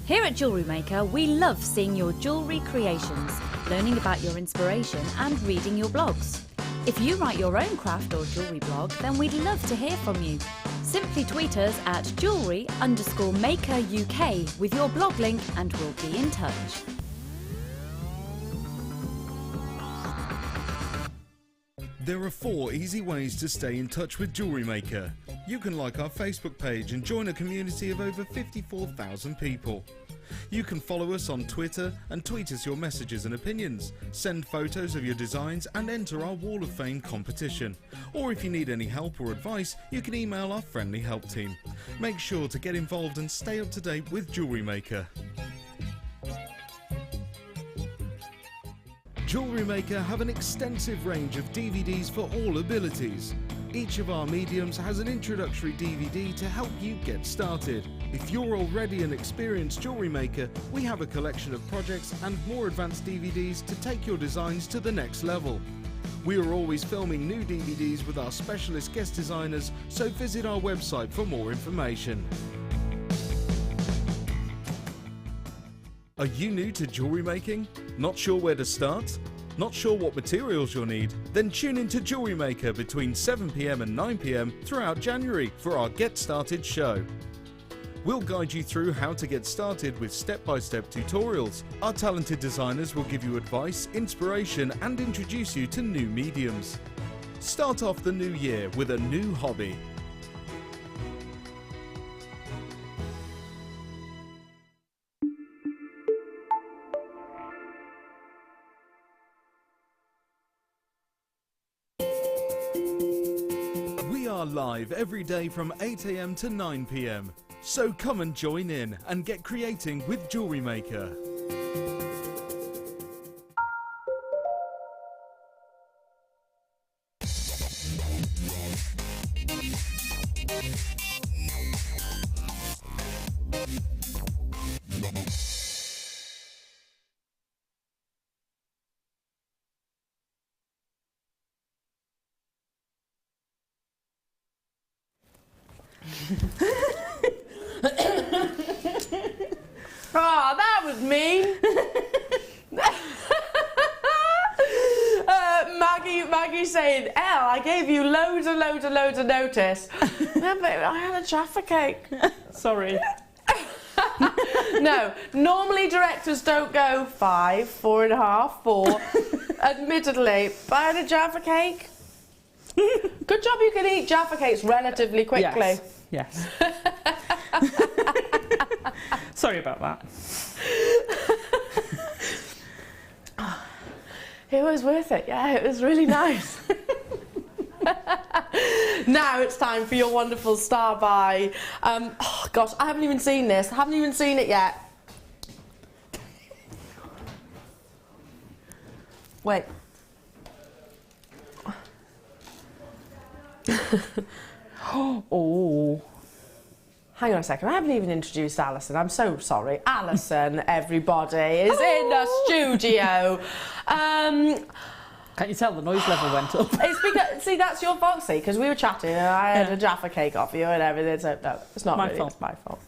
Here at Jewellery Maker, we love seeing your jewellery creations, learning about your inspiration and reading your blogs. If you write your own craft or jewellery blog, then we'd love to hear from you. Simply tweet us at jewellery_maker UK with your blog link and we'll be in touch. There are 4 easy ways to stay in touch with Jewellery Maker. You can like our Facebook page and join a community of over 54,000 people. You can follow us on Twitter and tweet us your messages and opinions, send photos of your designs and enter our Wall of Fame competition. Or if you need any help or advice, you can email our friendly help team. Make sure to get involved and stay up to date with Jewellery Maker. Jewellery Maker have an extensive range of DVDs for all abilities. Each of our mediums has an introductory DVD to help you get started. If you're already an experienced jewellery maker, we have a collection of projects and more advanced DVDs to take your designs to the next level. We are always filming new DVDs with our specialist guest designers, so visit our website for more information. Are you new to jewellery making? Not sure where to start? Not sure what materials you'll need? Then tune in to Jewellery Maker between 7 PM and 9 PM throughout January for our Get Started show. We'll guide you through how to get started with step-by-step tutorials. Our talented designers will give you advice, inspiration and introduce you to new mediums. Start off the new year with a new hobby. We are live every day from 8 AM to 9 PM. So come and join in and get creating with Jewellery Maker. Oh, that was mean. Maggie saying, Elle, I gave you loads of notice. No, but I had a Jaffa cake. Sorry. No, normally directors don't go 5, 4.5, 4. Admittedly, but I had a Jaffa cake. Good job you can eat Jaffa cakes relatively quickly. Yes. Sorry about that. It was worth it, yeah, it was really nice. Now it's time for your wonderful star buy. Oh gosh, I haven't even seen this. I haven't even seen it yet. Wait. Oh. Hang on a second, I haven't even introduced Alison. I'm so sorry. Alison, everybody, is in the studio. Can't you tell the noise level went up? It's because, see, that's your fault, see, because we were chatting and I had a Jaffa cake off you and everything, so no, it's not My really, fault. it's my fault.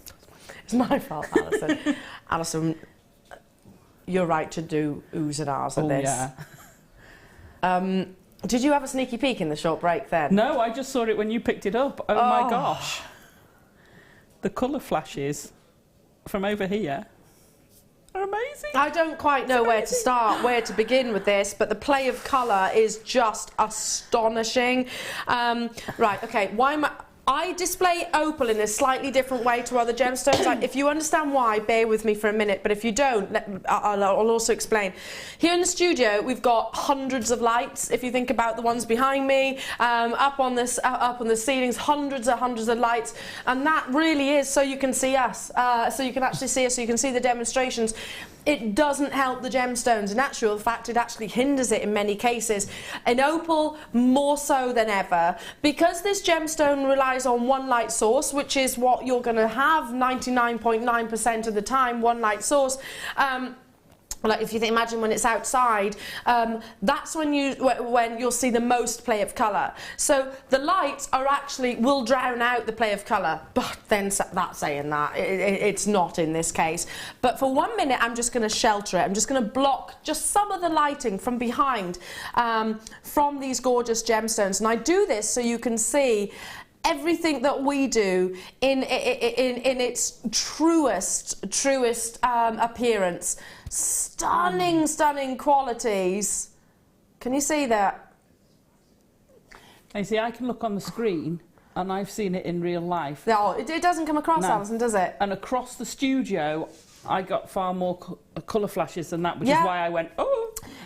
It's my fault, Alison. Alison, you're right to do oohs and ahs at this. Yeah. Did you have a sneaky peek in the short break then? No, I just saw it when you picked it up. Oh my gosh. The colour flashes from over here are amazing. I don't quite know where to start, where to begin with this, but the play of colour is just astonishing. Right, okay, I display opal in a slightly different way to other gemstones. If you understand why, bear with me for a minute, but if you don't, I'll also explain. Here in the studio, we've got hundreds of lights. If you think about the ones behind me, up on the ceilings, hundreds of lights, and that really is so you can see us, so you can actually see us, so you can see the demonstrations. It doesn't help the gemstones. In actual fact, it actually hinders it in many cases. In opal, more so than ever. Because this gemstone relies on one light source, which is what you're going to have 99.9% of the time, one light source, like if you imagine when it's outside, that's when you'll see the most play of colour. So the lights are actually will drown out the play of colour, but then that's saying that it's not in this case. But for 1 minute, I'm just going to shelter it. I'm just going to block just some of the lighting from behind from these gorgeous gemstones, and I do this so you can see everything that we do in its truest appearance. Stunning qualities. Can you see that? You see, I can look on the screen and I've seen it in real life. No, it doesn't come across, no. Alison, does it? And across the studio, I got far more colour flashes than that, which is why I went, oh!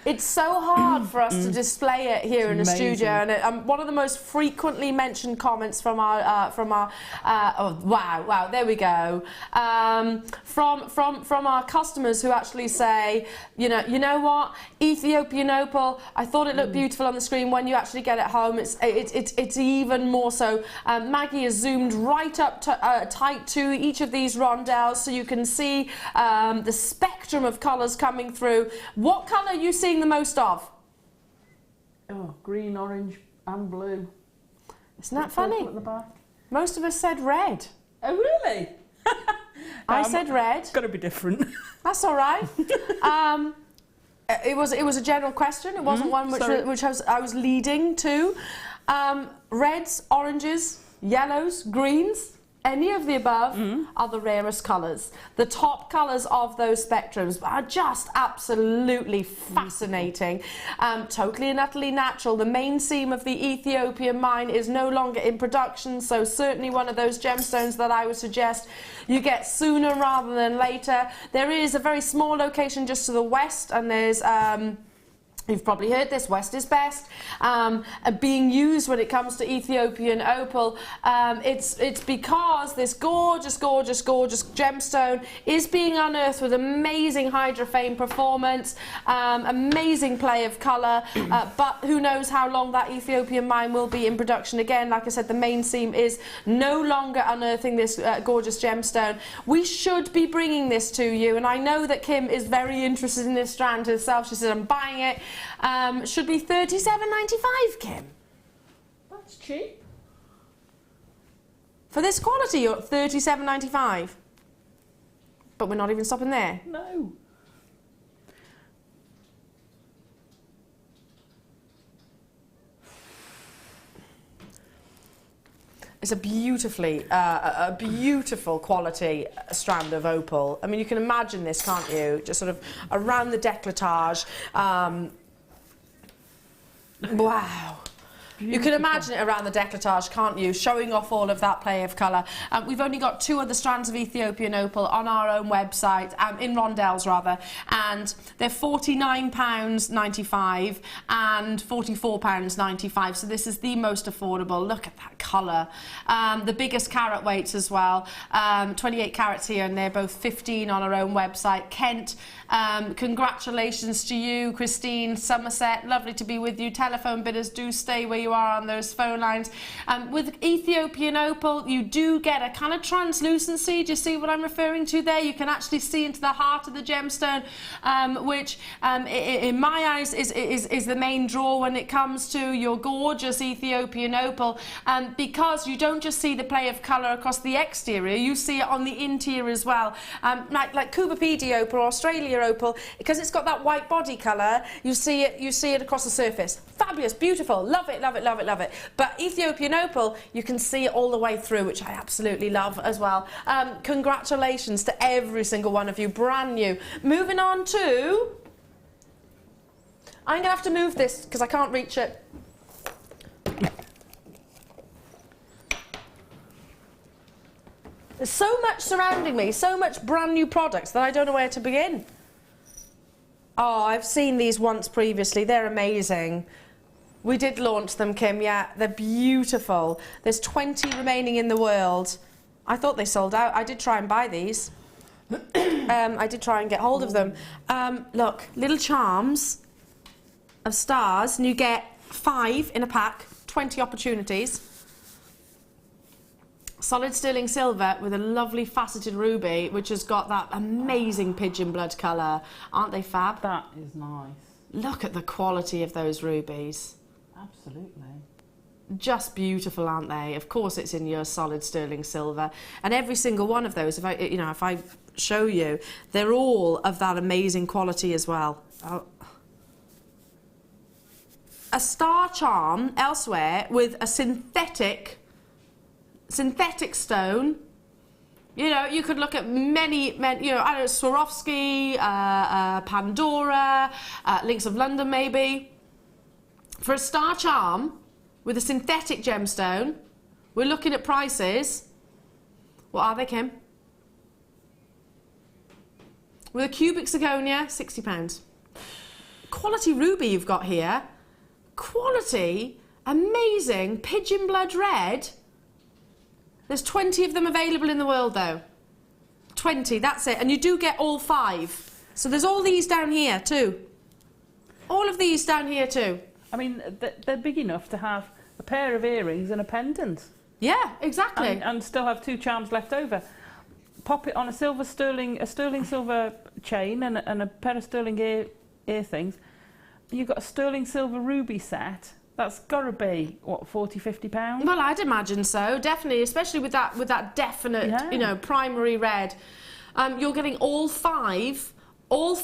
It's so hard for us to display it here in the studio, and one of the most frequently mentioned comments from our oh wow, there we go, from our customers who actually say, you know what, Ethiopian opal, I thought it looked beautiful on the screen. When you actually get it home, it's even more so. Maggie has zoomed right up tight to each of these rondelles, so you can see the spectrum of colours coming through. What colour are you seeing the most of? Oh, green, orange and blue. Isn't that funny? At the back. Most of us said red. Oh, really? I said red. It's got to be different. That's all right. It was a general question. It wasn't one which I was leading to. Reds, oranges, yellows, greens. Any of the above are the rarest colours. The top colours of those spectrums are just absolutely fascinating. Totally and utterly natural. The main seam of the Ethiopian mine is no longer in production, so certainly one of those gemstones that I would suggest you get sooner rather than later. There is a very small location just to the west, and there's you've probably heard this, West is best, being used when it comes to Ethiopian opal. It's because this gorgeous gemstone is being unearthed with amazing hydrophane performance, amazing play of colour, but who knows how long that Ethiopian mine will be in production again. Like I said, the main seam is no longer unearthing this gorgeous gemstone. We should be bringing this to you, and I know that Kim is very interested in this strand herself. She said, I'm buying it. Should be $37.95, Kim. That's cheap. For this quality, you're at $37.95. But we're not even stopping there. No. It's a beautiful quality strand of opal. I mean, you can imagine this, can't you? Just sort of around the décolletage. Wow. Beautiful. You can imagine it around the décolletage, can't you? Showing off all of that play of colour. We've only got 2 other strands of Ethiopian opal on our own website, in rondelles rather, and they're £49.95 and £44.95. So this is the most affordable. Look at that colour. The biggest carat weights as well. 28 carats here, and they're both 15 on our own website. Kent, congratulations to you. Christine, Somerset, lovely to be with you. Telephone bidders, do stay where you are on those phone lines. With Ethiopian opal, you do get a kind of translucency. Do you see what I'm referring to there? You can actually see into the heart of the gemstone, which in my eyes is the main draw when it comes to your gorgeous Ethiopian opal, because you don't just see the play of colour across the exterior, you see it on the interior as well. Like Cooper PD opal or Australia opal, because it's got that white body colour, you see it across the surface. Fabulous, beautiful, love it, love it, love it, love it. But Ethiopian opal, you can see it all the way through, which I absolutely love as well. Congratulations to every single one of you, brand new. Moving on to... I'm going to have to move this because I can't reach it. There's so much surrounding me, so much brand new products that I don't know where to begin. Oh, I've seen these once previously. They're amazing. We did launch them, Kim, yeah. They're beautiful. There's 20 remaining in the world. I thought they sold out. I did try and buy these. I did try and get hold of them. Look, little charms of stars, and you get 5 in a pack, 20 opportunities. Solid sterling silver with a lovely faceted ruby, which has got that amazing pigeon blood colour. Aren't they fab? That is nice. Look at the quality of those rubies. Absolutely. Just beautiful, aren't they? Of course, it's in your solid sterling silver, and every single one of those, if I show you, they're all of that amazing quality as well. Oh. A star charm elsewhere with a synthetic stone. You know, you could look at many, you know, I don't know, Swarovski, Pandora, Links of London maybe. For a star charm with a synthetic gemstone, we're looking at prices. What are they, Kim? With a cubic zirconia, £60. Quality ruby you've got here. Quality, amazing, pigeon blood red. There's 20 of them available in the world though. 20, that's it. And you do get all 5. So there's all these down here too. All of these down here too. I mean, they're big enough to have a pair of earrings and a pendant. Yeah, exactly. And still have 2 charms left over. Pop it on a sterling silver chain and a pair of sterling ear things. You've got a sterling silver ruby set. That's got to be, what, £40–50? Well, I'd imagine so, definitely, especially with that definite, you know, primary red. You're getting all five for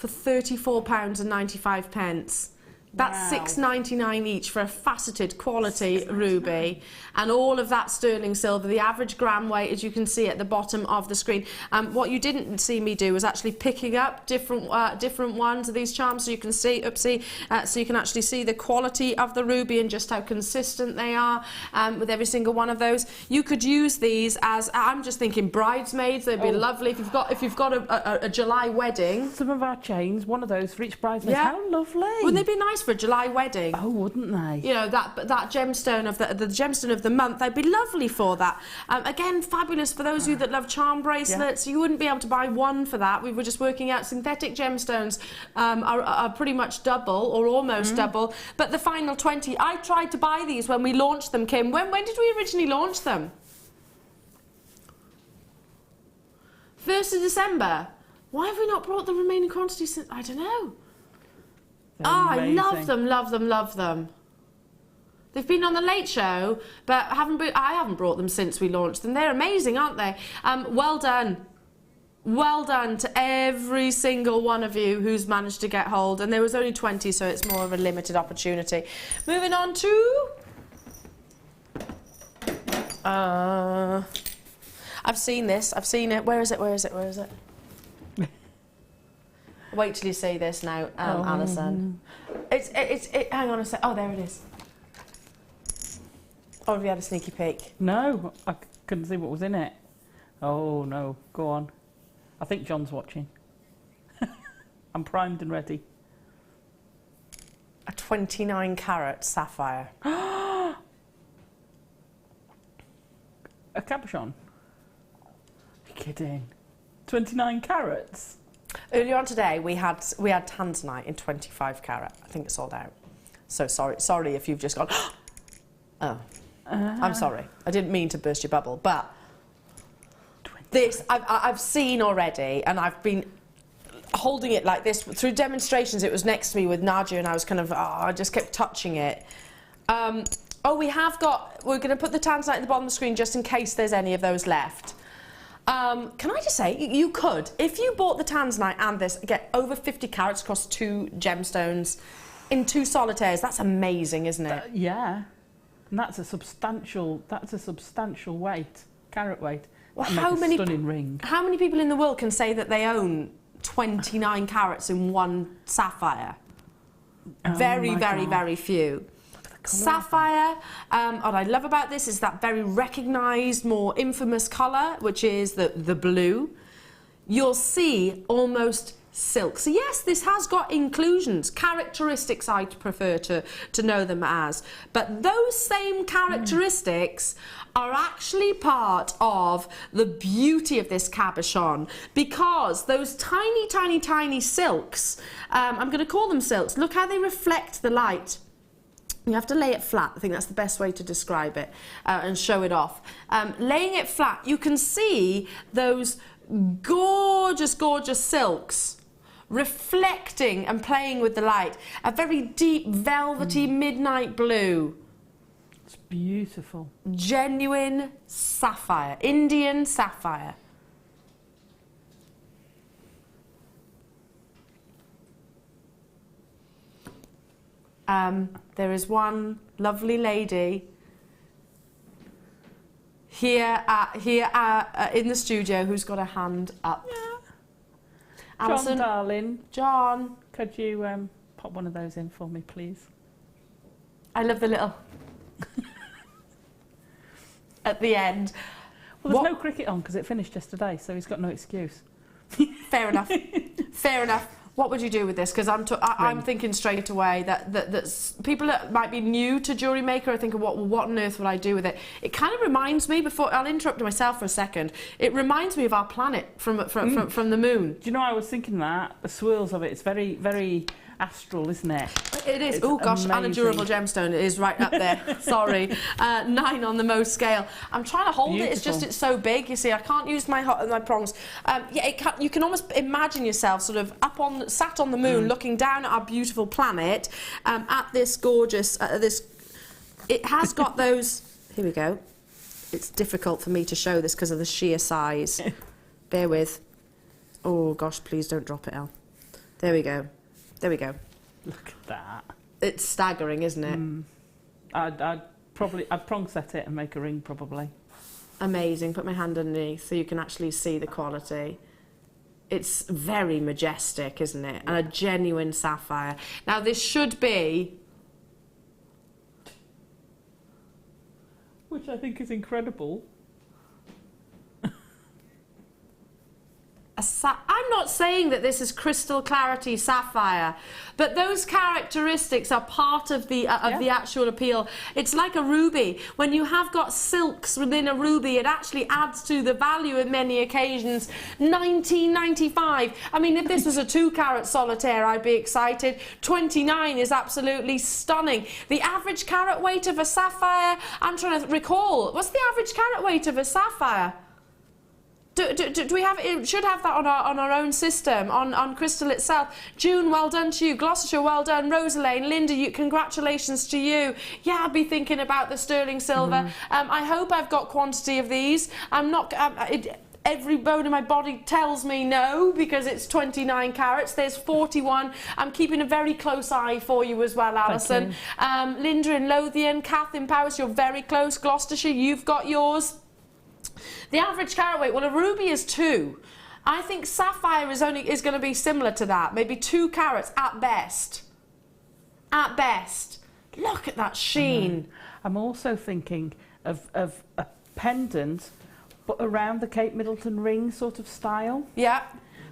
£34.95. That's Wow. £6.99 each for a faceted quality ruby, and all of that sterling silver. The average gram weight, as you can see at the bottom of the screen. What you didn't see me do was actually picking up different ones of these charms, so you can see, so you can actually see the quality of the ruby and just how consistent they are with every single one of those. You could use these as, I'm just thinking, bridesmaids. They'd be lovely if you've got a July wedding. Some of our chains, one of those for each bridesmaid. Yeah. How lovely! Wouldn't they be nice for a July wedding? Oh, wouldn't they? You know, that gemstone of the gemstone of the month, they'd be lovely for that. Again, fabulous for those of you that love charm bracelets. You wouldn't be able to buy one for that. We were just working out synthetic gemstones are pretty much double or almost double. But the final 20, I tried to buy these when we launched them, Kim. When did we originally launch them? 1st of December. Why have we not brought the remaining quantity since? I don't know. I love them, love them, love them. They've been on the Late Show, but I haven't brought them since we launched them. They're amazing, aren't they? Well done. Well done to every single one of you who's managed to get hold. And there was only 20, so it's more of a limited opportunity. Moving on to... I've seen this. I've seen it. Where is it? Where is it? Where is it? Wait till you see this now, Alison. Hang on a sec. Oh, there it is. Or have you had a sneaky peek? No, I couldn't see what was in it. Oh, no. Go on. I think John's watching. I'm primed and ready. A 29-carat sapphire. A cabochon? You're kidding. 29 carats? Earlier on today, we had tanzanite in 25 carat. I think it's sold out. So sorry if you've just gone. Oh, I'm sorry. I didn't mean to burst your bubble, but this I've seen already, and I've been holding it like this through demonstrations. It was next to me with Nadia, and I was kind of I just kept touching it. We're going to put the tanzanite at the bottom of the screen just in case there's any of those left. Can I just say, you could, if you bought the tanzanite and this, get over 50 carats across 2 gemstones in 2 solitaires. That's amazing, isn't it? Yeah, and that's a substantial weight, carat weight. Well, stunning ring. How many people in the world can say that they own 29 carats in one sapphire? Very, very, very few. Sapphire, what I love about this is that very recognised, more infamous colour, which is the blue. You'll see almost silk. So yes, this has got inclusions, characteristics I prefer to know them as. But those same characteristics are actually part of the beauty of this cabochon, because those tiny, tiny, tiny silks, I'm going to call them silks, look how they reflect the light. You have to lay it flat. I think that's the best way to describe it and show it off. Laying it flat, you can see those gorgeous, gorgeous silks reflecting and playing with the light. A very deep, velvety midnight blue. It's beautiful. Genuine sapphire, Indian sapphire. There is one lovely lady here in the studio who's got a hand up. Yeah. Alison, John, darling. John. Could you pop one of those in for me, please? I love the little at the end. Well, there's no cricket on because it finished yesterday, so he's got no excuse. Fair enough. Fair enough. What would you do with this? Because I'm thinking straight away that people that might be new to Jewellery Maker are thinking, what on earth would I do with it? It kind of reminds me, before I'll interrupt myself for a second, it reminds me of our planet from the moon. Do you know, I was thinking that, the swirls of it, it's very, very astral, isn't it? It is. It's Oh gosh, and a amazing. durable gemstone. It is right up there. Sorry, 9 on the Mohs scale. I'm trying to hold it. It's just it's so big. You see, I can't use my prongs. Yeah, you can almost imagine yourself sort of sat on the moon, looking down at our beautiful planet, at this gorgeous. It has got those. Here we go. It's difficult for me to show this because of the sheer size. Bear with. Oh gosh, please don't drop it, Elle. There we go. There we go. Look at that. It's staggering, isn't it? I'd prong set it and make a ring, probably. Amazing. Put my hand underneath so you can actually see the quality. It's very majestic, isn't it? And a genuine sapphire. Now, this should be... Which I think is incredible. I'm not saying that this is crystal clarity sapphire, but those characteristics are part of the actual appeal. It's like a ruby. When you have got silks within a ruby, it actually adds to the value in many occasions. $19.95. I mean, if this was a 2-carat solitaire, I'd be excited. $29 is absolutely stunning. The average carat weight of a sapphire, I'm trying to recall, what's the average carat weight of a sapphire? Do we have it? Should have that on our own system on crystal itself. June, well done to you. Gloucestershire, well done. Rosalane, Linda, congratulations to you. Yeah, I'll be thinking about the sterling silver. I hope I've got quantity of these. I'm not. Every bone in my body tells me no, because it's 29 carats. There's 41. I'm keeping a very close eye for you as well, Alison. Linda in Lothian, Kath in Paris, you're very close. Gloucestershire, you've got yours. The average carat weight, well, a ruby is 2. I think sapphire is going to be similar to that, maybe 2 carats at best. At best. Look at that sheen. I'm also thinking of a pendant, but around the Cape Middleton ring sort of style. Yeah.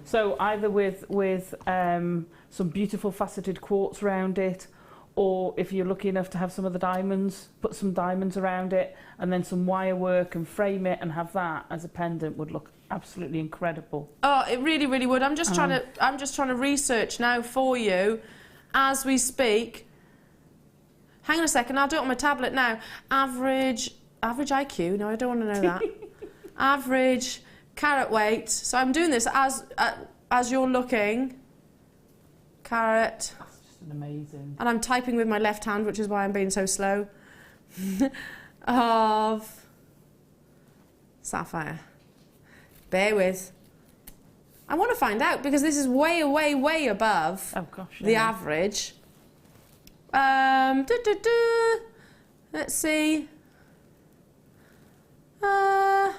So either with some beautiful faceted quartz around it, or if you're lucky enough to have some of the diamonds, put some diamonds around it, and then some wire work and frame it and have that as a pendant would look absolutely incredible. Oh, it really, really would. I'm just trying to research now for you as we speak. Hang on a second, I'll do it on my tablet now. Average IQ. No, I don't want to know that. Average carat weight. So I'm doing this as you're looking. Carat. Amazing. And I'm typing with my left hand, which is why I'm being so slow. Of sapphire. Bear with. I want to find out because this is way, way, way above the average. Let's see. Oh,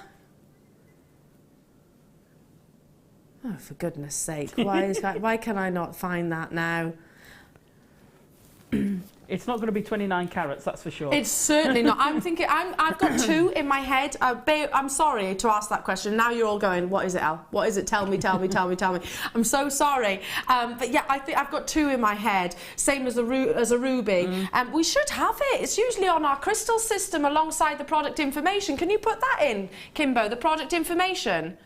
for goodness sake! Why can I not find that now? It's not going to be 29 carats, that's for sure. It's certainly not. I'm thinking, I've got 2 in my head. I'm sorry to ask that question. Now you're all going, what is it, Elle? What is it? Tell me. I'm so sorry. But yeah, I think I've got 2 in my head, same as a ruby. We should have it. It's usually on our crystal system alongside the product information. Can you put that in, Kimbo, the product information?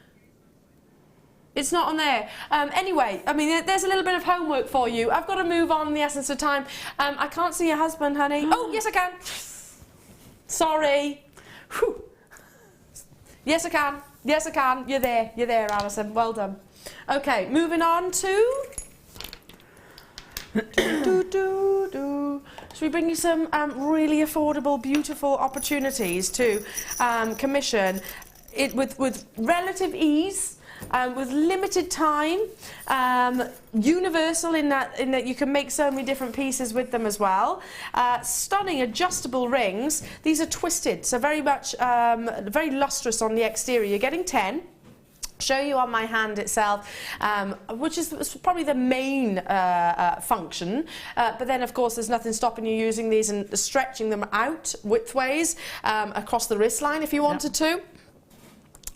It's not on there. Anyway, I mean, there's a little bit of homework for you. I've got to move on in the essence of time. I can't see your husband, honey. Oh, yes, I can. Sorry. Whew. Yes, I can. Yes, I can. You're there. You're there, Alison. Well done. Okay, moving on to... Should we bring you some really affordable, beautiful opportunities to commission it with relative ease, with limited time, universal in that you can make so many different pieces with them as well. Stunning adjustable rings. These are twisted, so very much very lustrous on the exterior. You're getting 10. Show you on my hand itself, which is probably the main function, but then of course there's nothing stopping you using these and stretching them out widthways across the wrist line if you wanted to.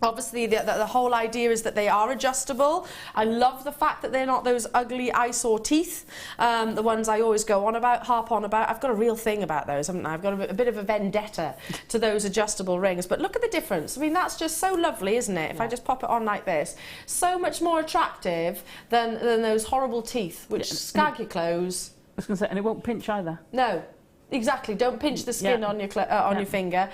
Obviously, the whole idea is that they are adjustable. I love the fact that they're not those ugly eyesore teeth, the ones I always go on about, harp on about. I've got a real thing about those, haven't I? I've got a bit of a vendetta to those adjustable rings. But look at the difference. I mean, that's just so lovely, isn't it? If I just pop it on like this. So much more attractive than those horrible teeth, which scag your clothes. I was going to say, and it won't pinch either. No. Exactly, don't pinch the skin on your finger.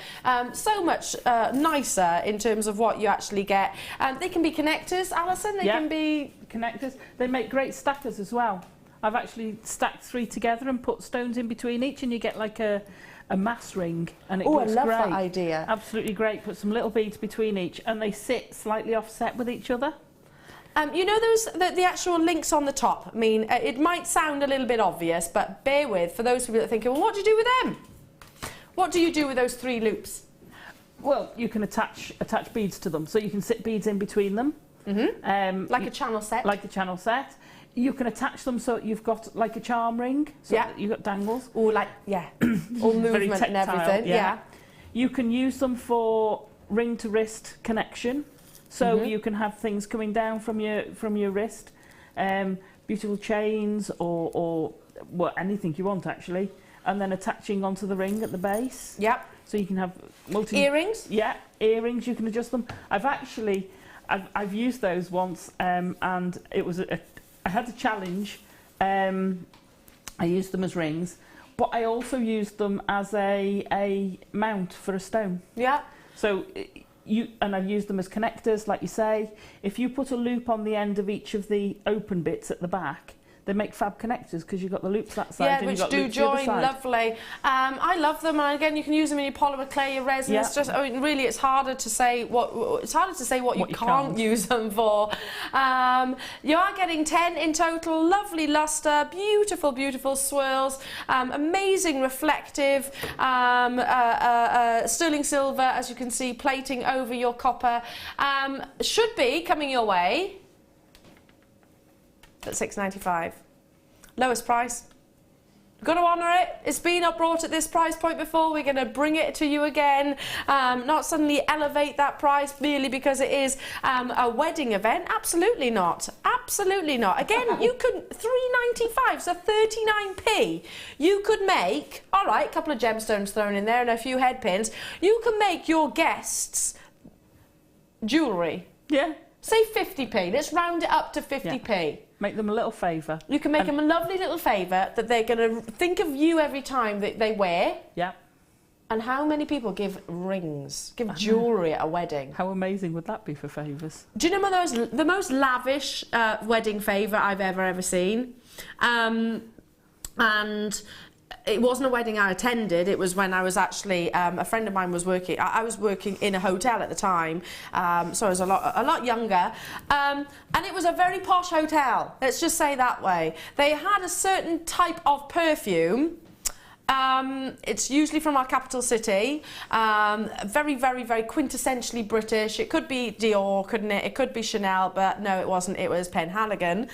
So much nicer in terms of what you actually get. They can be connectors, Alison, they can be... Connectors. They make great stackers as well. I've actually stacked 3 together and put stones in between each and you get like a mass ring and it looks great. I love that idea. Absolutely great. Put some little beads between each and they sit slightly offset with each other. You know the actual links on the top? I mean, it might sound a little bit obvious, but bear with, for those people that are thinking, well, what do you do with them? What do you do with those 3 loops? Well, you can attach beads to them, so you can sit beads in between them. Like a channel set? Like a channel set. You can attach them so you've got like a charm ring, so that you've got dangles. Or like, all movement and everything. Yeah. You can use them for ring to wrist connection. So you can have things coming down from your wrist, beautiful chains or well, anything you want actually, and then attaching onto the ring at the base. Yep. So you can have earrings. Yeah, earrings. You can adjust them. I've used those once, and it was I had a challenge. I used them as rings, but I also used them as a mount for a stone. Yeah. So. And I've used them as connectors, like you say. If you put a loop on the end of each of the open bits at the back, they make fab connectors because you've got the loops that side and you've got loops the other side. Yeah, which do join lovely. I love them, and again, you can use them in your polymer clay, your resin. It's just, I mean, really, it's harder to say what you can't use them for. You are getting 10 in total. Lovely luster, beautiful, beautiful swirls, amazing reflective, sterling silver, as you can see, plating over your copper. Should be coming your way at £6.95. Lowest price. We've got to honour it. It's been brought at this price point before. We're going to bring it to you again. Not suddenly elevate that price merely because it is a wedding event. Absolutely not. Absolutely not. Again, you could £3.95, so 39p. You could make, all right, a couple of gemstones thrown in there and a few head pins. You can make your guests jewellery. Yeah. Say 50p. Let's round it up to 50p. Yeah. Make them a little favour. You can make them a lovely little favour that they're going to think of you every time that they wear. Yeah. And how many people give rings, give jewellery at a wedding? How amazing would that be for favours? Do you know the most lavish wedding favour I've ever seen? And it wasn't a wedding I attended. It was when I was actually a friend of mine was working. I was working in a hotel at the time, so I was a lot younger, and it was a very posh hotel. Let's just say that way. They had a certain type of perfume. It's usually from our capital city, very, very, very quintessentially British. It could be Dior, couldn't it? It could be Chanel, but no, it wasn't. It was Penhaligon,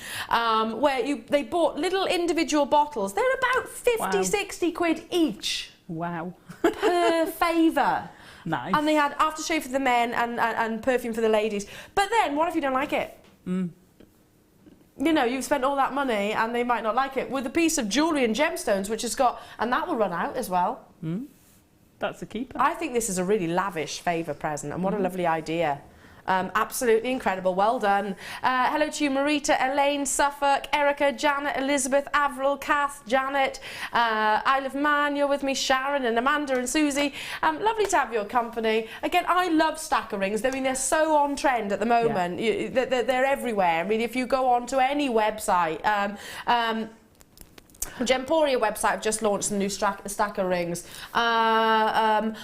where they bought little individual bottles. They're about 50, 60 quid each. Wow. Per favour. Nice. And they had aftershave for the men and perfume for the ladies. But then, what if you don't like it? You know, you've spent all that money and they might not like it. With a piece of jewellery and gemstones, which has got... And that will run out as well. That's a keeper. I think this is a really lavish favour present, and what a lovely idea. Absolutely incredible. Well done. Hello to you, Marita, Elaine, Suffolk, Erica, Janet, Elizabeth, Avril, Kath, Janet, Isle of Man, you're with me, Sharon and Amanda and Susie. Lovely to have your company. Again, I love stacker rings. I mean, they're so on trend at the moment. Yeah. They're everywhere. I mean, if you go on to any website, Gemporia website have just launched some new stacker rings. I'm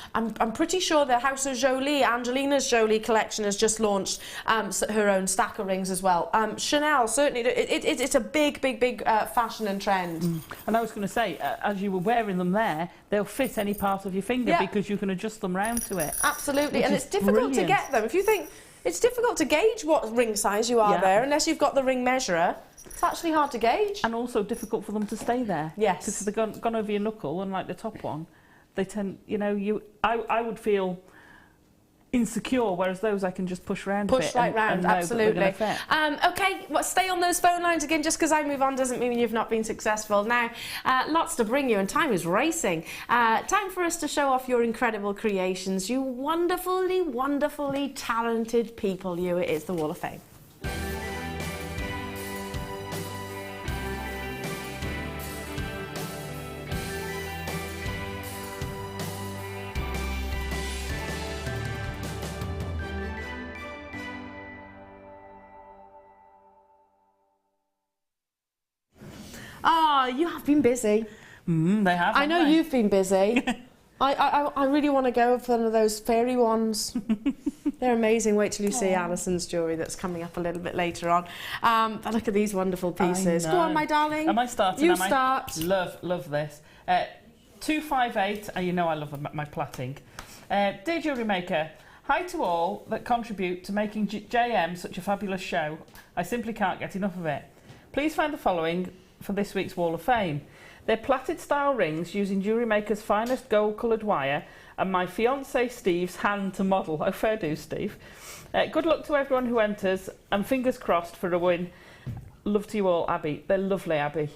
pretty sure the House of Jolie, Angelina's Jolie collection, has just launched her own stacker rings as well. Chanel, certainly, it's a big fashion and trend. And I was going to say, as you were wearing them there, they'll fit any part of your finger because you can adjust them round to it. Absolutely, and it's difficult to get them. If you think, it's difficult to gauge what ring size you are there, unless you've got the ring measurer. It's actually hard to gauge. And also difficult for them to stay there. Yes. Because if they've gone over your knuckle, unlike the top one, they tend, you know, I would feel insecure, whereas those I can just push round a bit. Push right round, absolutely. Okay, well, stay on those phone lines again. Just because I move on doesn't mean you've not been successful. Now, lots to bring you, and time is racing. Time for us to show off your incredible creations. You wonderfully talented people, you. It is the Wall of Fame. Ah, you have been busy. They have. I know you've been busy. I really want to go for one of those fairy ones. They're amazing. Wait till you see Alison's jewellery that's coming up a little bit later on. But look at these wonderful pieces. Go on, my darling. Am I starting? You start. Love this. 258. You know I love my plaiting. Dear Jewellery Maker, hi to all that contribute to making JM such a fabulous show. I simply can't get enough of it. Please find the following for this week's Wall of Fame. They're plaited style rings using Jewellery Maker's finest gold coloured wire and my fiancé Steve's hand to model. Oh, fair do, Steve. Good luck to everyone who enters and fingers crossed for a win. Love to you all, Abby. They're lovely, Abby.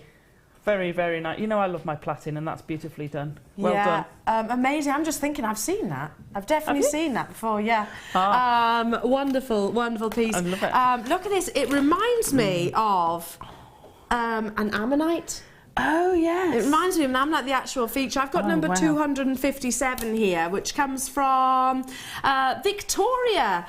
Very nice. You know I love my plaiting, and that's beautifully done. Well done. Amazing. I'm just thinking, I've seen that. I've definitely seen that before, yeah. Wonderful piece. I love it. Look at this. It reminds me of an ammonite. Oh, yes. It reminds me of an ammonite, the actual feature. I've got number 257 here, which comes from Victoria.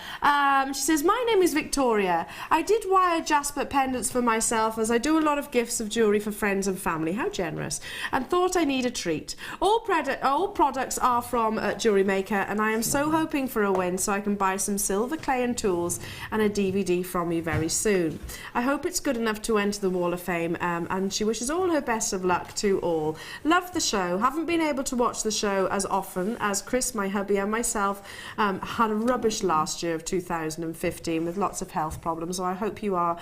She says, my name is Victoria. I did wire jasper pendants for myself, as I do a lot of gifts of jewellery for friends and family. How generous. And thought I need a treat. All products are from Jewellery Maker, and I am so hoping for a win so I can buy some silver clay and tools and a DVD from you very soon. I hope it's good enough to enter the Wall of Fame, and she wishes all her best of luck to all. Love the show. Haven't been able to watch the show as often as Chris, my hubby, and myself had a rubbish last year of 2015 with lots of health problems, so I hope you are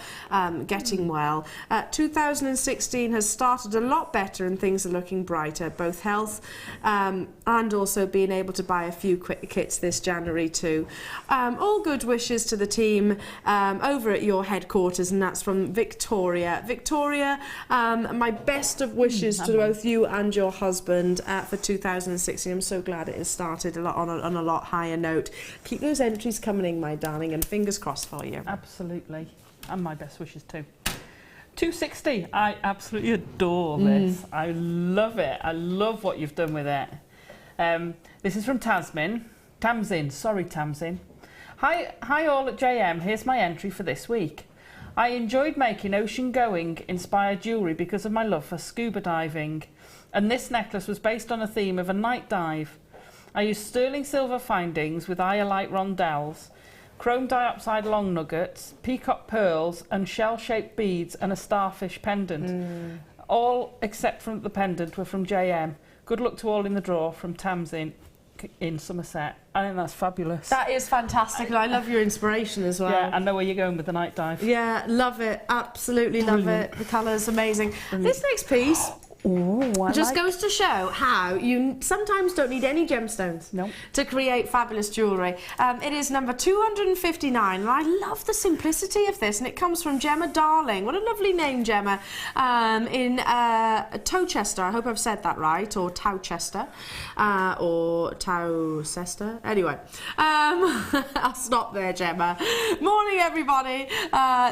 getting well. 2016 has started a lot better and things are looking brighter, both health and also being able to buy a few quick kits this January too. All good wishes to the team over at your headquarters, and that's from Victoria. Victoria, my best of wishes to both you and your husband for 2016. I'm so glad it has started on a lot higher note. Keep those entries coming in, my darling, and fingers crossed for you. Absolutely. And my best wishes too. 260. I absolutely adore this. I love it. I love what you've done with it. This is from Tamsin. Sorry, Tamsin. Hi all at JM. Here's my entry for this week. I enjoyed making ocean-going inspired jewellery because of my love for scuba diving, and this necklace was based on a theme of a night dive. I used sterling silver findings with iolite rondelles, chrome diopside long nuggets, peacock pearls and shell-shaped beads and a starfish pendant. All except from the pendant were from JM. Good luck to all in the draw, from Tamsin in Somerset. I think that's fabulous. That is fantastic, and I love your inspiration as well. Yeah, I know where you're going with the night dive. Yeah, love it. Absolutely love it. The colour's amazing. This next piece, Oh, Just goes to show how you sometimes don't need any gemstones to create fabulous jewellery. It is number 259, and I love the simplicity of this, and it comes from Gemma Darling. What a lovely name, Gemma, in Towchester. I hope I've said that right, or Towchester, or Towcester. Anyway, I'll stop there, Gemma. Morning, everybody.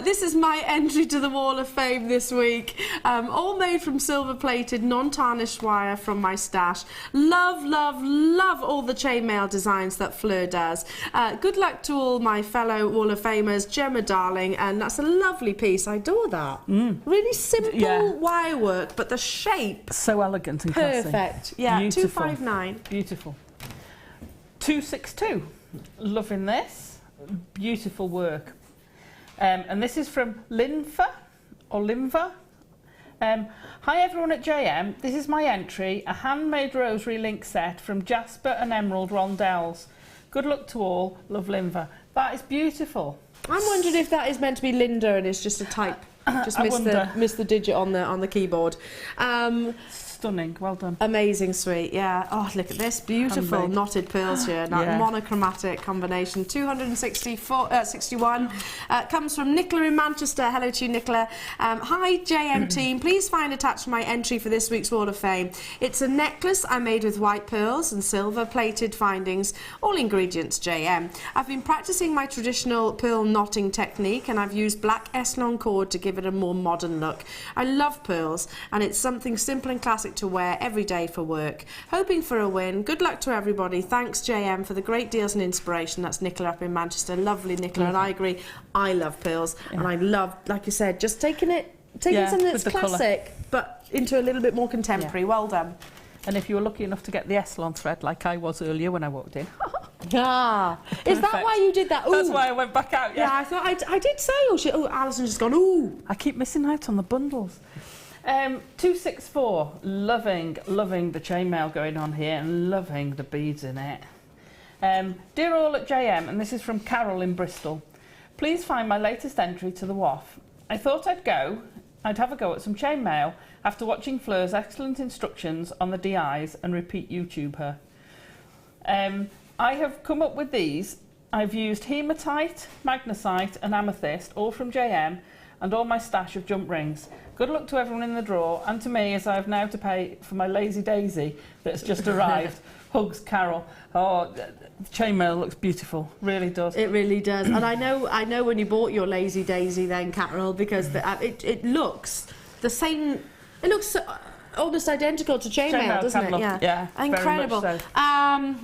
This is my entry to the Wall of Fame this week, all made from silver-plated non-tarnished wire from my stash. Love, love, love all the chainmail designs that Fleur does. Good luck to all my fellow Wall of Famers, Gemma Darling, and that's a lovely piece. I adore that. Really simple wire work, but the shape so elegant and classy. Perfect. Yeah, Beautiful. 259. Beautiful. 262. Loving this. Beautiful work. And this is from Linfa or Linva. Hi everyone at JM, this is my entry, a handmade rosary link set from Jasper and Emerald Rondelles. Good luck to all, love Linva. That is beautiful. I'm wondering if that is meant to be Linda and it's just a type. Just missed the digit on the keyboard. Stunning, well done. Amazing sweet, yeah. Oh, look at this, beautiful Handmade. Knotted pearls here. That monochromatic combination. 261 comes from Nicola in Manchester. Hello to you, Nicola. Hi, JM team. Please find attached my entry for this week's Wall of Fame. It's a necklace I made with white pearls and silver plated findings. All ingredients JM. I've been practicing my traditional pearl knotting technique, and I've used black S-long cord to give it a more modern look. I love pearls, and it's something simple and classic to wear every day for work. Hoping for a win. Good luck to everybody. Thanks JM for the great deals and inspiration. That's Nicola up in Manchester. Lovely Nicola, and I agree. I love pearls, and I love, like you said, just taking something that's classic colour, but into a little bit more contemporary. Well done. And if you were lucky enough to get the S-long thread like I was earlier when I walked in. Is that why you did that? Ooh. That's why I went back out, I thought I did say, Alison's just gone, ooh. I keep missing out on the bundles. 264, loving the chainmail going on here and loving the beads in it. Dear all at JM, and this is from Carol in Bristol. Please find my latest entry to the WOF. I thought I'd have a go at some chainmail after watching Fleur's excellent instructions on the DIs and repeat YouTube her. I have come up with these. I've used hematite, magnesite and amethyst, all from JM, and all my stash of jump rings. Good luck to everyone in the draw, and to me, as I have now to pay for my Lazy Daisy that's just arrived. Hugs, Carol. Oh, the chainmail looks beautiful, really does. It really does. And I know when you bought your Lazy Daisy then, Carol, because it looks the same. It looks almost identical to chainmail, doesn't it? Yeah, incredible. Very much so.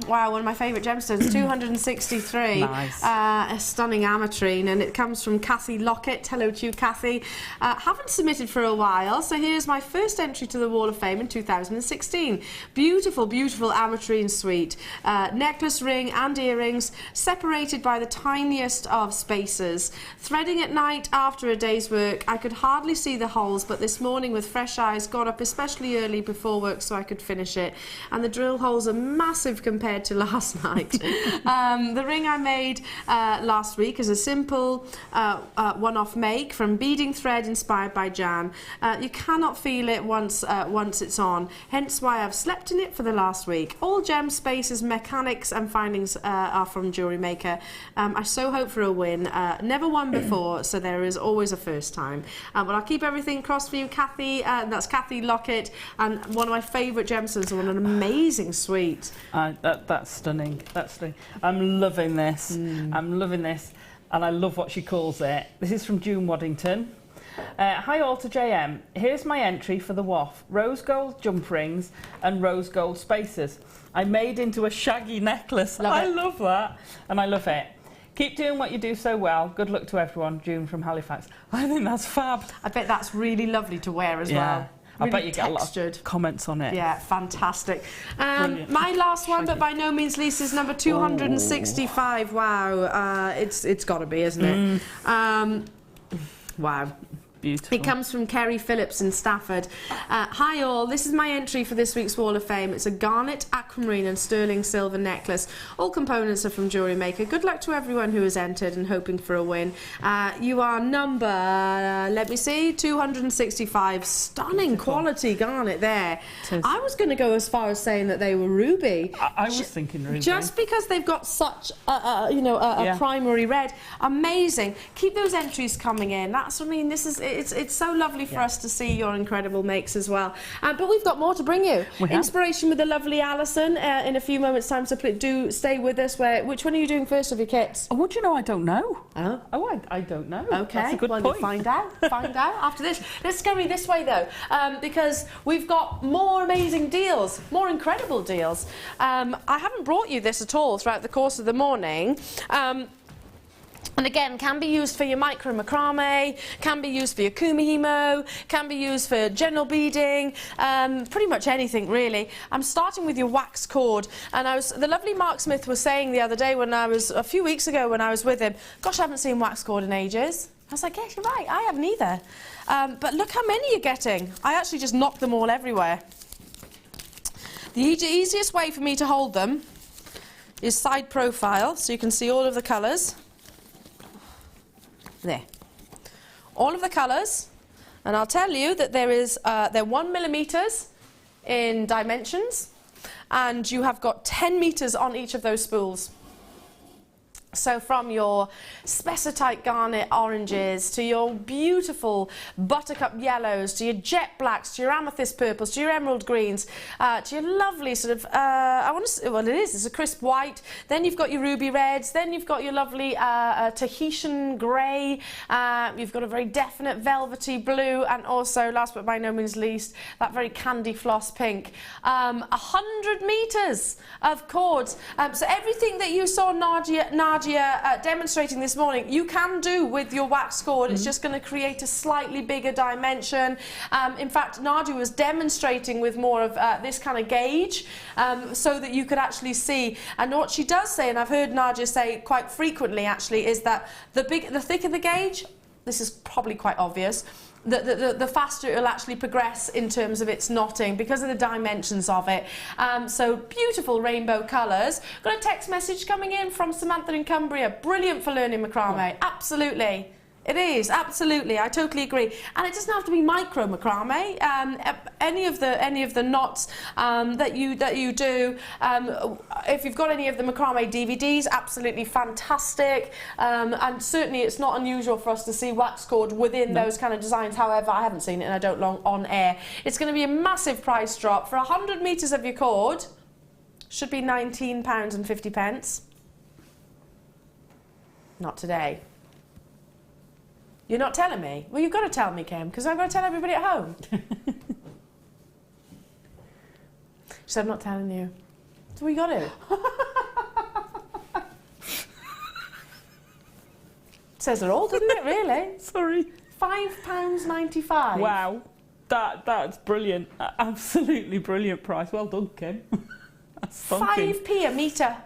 Wow, one of my favourite gemstones, 263. Nice. A stunning ametrine, and it comes from Kathy Lockett. Hello to you, Kathy. Haven't submitted for a while, so here's my first entry to the Wall of Fame in 2016. Beautiful, beautiful ametrine suite. Necklace, ring and earrings, separated by the tiniest of spaces. Threading at night after a day's work, I could hardly see the holes, but this morning with fresh eyes, got up especially early before work so I could finish it, and the drill holes are massive compared to last night. The ring I made last week is a simple one-off make from beading thread inspired by Jan. You cannot feel it once it's on, hence why I've slept in it for the last week. All gem spaces, mechanics and findings are from Jewellery Maker. I so hope for a win. Never won before, so there is always a first time. But I'll keep everything crossed for you, Kathy. That's Kathy Lockett. And one of my favourite gemstones, an amazing suite. That's stunning. That's stunning. I'm loving this. I'm loving this. And I love what she calls it. This is from June Waddington. Hi all to JM. Here's my entry for the WOF. Rose gold jump rings and rose gold spacers. I made into a shaggy necklace. I love that. And I love it. Keep doing what you do so well. Good luck to everyone. June from Halifax. I think that's fab. I bet that's really lovely to wear as well. Really I bet you get a lot of comments on it. Yeah, fantastic. My last one, but by no means least, is number 265. Wow, it's got to be, isn't it? Wow. beautiful. It comes from Kerry Phillips in Stafford. Hi all, this is my entry for this week's Wall of Fame. It's a garnet, aquamarine and sterling silver necklace. All components are from Jewellery Maker. Good luck to everyone who has entered and hoping for a win. You are number, let me see, 265. Stunning quality garnet there. I was going to go as far as saying that they were ruby. I was thinking ruby. Just because they've got such a primary red. Amazing. Keep those entries coming in. That's, I mean, this is, it's so lovely for us to see your incredible makes as well. But we've got more to bring you. Inspiration with the lovely Alison in a few moments' time, so do stay with us. Which one are you doing first of your kits? Oh, would you know, I don't know. Oh, I don't know. Okay, that's a good point. Find out after this. Let's go this way though, because we've got more amazing deals, more incredible deals. I haven't brought you this at all throughout the course of the morning. And again, can be used for your micro macrame, can be used for your kumihimo, can be used for general beading, pretty much anything really. I'm starting with your wax cord, and the lovely Mark Smith was saying the other day a few weeks ago when I was with him, gosh, I haven't seen wax cord in ages. I was like, yes, you're right, I haven't either. But look how many you're getting. I actually just knocked them all everywhere. The easiest way for me to hold them is side profile, so you can see all of the colours. There. All of the colours, and I'll tell you that they're 1 millimeters in dimensions, and you have got 10 meters on each of those spools. So from your spessartite garnet oranges to your beautiful buttercup yellows to your jet blacks to your amethyst purples to your emerald greens to your lovely sort of it's a crisp white, then you've got your ruby reds, then you've got your lovely Tahitian grey, you've got a very definite velvety blue, and also last but by no means least that very candy floss pink. 100 meters of cords, so everything that you saw Nadia demonstrating this morning, you can do with your wax cord. It's just going to create a slightly bigger dimension. In fact, Nadia was demonstrating with more of this kind of gauge, so that you could actually see. And what she does say, and I've heard Nadia say quite frequently actually, is that the thicker the gauge, this is probably quite obvious, the faster it will actually progress in terms of its knotting because of the dimensions of it. So beautiful rainbow colours. Got a text message coming in from Samantha in Cumbria. Brilliant for learning macrame. Absolutely. It is, absolutely. I totally agree. And it doesn't have to be micro macrame. Any of the knots that you do, if you've got any of the macrame DVDs, absolutely fantastic. And certainly it's not unusual for us to see wax cord within those kind of designs. However, I haven't seen it and I don't long on air. It's going to be a massive price drop. For 100 metres of your cord, should be £19.50. Not today. You're not telling me? Well, you've got to tell me, Kim, because I've got to tell everybody at home. She said, I'm not telling you. So we got to. Says it all, doesn't it, really? Sorry. £5.95. Wow. That's brilliant. Absolutely brilliant price. Well done, Kim. That's stonking. 5p a metre.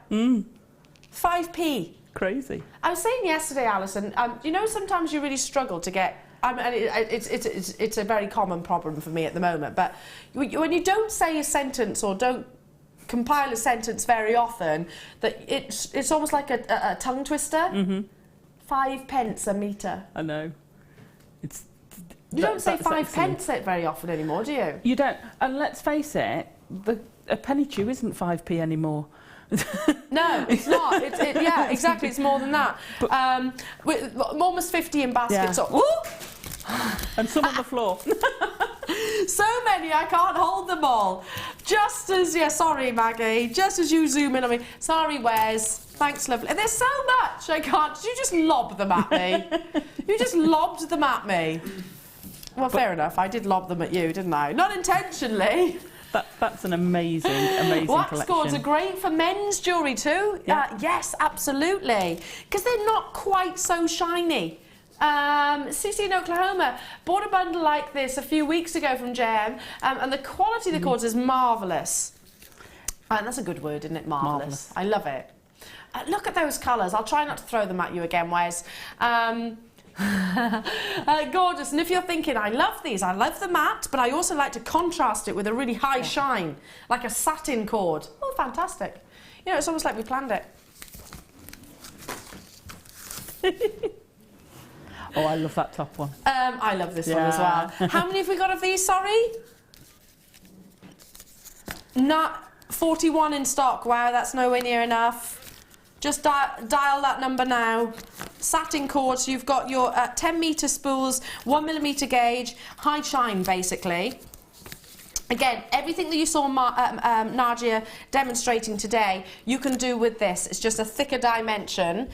5p. Crazy. I was saying yesterday, Alison, you know, sometimes you really struggle to get, and it's a very common problem for me at the moment, but when you don't say a sentence or don't compile a sentence very often, that it's almost like a tongue twister. 5 pence a metre. I know. You don't say 5 pence very often anymore, do you? You don't. And let's face it, a penny chew isn't 5p anymore. No, it's not. Yeah, exactly. It's more than that. With almost 50 in baskets. Yeah. So, and some on the floor. So many, I can't hold them all. Just as, sorry, Maggie. Just as you zoom in on me. Sorry, Wes. Thanks, lovely. And there's so much I can't. Did you just lob them at me? You just lobbed them at me. Well, fair enough. I did lob them at you, didn't I? Not intentionally. That's an amazing wax collection. cords are great for men's jewellery too. Yeah. Yes, absolutely. Because they're not quite so shiny. Cece in Oklahoma bought a bundle like this a few weeks ago from JM, and the quality of the cords is marvellous. And that's a good word, isn't it? Marvellous. I love it. Look at those colours. I'll try not to throw them at you again, Wes. Gorgeous. And if you're thinking, I love these, I love the matte, but I also like to contrast it with a really high shine, like a satin cord. Oh, fantastic. You know, it's almost like we planned it. Oh, I love that top one. I love this one as well. How many have we got of these, sorry? Not 41 in stock. Wow, that's nowhere near enough. Just dial that number now. Satin cord, so you've got your 10 metre spools, 1mm gauge, high shine basically. Again, everything that you saw Nadia demonstrating today, you can do with this. It's just a thicker dimension.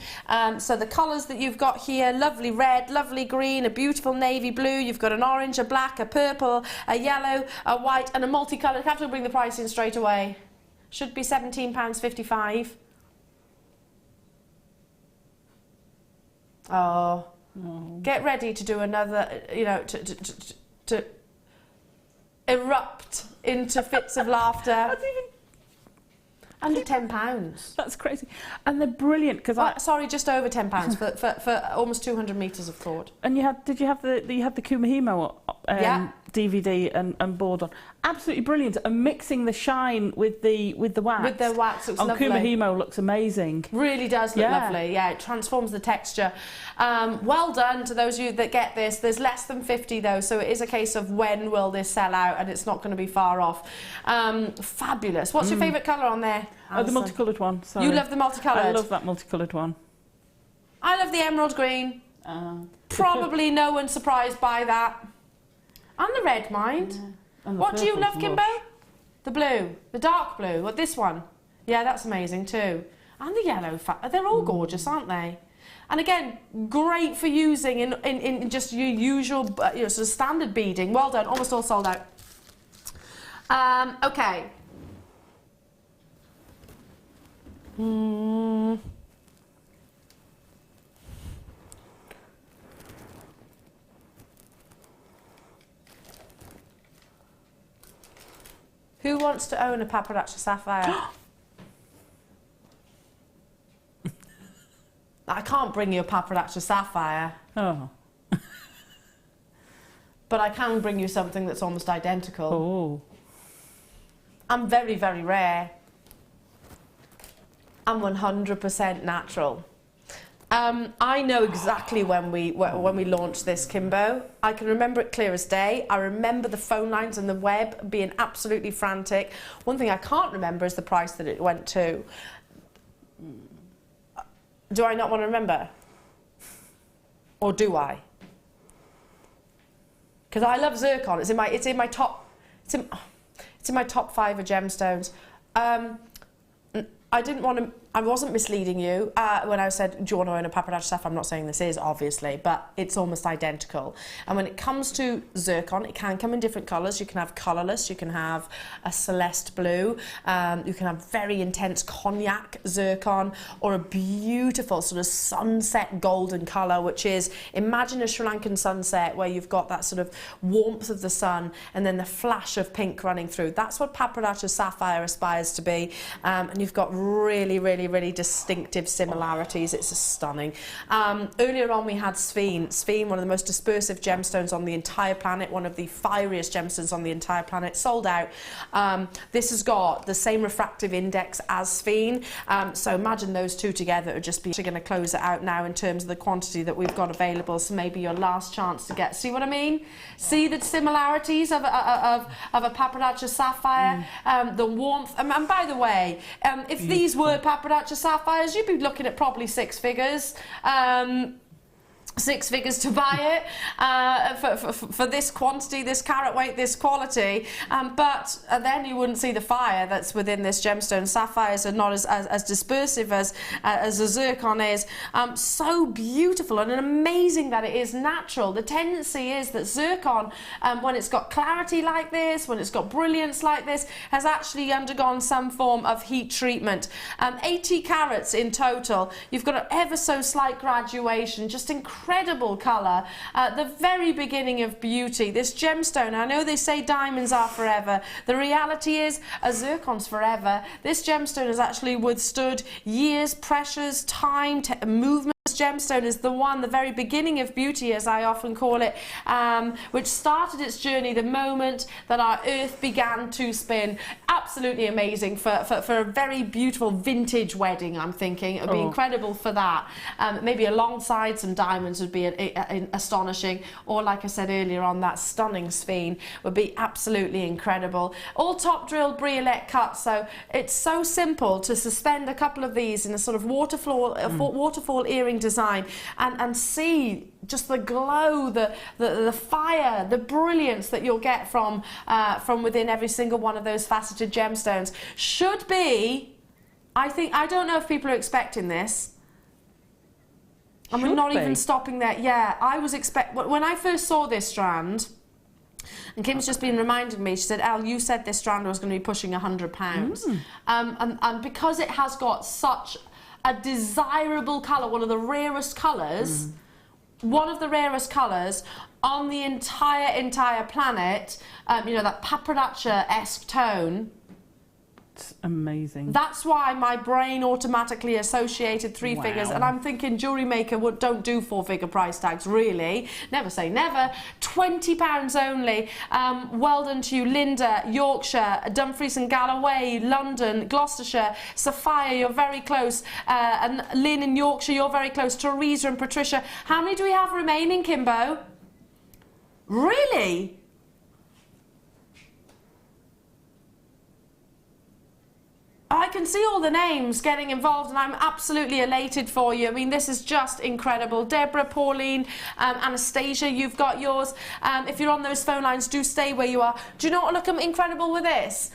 So the colours that you've got here, lovely red, lovely green, a beautiful navy blue, you've got an orange, a black, a purple, a yellow, a white and a multicoloured. I have to bring the price in straight away. Should be £17.55. Oh, get ready to do another, you know, to erupt into fits of laughter. That's even under £10. That's crazy, and they're brilliant because sorry, just over £10 for almost 200 metres of cord. And did you have the Kumahimo DVD and board on? Absolutely brilliant, and mixing the shine with the wax. With the wax, it's on lovely. Kumahimo looks amazing. Really does look lovely. Yeah, it transforms the texture. Well done to those of you that get this. There's less than 50 though, so it is a case of when will this sell out, and it's not going to be far off. Fabulous. What's your favourite colour on there, Alison? The multicoloured one. Sorry. You love the multicoloured? I love that multicoloured one. I love the emerald green. Probably no one's surprised by that. And the red, mind. Yeah. What do you love, Kimbo? The blue, the dark blue. What, this one? Yeah, that's amazing too. And the yellow, they're all gorgeous, aren't they? And again, great for using in just your usual, sort of standard beading. Well done, almost all sold out. Okay. Who wants to own a paparazzi sapphire? I can't bring you a paparazzi sapphire. Oh. But I can bring you something that's almost identical. Oh. I'm very, very rare. I'm 100% natural. I know exactly when we launched this, Kimbo. I can remember it clear as day. I remember the phone lines and the web being absolutely frantic. One thing I can't remember is the price that it went to. Do I not want to remember? Or do I? Because I love zircon. It's in my top 5 of gemstones. I wasn't misleading you when I said, do you want to own a paparazzi sapphire? I'm not saying this is, obviously, but it's almost identical. And when it comes to zircon, it can come in different colours. You can have colourless, you can have a celeste blue, you can have very intense cognac zircon, or a beautiful sort of sunset golden colour, which is, imagine a Sri Lankan sunset where you've got that sort of warmth of the sun and then the flash of pink running through. That's what paparazzi sapphire aspires to be. And you've got really distinctive similarities. It's stunning. Earlier on we had Sphene, one of the most dispersive gemstones on the entire planet, one of the fieriest gemstones on the entire planet, sold out. This has got the same refractive index as Sphene, so imagine those two together would just be going to close it out now in terms of the quantity that we've got available, so maybe your last chance to get, see what I mean? See the similarities of a paparazzi sapphire, the warmth, and by the way, if these were paparazzi sapphires, you'd be looking at probably 6 figures. 6 figures to buy it for this quantity, this carat weight, this quality, but then you wouldn't see the fire that's within this gemstone. Sapphires are not as dispersive as a zircon is. So beautiful and amazing that it is natural. The tendency is that zircon, when it's got clarity like this, when it's got brilliance like this, has actually undergone some form of heat treatment. 80 carats in total. You've got an ever so slight graduation, just incredible colour, the very beginning of beauty. This gemstone, I know they say diamonds are forever. The reality is a zircon's forever. This gemstone has actually withstood years, pressures, time, movement. gemstone is the one, the very beginning of beauty, as I often call it, which started its journey the moment that our earth began to spin. Absolutely amazing for a very beautiful vintage wedding, I'm thinking. It would be incredible for that. Maybe alongside some diamonds would be astonishing, or like I said earlier on, that stunning sphene would be absolutely incredible. All top drilled briolette cut, so it's so simple to suspend a couple of these in a sort of waterfall earring design and see just the glow, the fire, the brilliance that you'll get from within every single one of those faceted gemstones. Should be, I don't know if people are expecting this. And we're not even stopping there. Yeah, I was when I first saw this strand, and Kim's just been reminding me, she said, Elle, you said this strand was going to be pushing £100. And because it has got such a desirable colour, one of the rarest colours, on the entire planet, you know, that paprikacha-esque tone. It's amazing. That's why my brain automatically associated three figures, and I'm thinking Jewellery Maker don't do 4-figure price tags, really. Never say never. £20 only. Well done to you, Linda, Yorkshire, Dumfries and Galloway, London, Gloucestershire, Sophia, you're very close, and Lynn in Yorkshire, you're very close, Teresa and Patricia. How many do we have remaining, Kimbo? Really? I can see all the names getting involved, and I'm absolutely elated for you. I mean, this is just incredible. Deborah, Pauline, Anastasia, you've got yours. If you're on those phone lines, do stay where you are. Do you know what look incredible with this?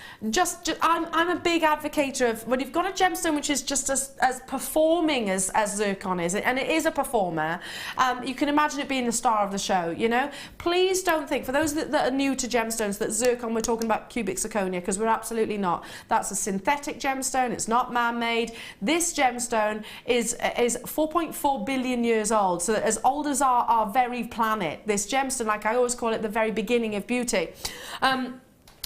I'm a big advocate of when you've got a gemstone which is just as performing as zircon is, and it is a performer. You can imagine it being the star of the show. You know, please don't think, for those that are new to gemstones, that zircon, we're talking about cubic zirconia, because we're absolutely not. That's a synthetic gemstone, it's not man-made. This gemstone is 4.4 billion years old, so as old as our very planet. This gemstone, like I always call it, the very beginning of beauty.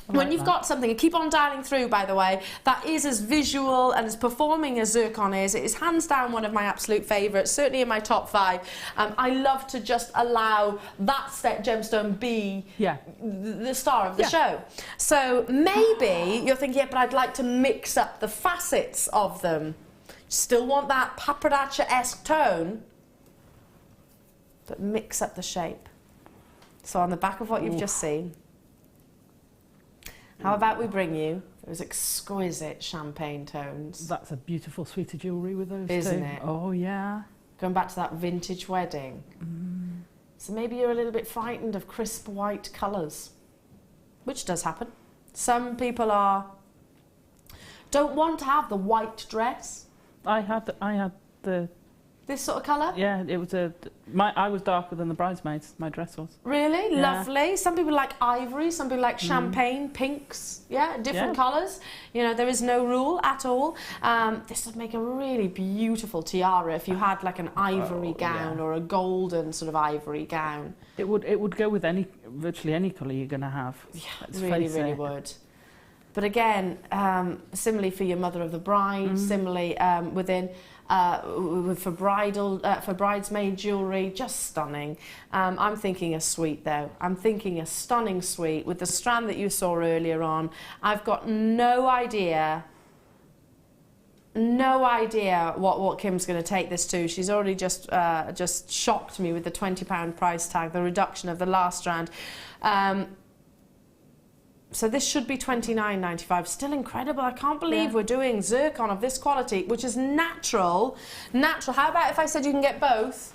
When you've got something, and keep on dialing through, by the way, that is as visual and as performing as zircon is, it is hands down one of my absolute favourites, certainly in my top 5. I love to just allow that set gemstone be the star of the show. So maybe you're thinking, yeah, but I'd like to mix up the facets of them. Still want that paprikacha-esque tone, but mix up the shape. So on the back of what you've just seen, how about we bring you those exquisite champagne tones? That's a beautiful suite of jewellery with those Isn't it? Oh, yeah. Going back to that vintage wedding. So maybe you're a little bit frightened of crisp white colours, which does happen. Some people don't want to have the white dress. I had the This sort of colour? Yeah, it was I was darker than the bridesmaids, my dress was. Really? Yeah. Lovely. Some people like ivory, some people like champagne, pinks, different colours. You know, there is no rule at all. This would make a really beautiful tiara if you had like an ivory gown or a golden sort of ivory gown. It would go with virtually any colour you're going to have. Yeah, really would. But again, similarly for your mother of the bride, similarly within for bridesmaid jewellery, just stunning. I'm thinking a suite though. I'm thinking a stunning suite with the strand that you saw earlier on. I've got no idea what Kim's going to take this to. She's already just shocked me with the £20 price tag, the reduction of the last strand. So this should be $29.95. Still incredible. I can't believe we're doing zircon of this quality, which is natural. How about if I said you can get both?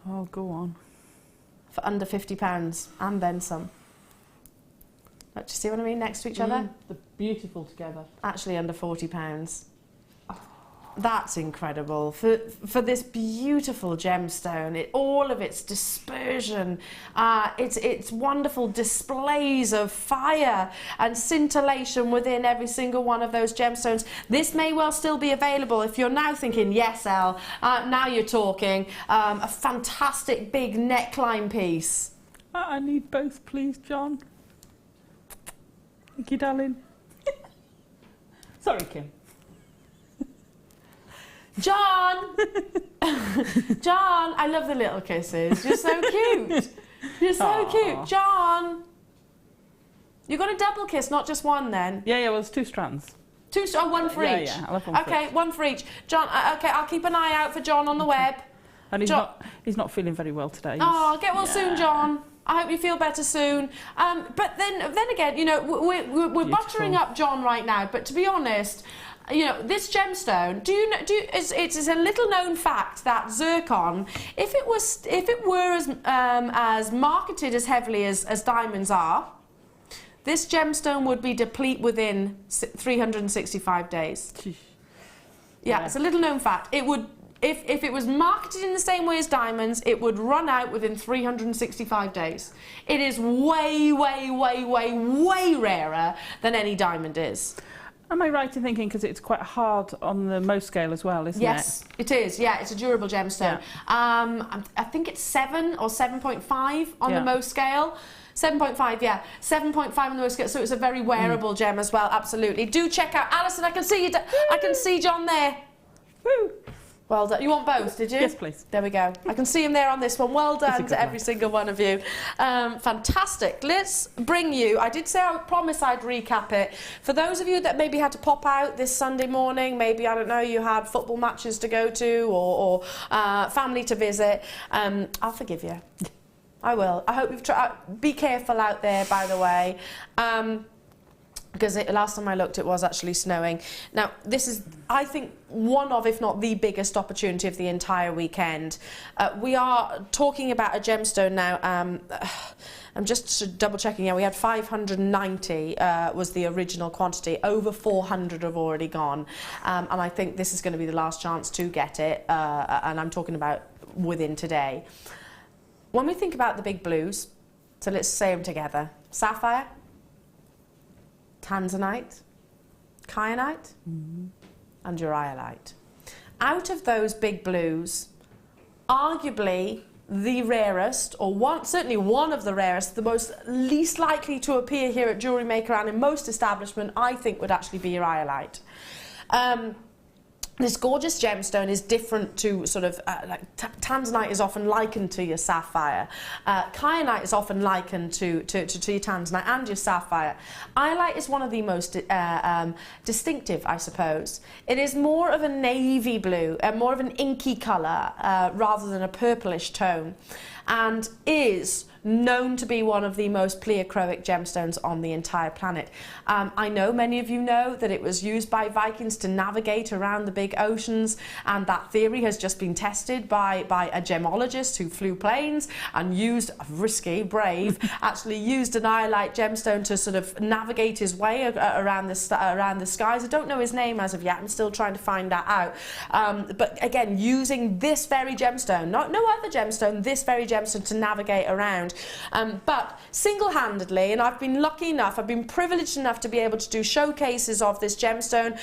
Oh, go on. For under £50 and then some. Do you see what I mean? Next to each other? They're beautiful together. Actually under £40. That's incredible for this beautiful gemstone. All of its dispersion, its wonderful displays of fire and scintillation within every single one of those gemstones. This may well still be available if you're now thinking, yes, Elle, now you're talking. A fantastic big neckline piece. I need both, please, John. Thank you, darling. Sorry, Kim. John! John, I love the little kisses. You're so cute. You're so cute. John! You got a double kiss, not just one then? Yeah, well, there's 2 strands. One for each? Yeah, I'll have one for okay, each. one for each. John, okay, I'll keep an eye out for John on the web. And he's not feeling very well today. Oh, get well soon, John. I hope you feel better soon. But then again, you know, we're buttering up John right now. But to be honest, you know, this gemstone. It's a little known fact that zircon, if it were as marketed as heavily as diamonds are, this gemstone would be deplete within 365 days. Yeah, it's a little known fact. It would. If it was marketed in the same way as diamonds, it would run out within 365 days. It is way, way, way, way, way rarer than any diamond is. Am I right in thinking, because it's quite hard on the Mohs scale as well, isn't it? Yes, it is. Yeah, it's a durable gemstone. Yeah. I think it's 7 or 7.5 on the Mohs scale. 7.5, yeah. 7.5 on the Mohs scale. So it's a very wearable gem as well. Absolutely. Do check out Alison. I can see you. I can see John there. Woo. Well done. You want both, did you? Yes, please. There we go. I can see him there on this one. Well done to every single one of you. Fantastic. Let's bring you, I did say I would promise I'd recap it. For those of you that maybe had to pop out this Sunday morning, maybe, I don't know, you had football matches to go to or family to visit, I'll forgive you. I will. I hope you've tried. Be careful out there, by the way. Because last time I looked, it was actually snowing. Now, this is, I think, one of, if not the biggest opportunity of the entire weekend. We are talking about a gemstone now. I'm just double checking. Yeah, we had 590 was the original quantity. Over 400 have already gone. And I think this is going to be the last chance to get it. And I'm talking about within today. When we think about the big blues, so let's say them together. Sapphire. Tanzanite, kyanite, and uriolite. Out of those big blues, arguably the rarest, or certainly one of the rarest, the most least likely to appear here at Jewellery Maker and in most establishments, I think would actually be uriolite. This gorgeous gemstone is different to sort of, tanzanite is often likened to your sapphire. Kyanite is often likened to your tanzanite and your sapphire. Iolite is one of the most distinctive, I suppose. It is more of a navy blue, more of an inky colour rather than a purplish tone, and is known to be one of the most pleochroic gemstones on the entire planet. I know many of you know that it was used by Vikings to navigate around the big oceans, and that theory has just been tested by a gemologist who flew planes and used, risky, brave, actually used an iolite gemstone to sort of navigate his way around the skies. I don't know his name as of yet. I'm still trying to find that out. But again, using this very gemstone, no other gemstone, this very gemstone to navigate around. But single-handedly, and I've been lucky enough, I've been privileged enough to be able to do showcases of this gemstone.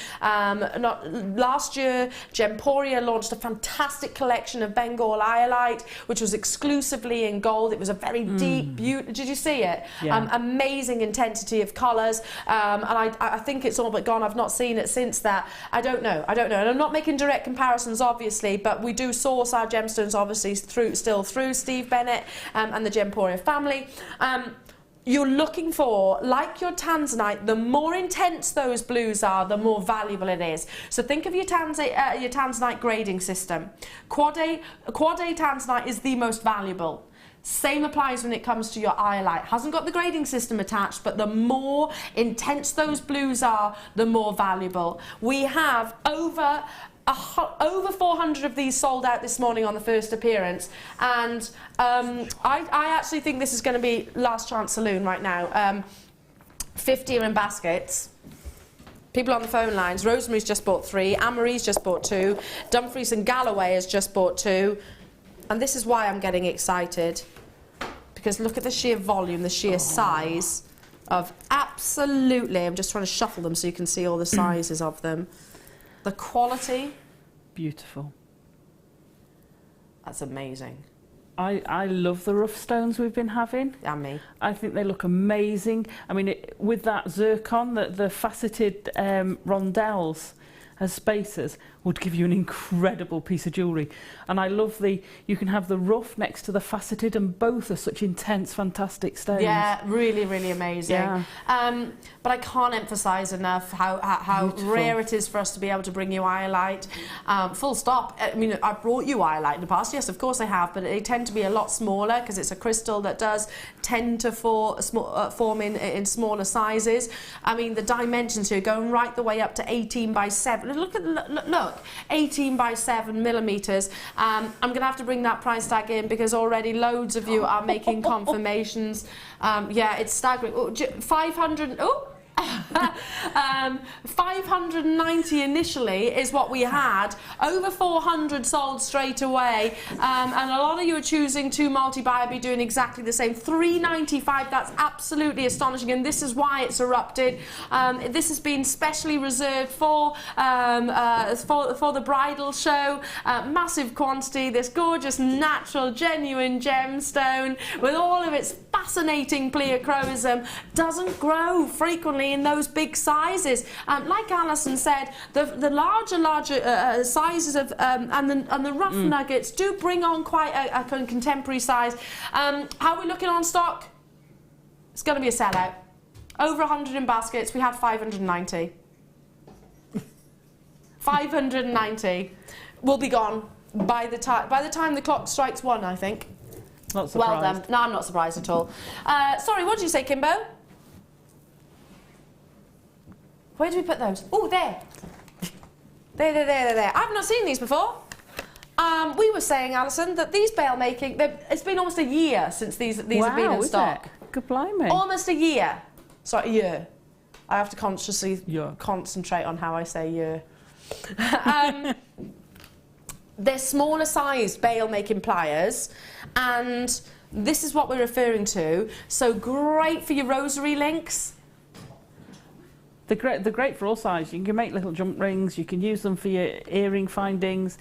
Last year, Gemporia launched a fantastic collection of Bengal iolite, which was exclusively in gold. It was a very deep, beautiful. Did you see it? Yeah. Amazing intensity of colours, and I think it's all but gone. I've not seen it since that. I don't know. And I'm not making direct comparisons, obviously, but we do source our gemstones, obviously, still through Steve Bennett and the Gemporia family. You're looking for, like your tanzanite, the more intense those blues are, the more valuable it is. So think of your tanzanite grading system. Quad A tanzanite is the most valuable. Same applies when it comes to your iolite. Hasn't got the grading system attached, but the more intense those blues are, the more valuable. We have over 400 of these sold out this morning on the first appearance, and I actually think this is going to be last chance saloon right now. 50 are in baskets. People on the phone lines. Rosemary's just bought 3. Anne-Marie's just bought 2. Dumfries and Galloway has just bought 2. And this is why I'm getting excited, because look at the sheer volume, the sheer size of absolutely. I'm just trying to shuffle them so you can see all the sizes of them. The quality. Beautiful. That's amazing. I love the rough stones we've been having. And me. I think they look amazing. I mean, with that zircon, the faceted rondelles as spacers, would give you an incredible piece of jewellery. And I love you can have the rough next to the faceted, and both are such intense, fantastic stones. Yeah, really, really amazing. Yeah. But I can't emphasise enough how rare it is for us to be able to bring you iolite. Full stop. I mean, I've brought you iolite in the past. Yes, of course I have, but they tend to be a lot smaller because it's a crystal that does tend to form in smaller sizes. I mean, the dimensions here going right the way up to 18 by 7. Look, 18 by 7 millimetres. I'm going to have to bring that price tag in because already loads of you are making confirmations. Yeah, it's staggering. 500. Oh. 590 initially is what we had. Over 400 sold straight away, and a lot of you are choosing to multi-buy, be doing exactly the same. 395, that's absolutely astonishing, and this is why it's erupted. This has been specially reserved for the bridal show. Massive quantity, this gorgeous natural genuine gemstone with all of its fascinating pleochroism doesn't grow frequently in those big sizes. Like Alison said, the larger sizes of and the rough nuggets do bring on quite a contemporary size. How are we looking on stock? It's going to be a sellout. Over 100 in baskets. We had 590. 590 will be gone by the time the clock strikes 1, I think. Not surprised. Well done. No, I'm not surprised at all. Sorry, what did you say, Kimbo? Where do we put those? Oh, there. There. I've not seen these before. We were saying, Alison, that these bail making, it's been almost a year since these have been in stock. Good blimey. Almost a year. Sorry, a year. I have to consciously concentrate on how I say year. They're smaller sized bail making pliers, and this is what we're referring to. So great for your rosary links. They're great for all sizes. You can make little jump rings, you can use them for your earring findings,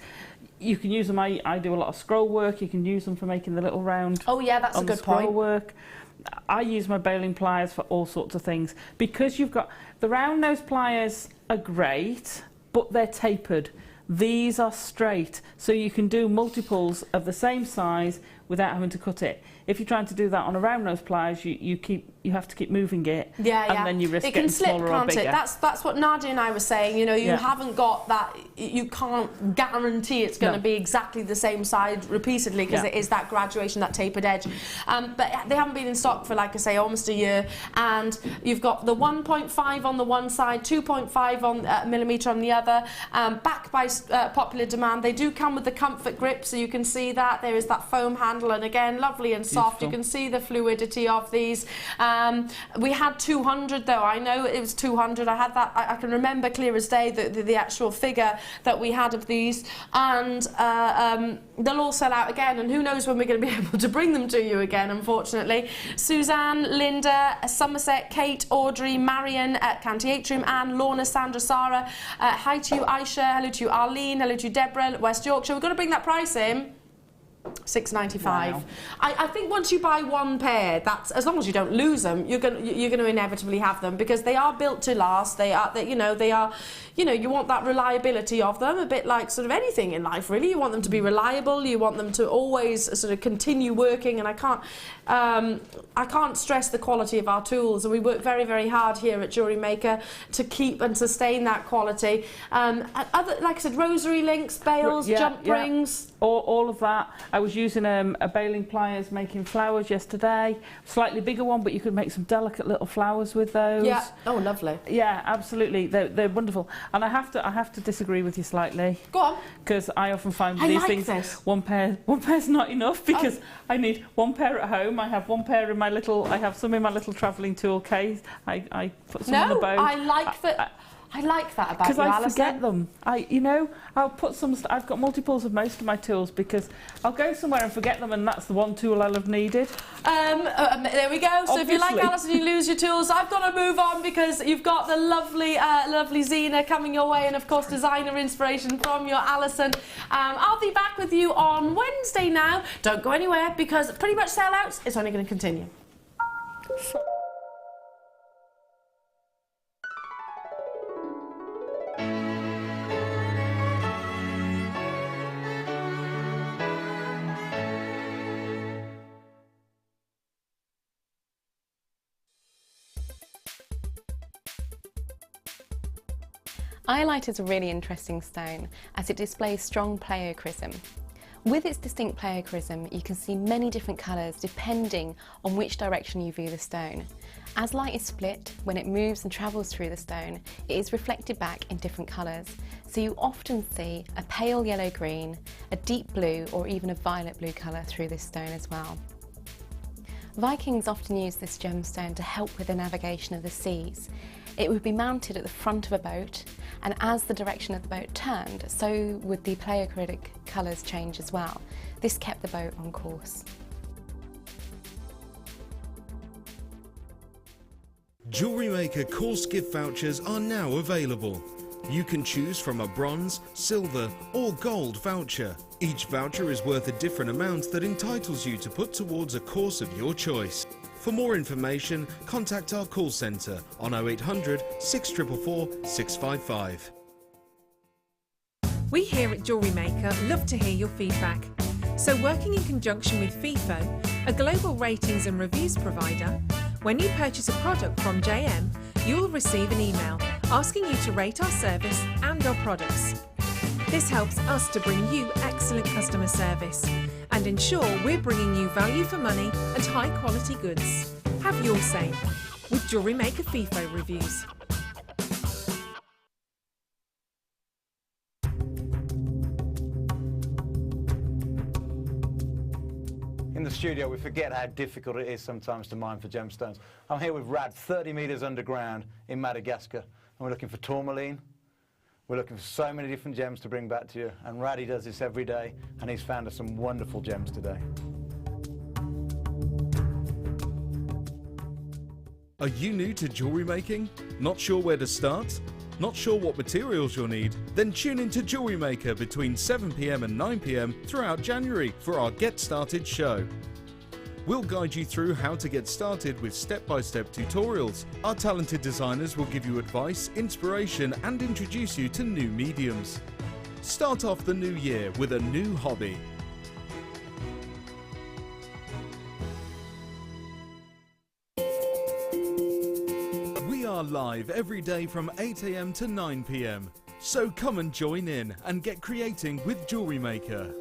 you can use them, I do a lot of scroll work, you can use them for making the little round. Oh yeah, that's a good point. Work. I use my bailing pliers for all sorts of things, because you've got the round nose pliers are great, but they're tapered. These are straight, so you can do multiples of the same size without having to cut it. If you're trying to do that on a round nose pliers, you have to keep moving it, and then you risk getting smaller or bigger. That's what Nadia and I were saying. You know, you haven't got that. You can't guarantee it's going to be exactly the same size repeatedly, because it is that graduation, that tapered edge. But they haven't been in stock for, like I say, almost a year. And you've got the 1.5 on the one side, 2.5 on millimetre on the other. Backed by popular demand. They do come with the comfort grip, so you can see that there is that foam handle, and again, lovely and soft. You can see the fluidity of these. We had 200 though. I know it was 200. I had that. I can remember clear as day the actual figure that we had of these, and they'll all sell out again. And who knows when we're going to be able to bring them to you again? Unfortunately, Suzanne, Linda, Somerset, Kate, Audrey, Marion, County Atrium, Anne, Lorna, Sandra, Sarah. Hi to you, Aisha. Hello to you, Arlene. Hello to you, Deborah, West Yorkshire. We're going to bring that price in. £6.95. Wow. I think once you buy one pair, that's, as long as you don't lose them, you're going to inevitably have them, because they are built to last. They are you want that reliability of them, a bit like sort of anything in life, really. You want them to be reliable. You want them to always sort of continue working. And I can't stress the quality of our tools, and we work very, very hard here at Jewellery Maker to keep and sustain that quality. Like I said, rosary links, bails, jump rings. All of that. I was using a bailing pliers making flowers yesterday. Slightly bigger one, but you could make some delicate little flowers with those. Yeah. Oh, lovely. Yeah, absolutely. They're wonderful. And I have to disagree with you slightly. Go on. Because I often find with these things, one pair's not enough, because I need one pair at home. I have one pair in my little. I have some in my little travelling tool case. I put some on the boat. I like that. I like that about you, because I Alison. forget them. I'll put some. I've got multiples of most of my tools, because I'll go somewhere and forget them, and that's the one tool I'll have needed. There we go. So if you like Alison, you lose your tools. I've got to move on, because you've got the lovely Zena coming your way, and of course designer inspiration from your Alison. I'll be back with you on Wednesday now. Don't go anywhere, because pretty much sellouts. It's only going to continue. Iolite is a really interesting stone as it displays strong pleochrism. With its distinct pleochrism, you can see many different colours depending on which direction you view the stone. As light is split, when it moves and travels through the stone, it is reflected back in different colours. So you often see a pale yellow-green, a deep blue or even a violet blue colour through this stone as well. Vikings often used this gemstone to help with the navigation of the seas. It would be mounted at the front of a boat, and as the direction of the boat turned, so would the pleochritic colours change as well. This kept the boat on course. Jewellery Maker course gift vouchers are now available. You can choose from a bronze, silver or gold voucher. Each voucher is worth a different amount that entitles you to put towards a course of your choice. For more information, contact our call centre on 0800 644 655. We here at Jewellery Maker love to hear your feedback. So working in conjunction with FIFO, a global ratings and reviews provider, when you purchase a product from JM, you'll receive an email asking you to rate our service and our products. This helps us to bring you excellent customer service and ensure we're bringing you value for money and high quality goods. Have your say with Jewellery Maker FIFO reviews. In the studio, we forget how difficult it is sometimes to mine for gemstones. I'm here with Rad, 30 metres underground in Madagascar, and we're looking for tourmaline. We're looking for so many different gems to bring back to you, and Raddy does this every day, and he's found us some wonderful gems today. Are you new to jewellery making? Not sure where to start? Not sure what materials you'll need? Then tune in to Jewellery Maker between 7 PM and 9 PM throughout January for our Get Started show. We'll guide you through how to get started with step-by-step tutorials. Our talented designers will give you advice, inspiration and introduce you to new mediums. Start off the new year with a new hobby. We are live every day from 8 AM to 9 PM. So come and join in and get creating with Jewellery Maker.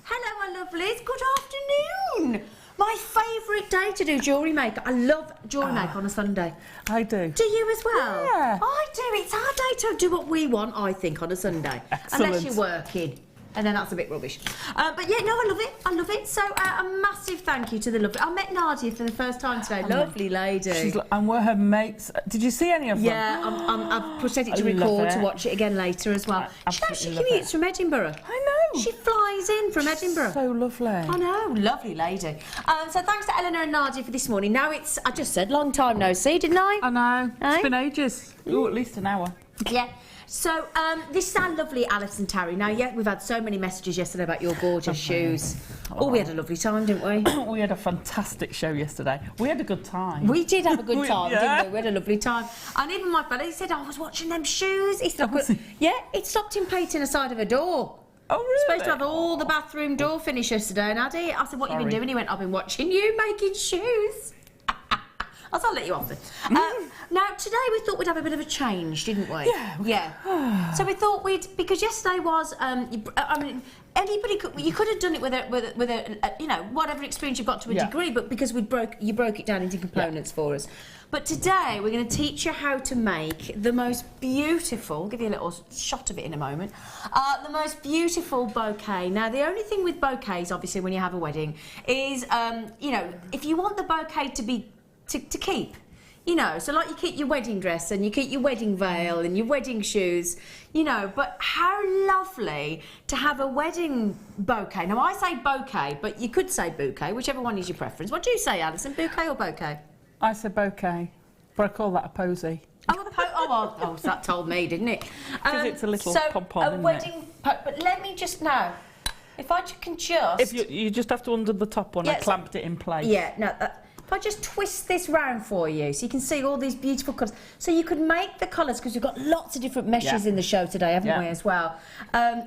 Hello, my lovelies. Good afternoon. My favourite day to do Jewellery Maker. I love Jewellery Maker on a Sunday. I do. Do you as well? Yeah. I do. It's our day to do what we want, I think, on a Sunday. Excellent. Unless you're working. And then that's a bit rubbish. But yeah, no, I love it. I love it. So a massive thank you to the lovely... I met Nadia for the first time today. Lovely lady. And we're her mates. Did you see any of them? Yeah, I've set it to I love record it. to watch it again later as well. She absolutely actually love commutes from Edinburgh. I know. She flies in from Edinburgh. So lovely. I know, lovely lady. So thanks to Eleanor and Nadia for this morning. Now it's, I just said, long time no see, didn't I? I know. Eh? It's been ages. Ooh, at least an hour. Yeah. So this is our lovely Alison Tarry. Now, yeah, we've had so many messages yesterday about your gorgeous shoes. Oh, we had a lovely time, didn't we? We had a fantastic show yesterday. We had a good time. We did have a good time, Yeah. didn't we? We had a lovely time. And even my fella, he said, I was watching them shoes. He stopped, yeah, it stopped him painting the side of a door. Oh, really? Supposed to have all the bathroom door finish yesterday, and I said, what have you been doing? He went, I've been watching you making shoes. I thought I'll let you off then. Now, today we thought we'd have a bit of a change, didn't we? Yeah. Yeah. So we thought because yesterday was, I mean, anybody could, you could have done it with a you know, whatever experience you've got to a degree, but because you broke it down into components for us. But today we're going to teach you how to make the most beautiful, I'll give you a little shot of it in a moment, the most beautiful bouquet. Now, the only thing with bouquets, obviously, when you have a wedding, is, you know, if you want the bouquet to be to keep, you know, so like you keep your wedding dress and you keep your wedding veil and your wedding shoes, you know, but how lovely to have a wedding bouquet. Now, I say bouquet, but you could say bouquet, whichever one is your preference. What do you say, Alison, bouquet or bouquet? I said bouquet, but I call that a posy. Oh, so that told me, didn't it? Because it's a little pom-pom, a isn't wedding, but let me just know, if I can just... If you just have to undo the top one, I clamped it in place. Yeah, no, If I just twist this round for you, so you can see all these beautiful colours. So you could make the colours, because we've got lots of different meshes in the show today, haven't we, as well?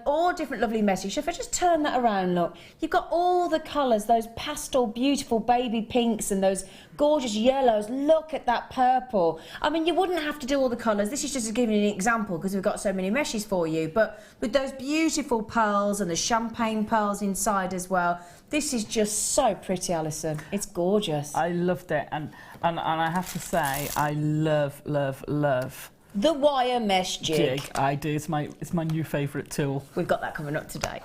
All different lovely meshes. So if I just turn that around, look, you've got all the colours, those pastel, beautiful baby pinks and those gorgeous yellows. Look at that purple. I mean, you wouldn't have to do all the colours. This is just to give you an example, because we've got so many meshes for you. But with those beautiful pearls and the champagne pearls inside as well, this is just so pretty, Alison. It's gorgeous. I loved it, and I have to say, I love the wire mesh jig. I do. It's my new favourite tool. We've got that coming up today.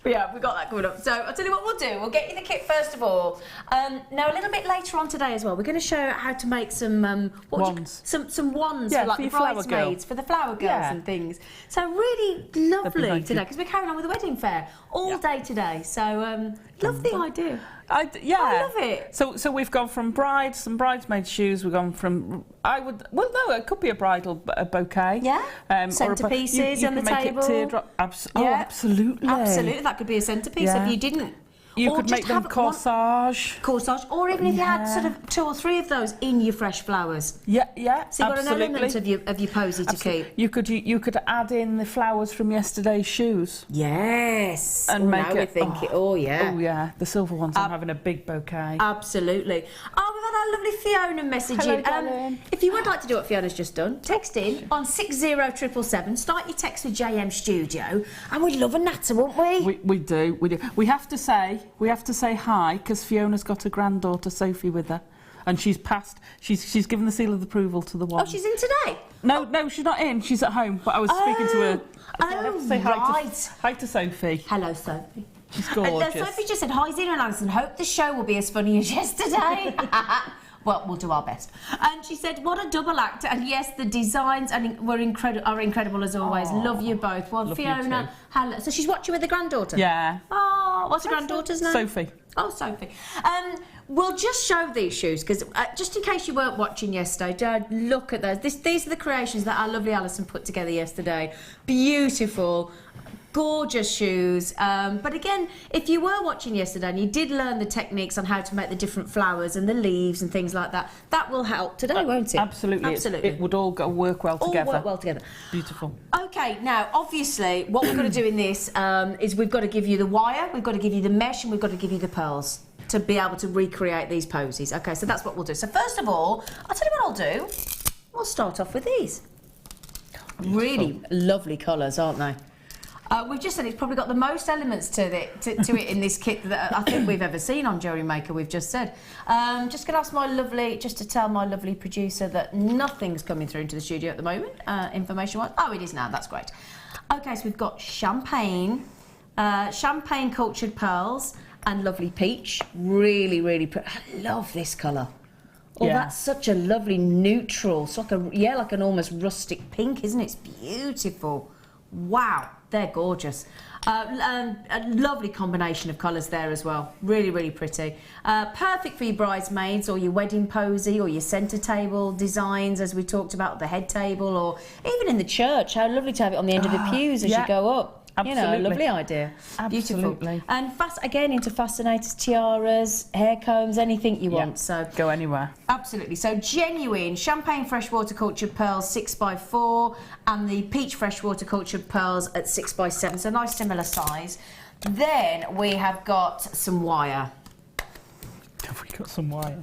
Yeah, we've got that coming up. So I'll tell you what we'll do. We'll get you the kit first of all. Now a little bit later on today as well, we're going to show how to make some wands. Some wands Yeah, for like for the your flower bridesmaids, for the flower girls and things. So really lovely today, because we're carrying on with the wedding fair all day today. So love the idea. I love it. So we've gone from some bridesmaid shoes. We've gone from it could be a bridal bouquet. Yeah. Centerpieces on the table. Teardrop. Absolutely. Absolutely, that could be a centerpiece. Yeah. If you didn't. You could make them corsage. Or even if you had sort of 2 or 3 of those in your fresh flowers. Yeah, so you've got an element of your posy to keep. You could add in the flowers from yesterday's shoes. Yes. And make now we're thinking. Oh yeah, the silver ones. I'm having a big bouquet. Absolutely. Oh, we've had our lovely Fiona message Hello, in. darling. If you would like to do what Fiona's just done, text in on 60777. Start your text with JM Studio, and we'd love a natter, wouldn't we? We do. We have to say hi, because Fiona's got a granddaughter Sophie with her, and she's she's given the seal of approval to the one. Oh, she's in today? No, she's not in. She's at home. But I was speaking to her. I have to say hi to Sophie. Hello, Sophie. She's gorgeous. Sophie just said, hi, Zena and Alison. Hope the show will be as funny as yesterday. Well, we'll do our best. And she said, what a double act. And yes, the designs are incredible as always. Aww. Love you both. Well, Love Fiona, hello. So she's watching with the granddaughter? Yeah. Oh, what's her granddaughter's name? Sophie. Oh, Sophie. We'll just show these shoes, because just in case you weren't watching yesterday, look at those. These are the creations that our lovely Alison put together yesterday. Beautiful. Gorgeous shoes, but again, if you were watching yesterday and you did learn the techniques on how to make the different flowers and the leaves and things like that, that will help today, won't it? Absolutely. It would all work well together. All work well together. Beautiful. Okay, now obviously what we've got to do in this is we've got to give you the wire, we've got to give you the mesh, and we've got to give you the pearls to be able to recreate these poses. Okay, so that's what we'll do. So first of all, I'll tell you what I'll do. We'll start off with these. Really lovely colours, aren't they? We've just said it's probably got the most elements to it in this kit that I think we've ever seen on Jewellery Maker. We've just said. Just going to ask just to tell my lovely producer that nothing's coming through into the studio at the moment, information-wise. Oh, it is now. That's great. Okay, so we've got champagne cultured pearls, and lovely peach. Really, really pretty. I love this colour. Oh, yeah. That's such a lovely neutral. It's like like an almost rustic pink, isn't it? It's beautiful. Wow. They're gorgeous. A lovely combination of colours there as well. Really, really pretty. Perfect for your bridesmaids or your wedding posy or your centre table designs, as we talked about, the head table, or even in the church. How lovely to have it on the end of the pews as you go up. Absolutely. You know, lovely idea. Absolutely. Beautiful. And again into fascinators, tiaras, hair combs, anything you want. So go anywhere. Absolutely. So genuine champagne freshwater cultured pearls 6x4, and the peach freshwater cultured pearls at 6x7. So nice similar size. Then we have got some wire. Have we got some wire?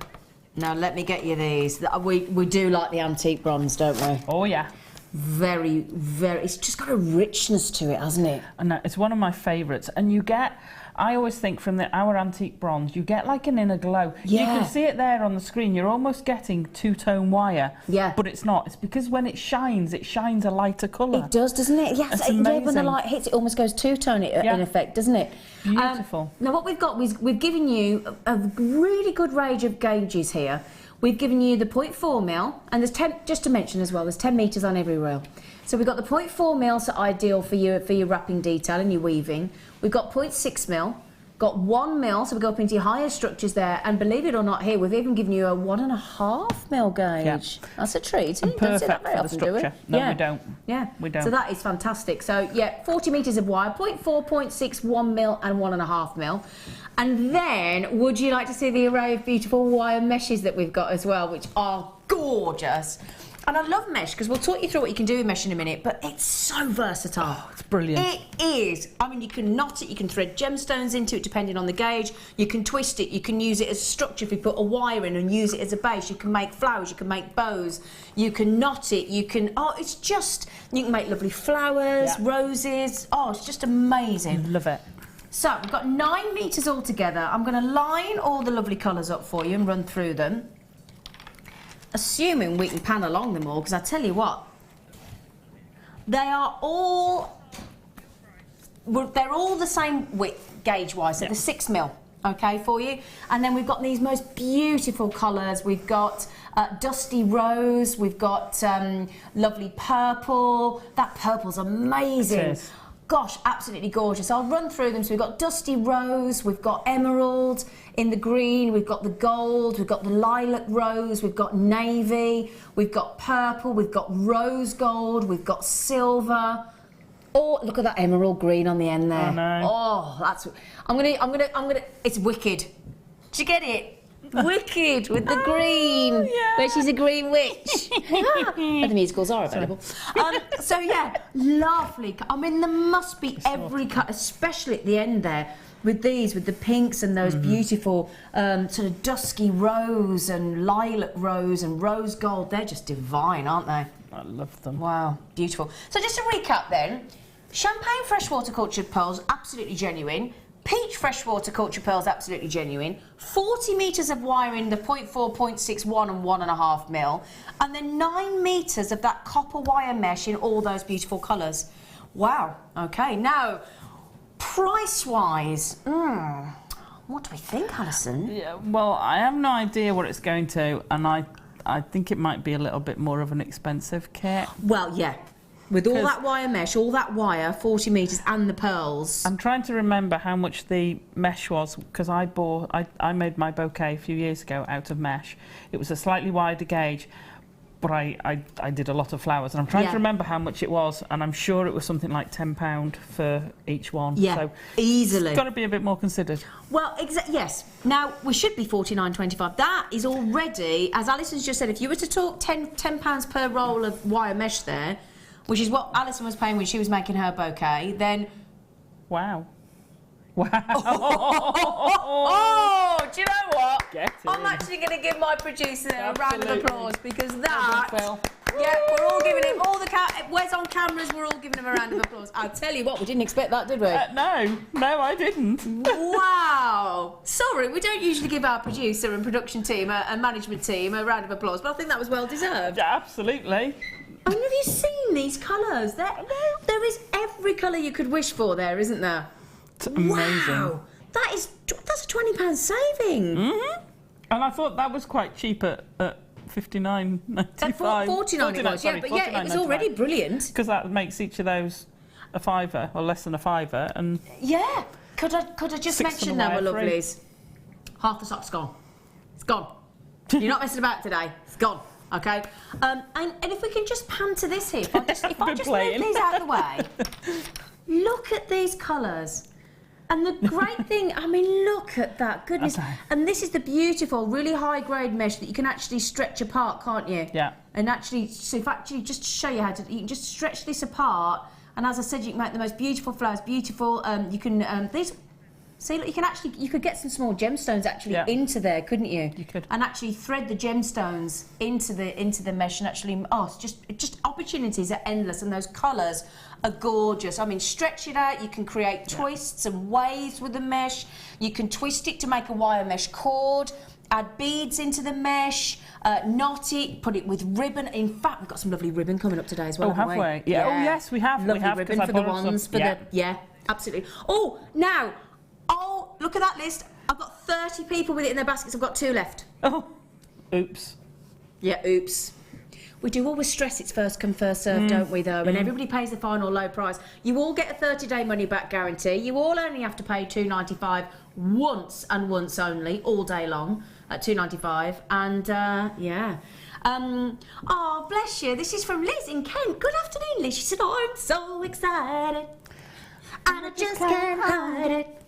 Now let me get you these. We do like the antique bronze, don't we? Oh yeah. Very, very. It's just got a richness to it, hasn't it? And it's one of my favourites. And you get, I always think from our antique bronze, you get like an inner glow. Yeah. You can see it there on the screen. You're almost getting two-tone wire. Yeah. But it's not. It's because when it shines a lighter colour. It does, doesn't it? Yes. It's amazing. When the light hits, it almost goes two-tone in effect, doesn't it? Beautiful. Now what we've got, we've given you a really good range of gauges here. We've given you the 0.4mm, and there's 10, just to mention as well, there's 10 metres on every reel. So we've got the 0.4mm, so ideal for your wrapping detail and your weaving. We've got 0.6mm, got 1 mil, so we go up into your higher structures there, and believe it or not, here we've even given you a 1.5 mil gauge. Yeah. That's a treat. And You don't see that perfect very for the often, do we? structure. No, yeah. we don't. Yeah, We don't. So that is fantastic. So yeah, 40 metres of wire, 0.4, 0.6, 1 mil, and 1.5 mil. And then, would you like to see the array of beautiful wire meshes that we've got as well, which are gorgeous? And I love mesh because we'll talk you through what you can do with mesh in a minute, but it's so versatile. Oh, it's brilliant. It is. I mean, you can knot it, you can thread gemstones into it depending on the gauge, you can twist it, you can use it as structure if you put a wire in and use it as a base, you can make flowers, you can make bows, you can knot it, you can, it's just, you can make lovely flowers, roses, it's just amazing. Love it. So, we've got 9 metres altogether. I'm going to line all the lovely colours up for you and run through them. Assuming we can pan along them all, because I tell you what, they're all the same width gauge-wise, so they're 6 mil, okay, for you. And then we've got these most beautiful colours. We've got dusty rose, we've got lovely purple. That purple's amazing. It is. Gosh, absolutely gorgeous. I'll run through them. So we've got dusty rose, we've got emerald in the green, we've got the gold, we've got the lilac rose, we've got navy, we've got purple, we've got rose gold, we've got silver. Oh, look at that emerald green on the end there. I know. Oh, that's. I'm gonna. It's wicked. Did you get it? Wicked with the green, where she's a green witch. And the musicals are available. So yeah, lovely. I mean, there must be every cut, especially at the end there, with these, with the pinks and those beautiful sort of dusky rose and lilac rose and rose gold. They're just divine, aren't they? I love them. Wow, beautiful. So just to recap then, champagne freshwater cultured pearls, absolutely genuine. Peach freshwater cultured pearls, absolutely genuine. 40 metres of wire in the 0.4, 0.61 and 1.5 mil. And then 9 metres of that copper wire mesh in all those beautiful colours. Wow, okay. Now, price-wise, what do we think, Alison? Yeah, well, I have no idea what it's going to, and I think it might be a little bit more of an expensive kit. Well, yeah. With all that wire mesh, all that wire, 40 metres, and the pearls. I'm trying to remember how much the mesh was, because I made my bouquet a few years ago out of mesh. It was a slightly wider gauge, but I did a lot of flowers, and I'm trying to remember how much it was, and I'm sure it was something like £10 for each one. Yeah, so easily. It's got to be a bit more considered. Well, yes. Now, we should be £49.25. That is already, as Alison's just said, if you were to talk £10 per roll of wire mesh there, which is what Alison was paying when she was making her bouquet, then... Wow. Oh, do you know what? I'm actually going to give my producer a round of applause, because that... Yeah, we're all giving him, Wes on cameras, we're all giving him a round of applause. I'll tell you what, we didn't expect that, did we? No, I didn't. Wow. Sorry, we don't usually give our producer and production team and management team a round of applause, but I think that was well deserved. Yeah, absolutely. I mean, have you seen these colours? There is every colour you could wish for there, isn't there? It's amazing. Wow. That's a £20 saving. Mm-hmm. And I thought that was quite cheap at $59.95. At $49 it was, yeah, but yeah, it was already brilliant. Because that makes each of those a £5 or less than a £5, and yeah. Could I just mention though, my lovelies? Half the stock's gone. It's gone. You're not messing about today. It's gone. Okay. And if we can just pan to this here, if I just move these out of the way, look at these colours. And the great thing, I mean, look at that, goodness. Okay. And this is the beautiful, really high-grade mesh that you can actually stretch apart, can't you? Yeah. And actually, so if actually, just to show you how to, you can just stretch this apart. And as I said, you can make the most beautiful flowers, beautiful. You can, see, look, you could get some small gemstones actually into there, couldn't you? You could. And actually thread the gemstones into the mesh, and actually, it's just opportunities are endless, and those colours are gorgeous. I mean, stretch it out, you can create twists and waves with the mesh, you can twist it to make a wire mesh cord, add beads into the mesh, knot it, put it with ribbon. In fact, we've got some lovely ribbon coming up today as well, haven't we? Yeah. Oh, yes, we have. Lovely we have, ribbon for the ones, absolutely. Oh, now, look at that list. I've got 30 people with it in their baskets. I've got 2 left. Oh, oops. Yeah, oops. We do always stress it's first come, first served, don't we, though? And everybody pays the final low price. You all get a 30-day money-back guarantee. You all only have to pay $2.95 once and once only, all day long, at $2.95. And, yeah. Oh, bless you. This is from Liz in Kent. Good afternoon, Liz. She said, oh, I'm so excited. And I just can't hide it.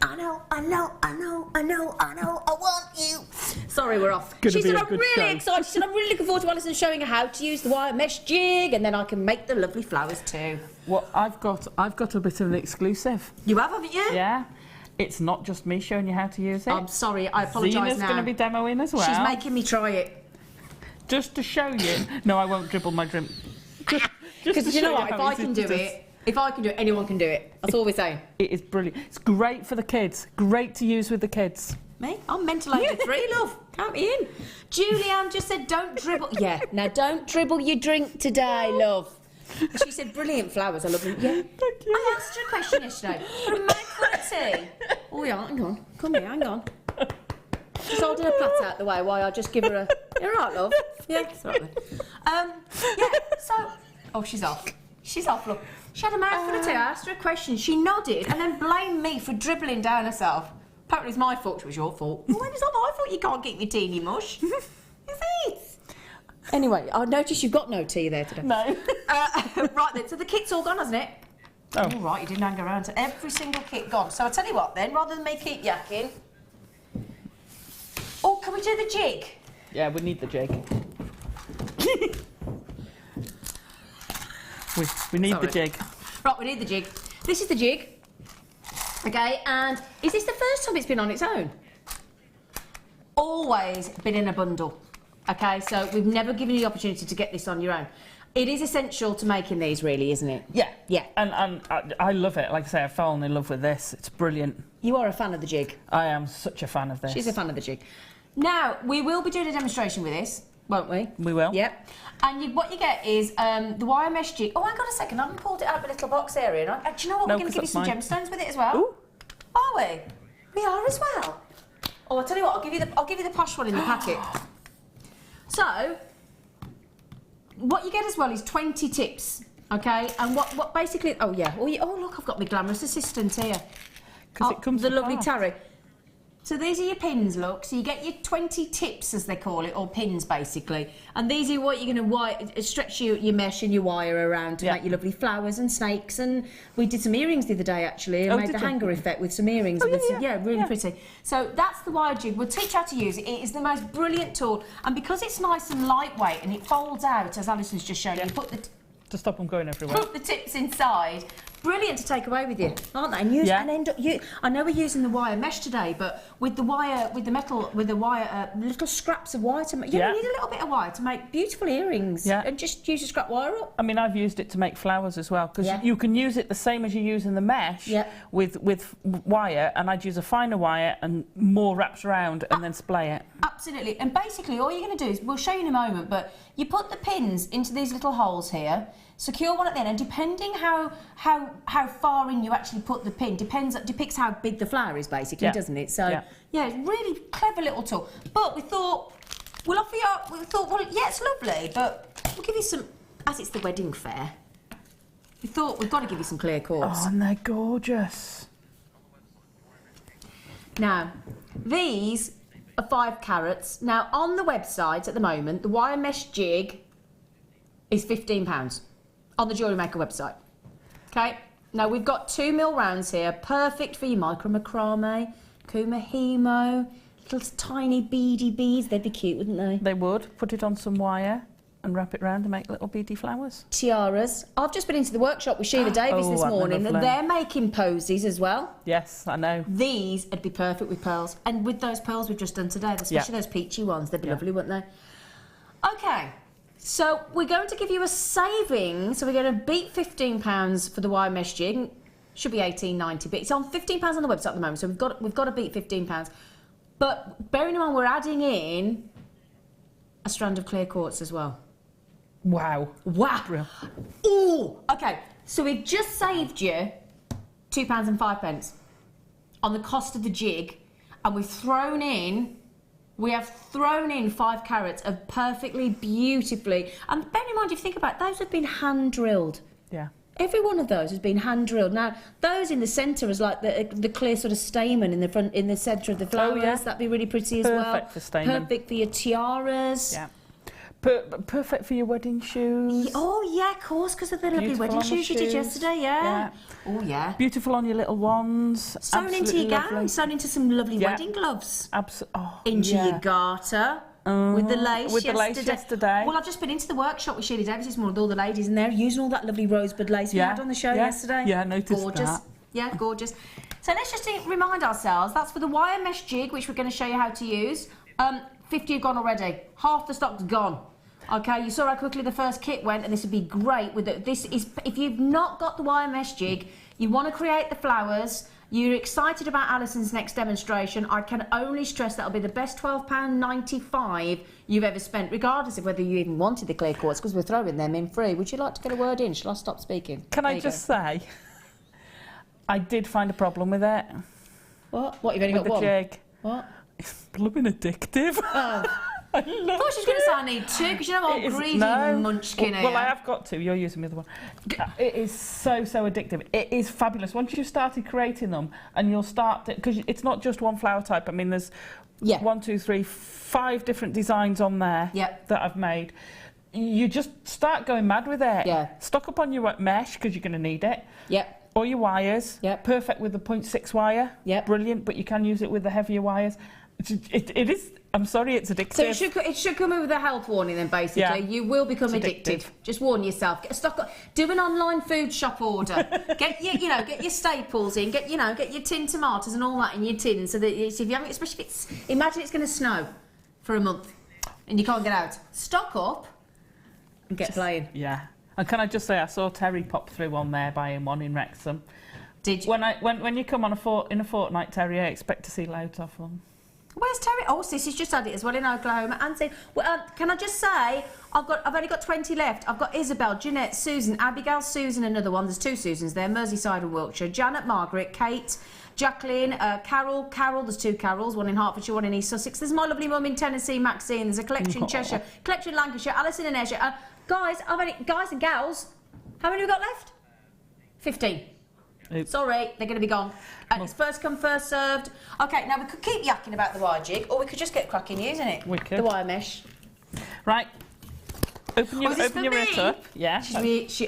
I know, I want you. Sorry, we're off. She said, I'm really excited. She said, I'm really looking forward to Alison showing her how to use the wire mesh jig, and then I can make the lovely flowers too. Well, I've got a bit of an exclusive. You have, haven't you? Yeah. It's not just me showing you how to use it. I'm sorry, I apologise now. Zena's going to be demoing as well. She's making me try it. Just to show you. No, I won't dribble my drink. Because you know what, if I can do it, anyone can do it. That's all we're saying. It is brilliant. It's great for the kids. Great to use with the kids. Me? I'm mental over 3, love. Count me in. Julianne just said, don't dribble. Yeah, now don't dribble your drink today, love. She said, brilliant flowers. I love them. Yeah. Thank you. I asked her a question yesterday. For a micro tea. Oh, yeah, hang on. Come here, hang on. She's holding her plate out the way while I just give her a... You're right, love. Yeah, it's right then. Yeah, so... Oh, she's off. She's off, look. She had a mouthful of tea. I asked her a question. She nodded and then blamed me for dribbling down herself. Apparently it's my fault. It was your fault. Well, it's not my fault you can't keep your tea in your mush. Is it? Anyway, I noticed you've got no tea there today. No. Right then, so the kit's all gone, hasn't it? Oh. All right, you didn't hang around. So every single kit gone. So I'll tell you what then, rather than me keep yakking... Oh, can we do the jig? Yeah, we need the jig. we need the jig. Right, we need the jig. This is the jig. Okay, and is this the first time it's been on its own? Always been in a bundle. Okay, so we've never given you the opportunity to get this on your own. It is essential to making these, really, isn't it? Yeah. Yeah. And I love it. Like I say, I've fallen in love with this. It's brilliant. You are a fan of the jig. I am such a fan of this. She's a fan of the jig. Now, we will be doing a demonstration with this, won't we? We will. Yep. And what you get is the wire mesh jig. Oh, hang on a second. I haven't pulled it out of a little box area. And do you know what? No, We're going to give you some gemstones with it as well. Ooh. Are we? We are as well. Oh, I'll tell you what. I'll give you the posh one in the packet. So, what you get as well is 20 tips. Okay. And what basically? Oh yeah. Oh look, I've got my glamorous assistant here. Because it comes the with lovely part. Tarry. So these are your pins, look. So you get your 20 tips, as they call it, or pins, basically. And these are what you're going to stretch your mesh and your wire around to make your lovely flowers and snakes. And we did some earrings the other day, actually, and made the hanger effect with some earrings. Really pretty. So that's the wire jig. We'll teach you how to use it. It is the most brilliant tool. And because it's nice and lightweight and it folds out, as Alison's just shown you, put the... To stop them going everywhere. Put the tips inside. Brilliant to take away with you, aren't they? And use and end up. I know we're using the wire mesh today, but with the wire, little scraps of wire to make. You need a little bit of wire to make beautiful earrings. Yeah. And just use a scrap wire up. I mean, I've used it to make flowers as well, because you can use it the same as you use in the mesh with wire, and I'd use a finer wire and more wraps around and then splay it. Absolutely. And basically, all you're going to do is, we'll show you in a moment, but you put the pins into these little holes here. Secure one at the end, and depending how far in you actually put the pin depicts how big the flower is, basically, doesn't it? So yeah, it's really clever little tool. But we thought we'll offer you. Well, yeah, it's lovely, but we'll give you some. As it's the wedding fair, we thought we've got to give you some clear quartz. Oh, and they're gorgeous. Now, these are 5 carats. Now, on the website at the moment, the wire mesh jig is £15. On the Jewellery Maker website. Okay, now we've got 2mm rounds here, perfect for your micro macrame, kumahimo, little tiny beady beads. They'd be cute, wouldn't they? They would. Put it on some wire and wrap it round and make little beady flowers. Tiaras. I've just been into the workshop with Sheila Davis this morning, and they're making posies as well. Yes, I know. These would be perfect with pearls, and with those pearls we've just done today, especially those peachy ones, they'd be lovely, wouldn't they? Okay. So we're going to give you a saving. So we're going to beat £15 for the wire mesh jig. Should be $18.90, but it's on £15 on the website at the moment. So we've got to beat £15. But bearing in mind, we're adding in a strand of clear quartz as well. Wow! Wow! Ooh! Okay. So we've just saved you £2.05 on the cost of the jig, and we've thrown in We have thrown in 5 carats of perfectly, beautifully, and bear in mind, if you think about it, those have been hand drilled. Yeah. Every one of those has been hand drilled. Now, those in the centre is like the clear sort of stamen in the front, in the centre of the flowers. yeah. That'd be really pretty as well. Perfect for stamen. Perfect for your tiaras. Yeah. Perfect for your wedding shoes. Oh yeah, of course, because of the lovely Beautiful wedding on the shoes you did shoes. yesterday. Yeah. Oh yeah. Beautiful on your little ones. Sewn into Absolutely your gown, lovely. sewn into some lovely Yeah. wedding gloves. Into Your garter. With the lace with the lace yesterday. Well, I've just been into the workshop with Shirley Davis this morning with all the ladies, and they're using all that lovely rosebud lace we had on the show yesterday. Yeah, I noticed gorgeous. that. Yeah, gorgeous. So let's just remind ourselves, that's for the wire mesh jig, which we're going to show you how to use. 50 have gone already. Half the stock's gone. Okay, you saw how quickly the first kit went, and this would be great with it. This is, if you've not got the wire mesh jig, you want to create the flowers, you're excited about Alison's next demonstration, I can only stress that'll be the best £12.95 you've ever spent, regardless of whether you even wanted the clear quartz, because we're throwing them in free. Would you like to get a word in? Shall I stop speaking? Can I just say, I did find a problem with it. What? What, you've only with got one? the jig. What? It's blooming addictive. Oh. I thought she was going to say I need 2, because you know what, greedy munchkin here. Well, I have got 2. You're using the other one. It is so addictive. It is fabulous. Once you've started creating them, and you'll start, because it's not just one flower type. I mean, there's 1, 2, 3, 5 different designs on there that I've made. You just start going mad with it. Yeah. Stock up on your mesh, because you're going to need it. Yep. Or your wires. Yep. Perfect with the 0.6 wire. Yep. Brilliant, but you can use it with the heavier wires. It is, I'm sorry, it's addictive. So it should come with a health warning then, basically. Yeah. You will become addicted. Just warn yourself. Get a stock. Do an online food shop order. Get your staples in. Get your tin tomatoes and all that in your tin, so that if you haven't, especially if it's, imagine it's going to snow for a month and you can't get out. Stock up and get playing. Yeah. And can I just say, I saw Terry pop through on there buying one in Wrexham. Did you? When you come on in a fortnight, Terry, I expect to see loads of them. Where's Tarry? Oh, Sissy's just had it as well in Oklahoma. And Zena. Well, can I just say, I've only got 20 left. I've got Isabel, Jeanette, Susan, Abigail, Susan, another one. There's 2 Susans there, Merseyside and Wiltshire. Janet, Margaret, Kate, Jacqueline, Carol. There's 2 Carols, one in Hertfordshire, one in East Sussex. There's my lovely mum in Tennessee, Maxine. There's a collection in Cheshire, collection in Lancashire, Alison in Ayrshire. Guys and gals, how many have we got left? 15. Oops. Sorry, they're going to be gone. And it's first come, first served. Okay, now we could keep yakking about the wire jig, or we could just get cracking using it. We could. The wire mesh. Right. Open your it up. Yeah.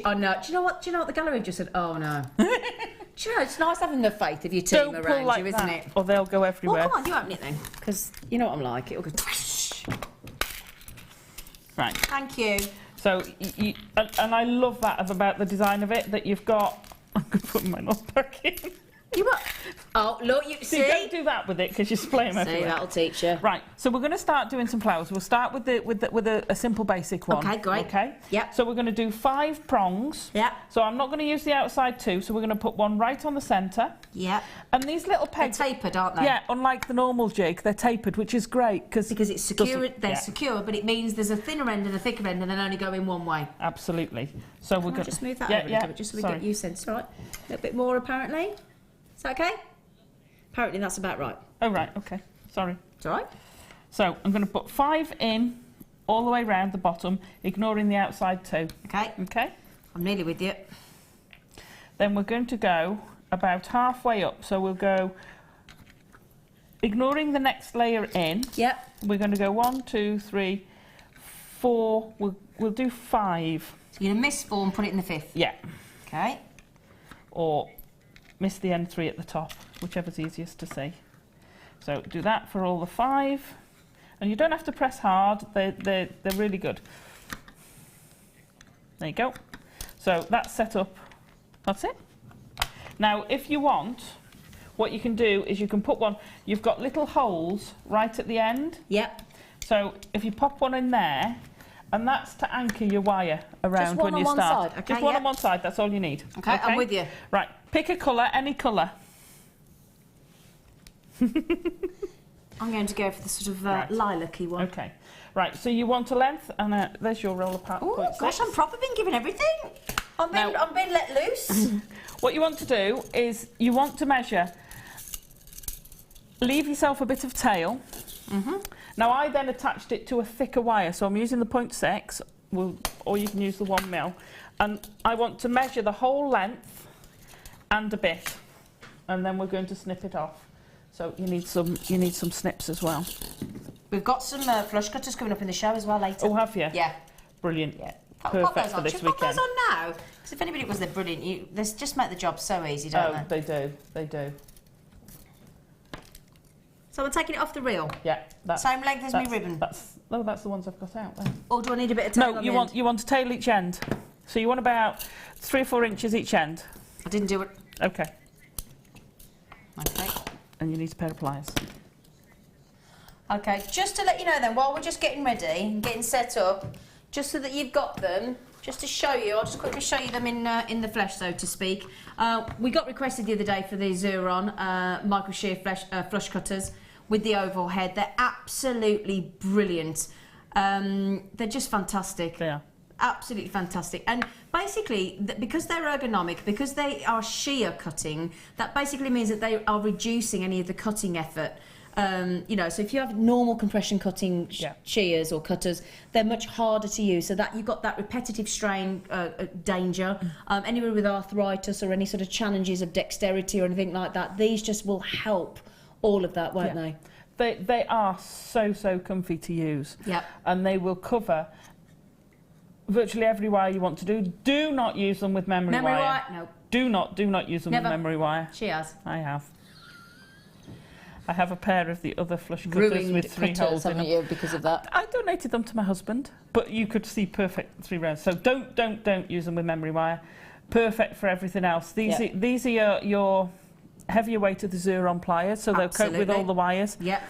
Oh no. Do you know what the gallery have just said? Oh no. Do you know, it's nice having the faith of your team Don't around like you, isn't it? Or they'll go everywhere. Well, come on, you open it then, because you know what I'm like. It'll go. Right. Thank you. So, and I love that about the design of it, that you've got. I'm going to put mine all back in. You what? Oh, look, you see? Don't do that with it, because you're splaying everywhere. See, that'll teach you. Right, so we're going to start doing some flowers. We'll start with a simple basic one. Okay, great. Okay? Yep. So we're going to do 5 prongs. Yeah. So I'm not going to use the outside 2, so we're going to put one right on the centre. Yeah. And these little pegs... They're tapered, aren't they? Yeah, unlike the normal jig, they're tapered, which is great, because it's secure. They're secure, but it means there's a thinner end and a thicker end, and they'll only go in one way. Absolutely. So we're going to just move that over a little bit, just so we get you sense, right? A little bit more, apparently. Is that okay? Apparently that's about right. Oh, right, okay. Sorry. It's all right. So I'm going to put 5 in all the way round the bottom, ignoring the outside 2. Okay. Okay? I'm nearly with you. Then we're going to go about halfway up. So we'll go, ignoring the next layer in. Yep. We're going to go 1, 2, 3, 4. We'll do 5. So you're going to miss 4 and put it in the 5th? Yeah. Okay. Or miss the end 3 at the top, whichever's easiest to see. So do that for all the 5. And you don't have to press hard, they're really good. There you go. So that's set up. That's it. Now, if you want, what you can do is you can put one, you've got little holes right at the end. Yep. So if you pop one in there, and that's to anchor your wire around when you start. Just one on one side, okay? Just one on one side, that's all you need. Okay, I'm with you. Right, pick a colour, any colour. I'm going to go for the sort of lilac-y one. Okay. Right, so you want a length, and there's your roller part. Oh, gosh, I'm proper been given everything. I'm being let loose. What you want to do is you want to measure, leave yourself a bit of tail, Now I then attached it to a thicker wire, so I'm using the 0.6, or you can use the 1mm, and I want to measure the whole length and a bit, and then we're going to snip it off. So you need some snips as well. We've got some flush cutters coming up in the show as well later. Oh, have you? Yeah. Brilliant. Yeah. Perfect for this Should we pop weekend. those on now? Because if anybody was there, brilliant. They just make the job so easy, don't they? They do. They do. So I'm taking it off the reel. Yeah. Same length as my ribbon. That's the ones I've got out there. Or do I need a bit of tail? No, you want to tail each end. So you want about 3 or 4 inches each end. I didn't do it. Okay. Okay. And you need a pair of pliers. Okay, just to let you know then, while we're just getting ready and getting set up, just so that you've got them, just to show you, I'll just quickly show you them in the flesh, so to speak. We got requested the other day for the Xuron micro shear flush cutters with the oval head. They're absolutely brilliant. They're just fantastic. They are. Absolutely fantastic. And basically, because they're ergonomic, because they are shear cutting, that basically means that they are reducing any of the cutting effort. You know, so if you have normal compression cutting shears or cutters, they're much harder to use. So that you've got that repetitive strain danger. Anyone with arthritis or any sort of challenges of dexterity or anything like that, these just will help all of that, won't they? They are so comfy to use. Yeah. And they will cover virtually every wire you want to do. Do not use them with memory wire. No. Do not use them Never. with memory wire. She has. I have. I have a pair of the other flush cutters with 3 holes in them. You, because of that? I donated them to my husband, but you could see perfect 3 rounds. So don't use them with memory wire. Perfect for everything else. These are your heavier weight of the Xuron pliers, so they'll cope with all the wires. Yeah.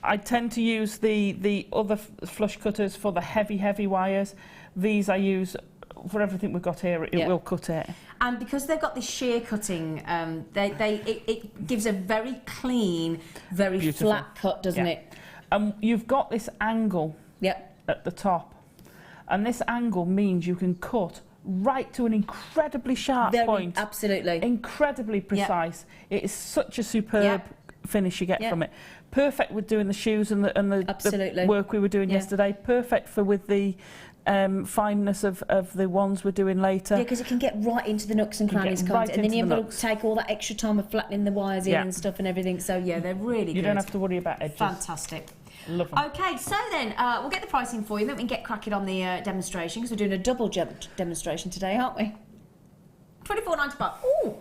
I tend to use the other flush cutters for the heavy wires. These I use for everything we've got here. It will cut it. And because they've got this shear cutting, it gives a very clean, very Beautiful. flat cut, doesn't it? You've got this angle at the top, and this angle means you can cut right to an incredibly sharp point. Absolutely. Incredibly precise. It is such a superb finish you get from it. Perfect with doing the shoes and the work we were doing yesterday. Perfect for with the fineness of the ones we're doing later. Yeah, because it can get right into the nooks and crannies, can't it? And then you have to take all that extra time of flattening the wires in and stuff and everything. So yeah, they're really good. You don't have to worry about edges. Fantastic. Love them. Okay, so then we'll get the pricing for you, then we can get cracking on the demonstration, because we're doing a double demonstration today, aren't we? $24.95. Ooh,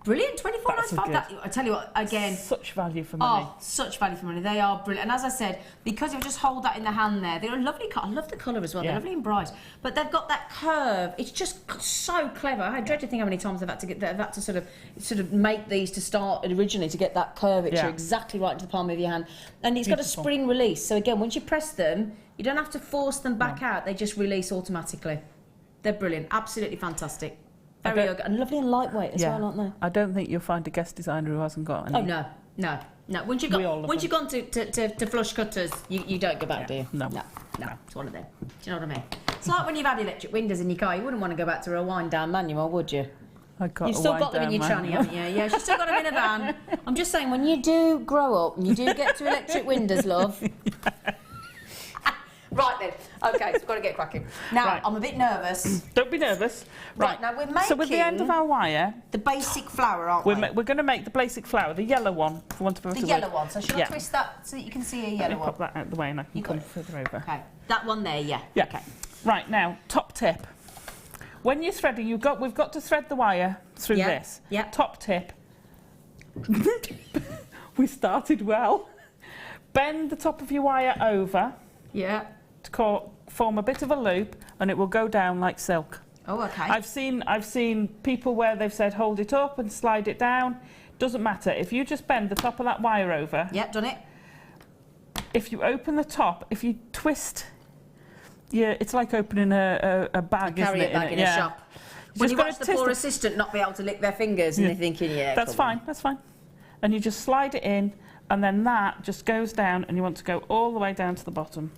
brilliant! $24.95. I tell you what, again, such value for money. Oh, such value for money. They are brilliant. And as I said, because you just hold that in the hand there, they're a lovely colour. I love the colour as well. They're lovely and bright. But they've got that curve. It's just so clever. I dread to think how many times they've had to sort of make these to start originally to get that curvature exactly right into the palm of your hand. And it's got a spring release. So again, once you press them, you don't have to force them back out. They just release automatically. They're brilliant. Absolutely fantastic. Very good and lovely and lightweight as well, aren't they? I don't think you'll find a guest designer who hasn't got any. Oh no. Once you've gone to flush cutters, you don't go back, do you? No. It's one of them. Do you know what I mean? It's like when you've had electric windows in your car. You wouldn't want to go back to a wind down manual, would you? You've still got them in your tranny, haven't you? Yeah, you've still got them in a van. I'm just saying, when you do grow up and you do get to electric windows, love. Right then. Okay, so we've got to get cracking. Now, I'm a bit nervous. Don't be nervous. Right, now we're making... So with the end of our wire... The basic flower, aren't we? We're going to make the basic flower, the yellow one, for want of a better word. The yellow one. So should I twist that so that you can see a yellow one? Pop that out of the way and I can come further over. Okay, that one there, yeah. Okay. Right, now, top tip. When you're threading, we've got to thread the wire through this. Yeah. Top tip. We started well. Bend the top of your wire over. Yeah. To form a bit of a loop, and it will go down like silk. Oh, okay. I've seen people where they've said hold it up and slide it down. Doesn't matter. If you just bend the top of that wire over. Yep, done it. If you open the top, if you twist, it's like opening a bag, isn't it? Carry a bag in a shop. When you watch the poor it. assistant not be able to lick their fingers and they're thinking, that's fine. And you just slide it in, and then that just goes down, and you want to go all the way down to the bottom.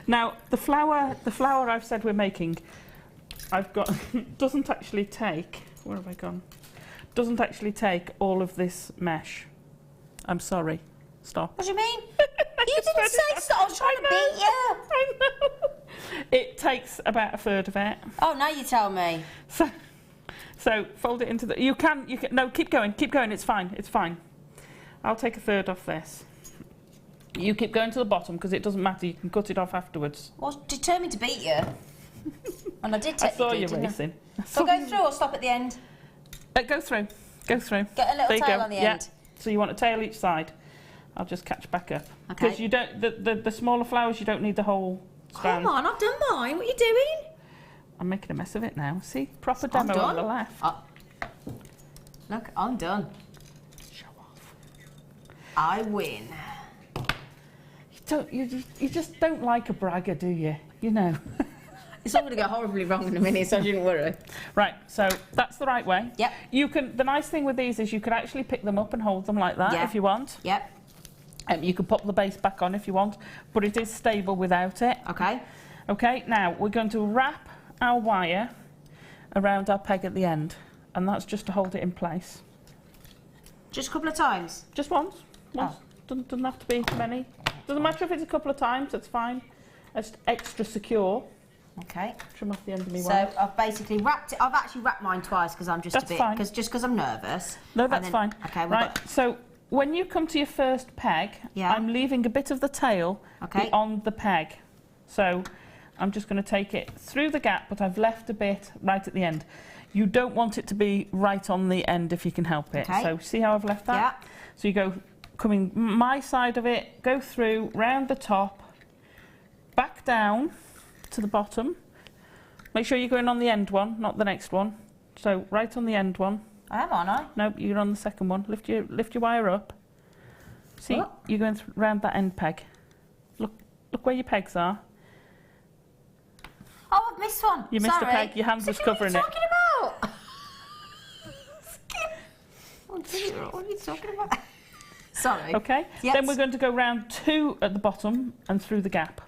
Now the flower I've said we're making, I've got doesn't actually take. Where have I gone? Doesn't actually take all of this mesh. I'm sorry. Stop. What do you mean? You didn't say so. I was trying to beat you. I know. It takes about a third of it. Oh, now you tell me. So fold it into the... You can... No, keep going. Keep going. It's fine. It's fine. I'll take a third off this. You keep going to the bottom because it doesn't matter. You can cut it off afterwards. I was determined to beat you. And I did I technically, saw you didn't I? racing. So go through or stop at the end? Go through. Go through. Get a little There you tail go. on the Yeah. end. So you want a tail each side. I'll just catch back up. Okay. Because you don't... The smaller flowers, you don't need the whole strand. Come on, I've done mine. What are you doing? I'm making a mess of it now. See? Proper I'm demo on done. the left. Look, I'm done. Show off. I win. You just don't like a bragger, do you? You know. It's all going to go horribly wrong in a minute, so I shouldn't worry. Right, so that's the right way. Yep. You can. The nice thing with these is you can actually pick them up and hold them like that Yeah. if you want. Yep. You can pop the base back on if you want, but it is stable without it. Okay. Okay, now we're going to wrap our wire around our peg at the end, and that's just to hold it in place. Just a couple of times. Just once. Doesn't have to be many. Doesn't matter if it's a couple of times, it's fine. It's extra secure. Okay. Trim off the end of me So wire. I've basically wrapped it. I've actually wrapped mine twice because I'm just That's a bit. fine. Because I'm nervous. No, And that's then- fine. Okay. We've Right, got, so when you come to your first peg, Yeah. I'm leaving a bit of the tail Okay. on the peg. So I'm just going to take it through the gap, but I've left a bit right at the end. You don't want it to be right on the end if you can help it. Okay. So see how I've left that? Yeah. So you go coming my side of it, go through, round the top, back down to the bottom. Make sure you're going on the end one, not the next one. So right on the end one. I am, aren't I? No, you're on the second one. Lift your wire up. See, What? you're going round that end peg. Look where your pegs are. Oh, I've missed one. You missed a Sorry. peg. Your hand was covering it. What are you talking about? What are you talking about? Sorry. Okay. Yes. Then we're going to go round 2 at the bottom and through the gap.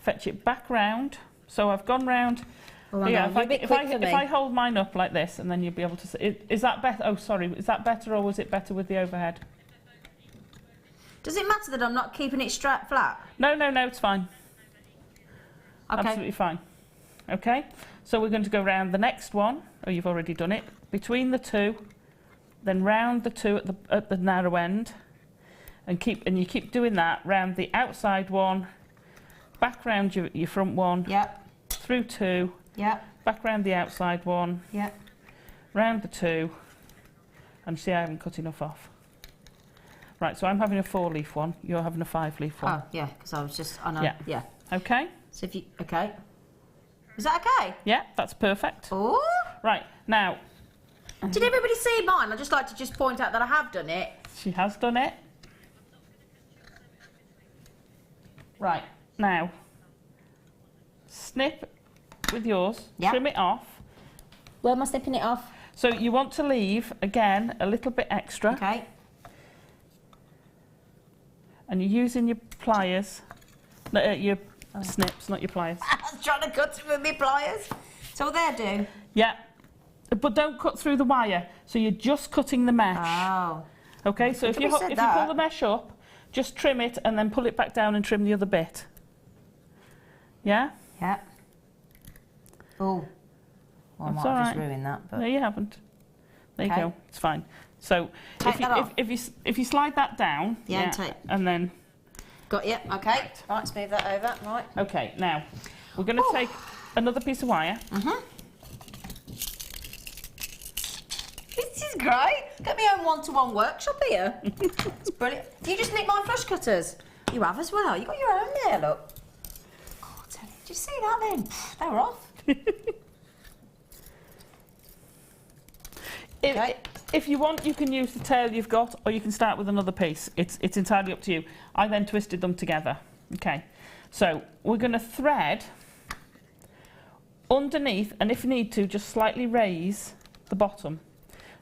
Fetch it back round. So I've gone round. Oh, hang on, you're a bit quick for me. If I hold mine up like this, and then you'll be able to see. Is that better? Oh, sorry. Is that better, or was it better with the overhead? Does it matter that I'm not keeping it straight flat? No, it's fine. Okay. Absolutely fine. Okay, so we're going to go round the next one. Oh, you've already done it. Between the two, then round the two at the narrow end, and you keep doing that round the outside one, back round your front one, Yep. through 2, Yep. back round the outside one, Yep. round the 2, and see I haven't cut enough off. Right, so I'm having a 4-leaf one. You're having a 5-leaf one. Oh, yeah, because I was just. I know. Yeah. Yeah. Okay. So if you. Okay. Is that okay? Yeah, that's perfect. Oh. Right now. Did everybody see mine? I'd just like to point out that I have done it. She has done it. Right, now, snip with yours, Yeah. trim it off. Where am I snipping it off? So you want to leave, again, a little bit extra. Okay. And you're using your pliers, your snips, not your pliers. I was trying to cut it with my pliers. So what they do? Yeah, but don't cut through the wire. So you're just cutting the mesh. Oh. Okay, so if you Somebody said pull that. the mesh up, just trim it and then pull it back down and trim the other bit. Yeah? Yeah. Oh. Well, I That's might all have just right. ruined that, but. No, you haven't. There you Okay. go. It's fine. So Take if you, that off. if you slide that down, Yeah, and take- and then Got you. Okay. Right, let's move that over. Right. okay. Now we're going to take another piece of wire. This is great. Get me own one-to-one workshop here. It's brilliant. You just nick my flush cutters. You have as well. You got your own there, look. Oh, Did you see that then? They were off. Okay. If you want, you can use the tail you've got, or you can start with another piece. It's entirely up to you. I then twisted them together. Okay. So we're going to thread underneath, and if you need to, just slightly raise the bottom.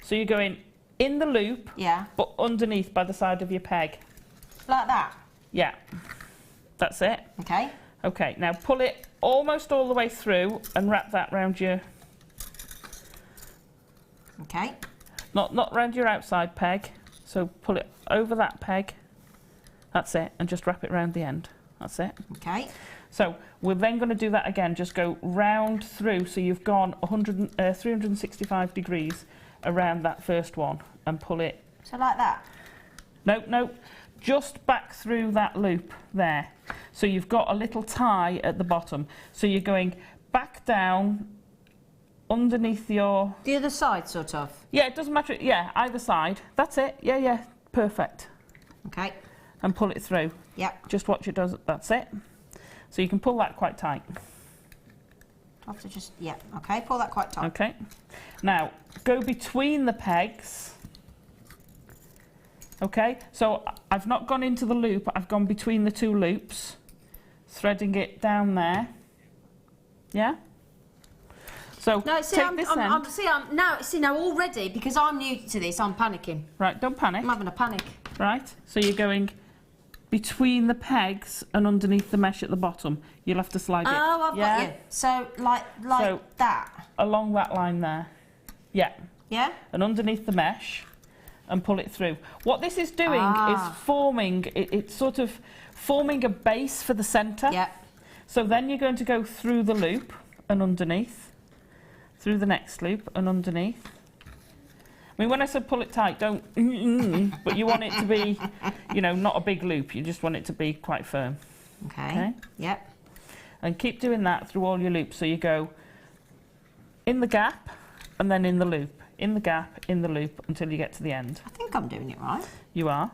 So you're going in the loop, Yeah. but underneath by the side of your peg. Like that. Yeah. That's it. Okay. Okay, now pull it almost all the way through and wrap that round your, Okay. not round your outside peg, So pull it over that peg. That's it, and just wrap it around the end. That's it. Okay. So we're then going to do that again. Just go round through, so you've gone 365 degrees around that first one, and pull it. So like that? No, no, just back through that loop there. So you've got a little tie at the bottom. So you're going back down underneath your... The other side, sort of? Yeah, it doesn't matter. Yeah, either side. That's it. Yeah, yeah, perfect. Okay. And pull it through. Yep. Just watch it does. That's it. So you can pull that quite tight. I have to just, yeah, okay, pull that quite tight. Okay. Now, go between the pegs. Okay, so I've not gone into the loop, I've gone between the two loops, threading it down there. Yeah? So No, see, take this end. now already, because I'm new to this, I'm panicking. Right, don't panic. I'm having a panic. Right, so you're going between the pegs and underneath the mesh at the bottom. You'll have to slide it. Oh, I've got you. So, like So- that. Along that line there. Yeah. Yeah? And underneath the mesh and pull it through. What this is doing is forming, it's sort of forming a base for the centre. Yeah. So then you're going to go through the loop and underneath, through the next loop and underneath. I mean, when I said pull it tight, don't, but you want it to be, you know, not a big loop. You just want it to be quite firm. Okay. Okay. Yep. And keep doing that through all your loops. So you go in the gap and then in the loop, in the gap, in the loop until you get to the end. I think I'm doing it right. You are.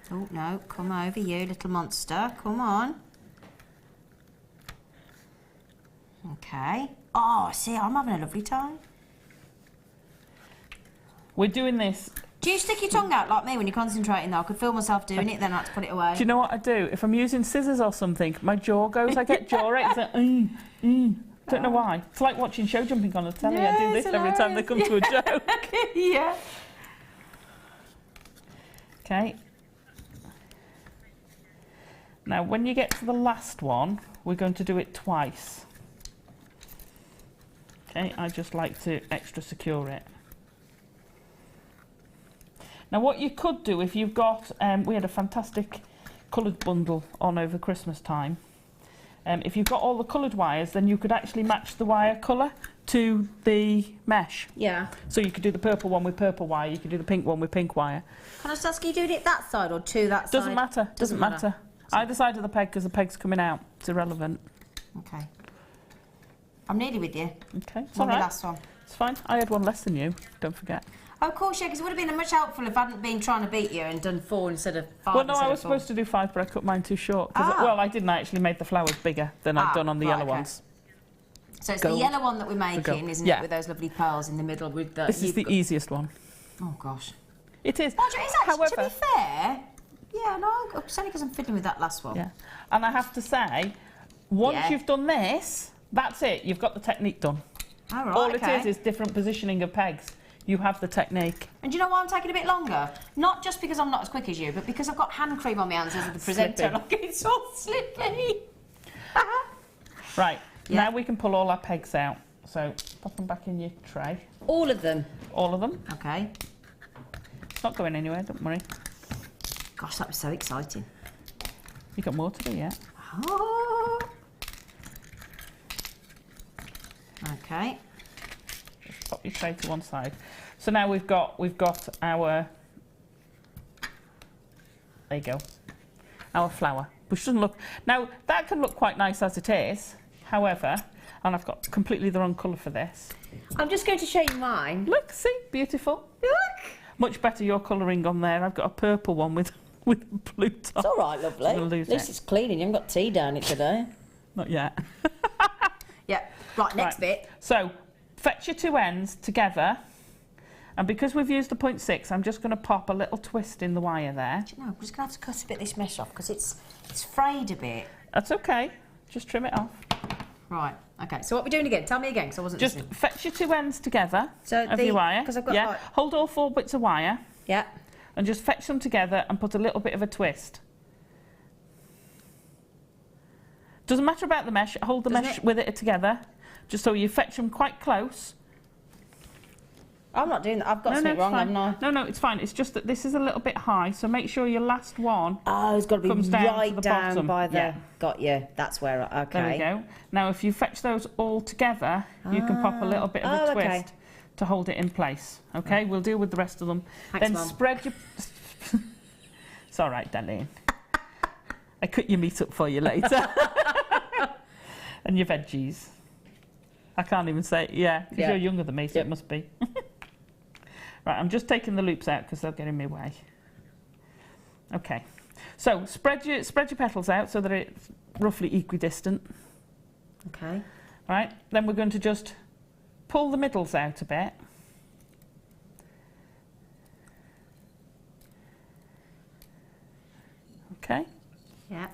Oh, no, come over, you little monster. Come on. Okay. Oh, see, I'm having a lovely time. We're doing this. Do you stick your tongue out like me when you're concentrating though? I could feel myself doing it, then I had to put it away. Do you know what I do? If I'm using scissors or something, my jaw goes, I get jaw aches. Like, Don't know why. It's like watching show jumping on the telly. Yeah, I do this it's every time they come to a joke. Yeah. Okay. Now, when you get to the last one, we're going to do it twice. Okay, I just like to extra secure it. Now, what you could do if you've got, we had a fantastic coloured bundle on over Christmas time. If you've got all the coloured wires, then you could actually match the wire colour to the mesh. Yeah. So you could do the purple one with purple wire, you could do the pink one with pink wire. Can I just ask you doing it that side or to that side? Doesn't matter, doesn't matter. Either side of the peg, because the peg's coming out. It's irrelevant. Okay. I'm nearly with you. Okay, it's On all right. the last one. It's fine. I had one less than you, don't forget. Oh, of course, yeah, because it would have been much helpful if I hadn't been trying to beat you and done 4 instead of 5. Well, no, I was supposed to do 5, but I cut mine too short. Well, I didn't. I actually made the flowers bigger than I'd done on the yellow ones. So it's Gold. the yellow one that we're making, isn't Yeah. it, with those lovely pearls in the middle with the... This is the easiest one. Oh, gosh. It is. Well, it's actually, However, to be fair, yeah, no, it's only because I'm fiddling with that last one. yeah. And I have to say, once Yeah. you've done this, that's it. You've got the technique done. All right, All okay. it is different positioning of pegs. You have the technique. And do you know why I'm taking a bit longer? Not just because I'm not as quick as you, but because I've got hand cream on my hands as the presenter. Slippy. Like it's all slippy. Right. Yeah. Now we can pull all our pegs out. So pop them back in your tray. All of them? All of them. Okay. It's not going anywhere, don't worry. Gosh, that was so exciting. You got more to do, yeah? Oh. Okay. Just pop your tray to one side. So now we've got our, there you go, our flower, which doesn't look, now that can look quite nice as it is, however, and I've got completely the wrong colour for this. I'm just going to show you mine. Look, see, beautiful. Look. Much better your colouring on there. I've got a purple one with a blue top. It's all right, lovely. I'm gonna lose At least it. it's clean and you haven't got tea down it today. Not yet. Yeah. Right, next Right. bit. So, fetch your two ends together, and because we've used the 0.6, I'm just going to pop a little twist in the wire there. Do you know, I'm just going to have to cut a bit of this mesh off because it's frayed a bit. That's okay. Just trim it off. Right. Okay. So what are we doing again? Tell me again, because I wasn't Just listening. fetch your two ends together So of your wire. 'cause I've got yeah. like- Hold all 4 bits of wire Yeah. and just fetch them together and put a little bit of a twist. Doesn't matter about the mesh. Hold the Doesn't mesh it? with it together, just so you fetch them quite close. I'm not doing that. I've got No, something it's wrong, fine. haven't I? No, it's fine. It's just that this is a little bit high, so make sure your last one Oh, it's got to be comes down to right the down bottom. by the... Yeah. Got you. That's where... Okay. There we go. Now, if you fetch those all together, you can pop a little bit of a twist okay. to hold it in place. Okay, we'll deal with the rest of them. Thanks, Then Mum. spread your... It's all right, darling. I cut your meat up for you later. And your veggies. I can't even say, yeah, because Yeah. you're younger than me, so it must be. Right, I'm just taking the loops out because they'll get in my way. Okay, so spread your petals out so that it's roughly equidistant. Okay. Right, then we're going to just pull the middles out a bit. Okay, Yeah.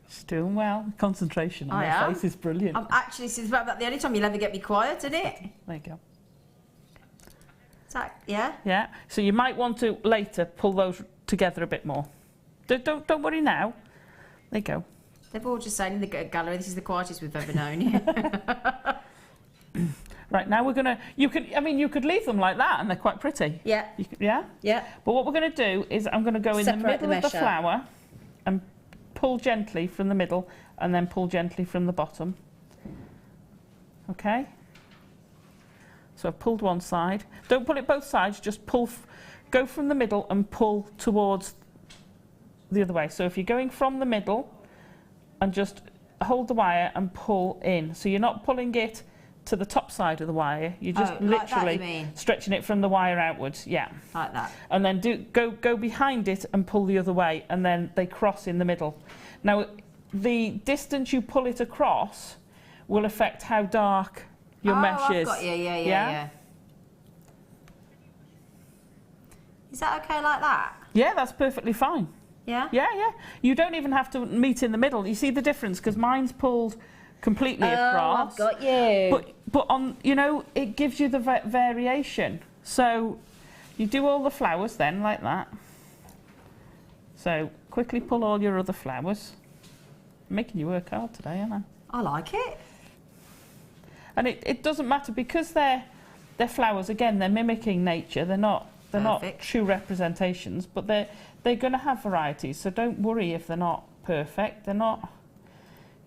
she's doing well. Concentration on I her am. face is brilliant. I'm actually, this is about the only time you'll ever get me quiet, isn't it? There you go. Is that, yeah? Yeah, so you might want to later pull those together a bit more. Don't worry now. There you go. They've all just saying in the gallery, this is the quietest we've ever known. Right, now we're gonna, you could leave them like that and they're quite pretty. Yeah. Yeah? Yeah. But what we're gonna do is I'm gonna go in the Separate the middle of the mesh out. flower and pull gently from the middle and then pull gently from the bottom. Okay? So I've pulled one side. Don't pull it both sides, just go from the middle and pull towards the other way. So if you're going from the middle and just hold the wire and pull in. So you're not pulling it to the top side of the wire, you're just like that, literally you mean? stretching it from the wire outwards. Yeah. Like that. And then go behind it and pull the other way, and then they cross in the middle. Now, the distance you pull it across will affect how dark your mesh I've is. got you. Yeah. Is that okay like that? Yeah, that's perfectly fine. Yeah? Yeah. You don't even have to meet in the middle. You see the difference? Because mine's pulled completely across. I've got you. But on, it gives you the variation. So you do all the flowers then like that. So quickly pull all your other flowers. I'm making you work hard today, aren't I? I like it. And it doesn't matter because they're flowers. Again, they're mimicking nature. They're not Perfect. true representations, but they're going to have varieties. So don't worry if they're not perfect. They're not,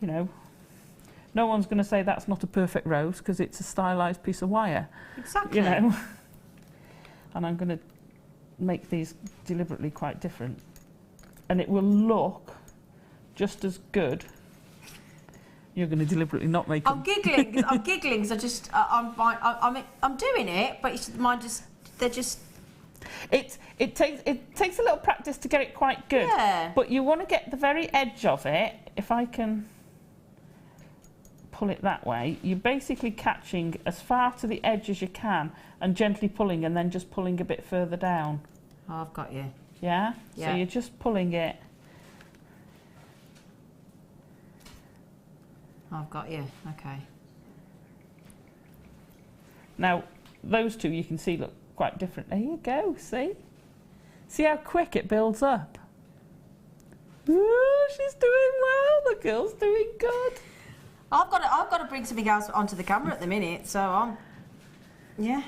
no one's going to say that's not a perfect rose because it's a stylized piece of wire. Exactly. And I'm going to make these deliberately quite different, and it will look just as good. You're going to deliberately not make I'm giggling. I'm giggling because I just I'm doing it, but it's mine just they're just. It takes a little practice to get it quite good. Yeah. But you want to get the very edge of it. If I can pull it that way, you're basically catching as far to the edge as you can and gently pulling, and then just pulling a bit further down. Oh, I've got you. Yeah? Yeah. So you're just pulling it. I've got you. Okay. Now, those two you can see look quite different. There you go, see? See how quick it builds up? Ooh, she's doing well. The girl's doing good. I've got to bring something else onto the camera at the minute, so I'm. Yeah.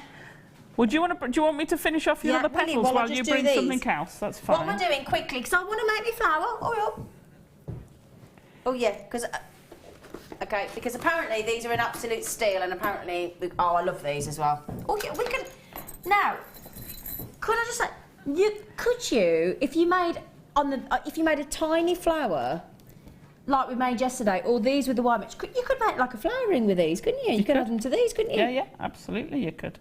Well, do you want me to finish off your Yeah, other will you? petals Well, I'll while you just do bring these. something else? That's fine. What am I doing quickly? Because I want to make me flower. Hurry up. Oh yeah, because. Okay, because apparently these are an absolute steal, and apparently, I love these as well. Okay, we can. Now, could I just say, if you made a tiny flower, like we made yesterday, or these with the wire mix, you could make like a flower ring with these, couldn't you? You could add them to these, couldn't you? Yeah, absolutely, you could.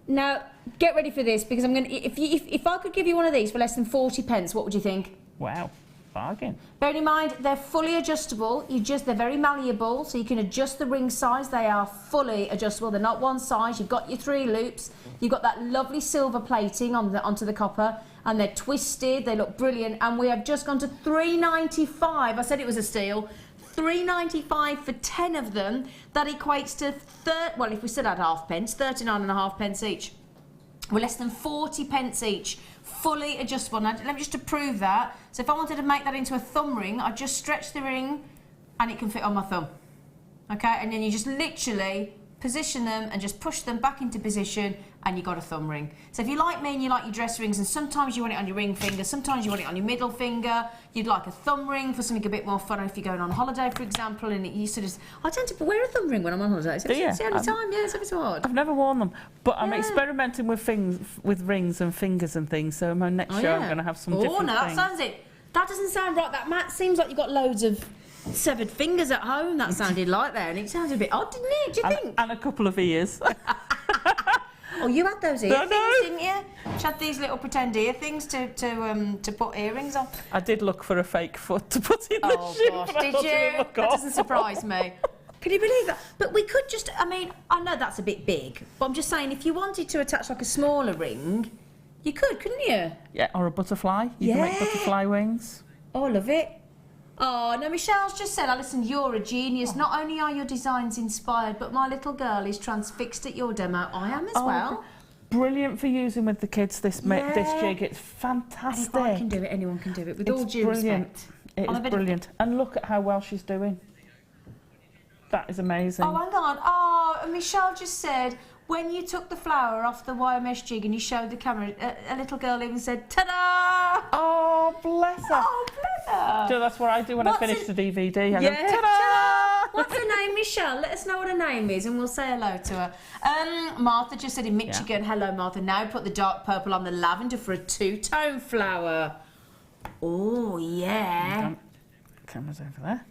Now, get ready for this because I'm going to. If I could give you one of these for less than 40p, what would you think? Wow, bargain. Bearing in mind, they're fully adjustable. They're very malleable, so you can adjust the ring size. They are fully adjustable. They're not one size. You've got your 3 loops. You've got that lovely silver plating onto the copper, and they're twisted. They look brilliant. And we have just gone to £3.95. I said it was a steal. £3.95 for 10 of them. That equates to well, if we still had halfpence, 39.5p each. We're less than 40p each. Fully adjustable. Now, let me just to prove that. So if I wanted to make that into a thumb ring, I just stretch the ring and it can fit on my thumb. Okay, and then you just literally position them and just push them back into position, and you've got a thumb ring. So if you're like me and you like your dress rings, and sometimes you want it on your ring finger, sometimes you want it on your middle finger, you'd like a thumb ring for something a bit more fun if you're going on holiday, for example, and you sort of... I tend to wear a thumb ring when I'm on holiday. It's the only time, yeah, it's a bit hard. I've never worn them, but I'm experimenting with things, with rings and fingers and things, so my next show I'm going to have some different things. That sounds it. That doesn't sound right. That Matt seems like you've got loads of severed fingers at home. That sounded like there, and it sounded a bit odd, didn't it? Do you think? And a couple of ears. Oh, you had those ear things, didn't you? You had these little pretend ear things to put earrings on. I did look for a fake foot to put in the shoe. Oh, gosh, did you? That doesn't surprise me. Can you believe that? But we could just, I mean, I know that's a bit big, but I'm just saying, if you wanted to attach like a smaller ring, you could, couldn't you? Yeah, or a butterfly. You can make butterfly wings. Oh, I love it. Oh, no, Michelle's just said, Alison, you're a genius. Not only are your designs inspired, but my little girl is transfixed at your demo. I am as well. Brilliant for using with the kids, this jig. It's fantastic. And if I can do it, anyone can do it, with all due respect. It is brilliant. And look at how well she's doing. That is amazing. Oh, hang on. Oh, and Michelle just said, when you took the flower off the wire mesh jig and you showed the camera, a little girl even said, ta-da! Oh, bless her. Oh, bless her. So that's what I do when I finish the DVD. I go, ta-da! Ta-da! What's her name, Michelle? Let us know what her name is and we'll say hello to her. Martha just said in Michigan, hello, Martha. Now put the dark purple on the lavender for a two-tone flower. Oh, yeah. Camera's over there.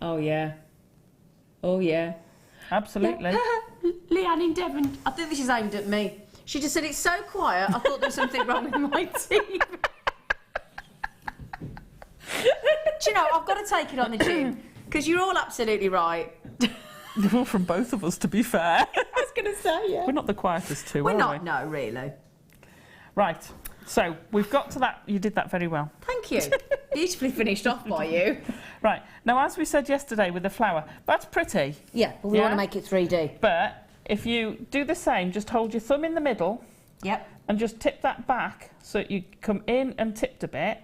Oh, yeah. Oh, yeah. Absolutely. Leanne in Devon. I think this is aimed at me. She just said it's so quiet. I thought there was something wrong with my TV. Do you know, I've got to take it on the chin because you're all absolutely right. Well, from both of us, to be fair. I was going to say, yeah. We're not the quietest two, We're are not, we? no, really. Right. So we've got to that. You did that very well. Thank you. Beautifully finished off by you. Right. Now, as we said yesterday with the flower, that's pretty. Yeah, but we want to make it 3D. But if you do the same, just hold your thumb in the middle. Yep. And just tip that back so you come in and tipped a bit.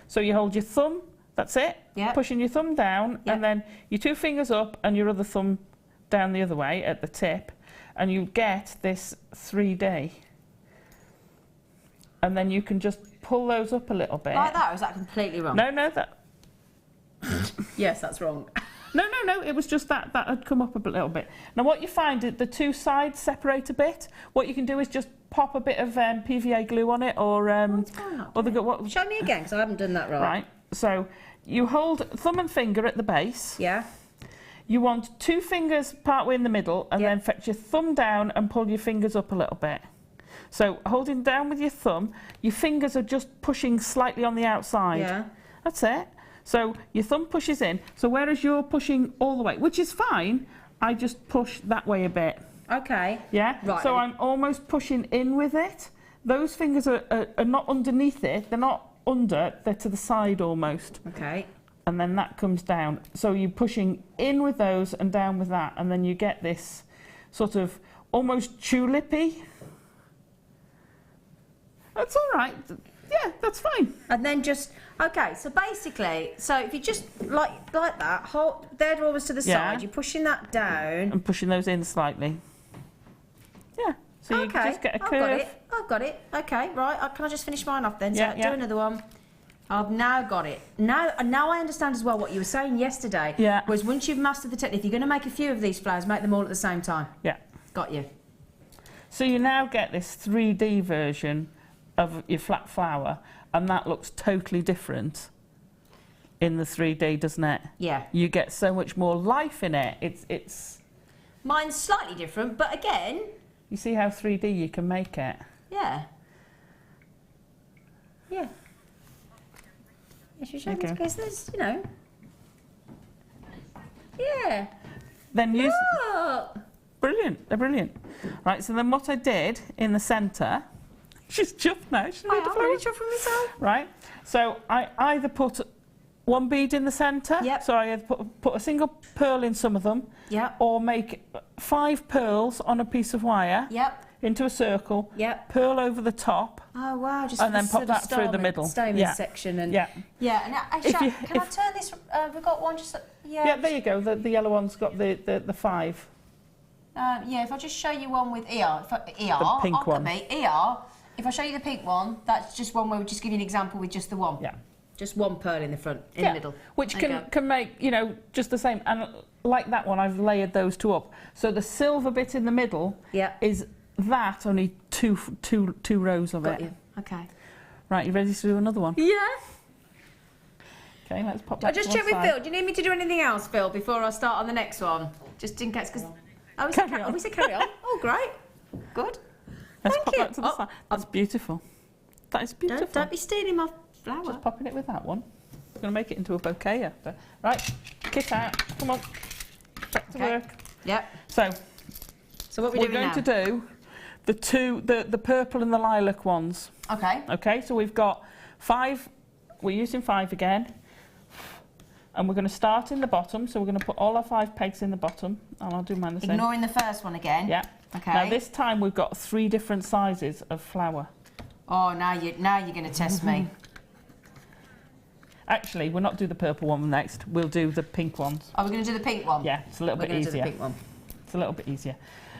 So you hold your thumb, that's it. Yep. Pushing your thumb down, and then your two fingers up and your other thumb down the other way at the tip, and you get this 3D. And then you can just pull those up a little bit. Like that, or is that completely wrong? No, that... Yes, that's wrong. No, it was just that had come up a little bit. Now what you find is the two sides separate a bit. What you can do is just pop a bit of PVA glue on it, or Show me again, because I haven't done that right. Right, so you hold thumb and finger at the base. Yeah. You want two fingers partway in the middle, and then fetch your thumb down and pull your fingers up a little bit. So holding down with your thumb, your fingers are just pushing slightly on the outside. Yeah. That's it. So your thumb pushes in. So whereas you're pushing all the way, which is fine, I just push that way a bit. Okay. Yeah? Right. So I'm almost pushing in with it. Those fingers are not underneath it. They're not under, they're to the side almost. Okay. And then that comes down. So you're pushing in with those and down with that, and then you get this sort of almost tulipy. That's all right. Yeah, that's fine. And then just, okay, so basically, so if you just, like that, hold, they're almost to the side, you're pushing that down. And pushing those in slightly. Yeah, so you just get a curve. I've got it. Okay, right, can I just finish mine off then? So Yeah. do another one. I've now got it. Now I understand as well what you were saying yesterday. Yeah. Was once you've mastered the technique, if you're going to make a few of these flowers, make them all at the same time. Yeah. Got you. So you now get this 3D version of your flat flower, and that looks totally different in the 3D, doesn't it? Yeah. You get so much more life in it. It's. Mine's slightly different, but again. You see how 3D you can make it? Yeah. Yeah. Because there's, you know. Yeah. Then use. Look. Brilliant. They're brilliant. Right. So then what I did in the centre. She's chuffed now. She's I'm really chuffed with myself. Right. So I either put one bead in the centre. Yep. So I either put a single pearl in some of them. Yep. Or make 5 pearls on a piece of wire. Yep. into a circle, Yep. pearl over the top, Oh wow! Just and for then the pop sort of that through the stamen- middle. stamen Yeah. section and yeah. yeah. And I, If you- can I turn this? We've got one just Yeah, there you go, the yellow one's got the 5. Yeah, if I just show you one with ER, The pink one. ER. If I show you the pink one, that's just one where we just give you an example with just the one. Yeah. Just one pearl in the front, in the middle. Which There you can make, you know, just the same. And like that one, I've layered those two up. So the silver bit in the middle Yeah. is that, only two rows of Got it. you. Okay. Right, you ready to do another one? Yeah. Okay, let's pop I that just to one check with side. Phil. Do you need me to do anything else, Phil, before I start on the next one? Just in case, because... Oh, we said Carry on. we said carry on. Oh, great. Good. Let's Thank pop you. that to the Oh, side. That's beautiful. That is beautiful. Don't be stealing my flower. Just popping it with that one. I'm going to make it into a bouquet after. Right, kit out. Come on. Back to Okay. work. Yep. So, So what are we we're doing going now? to do the purple and the lilac ones. Okay. Okay, so we've got 5. We're using 5 again. And we're going to start in the bottom. So we're going to put all our 5 pegs in the bottom. And I'll do mine the same. Ignoring the first one again. Yeah. Okay. Now this time we've got 3 different sizes of flower. Oh, now you're going to test me. Actually, we'll not do the purple one next. We'll do the pink ones. Are we going to do the pink one? Yeah, it's a little We're bit going to do easier. the pink one. It's a little bit easier.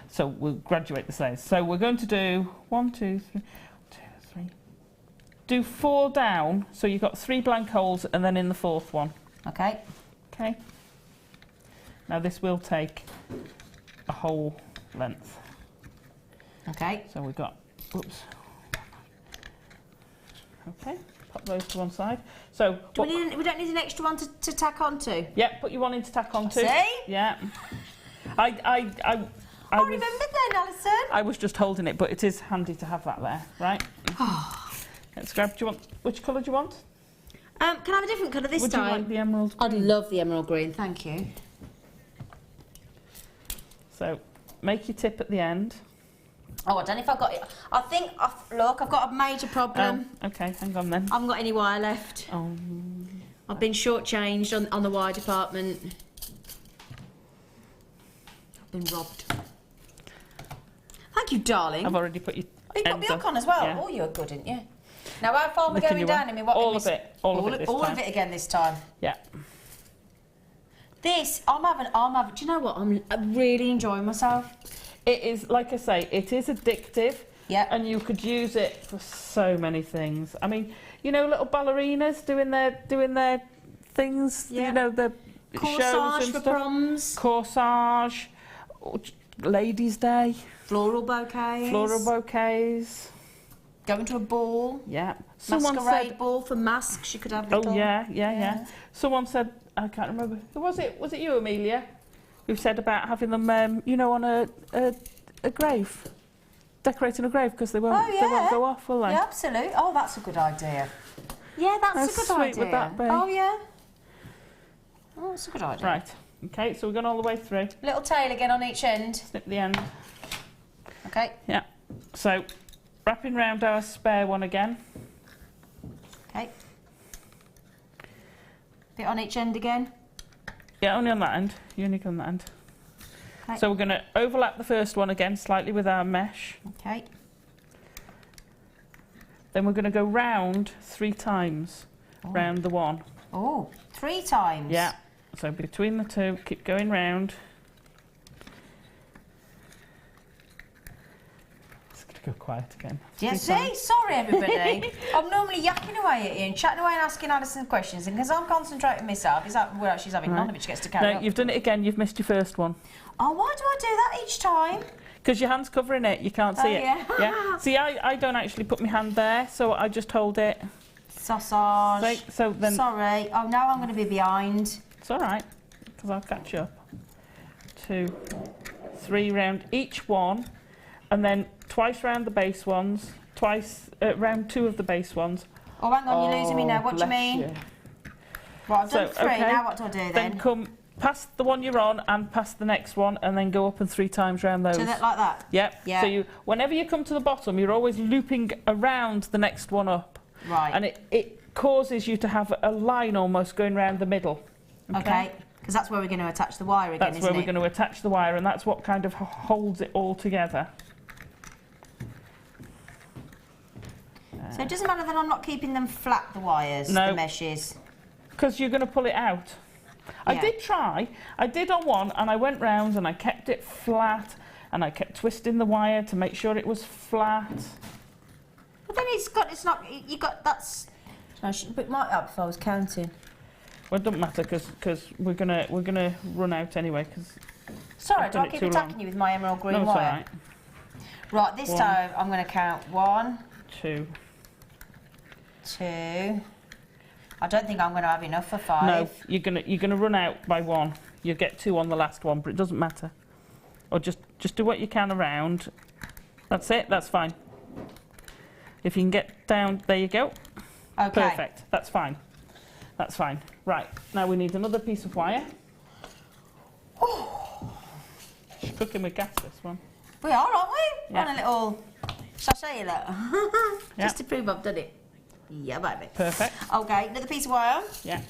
So we'll graduate the layers. So we're going to do 1, 2, 3, 3. Do 4 down. So you've got 3 blank holes, and then in the 4th one. Okay. Okay. Now this will take a whole length. Okay. So we've got, oops. Okay, pop those to one side. So, Do we don't need an extra one to tack onto? yeah, put your one in to tack onto. See? Yeah. I I was, remember then, Alison. I was just holding it, but it is handy to have that there, right? Let's grab, do you want, which colour do you want? Can I have a different colour this Would you time? like the emerald I'd green? love the emerald green, thank you. So, make your tip at the end. Oh, I don't know if I've got it. I think, look, I've got a major problem. Okay, hang on then. I haven't got any wire left. Oh, I've been shortchanged on the wire department. I've been robbed. Thank you, darling. I've already put your Oh, you got ends the hook on as well. Yeah. Oh, you're good, didn't you? Now, how far am I Licking going your down? one. I mean, what All of it. All of it this all time. of it again this time. Yeah. This, I'm having. Do you know what? I'm really enjoying myself. It is, like I say, it is addictive. Yeah. And you could use it for so many things. I mean, you know, little ballerinas doing their things. Yeah. You know, the shows Corsage and for stuff. proms. Corsage, Ladies' Day, Floral bouquets. floral bouquets. Going to a ball. Yeah. Masquerade ball for masks. You could have. Oh little- yeah. Someone said, I can't remember. Who was it? Was it you, Amelia? Who said about having them, you know, on a grave, decorating a grave because they won't go off, will they? Yeah, absolutely. Oh, that's a good idea. Yeah, that's How a good sweet idea. would that be? Oh, yeah. Oh, that's a good idea. Right. Okay, so we're going all the way through. Little tail again on each end. Snip the end. Okay. Yeah. So, wrapping round our spare one again. Okay. Bit on each end again. Yeah, only on that end. You only go on that end. Okay. So we're going to overlap the first one again slightly with our mesh. Okay. Then we're going to go round 3 times round the one. Oh, 3 times. Yeah. So between the 2, keep going round. It's going to go quiet again. Yeah, 3 see? times. Sorry, everybody. I'm normally yakking away at you and chatting away and asking Alison questions, and because I'm concentrating myself, she's having none of it, she gets to carry No, on. you've done it again. You've missed your first one. Oh, why do I do that each time? Because your hand's covering it, you can't see it. Yeah. See, I don't actually put my hand there, so I just hold it. Sausage. So then Sorry. Oh, now I'm going to be behind. it's all right, because I'll catch up. 2, 3 round each one, and then twice round the base ones, twice round 2 of the base ones. Oh, hang on, you're losing me now. What do you bless mean? you. Right, I've done So, 3. okay. Now what do I do Then then? come past the one you're on and past the next one, and then go up and 3 times round those. So that like that? Yep. Yeah. So you, whenever you come to the bottom, you're always looping around the next one up. Right. And it causes you to have a line almost going round the middle. Okay. Because that's where we're going to attach the wire again, That's isn't where it? we're going to attach the wire, and that's what kind of holds it all together. there. So it doesn't matter that I'm not keeping them flat, the wires, No. the meshes. Because you're going to pull it out. I Yeah. did try. I did on one, and I went round and I kept it flat, and I kept twisting the wire to make sure it was flat. But then it's not, you got, that's, I should put my up if I was counting. Well, it doesn't matter because we're gonna run out anyway. Because Sorry, I've do done I it keep too attacking long. you with my emerald green No, it's all wire? right. Right, this One. time I'm going to count 1, 2. 2. I don't think I'm going to have enough for 5. No, you're gonna run out by 1. You'll get 2 on the last one, but it doesn't matter. Or just do what you can around. That's it. That's fine. If you can get down, there you go. Okay. Perfect. That's fine. That's fine. Right. Now we need another piece of wire. She's cooking with gas, this one. We are, aren't we? Yeah. On a little sachet, look. Yeah. Just to prove I've done it. Yeah, baby. Perfect. Okay, another piece of wire. Yeah.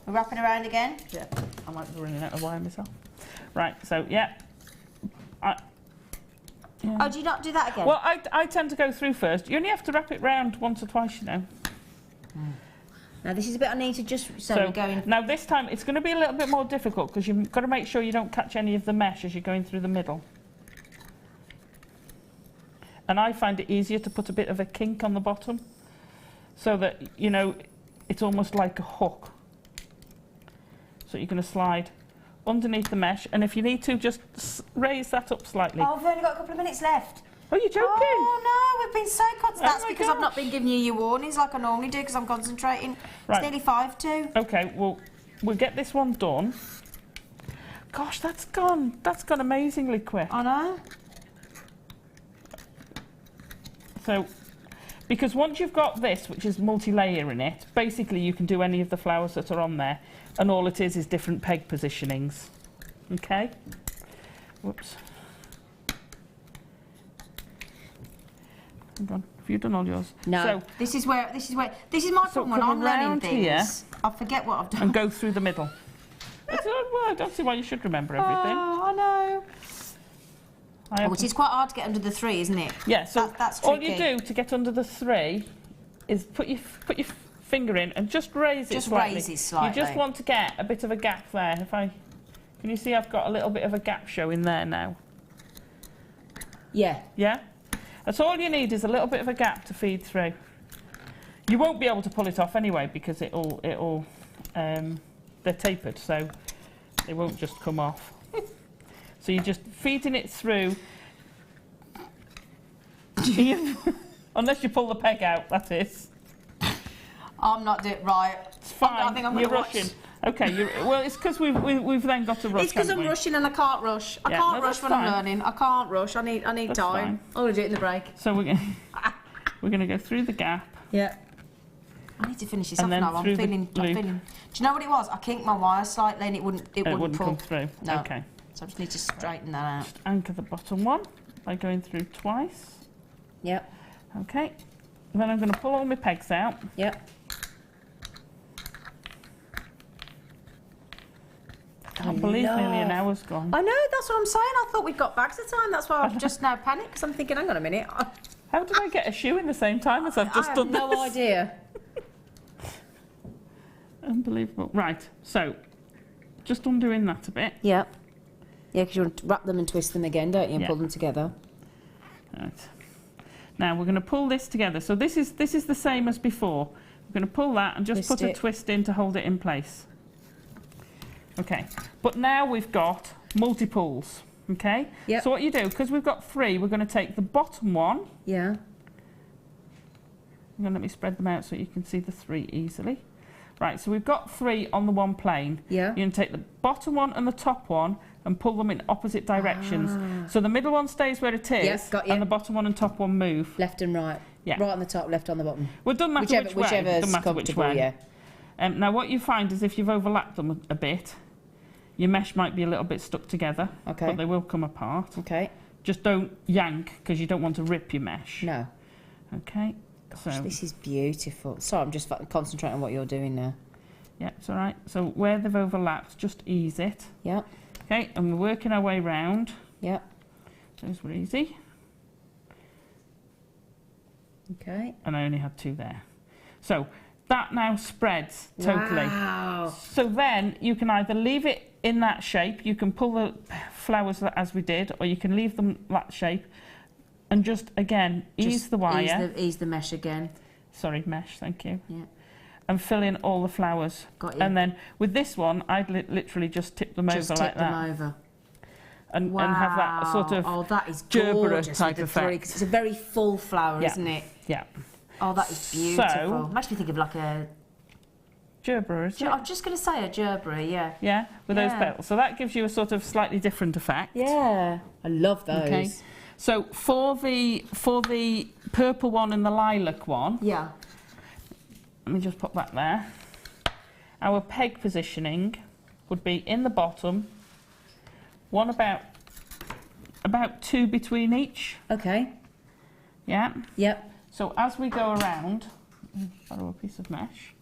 We're wrapping around again. Yeah. I might be running out of wire myself. Right. So yeah. Yeah. Oh, do you not do that again? Well, I tend to go through first. You only have to wrap it round once or twice, you know. Now this is a bit I need to just so we're going. Now this time it's going to be a little bit more difficult because you've got to make sure you don't catch any of the mesh as you're going through the middle. And I find it easier to put a bit of a kink on the bottom so that, you know, it's almost like a hook. So you're going to slide underneath the mesh, and if you need to, just raise that up slightly. Oh, I've only got a couple of minutes left. Oh, you're joking? Oh no, we've been so concentrated. That's my because I've not gosh. been giving you your warnings like I normally do because I'm concentrating. Right. It's nearly 5 to. Okay, well, we'll get this one done. Gosh, that's gone amazingly quick. I know. So, because once you've got this, which is multi-layer in it, basically you can do any of the flowers that are on there, and all it is different peg positionings. Okay? Whoops. Hang on. Have you done all yours? No. So, This is my problem when come I'm learning around things. here I forget what I've done. and go through the middle. Well, I don't see why you should remember everything. Oh, I know. I have Which is quite hard to get under the 3, isn't it? Yeah, so that's all tricky. you do to get under the 3 is put your finger in and just raise it Just slightly. raise it slightly. You just want to get a bit of a gap there. Can you see I've got a little bit of a gap showing there now? Yeah. Yeah? That's all you need is a little bit of a gap to feed through. You won't be able to pull it off anyway because they're tapered, so they won't just come off. So you're just feeding it through. Unless you pull the peg out, that is. I'm not doing it right. It's fine. I think I'm you're gonna rushing. watch. Okay, well, it's because we've then got to rush. It's because I'm haven't we? rushing and I can't rush. I Yeah, can't no, rush that's when I'm fine. learning. I can't rush. I need That's time. fine. I'm going to do it in the break. So we're going to go through the gap. Yeah. I need to finish this And off then now. I'm through the feeling. Do loop. you know what it was? I kinked my wire slightly and it wouldn't pull. come through. No. Okay. So I just need to straighten that out. Just anchor the bottom one by going through twice. Yep. Okay. Then I'm going to pull all my pegs out. Yep. Can't believe nearly an hour's gone. I know, that's what I'm saying. I thought we'd got back to time. That's why I've just now panicked because I'm thinking, hang on a minute. How did I get a shoe in the same time as I've just I done have this? no idea. Unbelievable. Right, so just undoing that a bit. Yep. Yeah, because you want to wrap them and twist them again, don't you, and Yeah. pull them together. Right. Now we're going to pull this together. So this is the same as before. We're going to pull that and just Twist put a it. twist in to hold it in place. Okay, but now we've got multi-pulls, okay? Yep. So what you do, because we've got 3, we're going to take the bottom one. Yeah. I'm going to let me spread them out so you can see the 3 easily. Right, so we've got 3 on the one plane. Yeah. You're going to take the bottom one and the top one and pull them in opposite directions. So the middle one stays where it is, Yep, got you. and the bottom one and top one move. Left and right. Yeah. Right on the top, left on the bottom. Well, it doesn't matter which way. Whichever's Doesn't matter which comfortable, way. yeah. Now what you find is if you've overlapped them a bit, your mesh might be a little bit stuck together, Okay. but they will come apart. Okay. Just don't yank because you don't want to rip your mesh. No. Okay. So This is beautiful. Sorry, I'm just concentrating on what you're doing now. yeah, it's all right. So where they've overlapped, just ease it. Yep. Okay, and we're working our way round. Yep. Those were easy. Okay. And I only had 2 there. So that now spreads totally. Wow. So then you can either leave it in that shape, you can pull the flowers as we did, or you can leave them that shape and just, again, ease the wire. Ease the mesh again. Sorry, mesh, thank you. Yeah. And fill in all the flowers. Got you. And then with this one, I'd literally just tip them over like that. Just tip them over. And have that sort of that is gerbera gorgeous type with the effect. 3, 'cause it's a very full flower, Yeah. isn't it? Yeah. Oh, that is beautiful. So, Makes me think of like a... Gerbera, is it? I'm just going to say a gerbera, yeah. Yeah, with those Yeah. petals. So that gives you a sort of slightly different effect. Yeah. I love those. Okay. So for the purple one and the lilac one, Yeah. let me just put that there. Our peg positioning would be in the bottom, one about 2 between each. Okay. Yeah. Yep. So as we go around, borrow a piece of mesh.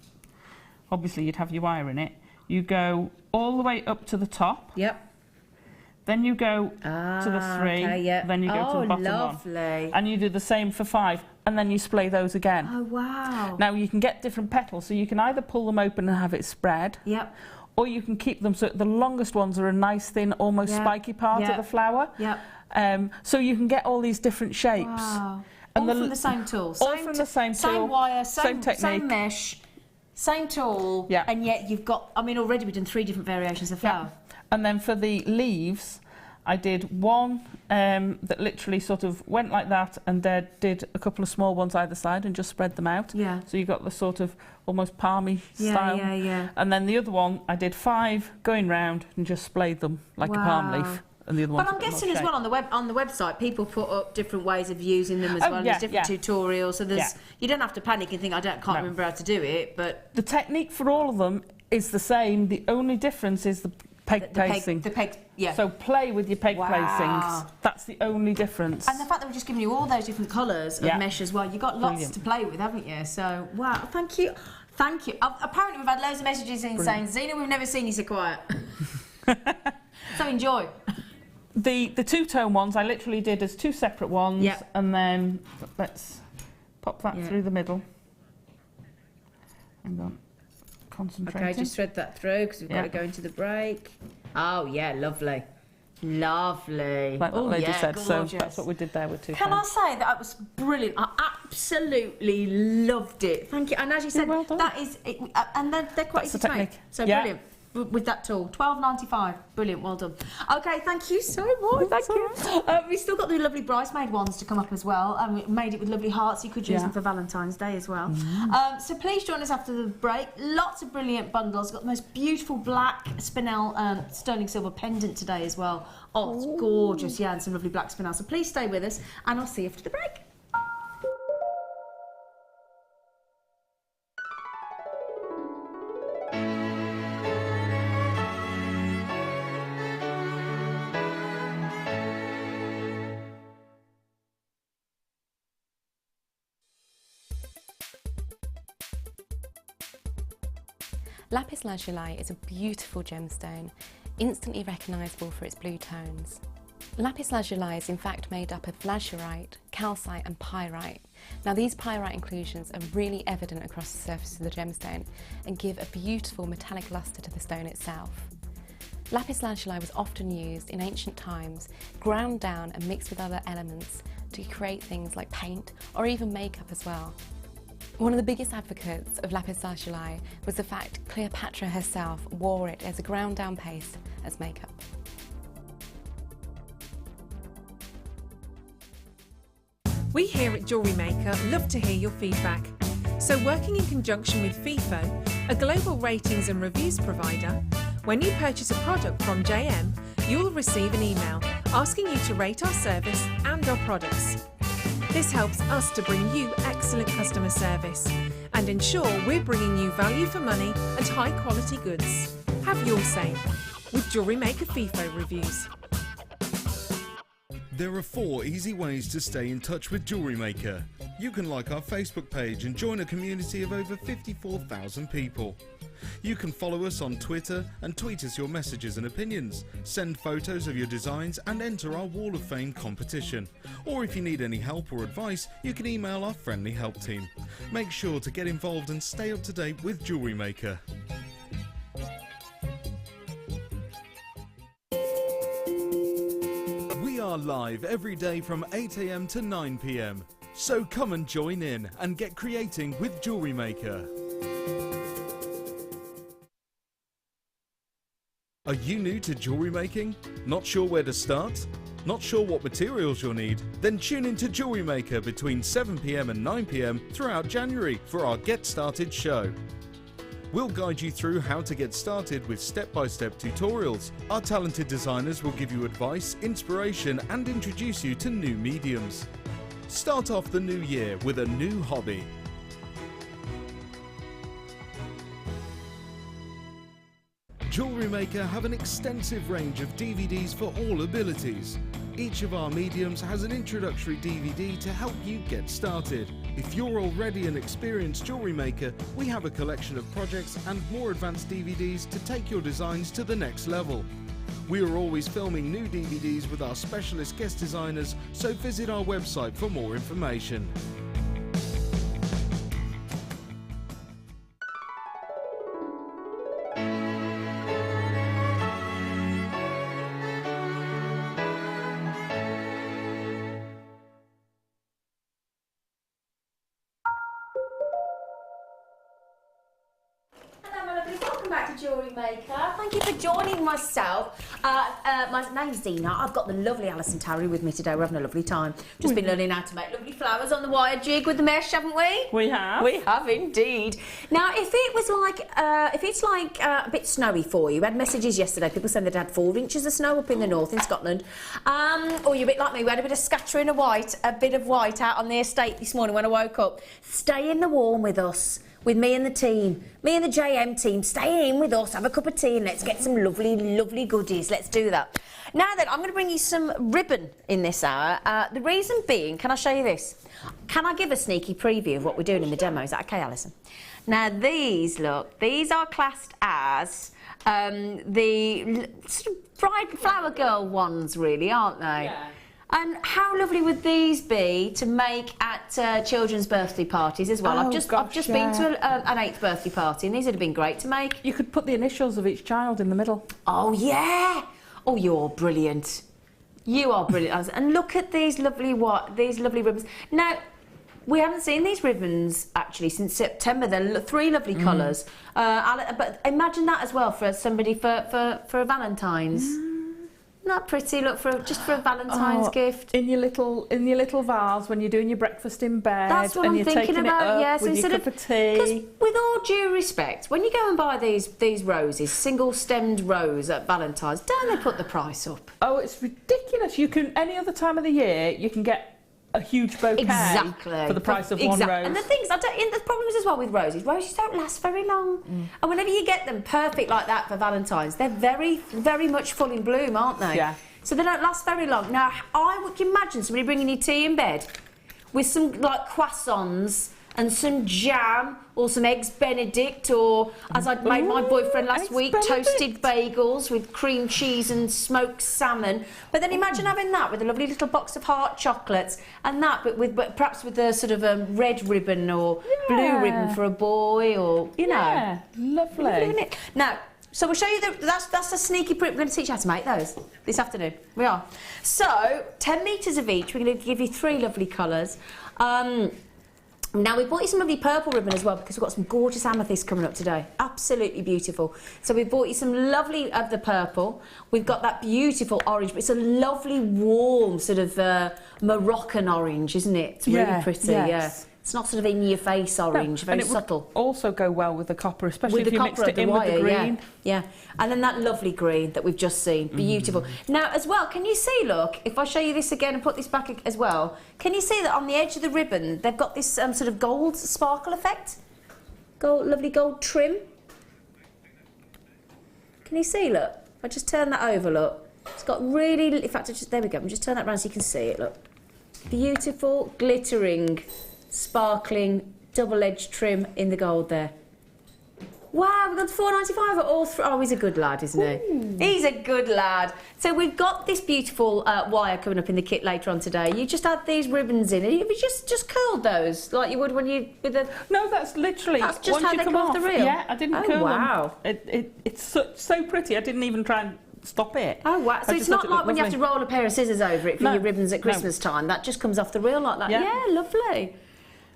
Obviously you'd have your wire in it. You go all the way up to the top. Yep. Then you go to the 3. Okay, yep. Then you go to the bottom lovely. one. And you do the same for 5, and then you splay those again. Oh, wow. Now you can get different petals, so you can either pull them open and have it spread, Yep. or you can keep them so the longest ones are a nice thin, almost Yep. spiky part Yep. of the flower. Yep. So you can get all these different shapes. Wow. And All from the same tool. All from the same tool. Same wire, same technique. same mesh, same tool. Yeah. And yet you've got, I mean, already we've done 3 different variations of flower. And then for the leaves, I did one that literally sort of went like that, and did a couple of small ones either side and just spread them out. Yeah. So you got the sort of almost palmy style. Yeah, yeah. And then the other one, I did 5 going round and just splayed them like a palm Wow. leaf. And the other one. But I'm guessing as well on the website, people put up different ways of using them as Oh, well. yeah, There's different tutorials, so there's you don't have to panic and think can't No. remember how to do it. But The technique for all of them is the same. The only difference is the peg placing. the peg, yeah. So play with your peg Wow. placings. That's the only difference. And the fact that we're just giving you all those different colours of Yeah. mesh as well, you've got lots Brilliant. to play with, haven't you? So, wow, thank you. Thank you. Apparently we've had loads of messages in saying, Zena, we've never seen you so quiet. So enjoy. The 2-tone ones I literally did as 2 separate ones. Yep. And then let's pop that through the middle. Hang on. Concentrating. Okay, just thread that through because we've got to go into the break. Oh, yeah, lovely. Lovely. Like that oh, lady yeah, said. gorgeous. So that's what we did there with 2 Can I say that was brilliant? I absolutely loved it. Thank you. And as you said, well done. that is, and they're quite That's easy the to make. technique. So Yeah. brilliant with that tool. $12.95. Brilliant. Well done. Okay, thank you so much. Thank you. We've still got the lovely bridesmaid ones to come up as well, and we made it with lovely hearts. You could use them for Valentine's Day as well. So please join us after the break. Lots of brilliant bundles. Got the most beautiful black spinel sterling silver pendant today as well. Oh, it's gorgeous. Yeah, and some lovely black spinel. So please stay with us, and I'll see you after the break. Lapis lazuli is a beautiful gemstone, instantly recognisable for its blue tones. Lapis lazuli is in fact made up of lazurite, calcite and pyrite. Now these pyrite inclusions are really evident across the surface of the gemstone and give a beautiful metallic lustre to the stone itself. Lapis lazuli was often used in ancient times, ground down and mixed with other elements to create things like paint or even makeup as well. One of the biggest advocates of lapis lazuli was the fact Cleopatra herself wore it as a ground down paste as makeup. We here at Jewellery Maker love to hear your feedback. So working in conjunction with FIFO, a global ratings and reviews provider, when you purchase a product from JM, you'll receive an email asking you to rate our service and our products. This helps us to bring you excellent customer service and ensure we're bringing you value for money and high quality goods. Have your say with Jewellery Maker FIFO reviews. There are 4 easy ways to stay in touch with Jewellery Maker. You can like our Facebook page and join a community of over 54,000 people. You can follow us on Twitter and tweet us your messages and opinions, send photos of your designs and enter our Wall of Fame competition. Or if you need any help or advice, you can email our friendly help team. Make sure to get involved and stay up to date with Jewellery Maker. We are live every day from 8 AM to 9 PM. So come and join in and get creating with Jewellery Maker. Are you new to jewellery making? Not sure where to start? Not sure what materials you'll need? Then tune in to Jewellery Maker between 7 PM and 9 PM throughout January for our Get Started show. We'll guide you through how to get started with step-by-step tutorials. Our talented designers will give you advice, inspiration and introduce you to new mediums. Start off the new year with a new hobby. Jewellery Maker have an extensive range of DVDs for all abilities. Each of our mediums has an introductory DVD to help you get started. If you're already an experienced jewellery maker, we have a collection of projects and more advanced DVDs to take your designs to the next level. We are always filming new DVDs with our specialist guest designers, so visit our website for more information. Welcome back to Jewellery Maker. Thank you for joining myself. My name's Zena. I've got the lovely Alison Tarry with me today. We're having a lovely time. Just been learning how to make lovely flowers on the wire jig with the mesh, haven't we? We have. We have indeed. Now, if it was like, if it's like a bit snowy for you, we had messages yesterday. People saying they'd had 4 inches of snow up in the north in Scotland. Or you're a bit like me. We had a bit of scattering of white, a bit of white out on the estate this morning when I woke up. Stay in the warm with us. With me and the team, me and the JM team, stay in with us, have a cup of tea and let's get some lovely, lovely goodies. Let's do that. Now then, I'm going to bring you some ribbon in this hour. The reason being, can I show you this? Can I give a sneaky preview of what we're doing in the demo? Is that okay, Alison? Now these, look, these are classed as the sort of bride flower girl ones, really, aren't they? Yeah. And how lovely would these be to make at children's birthday parties as well? Oh, I've just been to an 8th birthday party and these would have been great to make. You could put the initials of each child in the middle. Oh yeah! Oh, you're brilliant. You are brilliant, Alison. And look at these lovely ribbons. Now, we haven't seen these ribbons actually since September. They're 3 lovely colours. But imagine that as well for somebody for a Valentine's. Not pretty. Look, just for a Valentine's gift. In your little vase when you're doing your breakfast in bed. That's what and I'm you're thinking taking about. it up Yes, with your cup of tea. Because with all due respect, when you go and buy these roses, single-stemmed rose at Valentine's, don't they put the price up? Oh, it's ridiculous. You can any other time of the year you can get a huge bouquet for the price of one rose. And the things, the problem is as well with roses don't last very long. And whenever you get them perfect like that for Valentine's, they're very, very much full in bloom, aren't they? Yeah. So they don't last very long. Now, I would imagine somebody bringing you tea in bed with some like croissants and some jam or some eggs Benedict, or as I'd made my boyfriend last week, toasted bagels with cream cheese and smoked salmon. But then imagine having that with a lovely little box of heart chocolates and that, but perhaps with a sort of a red ribbon or blue ribbon for a boy, or you know. Yeah, lovely. Now, so we'll show you that's a sneaky print. We're going to teach you how to make those this afternoon. We are. So 10 metres of each. We're going to give you 3 lovely colours. Now, we bought you some lovely purple ribbon as well because we've got some gorgeous amethyst coming up today. Absolutely beautiful. So we bought you some lovely of the purple. We've got that beautiful orange, but it's a lovely warm sort of Moroccan orange, isn't it? It's really pretty, yeah. It's not sort of in-your-face orange, very subtle. Would also go well with the copper, especially if you mixed it in with the green. Yeah. And then that lovely green that we've just seen, beautiful. Now, as well, can you see, look, if I show you this again and put this back as well, can you see that on the edge of the ribbon, they've got this sort of gold sparkle effect? Lovely gold trim. Can you see, look? If I just turn that over, look. It's got really, in fact, there we go. I'm just turn that around so you can see it, look. Beautiful, glittering, sparkling, double-edged trim in the gold there. Wow, we've got 4.95 at all three. Oh, he's a good lad, isn't he? He's a good lad. So we've got this beautiful wire coming up in the kit later on today. You just had these ribbons in it. Have you just curled those like you would when you with the? No, that's literally. That's just once how you they come come off the reel? Yeah, I didn't curl them. Wow. It's so pretty. I didn't even try and stop it. Oh wow! So it's not like when you have to roll a pair of scissors over it for your ribbons at Christmas time. That just comes off the reel like that. Yeah, lovely.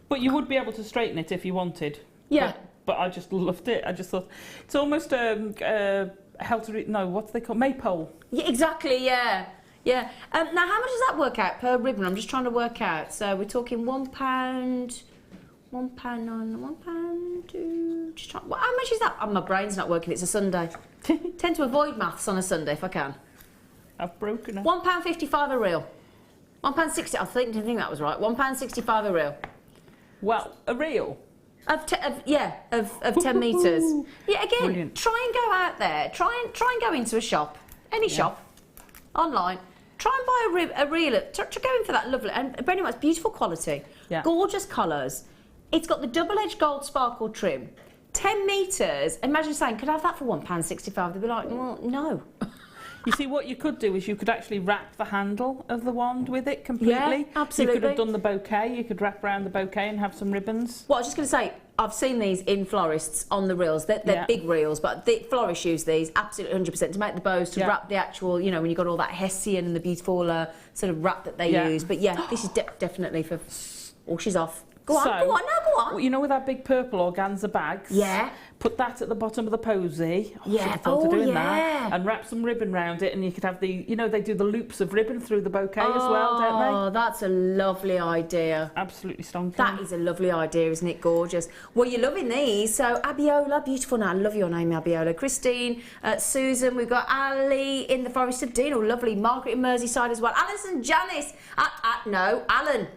But you would be able to straighten it if you wanted. Yeah. But I just loved it. I just thought it's almost what's they called? Maypole. Yeah, exactly. Yeah. Now, how much does that work out per ribbon? I'm just trying to work out. So we're talking £1, £1, just trying. How much is that? Oh, my brain's not working. It's a Sunday. Tend to avoid maths on a Sunday if I can. I've broken it. £1.55 a reel. £1.60. I think that was right. £1.65 a reel. Well, a reel. Of 10 metres. Yeah, again, Brilliant. try and go out there. Try and go into a shop, any shop, online. Try and buy a reel. Try going for that lovely, and bearing in mind, it's beautiful quality, gorgeous colours. It's got the double-edged gold sparkle trim. 10 metres. Imagine saying, could I have that for £1.65? They'd be like, well, no. You see, what you could do is you could actually wrap the handle of the wand with it completely. Yeah, absolutely. You could have done the bouquet. You could wrap around the bouquet and have some ribbons. Well, I was just going to say, I've seen these in florists on the reels. They're big reels, but the florists use these absolutely 100% to make the bows, to wrap the actual, you know, when you've got all that hessian and the beautiful sort of wrap that they use. But yeah, this is definitely for... Oh, she's off. Go on, go on. You know, with our big purple organza bags? Yeah. Put that at the bottom of the posy. Oh, yeah. Thought of doing that. And wrap some ribbon round it, and you could have the, you know, they do the loops of ribbon through the bouquet as well, don't they? Oh, that's a lovely idea. Absolutely stonking. That is a lovely idea, isn't it? Gorgeous. Well, you're loving these. So, Abiola, beautiful now. I love your name, Abiola. Christine, Susan, we've got Ali in the Forest of Dean. Oh, lovely. Margaret in Merseyside as well. Alison, Janice. No, Alan.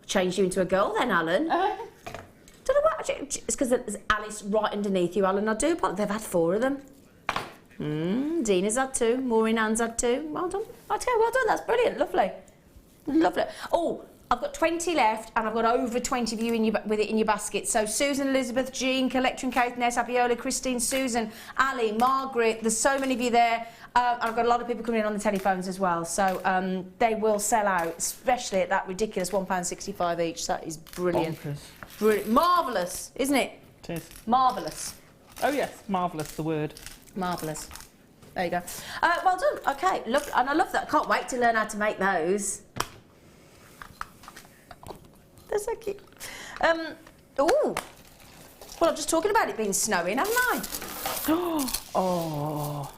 Changed you into a girl then, Alan. Don't know what. It's because there's Alice right underneath you, Alan. I do apologize. They've had 4 of them. Zena's had 2. Maureen Ann's had 2. Well done. Okay, well done. That's brilliant. Lovely. Lovely. Oh, I've got 20 left, and I've got over 20 of you with it in your basket. So Susan, Elizabeth, Jean, Collector and Kate, Ness, Abiola, Christine, Susan, Ali, Margaret. There's so many of you there. I've got a lot of people coming in on the telephones as well. So they will sell out, especially at that ridiculous £1.65 each. That is brilliant. Brilliant. Marvellous, isn't it? It is. Marvellous. Oh, yes. Marvellous, the word. Marvellous. There you go. Well done. Okay, and I love that. Can't wait to learn how to make those. They're so cute. Ooh. Well, I'm just talking about it being snowing, haven't I? Oh.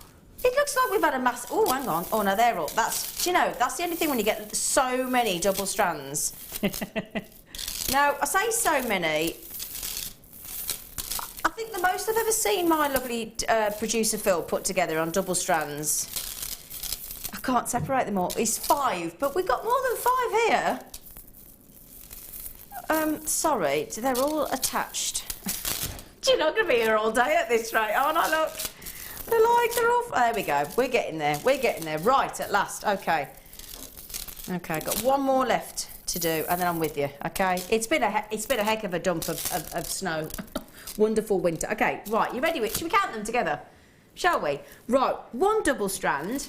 It looks like we've had a mass... Oh, hang on. Oh, no, they're all... That's... Do you know, that's the only thing when you get so many double strands. Now, I say so many... I think the most I've ever seen my lovely producer Phil put together on double strands... I can't separate them all. Is 5, but we've got more than 5 here. Sorry, they're all attached. You're not going to be here all day at this rate, aren't I? Look, they're off. There we go. We're getting there. We're getting there. Right, at last. Okay. Okay, got one more left to do, and then I'm with you. Okay. It's been a heck of a dump of snow. Wonderful winter. Okay, right. You ready? Should we count them together? Shall we? Right. 1 double strand,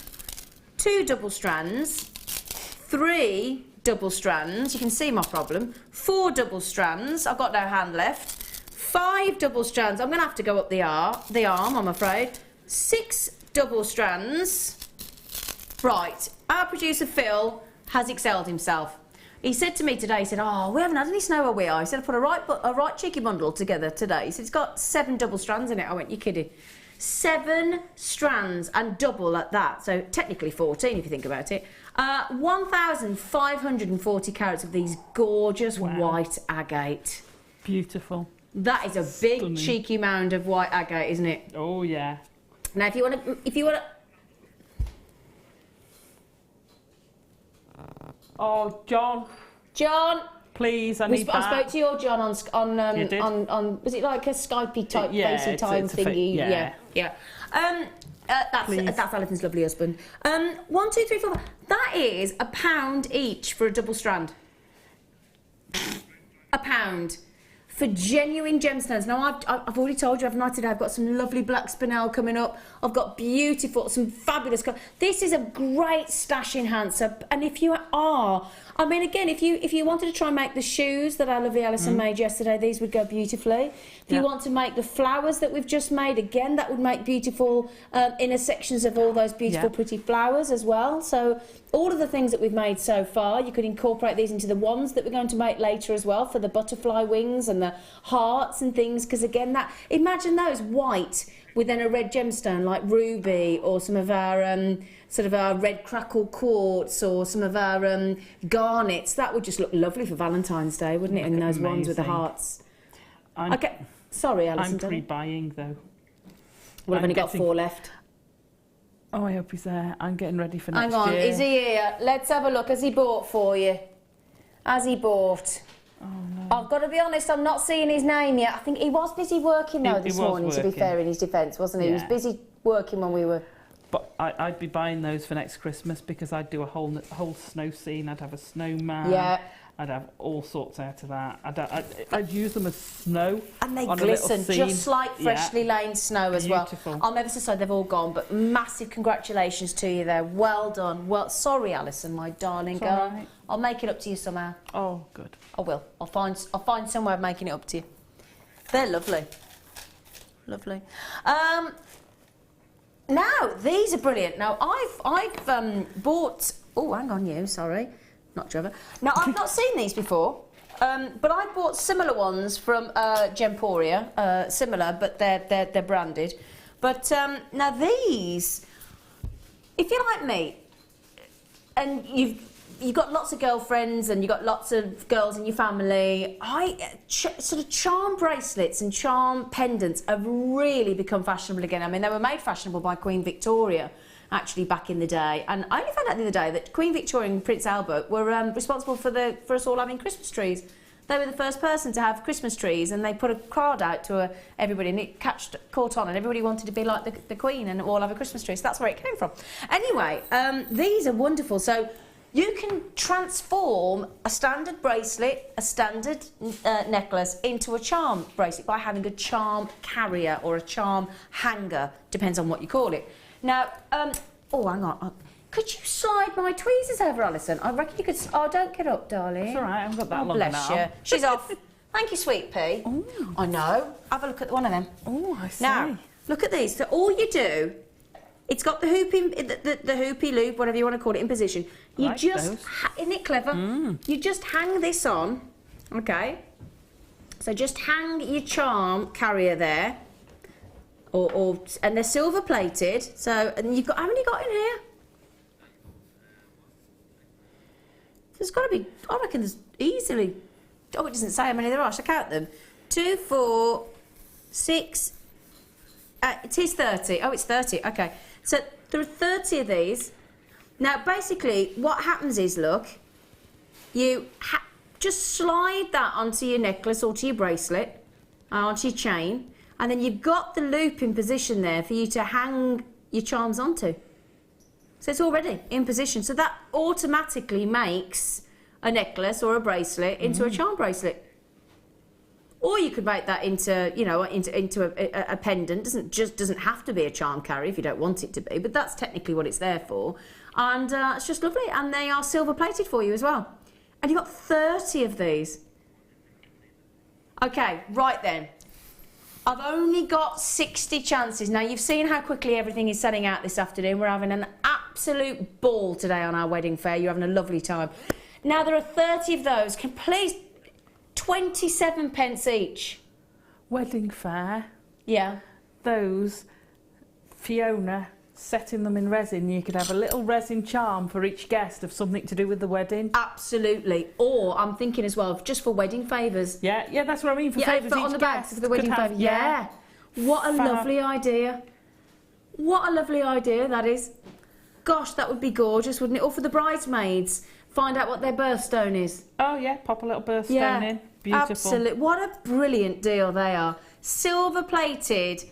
2 double strands, 3 double strands, you can see my problem, 4 double strands, I've got no hand left, 5 double strands, I'm going to have to go up the arm, I'm afraid, 6 double strands. Right, our producer Phil has excelled himself. He said to me today, he said, oh, we haven't had any snow where we are. He said, I put a right cheeky bundle together today. He said, it's got 7 double strands in it. I went, you're kidding. 7 strands and double at that, so technically 14 if you think about it. 1,540 carats of these gorgeous white agate. Beautiful. That is a big cheeky mound of white agate, isn't it? Oh yeah. Now if you want to Oh, John, please, I need that. I spoke to your John on was it like a Skypey type FaceTime thingy? Yeah. That's Alison's lovely husband. 1, 2, 3, 4. That is £1 each for a double strand. £1. for genuine gemstones. Now, I've already told you, today, I've got some lovely black spinel coming up. I've got some fabulous colours. This is a great stash enhancer. And if you are, I mean, again, if you wanted to try and make the shoes that our lovely Alison made yesterday, these would go beautifully. If you want to make the flowers that we've just made, again, that would make beautiful inner sections of all those beautiful, pretty flowers as well. So all of the things that we've made so far, you could incorporate these into the wands that we're going to make later as well, for the butterfly wings and the hearts and things, because again, imagine those white with then a red gemstone like ruby, or some of our sort of our red crackle quartz, or some of our garnets. That would just look lovely for Valentine's Day, wouldn't it? And those ones with the hearts. Okay, sorry, Alison. I'm pre-buying though. Well, I've only got 4 left. Oh, I hope he's there. I'm getting ready for next year. Hang on, year. is he here? Let's have a look. Has he bought for you? Has he bought? Oh, no. I've got to be honest, I'm not seeing his name yet. I think he was busy working though this morning, to be fair, in his defence, wasn't he? He was busy working when we were... But I'd be buying those for next Christmas, because I'd do a whole snow scene. I'd have a snowman. Yeah. I'd have all sorts out of that. I'd use them as snow. And they on glisten, a little scene. just like freshly laid snow as well. Beautiful. I'm ever so sorry they've all gone, but massive congratulations to you there. Well done. Well, sorry, Alison, my darling girl. Right. I'll make it up to you somehow. Oh, good. I will. I'll find some way of making it up to you. They're lovely. Lovely. Now, these are brilliant. Now, I've bought... Oh, hang on you, sorry. Not Trevor. Now, I've not seen these before, but I bought similar ones from Gemporia. Similar, but they're branded. But now these, if you're like me, and you've got lots of girlfriends and you've got lots of girls in your family, sort of charm bracelets and charm pendants have really become fashionable again. I mean, they were made fashionable by Queen Victoria, actually, back in the day. And I only found out the other day that Queen Victoria and Prince Albert were responsible for us all having Christmas trees. They were the first person to have Christmas trees, and they put a card out to everybody, and it caught on, and everybody wanted to be like the Queen and all have a Christmas tree. So that's where it came from. Anyway, these are wonderful. So you can transform a standard bracelet, a standard necklace, into a charm bracelet by having a charm carrier or a charm hanger, depends on what you call it. Now, oh, hang on. Could you slide my tweezers over, Alison? I reckon you could... Oh, don't get up, darling. It's all right, I haven't got that long bless now. you. She's off. Thank you, sweet pea. Ooh. I know. Have a look at one of them. Oh, I see. Now, look at these. So all you do... It's got the hoopy loop, whatever you want to call it, in position. You like just... those. Isn't it clever? You just hang this on, okay? So just hang your charm carrier there. And they're silver plated. So, and you've got... How many got in here? There's got to be... I reckon there's easily... Oh, it doesn't say how many there are. Shall I count them? 2, 4, 6... it is 30. Oh, it's 30. Okay. So there are 30 of these. Now, basically, what happens is, look, you just slide that onto your necklace or to your bracelet, onto your chain, and then you've got the loop in position there for you to hang your charms onto. So it's already in position. So that automatically makes a necklace or a bracelet into a charm bracelet. Or you could make that into, you know, into a pendant. Doesn't have to be a charm carrier if you don't want it to be, but that's technically what it's there for. And it's just lovely. And they are silver plated for you as well. And you've got 30 of these. Okay, right then. I've only got 60 chances. Now, you've seen how quickly everything is selling out this afternoon. We're having an absolute ball today on our wedding fair. You're having a lovely time. Now, there are 30 of those. Can please... 27 pence each. Wedding fair. Yeah. Those, Fiona, setting them in resin, you could have a little resin charm for each guest of something to do with the wedding. Absolutely. Or I'm thinking as well, just for wedding favours. Yeah, that's what I mean, for favours put each on the bags guest of the wedding could have, favour. Yeah. What a lovely idea. What a lovely idea that is. Gosh, that would be gorgeous, wouldn't it? Or for the bridesmaids. Find out what their birthstone is. Oh, yeah, pop a little birthstone in. Beautiful. Absolutely. What a brilliant deal they are. Silver plated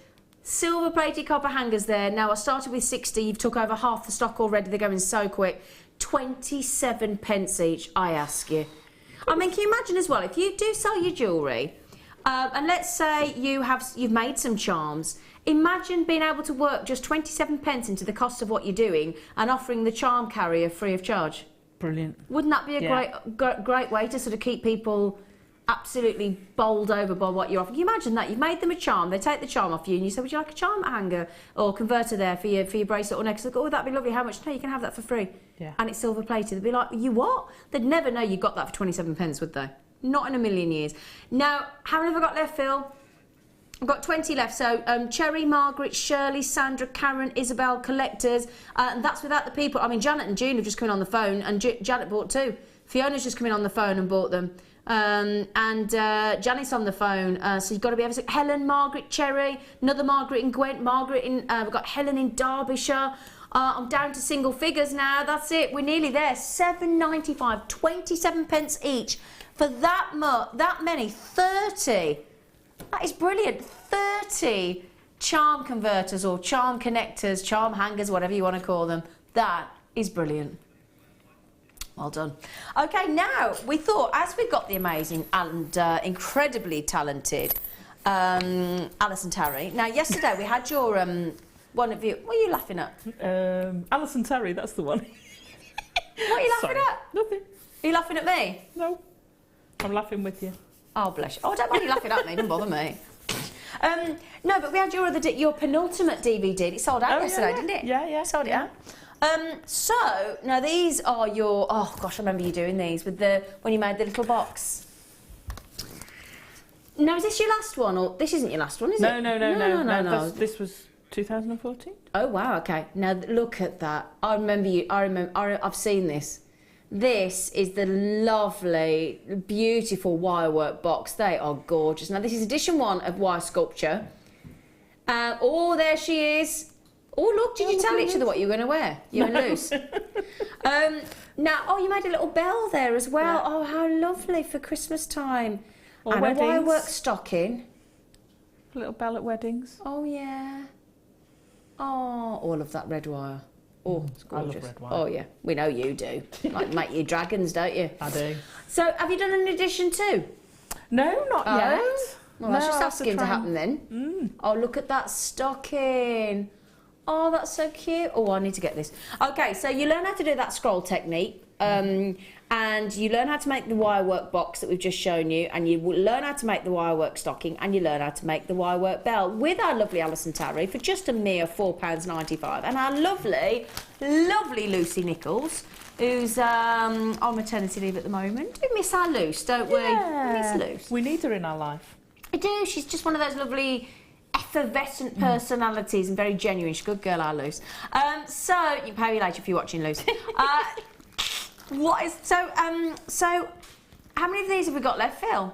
copper hangers there. Now, I started with 60. You've took over half the stock already. They're going so quick. 27 pence each, I ask you. I mean, can you imagine as well, if you do sell your jewellery And let's say you've made some charms. Imagine being able to work just 27p into the cost of what you're doing and offering the charm carrier free of charge. Brilliant. Wouldn't that be a great way to sort of keep people absolutely bowled over by what you're offering? Can you imagine that? You've made them a charm, they take the charm off you and you say, would you like a charm hanger or converter there for your bracelet or necklace? They go, oh, that'd be lovely. How much? No, you can have that for free. Yeah. And it's silver plated. They'd be like, you what? They'd never know you got that for 27p, would they? Not in a million years. Now, how many have I got left, Phil? I've got 20 left. So Cherry, Margaret, Shirley, Sandra, Karen, Isabel, collectors. And that's without the people. I mean, Janet and June have just come in on the phone, and Janet bought 2. Fiona's just come in on the phone and bought them. And Janet's on the phone. So you've got to be able to... Helen, Margaret, Cherry, another Margaret in Gwent, Margaret in... we've got Helen in Derbyshire. I'm down to single figures now. That's it. We're nearly there. £7.95, 27p each. For that many, 30. That is brilliant. 30 charm converters or charm connectors, charm hangers, whatever you want to call them. That is brilliant. Well done. Okay, now we thought, as we've got the amazing and incredibly talented Alison Tarry. Now, yesterday we had your one of you. What are you laughing at? Alison Tarry, that's the one. What are you laughing at? Nothing. Are you laughing at me? No. I'm laughing with you. Oh, bless you. Oh, don't mind you laughing at me. Don't bother me. No, but we had your penultimate DVD. It sold out yesterday, didn't it? Yeah. Sold it out. So now these are your. Oh gosh, I remember you doing these with when you made the little box. Now, is this your last one, or this isn't your last one, is it? No. This was 2014. Oh wow. Okay. Now look at that. I remember you. I've seen this. This is the lovely, beautiful wirework box. They are gorgeous. Now, this is edition 1 of Wire Sculpture. Oh, there she is. Oh, look, did you tell each other what you were going to wear? You and Luce. Now, you made a little bell there as well. Yeah. Oh, how lovely for Christmas time. Or and weddings. a wirework stocking. A little bell at weddings. Oh, yeah. Oh, all of that red wire. Oh, it's gorgeous. I love red wire. Oh, yeah. We know you do. Like, make your dragons, don't you? I do. So, have you done an edition 2? No, not yet. Well, that's just asking to happen then. Oh, look at that stocking. Oh, that's so cute. Oh, I need to get this. Okay, so you learn how to do that scroll technique. And you learn how to make the wirework box that we've just shown you, and you learn how to make the wirework stocking, and you learn how to make the wirework bell with our lovely Alison Tarry for just a mere £4.95. And our lovely, lovely Lucy Nichols, who's on maternity leave at the moment. We miss our Luce, don't we? Yeah. We miss Luce. We need her in our life. I do. She's just one of those lovely, effervescent personalities and very genuine. She's a good girl, our Luce. So you can pay me later if you're watching, Luce. What is so? How many of these have we got left, Phil?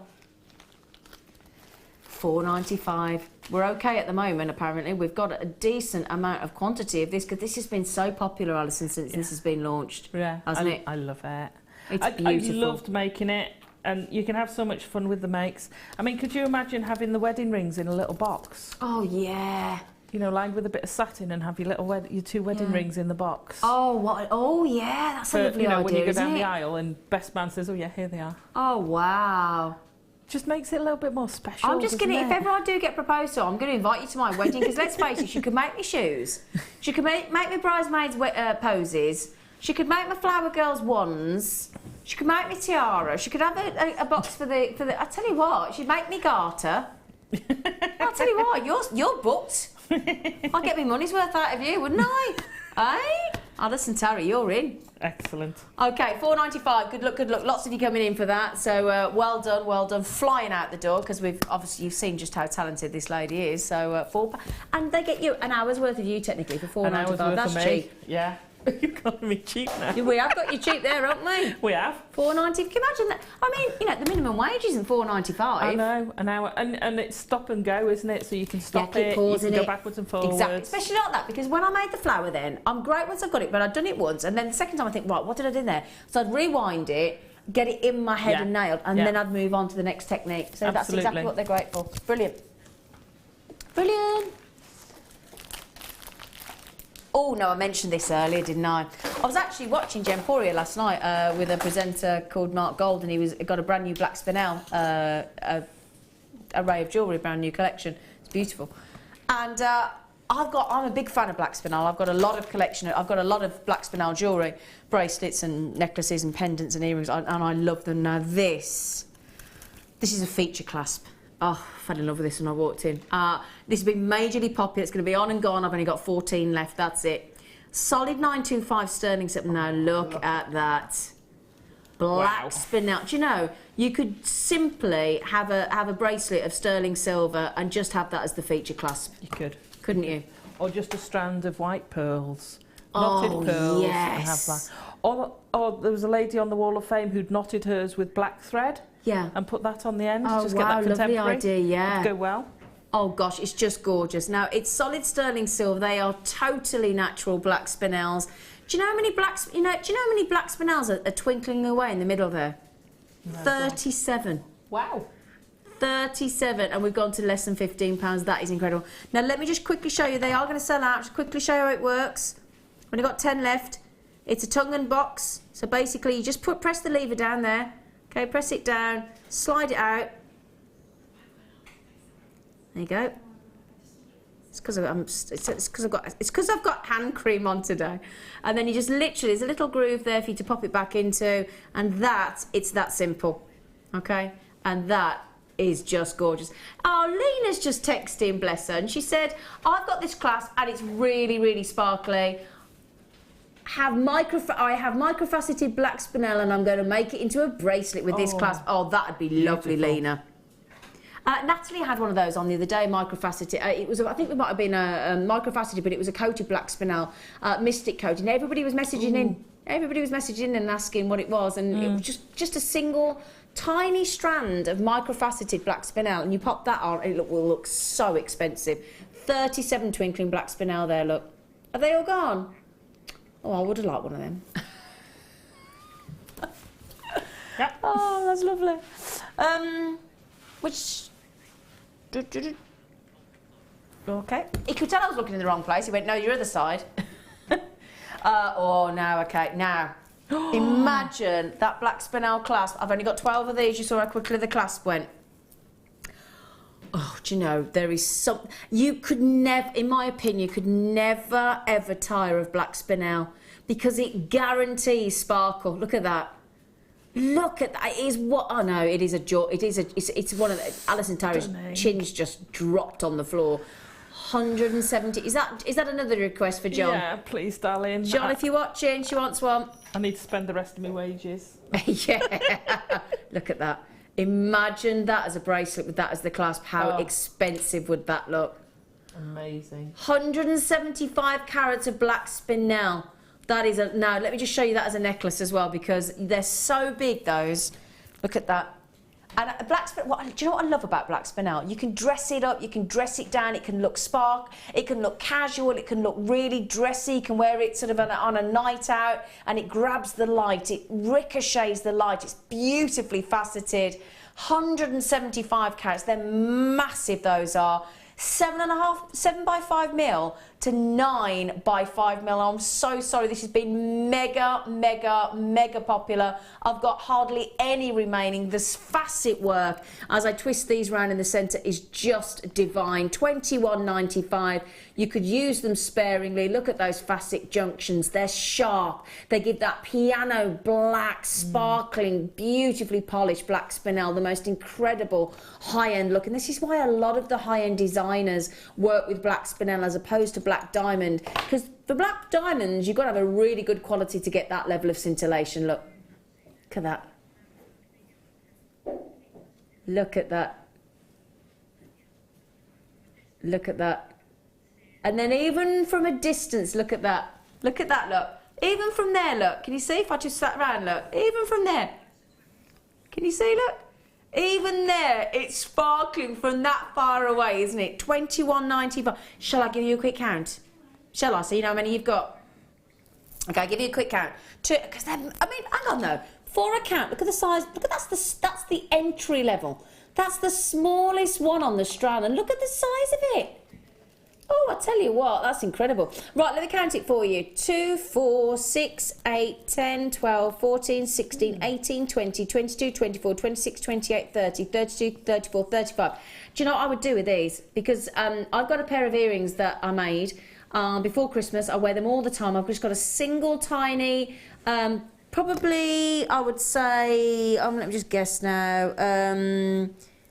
£4.95. We're okay at the moment. Apparently, we've got a decent amount of quantity of this because this has been so popular, Alison, since this has been launched. Yeah, hasn't it? I love it. It's beautiful. I loved making it, and you can have so much fun with the makes. I mean, could you imagine having the wedding rings in a little box? Oh yeah. You know, lined with a bit of satin, and have your little your 2 wedding rings in the box. Oh what? Oh yeah, that's a lovely idea. When you go down isn't the it? aisle and best man says, "Oh yeah, here they are." Oh wow. Just makes it a little bit more special. I'm just going to, if ever I do get proposed to, I'm going to invite you to my wedding because let's face it, she could make me shoes, she could make me bridesmaids poses, she could make my flower girls wands, she could make me tiara, she could have a box for the. I tell you what, she'd make me garter. I'll tell you what, you're booked. I'll get my money's worth out of you, wouldn't I? Eh? Alison Tarry, you're in. Excellent. Okay, £4.95. Good luck. Lots of you coming in for that. So well done. Flying out the door because you've seen just how talented this lady is. So and they get you an hour's worth of you technically for £4.95. That's cheap. Yeah. You've got me cheap now. We have got you cheap there, haven't we? We have. £4.90. Can you imagine that? I mean, the minimum wage isn't £4.95. I know, an hour, and it's stop and go, isn't it? So you can stop keep it, pausing you can go backwards and forwards. Exactly, especially like that, because when I made the flower then, I'm great once I've got it, but I'd done it once, and then the second time I think, right, what did I do there? So I'd rewind it, get it in my head and nailed, and then I'd move on to the next technique. So that's exactly what they're great for. Brilliant. Oh no, I mentioned this earlier, didn't I? I was actually watching Gemporia last night with a presenter called Mark Gold, and he got a brand new black spinel array of jewellery, brand new collection. It's beautiful. And I'm a big fan of black spinel. I've got a lot of collection. I've got a lot of black spinel jewellery, bracelets and necklaces and pendants and earrings, and I love them. Now this is a feature clasp. Oh, I fell in love with this when I walked in. This has been majorly popular. It's going to be on and gone. I've only got 14 left. That's it. Solid 925 sterling silver. Now look at that. Black spinel. Do you know, you could simply have a bracelet of sterling silver and just have that as the feature clasp. You could. Couldn't you? Or just a strand of white pearls. Knotted pearls. Yes. And have that. Or there was a lady on the Wall of Fame who'd knotted hers with black thread. Yeah. And put that on the end. Oh, just wow, get that lovely contemporary. idea, yeah. It'd go well. Oh gosh, it's just gorgeous. Now, it's solid sterling silver. They are totally natural black spinels. Do you know how many black spinels are twinkling away in the middle there? No, 37. Wow. 37, and we've gone to less than £15. That is incredible. Now, let me just quickly show you. They are going to sell out. Just quickly show you how it works. We've only got 10 left. It's a tongue and box. So basically, you just press the lever down there. Okay, press it down, slide it out. There you go. It's because I've got hand cream on today. And then you just literally, there's a little groove there for you to pop it back into, and it's that simple. Okay? And that is just gorgeous. Oh, Lena's just texting, bless her, and she said, I've got this clasp and it's really, really sparkly. I have microfaceted black spinel and I'm going to make it into a bracelet with this clasp. Oh, that'd be lovely, Lena. Natalie had one of those on the other day, microfaceted. I think it might have been a microfaceted, but it was a coated black spinel, mystic coating. Everybody was messaging in. Everybody was messaging in and asking what it was, and it was just a single tiny strand of microfaceted black spinel, and you pop that on, and it will look so expensive. 37 twinkling black spinel there. Look, are they all gone? Oh, I would have liked one of them. Yeah. Oh, that's lovely. Okay. He could tell I was looking in the wrong place. He went, no, your other side. Oh, now, okay, now. Imagine that black spinel clasp. I've only got 12 of these. You saw how quickly the clasp went. Oh, do you know, there is some... You could never, in my opinion, you could never, ever tire of black spinel because it guarantees sparkle. Look at that. Look at that. It is what... Oh, no, it is a jaw. It's one of the... Alison Tarry's chin's just dropped on the floor. 170. Is that another request for John? Yeah, please, darling. John, if you're watching, she wants one. I need to spend the rest of my wages. Yeah. Look at that. Imagine that as a bracelet with that as the clasp. How expensive would that look? Amazing. 175 carats of black spinel. That is a... Now, let me just show you that as a necklace as well, because they're so big, those. Look at that. And black spinel, do you know what I love about black spinel? You can dress it up, you can dress it down, it can look spark, it can look casual, it can look really dressy, you can wear it sort of on a night out, and it grabs the light, it ricochets the light, it's beautifully faceted. 175 carats, they're massive, those are. 7 by 5 mil to 9 by 5 mil. I'm so sorry, this has been mega, mega, mega popular. I've got hardly any remaining. This facet work, as I twist these round in the centre, is just divine. $21.95. You could use them sparingly. Look at those facet junctions. They're sharp. They give that piano black, sparkling, beautifully polished black spinel, the most incredible high-end look. And this is why a lot of the high-end designers work with black spinel as opposed to black diamond, because for black diamonds you've got to have a really good quality to get that level of scintillation. Look at that. Look at that. Look at that. And then even from a distance, look at that. Look at that, look. Even from there, look. Can you see? If I just sat around, look. Even from there. Can you see, look? Even there, it's sparkling from that far away, isn't it? $21.95. Shall I give you a quick count? Shall I? So you know how many you've got? Okay, I'll give you a quick count. Because I mean, hang on though. For a count, look at the size. Look at that's the entry level. That's the smallest one on the strand, and look at the size of it. Oh, I tell you what, that's incredible. Right, let me count it for you. 2, 4, 6, 8, 10, 12, 14, 16, 18, 20, 22, 24, 26, 28, 30, 32, 34, 35. Do you know what I would do with these? Because I've got a pair of earrings that I made before Christmas. I wear them all the time. I've just got a single tiny, probably, I would say, let me just guess now,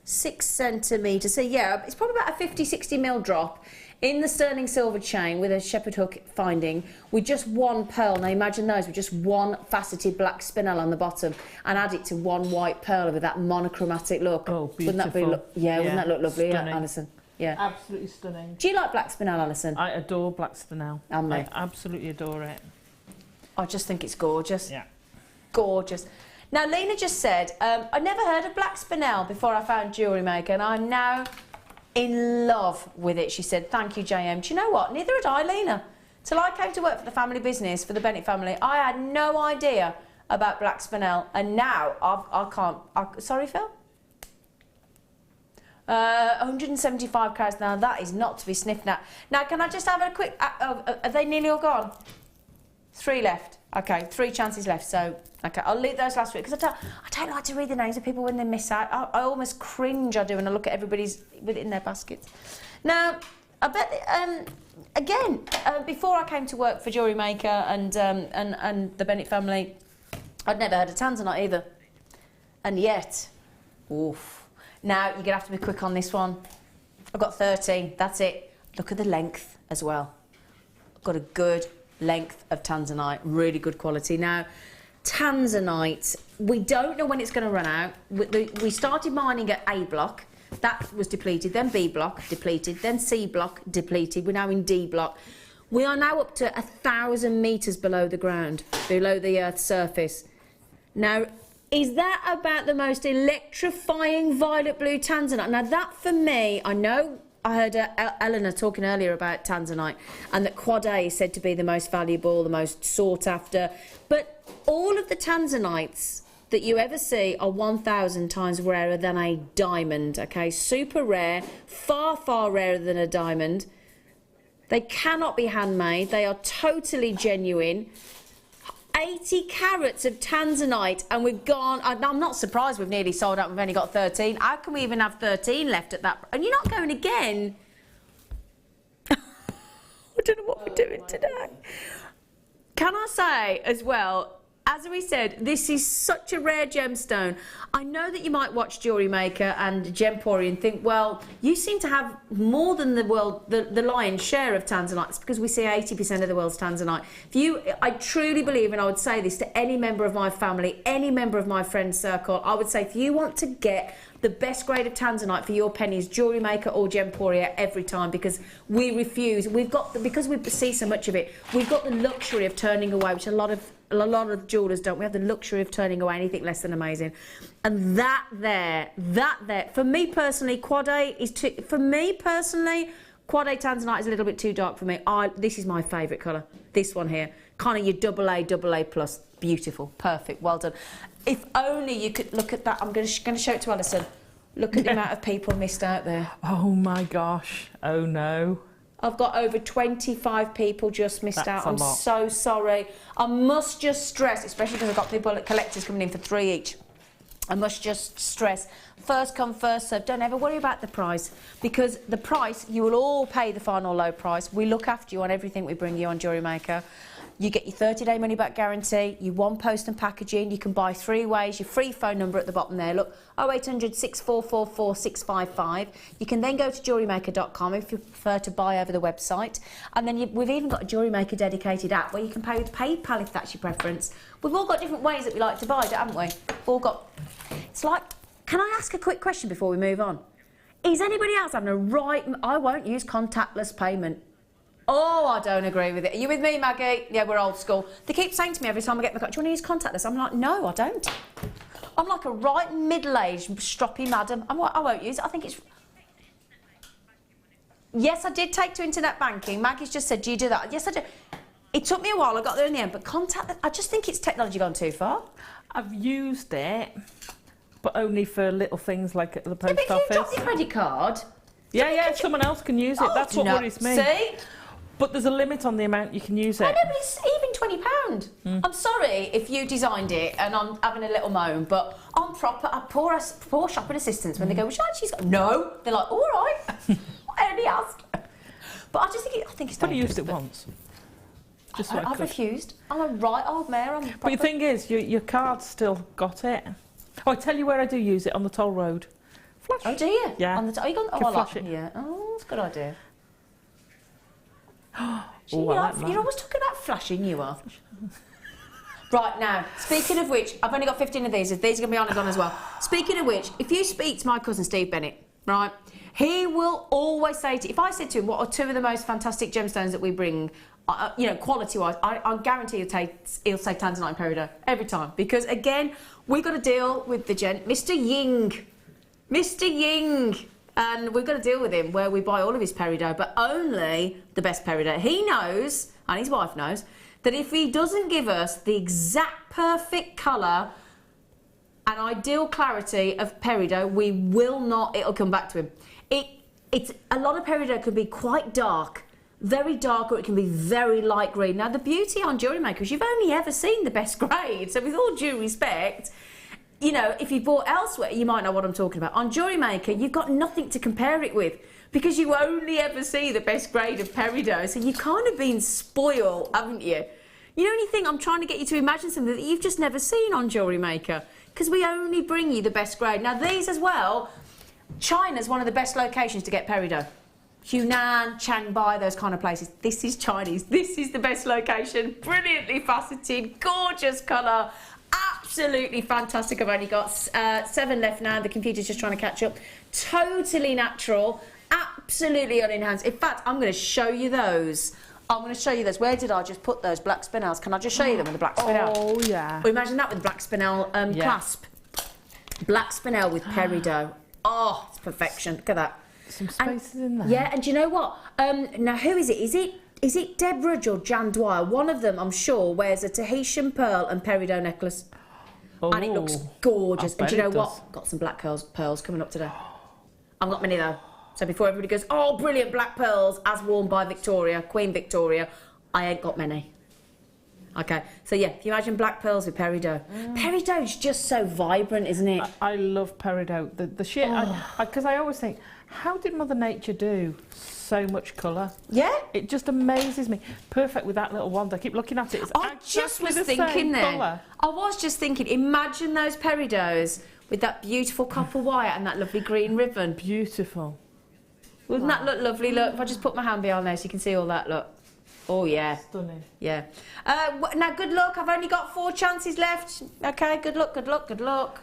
6 centimetres. So yeah, it's probably about a 50, 60 mil drop in the sterling silver chain with a shepherd hook finding with just one pearl. Now imagine those with just one faceted black spinel on the bottom and add it to one white pearl with that monochromatic look. Oh, beautiful. Wouldn't that be wouldn't that look lovely, Stunning. Alison? Yeah. Absolutely stunning. Do you like black spinel, Alison? I adore black spinel. I absolutely adore it. I just think it's gorgeous. Yeah. Gorgeous. Now, Lena just said, I never heard of black spinel before I found Jewellery Maker, and I'm now in love with it. She said, thank you, JM. Do you know what? Neither had I, Lena. Till I came to work for the family business, for the Bennett family, I had no idea about black spinel, and now I can't... sorry, Phil? 175 carats now. That is not to be sniffed at. Now, can I just have a quick... are they nearly all gone? 3 left. Okay, 3 chances left. So, okay, I'll leave those last week because I don't like to read the names of people when they miss out. I almost cringe. I do when I look at everybody's with it in their baskets. Now, I bet again before I came to work for Jewellery Maker and the Bennett family, I'd never heard of tanzanite either, and yet, oof. Now you're gonna have to be quick on this one. I've got 13. That's it. Look at the length as well. I've got a good length of tanzanite, really good quality. Now, tanzanite, we don't know when it's going to run out. We started mining at A block, that was depleted, then B block, depleted, then C block, depleted. We're now in D block. We are now up to 1,000 metres below the ground, below the Earth's surface. Now, is that about the most electrifying violet blue tanzanite? Now, that for me, I know I heard Eleanor talking earlier about tanzanite and that quad A is said to be the most valuable, the most sought after. But all of the tanzanites that you ever see are 1,000 times rarer than a diamond, okay? Super rare, far, far rarer than a diamond. They cannot be handmade. They are totally genuine. 80 carats of tanzanite and we've gone... I'm not surprised we've nearly sold out. We've only got 13. How can we even have 13 left at that? And you're not going again. I don't know what we're doing today. Can I say as well, as we said, this is such a rare gemstone. I know that you might watch Jewellery Maker and Gemporium and think, well, you seem to have more than the lion's share of tanzanite. It's because we see 80% of the world's tanzanite. I truly believe, and I would say this to any member of my family, any member of my friend circle, I would say if you want to get the best grade of tanzanite for your pennies, Jewellery Maker or Gemporia every time, because we refuse. Because we see so much of it, we've got the luxury of turning away, which a lot of jewellers don't. We have the luxury of turning away anything less than amazing. And that there, for me personally, Quad A is too, for me personally, Quad A tanzanite is a little bit too dark for me. This is my favourite colour, this one here. Kind of your double A plus. Beautiful, perfect, well done. If only you could look at that. I'm going to show it to Alison. Look at the amount of people missed out there. Oh my gosh, oh no. I've got over 25 people just missed out. I'm so sorry. I must just stress, especially because I've got people, collectors coming in for 3 each. I must just stress, first come, first serve. Don't ever worry about the price, because the price, you will all pay the final low price. We look after you on everything we bring you on Jewellery Maker. You get your 30-day money-back guarantee, you 1 post and packaging, you can buy 3 ways, your free phone number at the bottom there, look, 0800 6444 655. You can then go to jewellerymaker.com if you prefer to buy over the website. And then we've even got a Jewellery Maker dedicated app where you can pay with PayPal if that's your preference. We've all got different ways that we like to buy, haven't we? We've all got... It's like... Can I ask a quick question before we move on? Is anybody else having a right... I won't use contactless payment. Oh, I don't agree with it. Are you with me, Maggie? Yeah, we're old school. They keep saying to me every time I get my card, do you want to use contactless? I'm like, no, I don't. I'm like a right middle-aged, stroppy madam. I won't use it. I think it's... Yes, I did take to internet banking. Maggie's just said, do you do that? Yes, I do. It took me a while. I got there in the end. But contactless, I just think it's technology gone too far. I've used it, but only for little things like at the post office. If you drop your credit card... Yeah, someone else can use it. That's what worries me. See? But there's a limit on the amount you can use it. I know, but it's even £20. I'm sorry if you designed it and I'm having a little moan, but I'm proper. I poor shopping assistants when they go, "Which one she's got?" No, they're like, "All right, I only asked." But I just think I think it's. I've only used it once. Just so I I've could. refused. I'm a right old mare. I'm But the thing is, your card's still got it. Oh, I tell you where I do use it, on the toll road. Flash. Oh, do you? Yeah. On the are you going? Oh, Can I like flash it. Yeah. Oh, that's a good idea. Oh, I like that. You're always talking about flashing, you are. Right, now, speaking of which, I've only got 15 of these. These are going to be on and on as well. Speaking of which, if you speak to my cousin Steve Bennett, right, he will always say to, if I said to him, what are two of the most fantastic gemstones that we bring, you know, quality-wise, I guarantee he'll say Tanzanite and Peridot every time. Because, again, we've got to deal with the gent, Mr. Ying. Mr. Ying. And we've got to deal with him where we buy all of his peridot, but only the best peridot. He knows, and his wife knows, that if he doesn't give us the exact perfect colour and ideal clarity of peridot, we will not, it'll come back to him. It's a lot of peridot can be quite dark, very dark, or it can be very light green. Now, the beauty on Jewellery Maker is you've only ever seen the best grade, so with all due respect, you know, if you bought elsewhere, you might know what I'm talking about. On Jewellery Maker, you've got nothing to compare it with because you only ever see the best grade of peridot. So you've kind of been spoiled, haven't you? You know, anything I'm trying to get you to imagine something that you've just never seen on Jewellery Maker because we only bring you the best grade. Now, these as well, China's one of the best locations to get peridot. Hunan, Chiangbai, those kind of places. This is Chinese. This is the best location. Brilliantly faceted, gorgeous colour. Absolutely fantastic. I've only got 7 left now. The computer's just trying to catch up. Totally natural. Absolutely unenhanced. In fact, I'm going to show you those. I'm going to show you those. Where did I just put those black spinels? Can I just show you them with the black spinel? Oh, yeah. Well, imagine that with the black spinel clasp. Black spinel with peridot. Oh, it's perfection. Look at that. Some spaces in there. Yeah, and do you know what? Now, who is it? Is it Deborah or Jan Dwyer? One of them, I'm sure, wears a Tahitian pearl and peridot necklace. Oh, And it looks gorgeous. And do you know it what? does. Got some black pearls coming up today. I've got many though. So before everybody goes, oh, brilliant black pearls, as worn by Victoria, Queen Victoria, I ain't got many. Okay, so yeah, if you imagine black pearls with peridot. Peridot's just so vibrant, isn't it? I love peridot. The shit, because I always think, how did Mother Nature do so much colour? Yeah. It just amazes me. Perfect with that little wand. I keep looking at it. It's I just was thinking then. I was just thinking, imagine those peridots with that beautiful copper wire and that lovely green ribbon. Beautiful. Wouldn't that look lovely? Look, if I just put my hand behind there so you can see all that, look. Oh, yeah. Stunning. Yeah. Now, good luck. I've only got 4 chances left. Okay, good luck, good luck, good luck.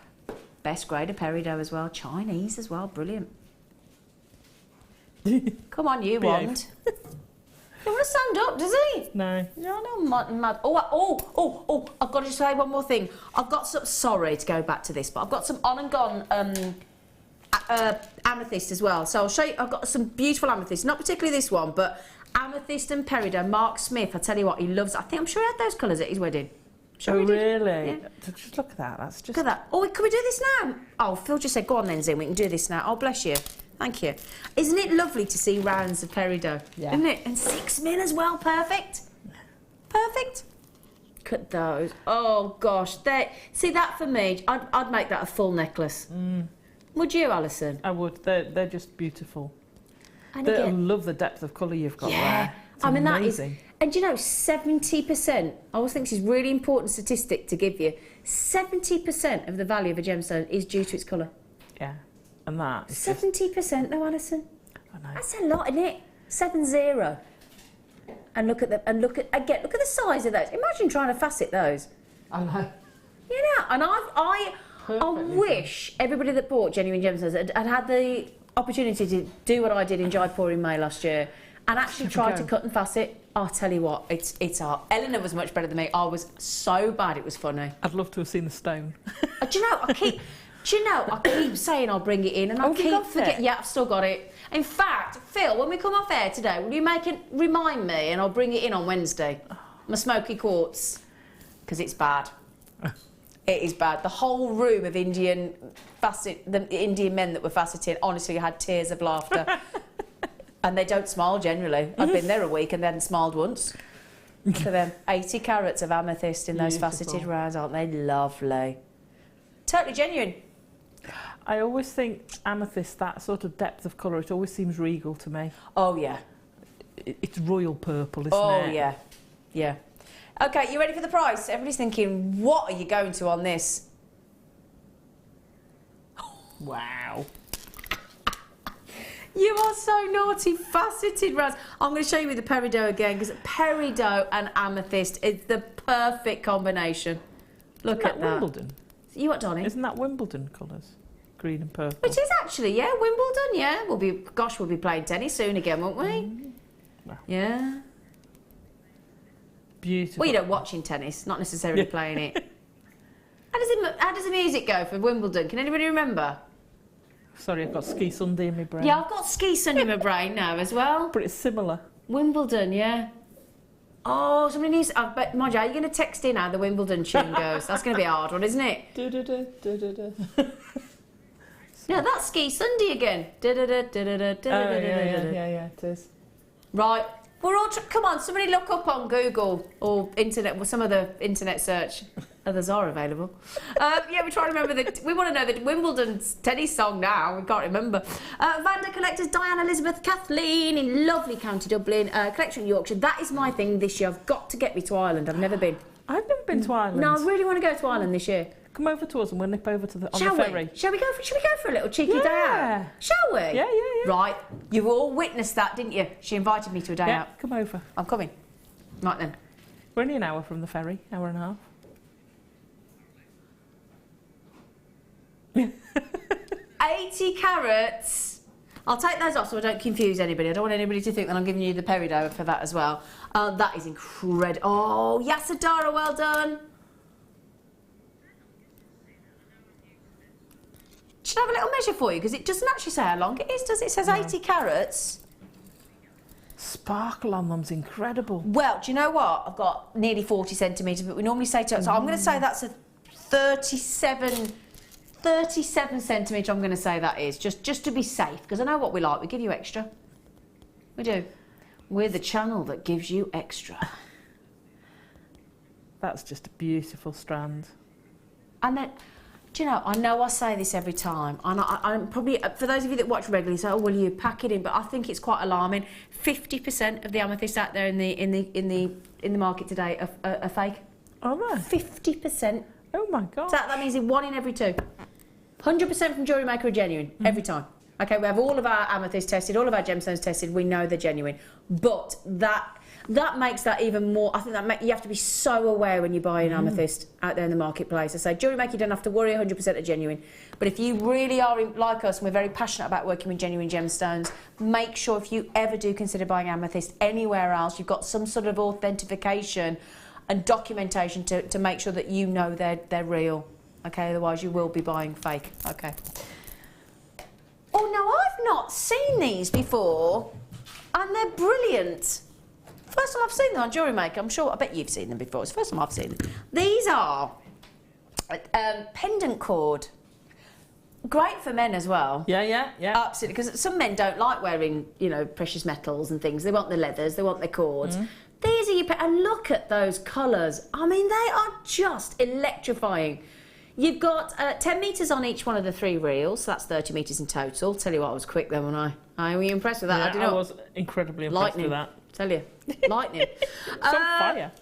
Best grade of peridot as well. Chinese as well. Brilliant. Come on, you wand. He want to stand up, does he? No. No, mad. Oh, I've got to say one more thing. I've got some, sorry to go back to this, but I've got some on and gone amethyst as well. So I'll show you, I've got some beautiful amethyst, not particularly this one, but amethyst and peridot. Mark Smith, I tell you what, he loves, I think, I'm sure he had those colours at his wedding. Oh, really? Yeah. Just look at that. That's just... Look at that. Oh, can we do this now? Oh, Phil just said, go on then, Zena, we can do this now. Oh, bless you. Thank you. Isn't it lovely to see rounds of peridot? Yeah. Isn't it? And 6 mil as well. Perfect. Perfect. Look at those. Oh, gosh. See, that for me, I'd make that a full necklace. Would you, Alison? I would. They're just beautiful. And I again, love the depth of colour you've got yeah. there. It's I mean, amazing. that is... And you know, 70%, I always think this is a really important statistic to give you, 70% of the value of a gemstone is due to its colour. Yeah. And that is 70% though, Alison. I know. That's a lot, isn't it? 70. And look at the size of those. Imagine trying to facet those. I know. You know, and I wish everybody that bought genuine gemstones had the opportunity to do what I did in Jaipur in May last year and actually try to cut and facet. I'll tell you what, it's art. Eleanor was much better than me. I was so bad, it was funny. I'd love to have seen the stone. Do you know, I keep saying I'll bring it in and I keep forgetting. Yeah, I've still got it. In fact, Phil, when we come off air today, will you remind me and I'll bring it in on Wednesday? My smoky quartz. Because it's bad. It is bad. The whole room of the Indian men that were faceting, honestly, I had tears of laughter. And they don't smile generally. I've been there a week and they hadn't smiled once. For them, 80 carats of amethyst in those faceted rounds, aren't they lovely? Totally genuine. I always think amethyst, that sort of depth of colour, it always seems regal to me. Oh, yeah. It's royal purple, isn't it? Oh, yeah. Yeah. Okay, you ready for the price? Everybody's thinking, what are you going to on this? Wow. You are so naughty, faceted rounds. I'm going to show you with the peridot again, because peridot and amethyst is the perfect combination. Look at that. Wimbledon? You what, Donnie? Isn't that Wimbledon colours? Green and purple. It is actually, yeah, Wimbledon, yeah. We'll be playing tennis soon again, won't we? Wow. Yeah. Beautiful. Well, you know, watching tennis, not necessarily playing it. How does the music go for Wimbledon? Can anybody remember? Sorry, I've got Ski Sunday in my brain. Yeah, I've got Ski Sunday in my brain now as well. But it's similar. Wimbledon, yeah. Oh, somebody needs... I bet, Mojo, are you going to text in how the Wimbledon tune goes? That's going to be a hard one, isn't it? No, that's Ski Sunday again. Yeah, it is. Right. We're all... Come on, somebody look up on Google or internet, well, some of the internet search. Others are available. Yeah, we're trying to remember we want to know the Wimbledon tennis song now. We can't remember. Vanda collectors Diane, Elizabeth, Kathleen in lovely County Dublin. Collection Yorkshire. That is my thing this year. I've got to get me to Ireland. I've never been. I've never been to Ireland. No, I really want to go to Ireland this year. Come over to us and we'll nip over to the Shall ferry. Shall we go for a little cheeky day out? Shall we? Yeah. Right. You all witnessed that, didn't you? She invited me to a day out. Come over. I'm coming. Right then. We're only an hour from the ferry, hour and a half. 80 carats. I'll take those off so I don't confuse anybody. I don't want anybody to think that I'm giving you the peridot for that as well. That is incredible. Oh, Yasadara, well done. Should I have a little measure for you? Because it doesn't actually say how long it is, does it? It says 80 carats. Sparkle on them's incredible. Well, do you know what? I've got nearly 40 centimetres, but we normally say so I'm going to say that's a 37 centimetre, I'm going to say that is, just to be safe, because I know what we like, we give you extra. We do. We're the channel that gives you extra. That's just a beautiful strand. And then, do you know I say this every time, and I'm probably, for those of you that watch regularly, say, oh, well, you pack it in, but I think it's quite alarming. 50% of the amethyst out there in the market today are fake. Oh, right. 50%. Oh, my God. So that means 1 in every 2. 100% from Jewellery Maker are genuine, every time. Okay, we have all of our amethyst tested, all of our gemstones tested, we know they're genuine. But that makes that even more, I think you have to be so aware when you buy an amethyst out there in the marketplace. I say, Jewellery Maker, you don't have to worry, 100% are genuine. But if you really are like us, and we're very passionate about working with genuine gemstones, make sure if you ever do consider buying amethyst anywhere else, you've got some sort of authentication and documentation to make sure that you know they're real. Okay, otherwise you will be buying fake. Okay. Oh no, I've not seen these before, and they're brilliant. First time I've seen them on Jewellery Maker. I bet you've seen them before. It's the first time I've seen them. These are pendant cord. Great for men as well. Yeah. Absolutely, because some men don't like wearing, precious metals and things. They want the leathers, they want the cords. These are your and look at those colours. I mean, they are just electrifying. You've got 10 metres on each one of the 3 reels, so that's 30 metres in total. Tell you what, I was quick then, wasn't I? Were you impressed with that? Yeah, I was incredibly impressed with that. Tell you. Lightning. It's on fire.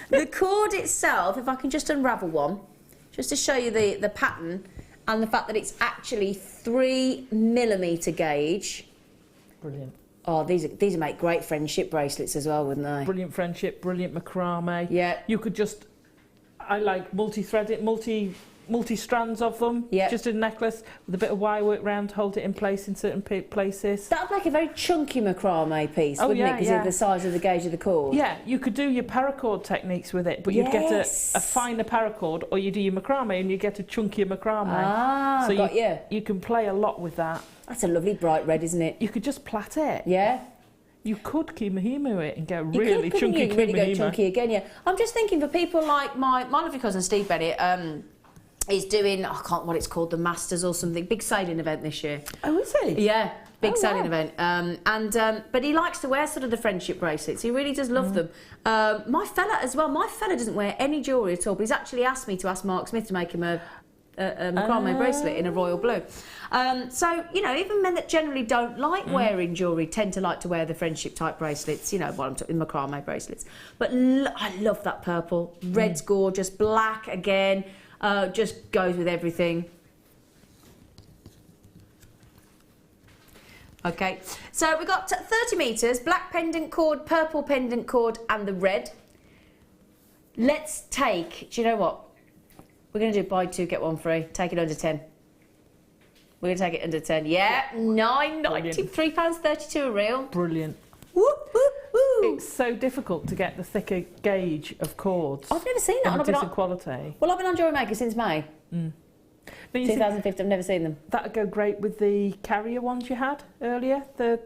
The cord itself, if I can just unravel one, just to show you the pattern and the fact that it's actually 3mm gauge. Brilliant. Oh, these make great friendship bracelets as well, wouldn't they? Brilliant friendship, brilliant macrame. Yeah. You could just, I like multi-threaded, multi-strands of them. Yeah. Just a necklace with a bit of wire work round to hold it in place in certain places. That would make a very chunky macrame piece, wouldn't it? Because of the size of the gauge of the cord. Yeah, you could do your paracord techniques with it, but you'd get a finer paracord, or you do your macrame and you get a chunkier macrame. Ah, so got you. You can play a lot with that. That's a lovely bright red, isn't it? You could just plait it. Yeah. You could kimahima it and get really chunky really go kimahima. chunky again, yeah. I'm just thinking for people like my lovely cousin Steve Bennett, is doing, I can't what it's called, the Masters or something, big sailing event this year. Oh, is he? Yeah, big Oh, sailing wow. event. But he likes to wear sort of the friendship bracelets. He really does love them. My fella as well. My fella doesn't wear any jewellery at all, but he's actually asked me to ask Mark Smith to make him a macrame bracelet in a royal blue. So, you know, even men that generally don't like wearing jewellery tend to like to wear the friendship type bracelets, you know, while I'm talking macrame bracelets. But I love that purple. Red's gorgeous. Black, again, just goes with everything. Okay, so we've got 30 metres, black pendant cord, purple pendant cord, and the red. Let's take, do you know what? We're going to do buy 2, get 1 free. Take it under 10. We're going to take it under 10. Yeah, £9.90, £3.32 a reel. Brilliant. Woo, woo, woo. It's so difficult to get the thicker gauge of cords. I've never seen that. And I've been decent on, quality. well, I've been on Jewellery Maker since May. Now, you see, 2015, I've never seen them. that'd go great with the carrier ones you had earlier. The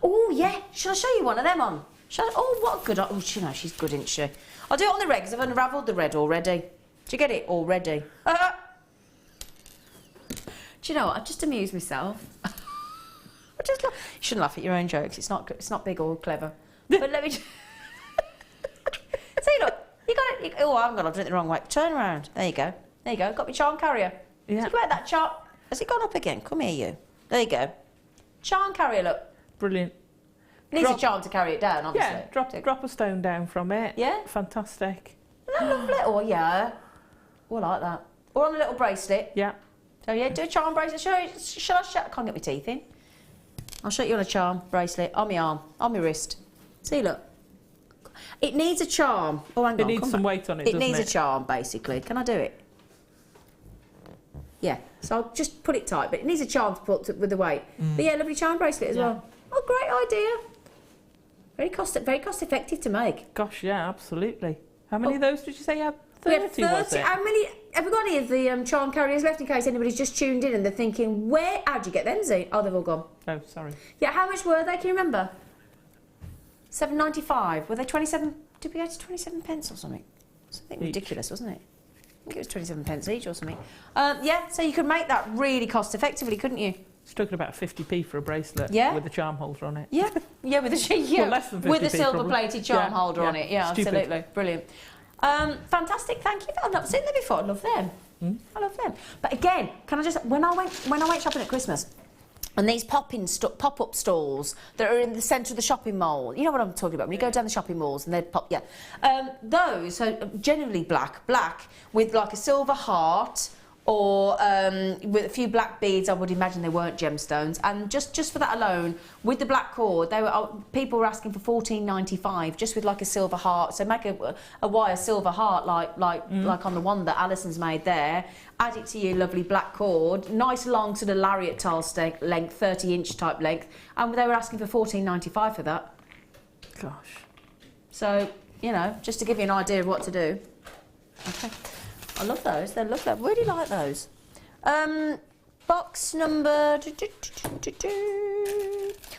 Oh, yeah. Shall I show you one of them on? Shall I? Oh, what a good... Oh, you know, she's good, isn't she? I'll do it on the red, because I've unravelled the red already. Do you get it? Already. Do you know what? I've just amused myself. I just you shouldn't laugh at your own jokes. It's not big or clever. But let me... See, look. You got it. Oh, I haven't got it. I've done it the wrong way. Turn around. There you go. There you go. Got my charm carrier. Yeah. So where that charm... Has it gone up again? Come here, you. There you go. Charm carrier, look. brilliant. Needs a charm to carry it down, obviously. Yeah, drop a stone down from it. Yeah. Fantastic. Isn't that lovely? Oh, yeah. Oh, I like that. Or on a little bracelet. Yeah. So, yeah, do a charm bracelet. Shall I can't get my teeth in. I'll show you on a charm bracelet. On my arm. On my wrist. See, look. It needs a charm. Oh, hang on. It needs some weight on it, doesn't needs it? a charm, basically. Can I do it? Yeah. So I'll just put it tight, but it needs a charm to put with the weight. But yeah, lovely charm bracelet as well. Oh, great idea. Very cost effective to make. Gosh, yeah, absolutely. How many of those did you say you had? We had 30, was it? How many? Have we got any of the charm carriers left in case anybody's just tuned in and they're thinking, how'd you get them, Zena? Oh, they've all gone. Oh, sorry. Yeah, how much were they? Can you remember? £7.95. Were they 27? Did we go to 27 pence or something? Something Each. ridiculous, wasn't it? I think it was 27 pence each or something. Yeah, so you could make that really cost effectively, couldn't you? It's talking about 50p for a bracelet with a charm holder on it. Yeah, yeah, with a Well, less than 50p with a silver probably. plated charm holder on it. Yeah, Stupid. absolutely, brilliant. Fantastic, thank you. I've not seen them before. I love them. I love them. But again, can I just when I went shopping at Christmas, and these pop-up stalls that are in the centre of the shopping mall, you know what I'm talking about, when you go down the shopping malls and they'd pop, those are generally black with like a silver heart or with a few black beads. I would imagine they weren't gemstones, and just for that alone, with the black cord, people were asking for $14.95 just with like a silver heart. So make a wire silver heart like on the one that Alison's made there. Add it to your lovely black cord, nice long sort of lariat tile length, 30-inch type length, and they were asking for $14.95 for that. Gosh. So, you know, just to give you an idea of what to do. Okay. I love those. They're lovely. I really like those. Box number...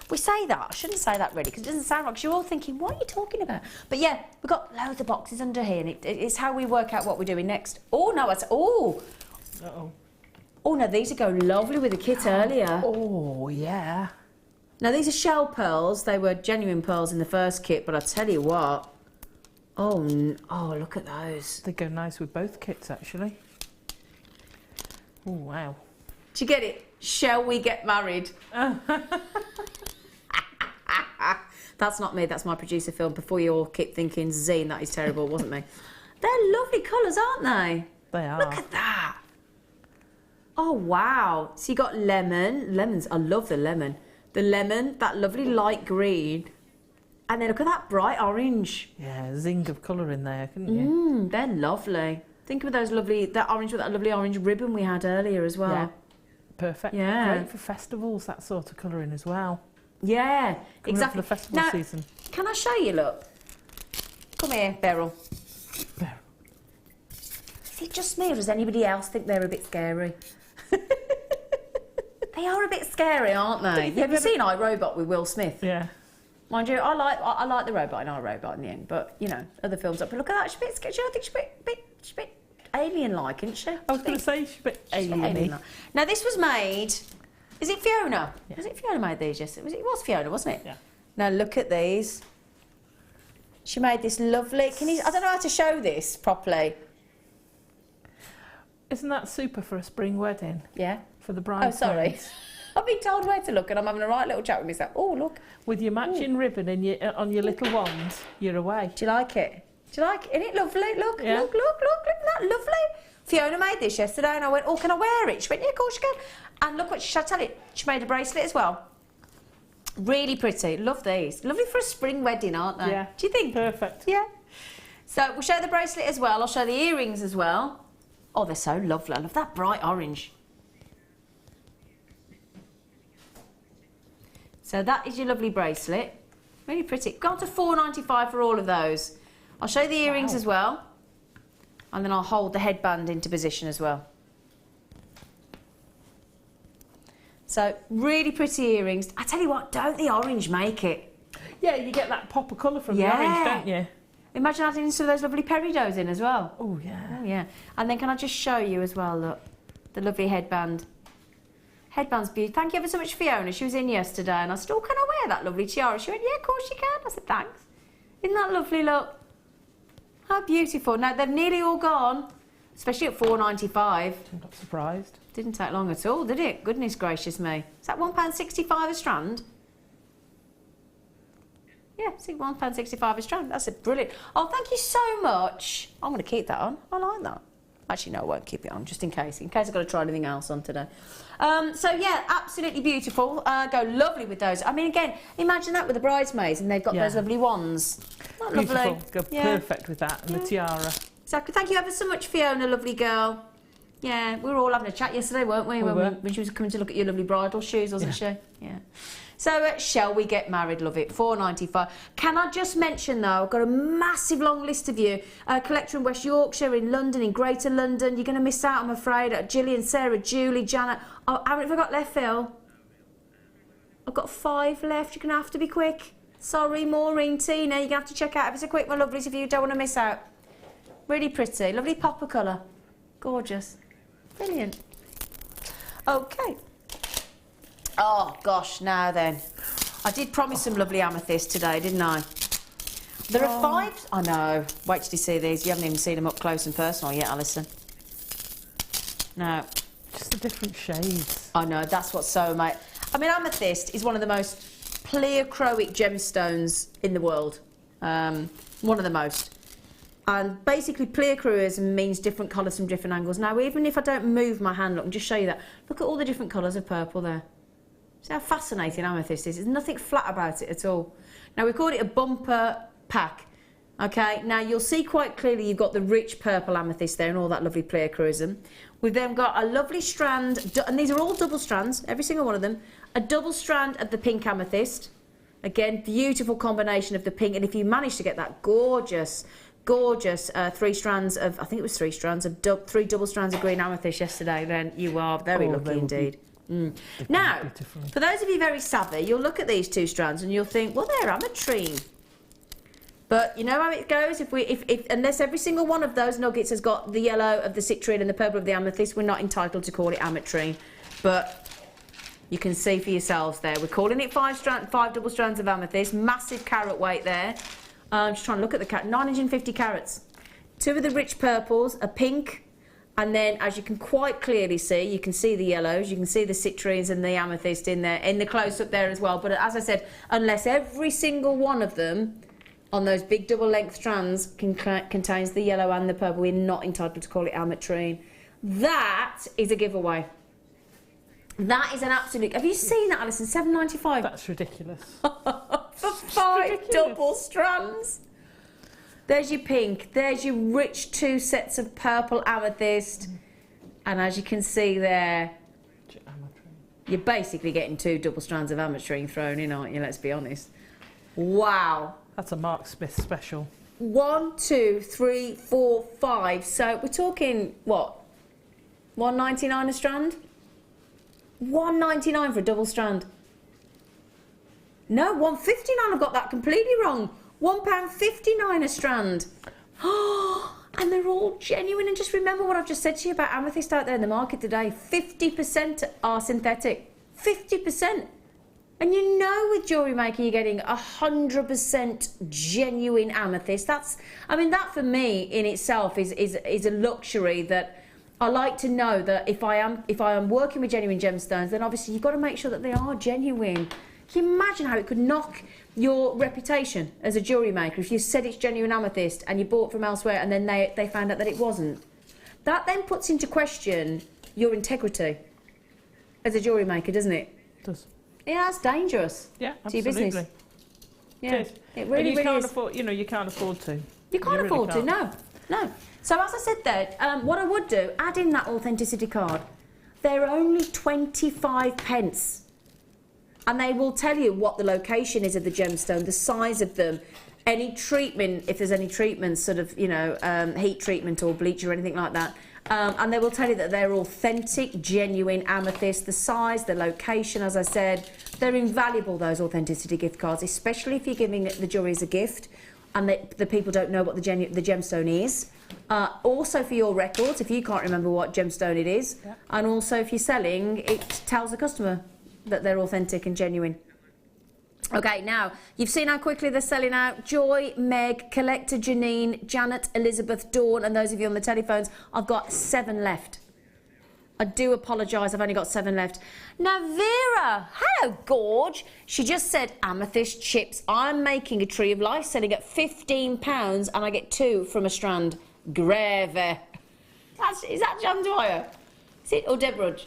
We say that. I shouldn't say that really, because it doesn't sound right, because you're all thinking, what are you talking about? But yeah, we've got loads of boxes under here, and it's how we work out what we're doing next. Oh, no, it's... Oh! Uh-oh. Oh, no, these would go lovely with the kit earlier. Oh, yeah. Now, these are shell pearls. They were genuine pearls in the first kit, but I tell you what... Oh, look at those. They go nice with both kits, actually. Oh, wow. Do you get it? Shall we get married? That's not me, that's my producer film. Before you all keep thinking, Zena, that is terrible, it wasn't me. They're lovely colours, aren't they? They are. Look at that. Oh, wow. So you got lemons, I love the lemon. The lemon, that lovely light green. And then look at that bright orange. Yeah, zing of colour in there, couldn't you? They're lovely. Think of that orange with that lovely orange ribbon we had earlier as well. Yeah. Perfect. Yeah. Great for festivals, that sort of colouring as well. Yeah, Coming exactly. up for the festival Now, season. Can I show you, look? Come here, Beryl. Beryl. Is it just me or does anybody else think they're a bit scary? They are a bit scary, aren't they? Have you seen iRobot with Will Smith? Yeah. Mind you, I like the robot in iRobot in the end, but, you know, other films up. But look at that, she's a bit scary. I think she's a bit alien-like, isn't she? I was going to say she's a bit alien-y. Alien-like. Now, this was made... Is it Fiona? Yeah. Was it Fiona made these yesterday? It was Fiona, wasn't it? Yeah. Now, look at these. She made this lovely... I don't know how to show this properly. Isn't that super for a spring wedding? Yeah. For the Oh, bridesmaids? sorry. I've been told where to look and I'm having a right little chat with myself. Oh, look. With your matching ribbon and on your little wand, you're away. Do you like it? Do you like it? Isn't it lovely? Look, Yeah. look, isn't that lovely? Fiona made this yesterday and I went, oh, can I wear it? She went, yeah, of course you can. And look what shall I tell you? She made a bracelet as well. Really pretty. Love these. Lovely for a spring wedding, aren't they? Yeah. Do you think? Perfect. Yeah. So we'll show the bracelet as well. I'll show the earrings as well. Oh, they're so lovely. I love that bright orange. So that is your lovely bracelet. Really pretty. Gone to $4.95 for all of those. I'll show you the earrings as well. And then I'll hold the headband into position as well. So, really pretty earrings. I tell you what, don't the orange make it? Yeah, you get that pop of colour from the orange, don't you? Imagine adding some of those lovely peridos in as well. Oh, yeah. Oh, yeah. And then can I just show you as well, look, the lovely headband. Headband's beautiful. Thank you ever so much, Fiona. She was in yesterday and I said, oh, can I wear that lovely tiara? She went, yeah, of course you can. I said, thanks. Isn't that lovely, look? How beautiful. Now, they've nearly all gone, especially at $4.95. I'm not surprised. Didn't take long at all, did it? Goodness gracious me. Is that £1.65 a strand? Yeah, see, £1.65 a strand. That's a brilliant. Oh, thank you so much. I'm going to keep that on. I like that. Actually, no, I won't keep it on, just in case I've got to try anything else on today. So, yeah, absolutely beautiful. Go lovely with those. I mean, again, imagine that with the bridesmaids and they've got those lovely wands. Not Beautiful. lovely. Go perfect with that and the tiara. Exactly. Thank you ever so much, Fiona, lovely girl. Yeah, we were all having a chat yesterday, weren't we? When she was coming to look at your lovely bridal shoes, wasn't she? Yeah. So, shall we get married, love it? $4.95. Can I just mention, though, I've got a massive long list of you. Collector in West Yorkshire, in London, in Greater London. You're going to miss out, I'm afraid. Gillian, Sarah, Julie, Janet. Oh, how many have I got left, Phil? I've got 5 left. You're going to have to be quick. Sorry, Maureen, Tina, you're going to have to check out ever so quick, my lovelies, if you don't want to miss out. Really pretty. Lovely popper colour. Gorgeous. Brilliant. Okay. Oh, gosh, now then. I did promise some lovely amethyst today, didn't I? There are 5... I know. Wait till you see these. You haven't even seen them up close and personal yet, Alison. No. Just the different shades. I know, that's what's so amazing. I mean, amethyst is one of the most pleochroic gemstones in the world. One of the most. And basically, pleochroism means different colours from different angles. Now, even if I don't move my hand, look, I'll just show you that. Look at all the different colours of purple there. See how fascinating amethyst is? There's nothing flat about it at all. Now, we called it a bumper pack. Okay, now you'll see quite clearly you've got the rich purple amethyst there and all that lovely pleochroism. We've then got a lovely strand, and these are all double strands, every single one of them. A double strand of the pink amethyst. Again, beautiful combination of the pink, and if you manage to get that gorgeous 3 strands of, I think it was 3 strands of, 3 double strands of green amethyst yesterday, then you are very lucky indeed. Now, for those of you very savvy, you'll look at these 2 strands and you'll think, well, they're ametrine. But you know how it goes? If unless every single one of those nuggets has got the yellow of the citrine and the purple of the amethyst, we're not entitled to call it ametrine. But you can see for yourselves there. We're calling it 5 double strands of amethyst. Massive carat weight there. I'm just trying to look at the carat. 950 carats. 2 of the rich purples, a pink, and then as you can quite clearly see, you can see the yellows, you can see the citrines and the amethyst in there, in the close-up there as well. But as I said, unless every single one of them on those big double length strands contains the yellow and the purple, we're not entitled to call it ametrine. That is a giveaway. That is an absolute... Have you seen that, Alison? $7.95. That's ridiculous. For 5 double strands. There's your pink. There's your rich 2 sets of purple amethyst. And as you can see there, you're basically getting 2 double strands of ametrine thrown in, aren't you? Let's be honest. Wow. That's a Mark Smith special. 1, 2, 3, 4, 5. So we're talking, what? $1.99 a strand? $1.99 for a double strand. No, $1.59. I've got that completely wrong. £1.59 a strand. Oh, And they're all genuine. And just remember what I've just said to you about amethyst out there in the market today. 50% are synthetic. 50%. And you know with Jewellery Maker you're getting 100% genuine amethyst. That's, I mean, that for me in itself is a luxury that I like to know that if I am working with genuine gemstones, then obviously you've got to make sure that they are genuine. Can you imagine how it could knock your reputation as a jewellery maker if you said it's genuine amethyst and you bought from elsewhere and then they found out that it wasn't? That then puts into question your integrity as a jewellery maker, doesn't it? It does. Yeah, that's dangerous. Yeah, to your absolutely. business. Yeah, It is. it really, and you really can't is. afford, you know, you can't afford to. You can't really afford to, can't. no. So as I said there, what I would do, add in that authenticity card. They're only 25 pence. And they will tell you what the location is of the gemstone, the size of them, any treatment, if there's any treatment, sort of, you know, heat treatment or bleach or anything like that. And they will tell you that they're authentic, genuine amethyst, the size, the location, as I said. They're invaluable, those authenticity gift cards, especially if you're giving the jewellery as a gift and the people don't know what the gemstone is. Also for your records, if you can't remember what gemstone it is. Yeah. And also if you're selling, it tells the customer that they're authentic and genuine. Okay, now, you've seen how quickly they're selling out. Joy, Meg, Collector Janine, Janet, Elizabeth, Dawn, and those of you on the telephones, I've got 7 left. I do apologise, I've only got 7 left. Now, Vera, hello, Gorge. She just said, amethyst chips. I'm making a tree of life, selling at £15, and I get 2 from a strand. Gravy. Is that Jan Dwyer? Is it, or Deborah?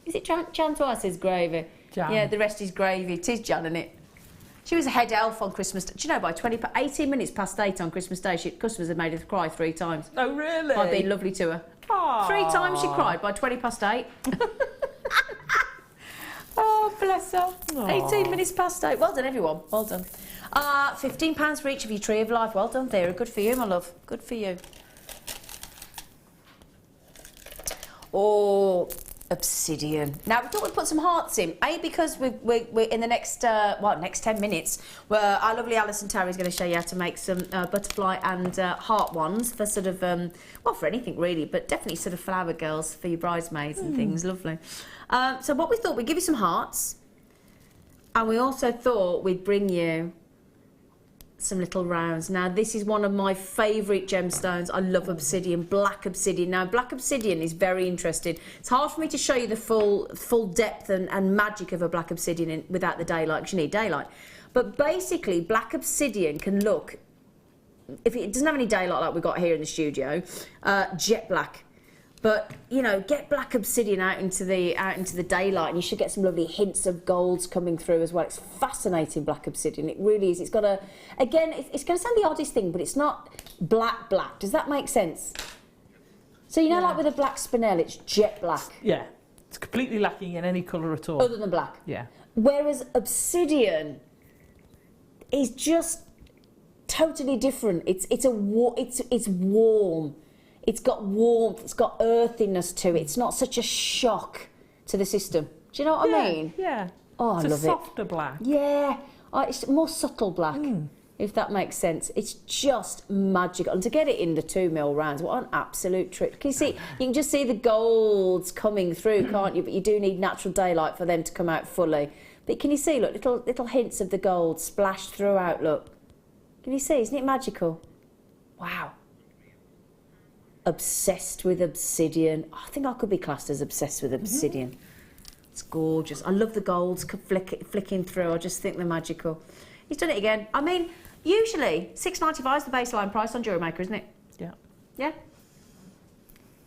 Is it Jan Dwyer says gravy? Jan. Yeah, the rest is gravy. It is Jan, isn't it? She was a head elf on Christmas Day. Do you know, by 18 minutes past 8 on Christmas Day, customers had made her cry 3 times. Oh, really? I've been lovely to her. Aww. 3 times she cried by 20 past 8. Oh, bless her. Aww. 18 minutes past 8. Well done, everyone. Well done. £15 for each of you, Tree of Life. Well done, Vera. Good for you, my love. Good for you. Oh, obsidian. Now, we thought we'd put some hearts in. Because we're in the next, next 10 minutes, where our lovely Alison Tarry is going to show you how to make some butterfly and heart ones for sort of, well, for anything really, but definitely sort of flower girls for your bridesmaids and things. Lovely. So what we thought, we'd give you some hearts, and we also thought we'd bring you some little rounds. Now, this is one of my favourite gemstones. I love obsidian, black obsidian. Now, black obsidian is very interesting. It's hard for me to show you the full depth and magic of a black obsidian without the daylight, because you need daylight. But basically, black obsidian can look, if it doesn't have any daylight like we've got here in the studio, jet black. But, you know, get black obsidian out into the daylight and you should get some lovely hints of golds coming through as well. It's fascinating, black obsidian. It really is. It's got a, again, it's going to sound the oddest thing, but it's not black. Does that make sense? So, you know, like with a black spinel, it's jet black. Yeah. It's completely lacking in any colour at all. Other than black. Yeah. Whereas obsidian is just totally different. It's warm. It's got warmth, it's got earthiness to it. It's not such a shock to the system. Do you know what I mean? Yeah. Oh, I love it. It's a softer black. Yeah. Oh, it's more subtle black, if that makes sense. It's just magical. And to get it in the 2mm rounds, what an absolute trick. Can you see? You can just see the golds coming through, can't you? But you do need natural daylight for them to come out fully. But can you see, look, little hints of the gold splashed throughout, look. Can you see? Isn't it magical? Wow. Obsessed with obsidian. I think I could be classed as obsessed with obsidian. It's gorgeous. I love the golds flicking through. I just think they're magical. He's done it again. I mean, usually £6.95 is the baseline price on Jewellery Maker, isn't it? Yeah. Yeah?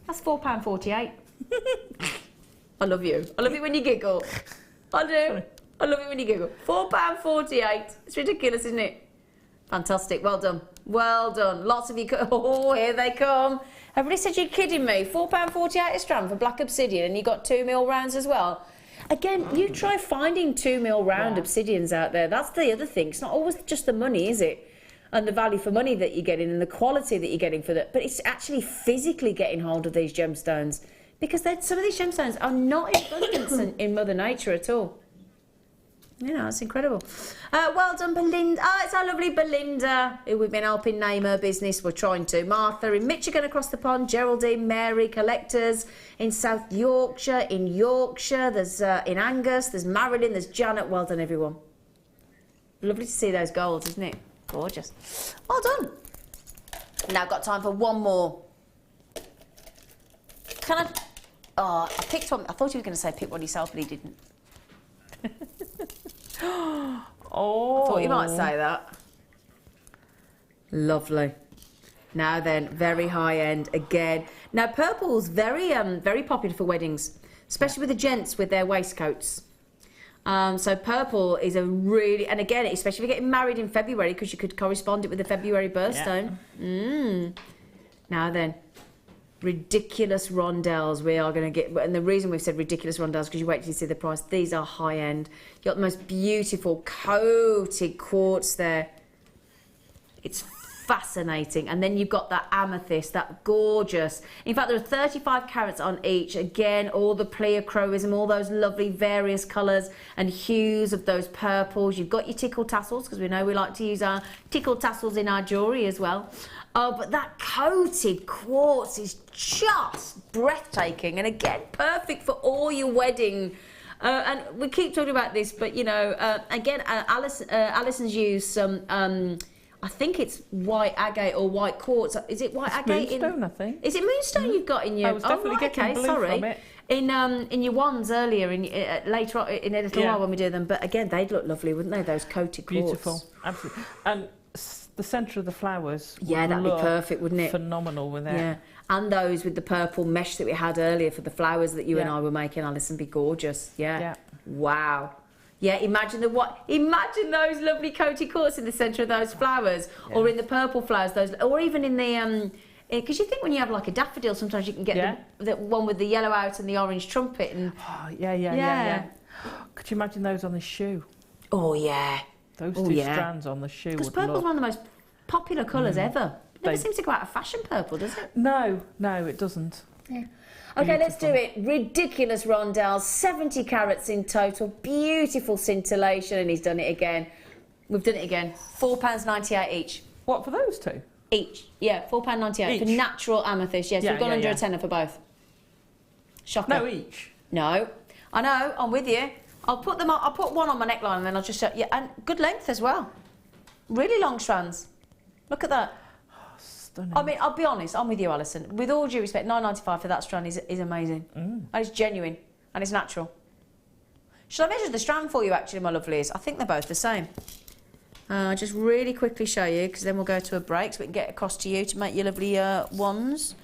That's £4.48. I love you. I love it when you giggle. I do. I love it when you giggle. £4.48. It's ridiculous, isn't it? Fantastic. Well done. Well done. Lots of you. Oh, here they come. Everybody said you're kidding me. £4.48 a strand for black obsidian, and you got 2mm rounds as well. Again, you try finding 2mm round obsidians out there. That's the other thing. It's not always just the money, is it? And the value for money that you're getting and the quality that you're getting for that. But it's actually physically getting hold of these gemstones, because some of these gemstones are not in abundance in Mother Nature at all. You know, it's incredible. Well done, Belinda. Oh, it's our lovely Belinda, who we've been helping name her business. We're trying to. Martha in Michigan across the pond. Geraldine, Mary, collectors in South Yorkshire, in Yorkshire. There's in Angus. There's Marilyn. There's Janet. Well done, everyone. Lovely to see those golds, isn't it? Gorgeous. Well done. Now I've got time for one more. Can I? Oh, I picked one. I thought he was going to say pick one yourself, but he didn't. Oh. I thought you might say that. Lovely. Now then, very high end again. Now purple's very very popular for weddings, especially with the gents with their waistcoats. So purple is a really, and again, especially if you're getting married in February, because you could correspond it with the February birthstone. Yeah. Now then, ridiculous rondelles we are going to get, and the reason we've said ridiculous rondelles because you wait till you see the price. These are high end. You've got the most beautiful coated quartz there. It's fascinating. And then you've got that amethyst, that gorgeous. In fact, there are 35 carats on each. Again, all the pleochroism, all those lovely various colours and hues of those purples. You've got your tickle tassels, because we know we like to use our tickle tassels in our jewellery as well. But that coated quartz is just breathtaking, and again, perfect for all your wedding. And we keep talking about this, but you know, again, Alison's used some. I think it's white agate or white quartz. Is it white agate? Moonstone, I think. Is it moonstone you've got in your? I was definitely getting blue from it. In your wands earlier, later on in a little while when we do them. But again, they'd look lovely, wouldn't they? Those coated quartz. Beautiful, absolutely. And the centre of the flowers. Yeah, that'd be perfect, wouldn't it? Phenomenal with that. Yeah, and those with the purple mesh that we had earlier for the flowers that you and I were making, Alison, be gorgeous. Yeah. Wow. Yeah, imagine those lovely coated quartz in the centre of those flowers, or in the purple flowers, or even in the because you think when you have like a daffodil, sometimes you can get the one with the yellow out and the orange trumpet. And yeah. Could you imagine those on the shoe? Oh yeah. Those two strands on the shoe. Because purple's one of the most popular colours ever. It never seems to go out of fashion, purple, does it? No, it doesn't. Yeah. Okay, let's do it. Ridiculous rondelles, 70 carats in total, beautiful scintillation, and he's done it again. We've done it again. £4.98 each. What, for those two? Each, yeah, £4.98 for natural amethyst. Yes, we've gone under a tenner for both. Shocker. No, each. No, I know. I'm with you. I'll put them. I'll put one on my neckline, and then I'll just show. Yeah, and good length as well. Really long strands. Look at that. Stunning. I mean, I'll be honest. I'm with you, Alison. With all due respect, £9.95 for that strand is amazing, and it's genuine and it's natural. Shall I measure the strand for you, actually, my lovelies? I think they're both the same. Just really quickly show you, because then we'll go to a break so we can get across to you to make your lovely ones.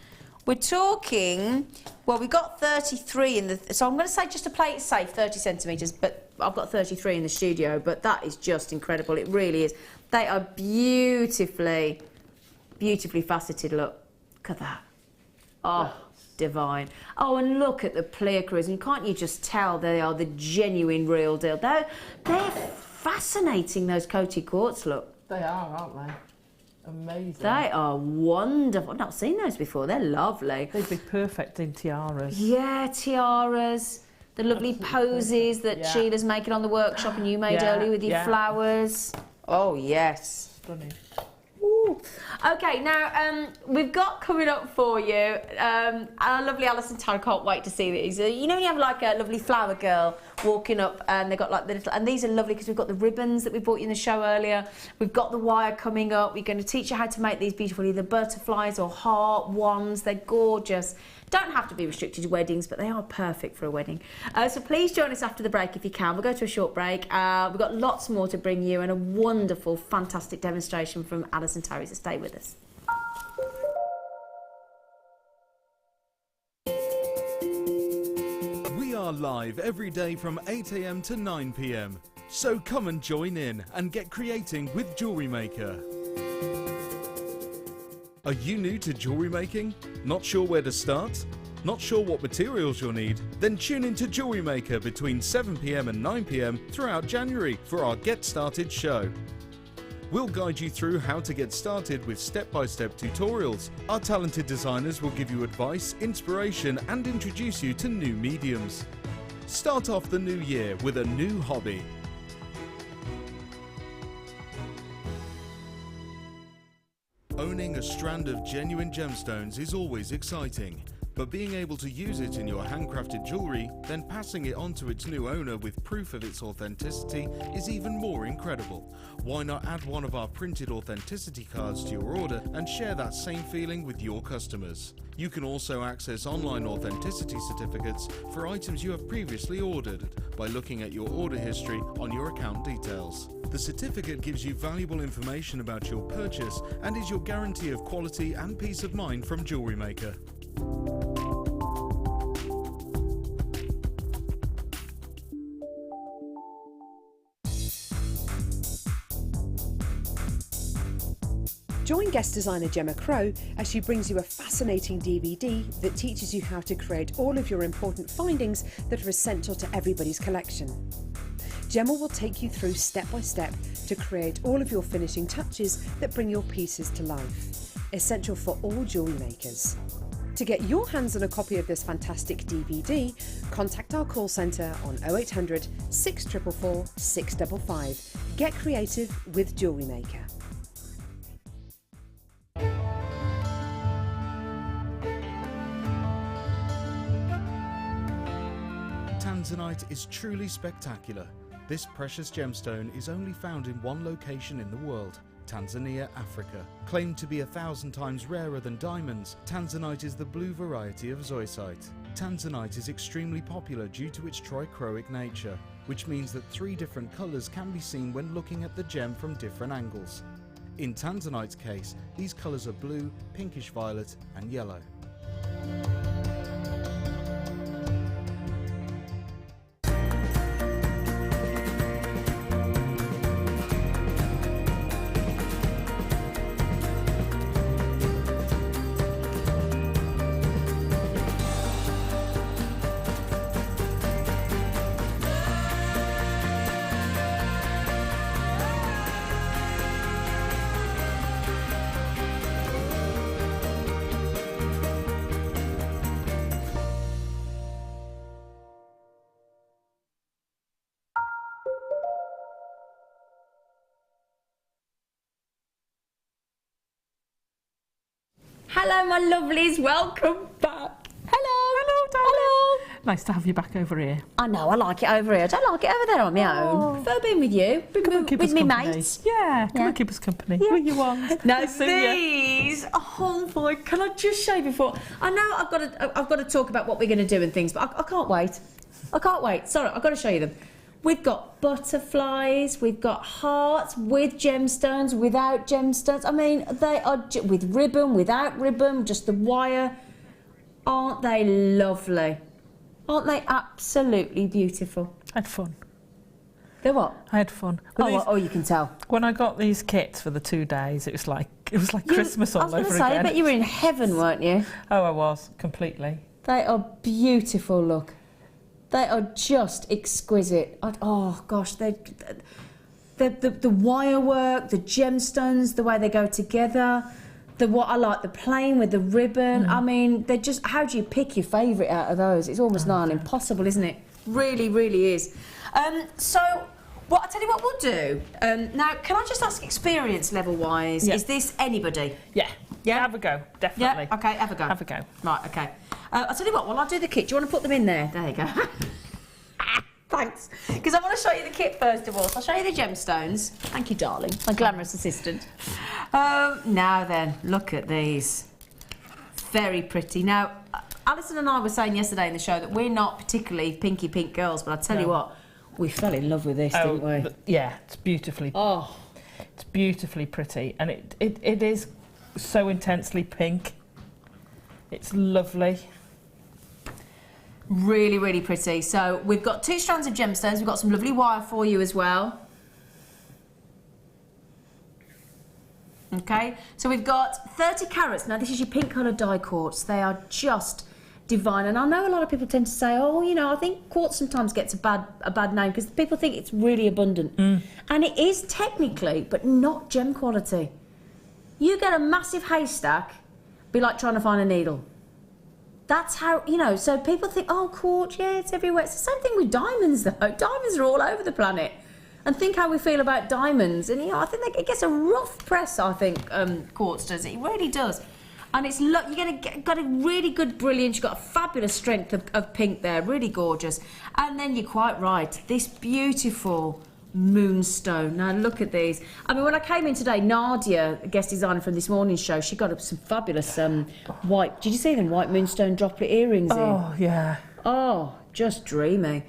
We're talking, well, we've got 33 in the, so I'm going to say, just to play it safe, 30 centimetres, but I've got 33 in the studio, but that is just incredible. It really is. They are beautifully faceted. Look at that. Oh, divine. Oh, and look at the pleochroism. Can't you just tell they are the genuine real deal? They're fascinating, those coated quartz, look. They are, aren't they? Amazing. They are wonderful. I've not seen those before. They're lovely. They'd be perfect in tiaras. Yeah, tiaras. The lovely poses that Sheila's making on the workshop and you made earlier with your flowers. Oh, yes. Stunning. Ooh. Okay, now we've got coming up for you our lovely Alison Tarry. Can't wait to see these. You know, when you have like a lovely flower girl walking up, and they've got like the little, and these are lovely because we've got the ribbons that we bought you in the show earlier. We've got the wire coming up. We're going to teach you how to make these beautiful either butterflies or heart wands. They're gorgeous. Don't have to be restricted to weddings, but they are perfect for a wedding. So please join us after the break if you can. We'll go to a short break. We've got lots more to bring you and a wonderful, fantastic demonstration from Alison Tarry, so stay with us. We are live every day from 8 AM to 9 PM. So come and join in and get creating with Jewellery Maker. Are you new to jewellery making? Not sure where to start? Not sure what materials you'll need? Then tune in to Jewellery Maker between 7 PM and 9 PM throughout January for our Get Started show. We'll guide you through how to get started with step-by-step tutorials. Our talented designers will give you advice, inspiration, and introduce you to new mediums. Start off the new year with a new hobby. Owning a strand of genuine gemstones is always exciting, but being able to use it in your handcrafted jewellery, then passing it on to its new owner with proof of its authenticity is even more incredible. Why not add one of our printed authenticity cards to your order and share that same feeling with your customers? You can also access online authenticity certificates for items you have previously ordered by looking at your order history on your account details. The certificate gives you valuable information about your purchase and is your guarantee of quality and peace of mind from Jewellery Maker. Join guest designer Gemma Crow as she brings you a fascinating DVD that teaches you how to create all of your important findings that are essential to everybody's collection. Gemma will take you through step by step to create all of your finishing touches that bring your pieces to life, essential for all jewellery makers. To get your hands on a copy of this fantastic DVD, contact our call centre on 0800 644 655. Get creative with Jewellery Maker. Tanzanite is truly spectacular. This precious gemstone is only found in one location in the world, Tanzania, Africa. Claimed to be 1,000 times rarer than diamonds, Tanzanite is the blue variety of zoisite. Tanzanite is extremely popular due to its trichroic nature, which means that 3 different colours can be seen when looking at the gem from different angles. In Tanzanite's case, these colours are blue, pinkish violet and yellow. Hello, my lovelies. Welcome back. Hello, Hello. Nice to have you back over here. I know, I like it over here. I don't like it over there on my own. Prefer being with you, with me mates. Yeah, come and keep us company. Yeah. What you want? Now these, oh boy, can I just show you before? I know I've got to talk about what we're going to do and things, but I can't wait. I can't wait. Sorry, I've got to show you them. We've got butterflies, we've got hearts with gemstones, without gemstones. I mean, they are with ribbon, without ribbon, just the wire. Aren't they lovely? Aren't they absolutely beautiful? I had fun. They're what? I had fun. Oh, you can tell. When I got these kits for the 2 days, it was like Christmas all over again. I was going to say, I bet you were in heaven, weren't you? Oh, I was, completely. They are beautiful, look. They are just exquisite. Oh gosh, the wire work, the gemstones, the way they go together. What I like, the plain with the ribbon. I mean, they're just. How do you pick your favourite out of those? It's almost nigh impossible, isn't it? Really, really is. So, I tell you what we'll do. Now, can I just ask, experience level wise, is this anybody? Yeah. Yeah. Have a go, definitely. Yeah. Okay, have a go. Have a go. Right. Okay. I'll tell you what. While I do the kit, do you want to put them in there? There you go. Thanks. Because I want to show you the kit first of all. So I'll show you the gemstones. Thank you, darling. My glamorous assistant. Now then, look at these. Very pretty. Now, Alison and I were saying yesterday in the show that we're not particularly pinky pink girls, but I tell you what, we fell in love with this, didn't we? Yeah, it's beautifully. Oh, it's beautifully pretty, and it is so intensely pink. It's lovely. Really, really pretty. So we've got 2 strands of gemstones. We've got some lovely wire for you as well. Okay, so we've got 30 carats. Now this is your pink coloured die quartz. They are just divine. And I know a lot of people tend to say, oh, you know, I think quartz sometimes gets a bad name because people think it's really abundant. And it is technically, but not gem quality. You get a massive haystack, be like trying to find a needle. That's how, you know, so people think, oh, quartz, yeah, it's everywhere. It's the same thing with diamonds, though. Diamonds are all over the planet. And think how we feel about diamonds. And, I think it gets a rough press, I think, quartz does. It really does. And it's you're got a really good brilliance. You've got a fabulous strength of pink there, really gorgeous. And then you're quite right, this beautiful moonstone. Now look at these. I mean, when I came in today, Nadia, guest designer from this morning's show, she got up some fabulous white. Did you see them white moonstone droplet earrings? Oh yeah. Oh, just dreamy.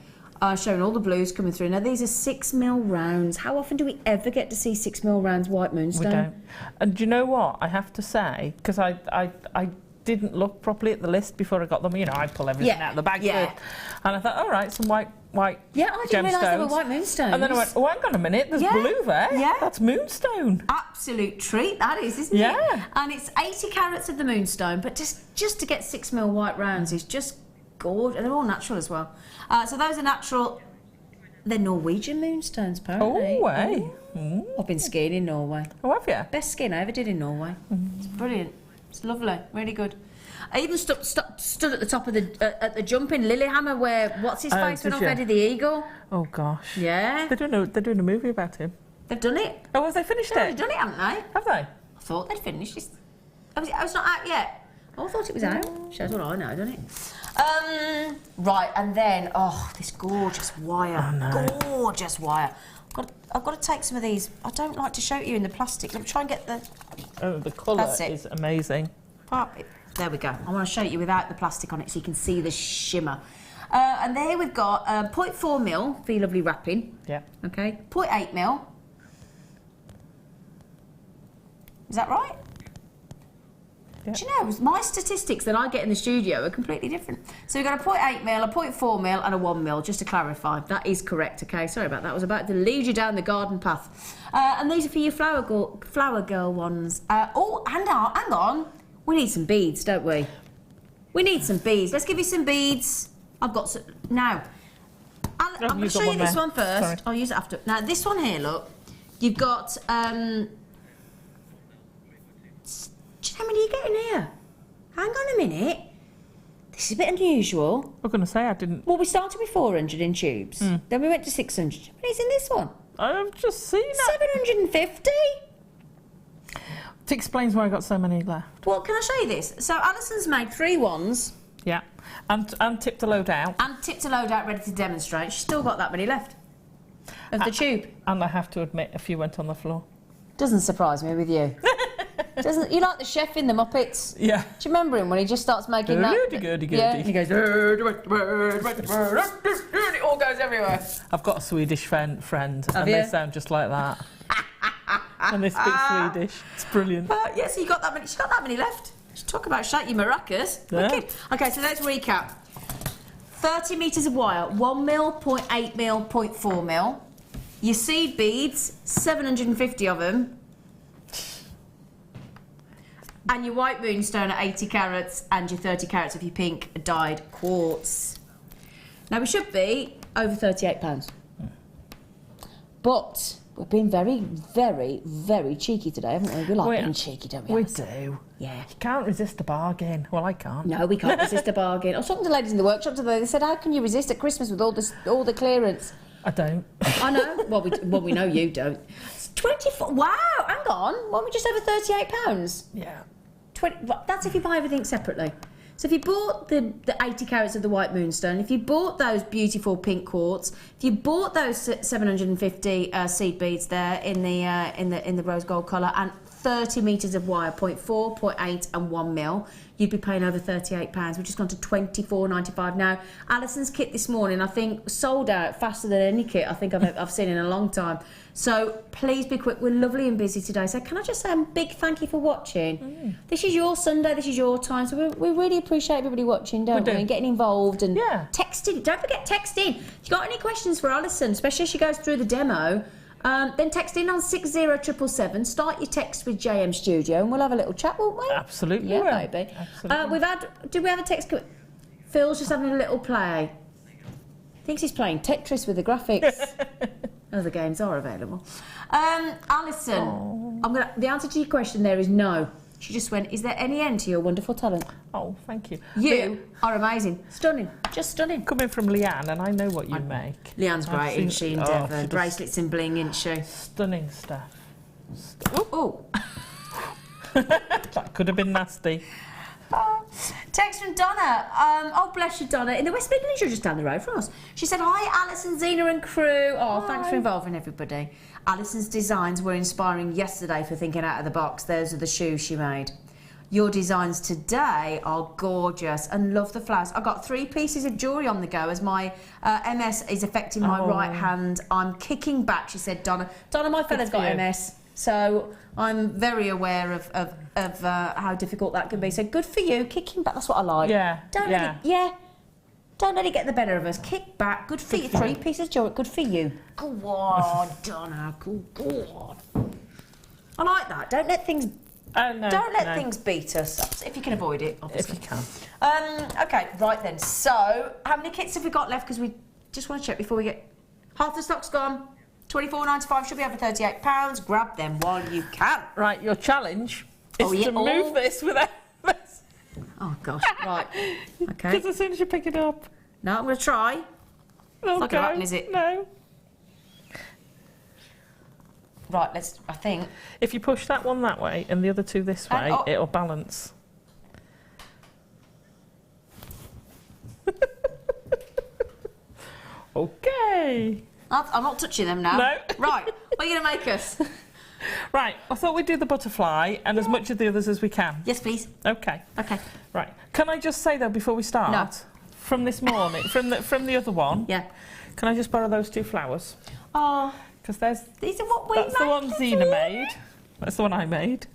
Showing all the blues coming through. Now these are 6mm rounds. How often do we ever get to see 6mm rounds white moonstone? We don't. And do you know what I have to say? Because I didn't look properly at the list before I got them. You know, I pull everything out of the bag first, and I thought, all right, some white. Yeah, I didn't realise they were white moonstones. And then I went, oh, hang on a minute, there's blue there. Yeah, that's moonstone. Absolute treat that is, isn't it? Yeah. And it's 80 carats of the moonstone, but just to get 6mm white rounds is just gorgeous, and they're all natural as well. So those are natural. They're Norwegian moonstones, apparently. Oh, hey. I've been skiing in Norway. Oh, have you? Best skiing I ever did in Norway. It's brilliant. It's lovely, really good. I even stood at the top of the jumping Lillehammer where what's his face went off Eddie the Eagle. Oh gosh. Yeah. They're doing a movie about him. They've done it. Oh, have they finished it? They've done it, haven't they? Have they? I thought they'd finished it. Oh, it's not out yet. Oh, I thought it was out. Shows what I know, doesn't it? Right, and then this gorgeous wire. Oh, no. Gorgeous wire. I've got to take some of these. I don't like to show you in the plastic. Let me try and get the. Oh, the colour is amazing. There we go. I want to show you without the plastic on it so you can see the shimmer. And there we've got 0.4mm for your lovely wrapping. Yeah. Okay. 0.8mm. Is that right? Yeah. Do you know, my statistics that I get in the studio are completely different. So we've got a 0.8mm, a 0.4mm and a 1mm, just to clarify. That is correct, okay? Sorry about that. I was about to lead you down the garden path. And these are for your flower girl ones. Oh, hang on. We need some beads, don't we? We need some beads. Let's give you some beads. I've got some. Now, I'm going to show you this one first. Sorry. I'll use it after. Now, this one here, look. You've got... do you know how many you get in here? Hang on a minute. This is a bit unusual. I'm going to say I didn't... Well, we started with 400 in tubes. Then we went to 600. How many's in this one? I've just seen that. 750? It explains why I got so many left. Well, can I show you this? So Alison's made 3 ones. Yeah. And tipped a load out. And tipped a load out ready to demonstrate. She's still got that many left of the tube. And I have to admit, a few went on the floor. Doesn't surprise me with you. Doesn't you like the chef in the Muppets? Yeah. Do you remember him when he just starts making that? Yeah. And he goes. And it all goes everywhere. I've got a Swedish friend, and they sound just like that. And they speak Swedish. It's brilliant. Yeah, so you got that many. She's got that many left. Talk about shake your maracas. Yeah. Wicked. Okay, so let's recap. 30 metres of wire, 1mm, 0.8mm, 0.4mm. Your seed beads, 750 of them. And your white moonstone at 80 carats and your 30 carats of your pink dyed quartz. Now we should be over £38. But we've been very, very, very cheeky today, haven't we? We like being cheeky, don't we? We Alison? do. Yeah. You can't resist a bargain. Well, I can't. No, we can't resist a bargain. I was talking to ladies in the workshop today. They said, "How can you resist at Christmas with all the clearance?" I don't. I know. Well, we know you don't. It's 24. Wow. Hang on. Weren't we just over £38? Yeah. 20. That's if you buy everything separately. So if you bought the 80 carats of the white moonstone, if you bought those beautiful pink quartz, if you bought those 750 seed beads there in the rose gold colour, and 30 metres of wire, 0.4, 0.8 and 1mm, you'd be paying over £38. We've just gone to £24.95 now. Alison's kit this morning, I think, sold out faster than any kit I think I've seen in a long time. So please be quick. We're lovely and busy today. So can I just say a big thank you for watching. This is your Sunday, this is your time. So we really appreciate everybody watching, don't we? And getting involved and texting. Don't forget texting. If you've got any questions for Alison, especially as she goes through the demo, then text in on 60777. Start your text with JM Studio and we'll have a little chat, won't we? Absolutely. Yeah, baby. Absolutely. Did we have a text? Phil's just having a little play. Thinks he's playing Tetris with the graphics. Other games are available. Alison, the answer to your question there is no. She just went, is there any end to your wonderful talent? Oh, thank you. You are amazing. Stunning. Just stunning. Coming from Leanne, and I know what you make. Leanne's I've great, isn't she, seen- Endeavour? she does Bracelets and bling, isn't she? Stunning stuff. Oh. That could have been nasty. Text from Donna. Oh, bless you, Donna. In the West Midlands, you're just down the road from us. She said, hi, Alison, Zena and crew. Oh, thanks for involving everybody. Alison's designs were inspiring yesterday for thinking out of the box. Those are the shoes she made. Your designs today are gorgeous and love the flowers. I got 3 pieces of jewellery on the go as my MS is affecting my right hand. I'm kicking back, she said, Donna. Donna, my fella's got MS, so I'm very aware of how difficult that can be. So good for you, kicking back. That's what I like. Yeah. Don't let it get the better of us. Kick back. Good for you. 3 pieces of jewellery. Good for you. Go on, Donna. Go on. I like that. Don't let things. Don't let things beat us, if you can avoid it, obviously. If you can. Okay, right then. So, how many kits have we got left? Because we just want to check before we get... Half the stock's gone. £24.95 should be over £38. Grab them while you can. Right, your challenge is to move this without this. Oh, gosh. Right. Okay. Because as soon as you pick it up... No, I'm going to try. Okay. It's not going to happen, is it? No. Right, let's... I think... If you push that one that way and the other 2 this way, it'll balance. Okay. I'm not touching them now. No. Right, what are you going to make us? Right, I thought we'd do the butterfly and as much of the others as we can. Yes, please. Okay. Okay. Right. Can I just say though before we start? No. From this morning, from the other one. Yeah. Can I just borrow those 2 flowers? Oh. Because these are what we that's the one made, Zena made. That's the one I made.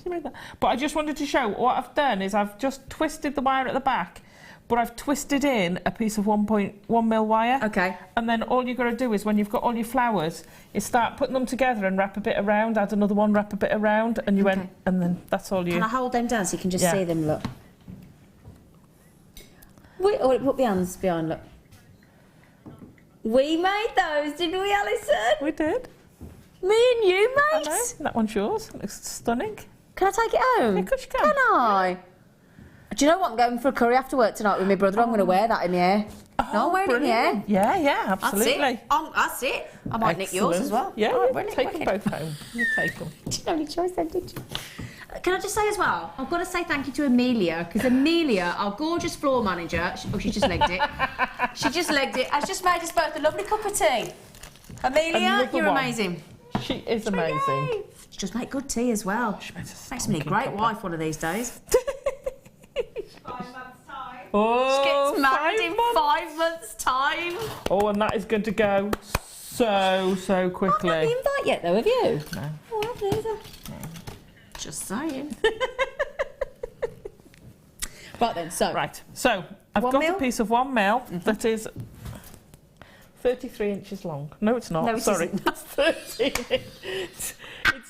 She made that. But I just wanted to show what I've done is I've just twisted the wire at the back, but I've twisted in a piece of 1.1 mil wire. Okay. And then all you've got to do is when you've got all your flowers, is start putting them together and wrap a bit around, add another one, wrap a bit around, and you went, and then that's all you. Can I hold them down so you can just see them? Look. Put the hands behind. Look. We made those, didn't we, Alison? We did. Me and you, mate. I know. That one's yours. It looks stunning. Can I take it home? Yeah, of course you can. Can I? Do you know what? I'm going for a curry after work tonight with my brother. I'm going to wear that in the hair. No, I'm wearing it in the hair. Yeah, absolutely. That's it. I might nick yours as well. Yeah, Right, take them both home. You take them. Didn't have any choice then, did you? Can I just say as well, I've got to say thank you to Amelia, because Amelia, our gorgeous floor manager, she just legged it. She just legged it, has just made us both a lovely cup of tea. Amelia, you're amazing. She is amazing. She just make good tea as well. She makes me a great wife one of these days. 5 months' time. Oh, She gets married in 5 months' time. Oh, and that is going to go so quickly. I've not the invite yet, though, have you? No. Oh, I haven't either. Just saying. Right then, so. Right, so I've 1 got mil? a piece of 1 mil that is 33 inches long. No, it's not. No, it Sorry. isn't. That's 13. It's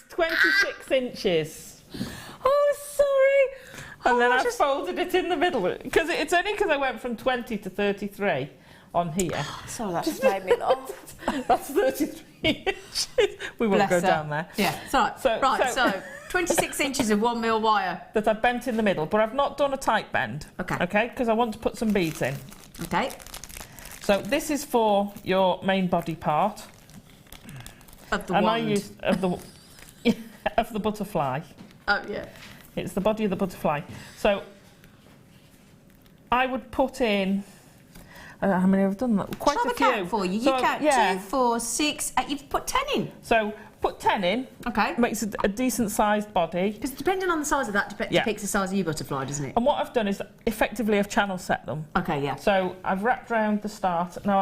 26 inches. Oh, sorry. And then I folded it in the middle. Because it's only because I went from 20 to 33 on here. Sorry, that just made me laugh. That's 33 inches. We won't Bless go her. down there. Yeah, it's all right. So 26 inches of 1 mil wire. That I've bent in the middle, but I've not done a tight bend. Okay. Okay, because I want to put some beads in. Okay. So this is for your main body part. Of the and wand. I used of the butterfly. Oh yeah. It's the body of the butterfly. So I would put in. I don't know how many I've done that. Quite Shall a few. I count for you? So You count 2, 4, 6, 8. You've put 10 in. So put 10 in. Okay. Makes a decent sized body. Because depending on the size of that, depicts the size of your butterfly, doesn't it? And what I've done is effectively I've channel set them. Okay, yeah. So I've wrapped around the start. Now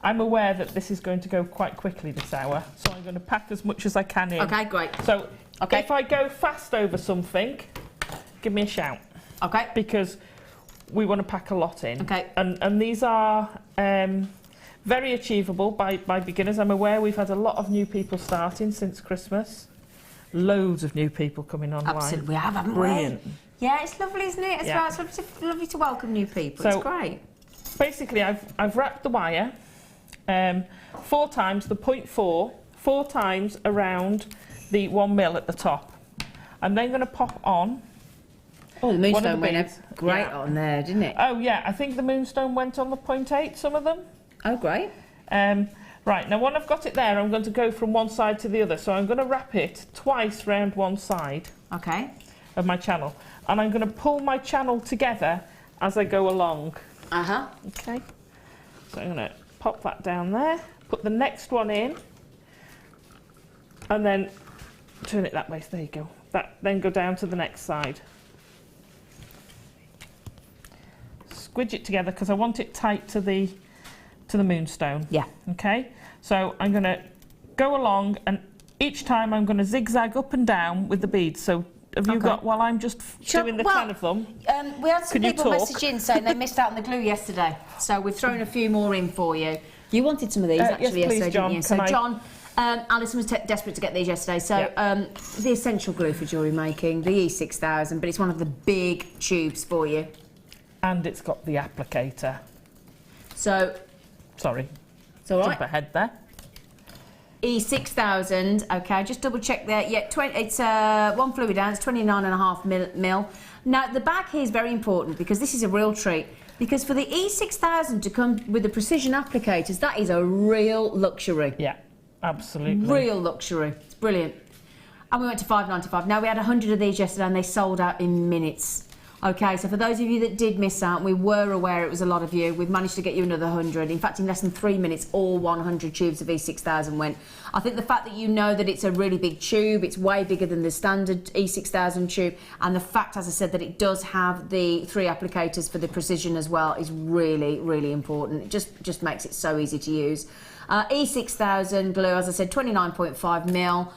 I'm aware that this is going to go quite quickly this hour, so I'm going to pack as much as I can in. Okay, great. So if I go fast over something, give me a shout. Okay. Because we want to pack a lot in. Okay. And these are very achievable by beginners. I'm aware we've had a lot of new people starting since Christmas. Loads of new people coming online. Absolutely, we have, haven't Brilliant. we? Yeah, it's lovely, isn't it? It's Yeah. right. It's lovely to welcome new people. So, it's great. Basically, I've wrapped the wire 4 times the 0.4, 4 times around the 1 mil at the top. I'm then going to pop on. Oh, the moonstone went beads. great Yeah. on there, didn't it? Oh yeah, I think the moonstone went on the 0.8, some of them. Oh, great. Right, now when I've got it there, I'm going to go from one side to the other. So I'm going to wrap it twice round one side Okay. of my channel. And I'm going to pull my channel together as I go along. Uh-huh. Okay. So I'm going to pop that down there, put the next one in, and then turn it that way. So there you go. Then go down to the next side. Squidge it together because I want it tight to the moonstone. Yeah. Okay. So I'm going to go along, and each time I'm going to zigzag up and down with the beads. So have you got, while I'm just doing the 10 of them? We had some Could you people talk? message in saying they missed out on the glue yesterday, so we've thrown a few more in for you. You wanted some of these Yes, actually please, yesterday, John. didn't you? So Can I- John, Alison was desperate to get these yesterday. So Yep. the essential glue for jewellery making, the E6000, but it's one of the big tubes for you. And it's got the applicator. So Sorry. it's all right. Jump ahead there. E6000, okay, just double check there. Yeah, it's one fluid ounce, 29.5 mil. Now, the back here is very important because this is a real treat. Because for the E6000 to come with the precision applicators, that is a real luxury. Yeah, absolutely. Real luxury. It's brilliant. And we went to $5.95. Now, we had 100 of these yesterday and they sold out in minutes. Okay, so for those of you that did miss out, we were aware it was a lot of you. We've managed to get you another 100. In fact, in less than 3 minutes, all 100 tubes of E6000 went. I think the fact that you know that it's a really big tube, it's way bigger than the standard E6000 tube, and the fact, as I said, that it does have the 3 applicators for the precision as well is really, really important. It just makes it so easy to use. E6000 glue, as I said, 29.5 mil.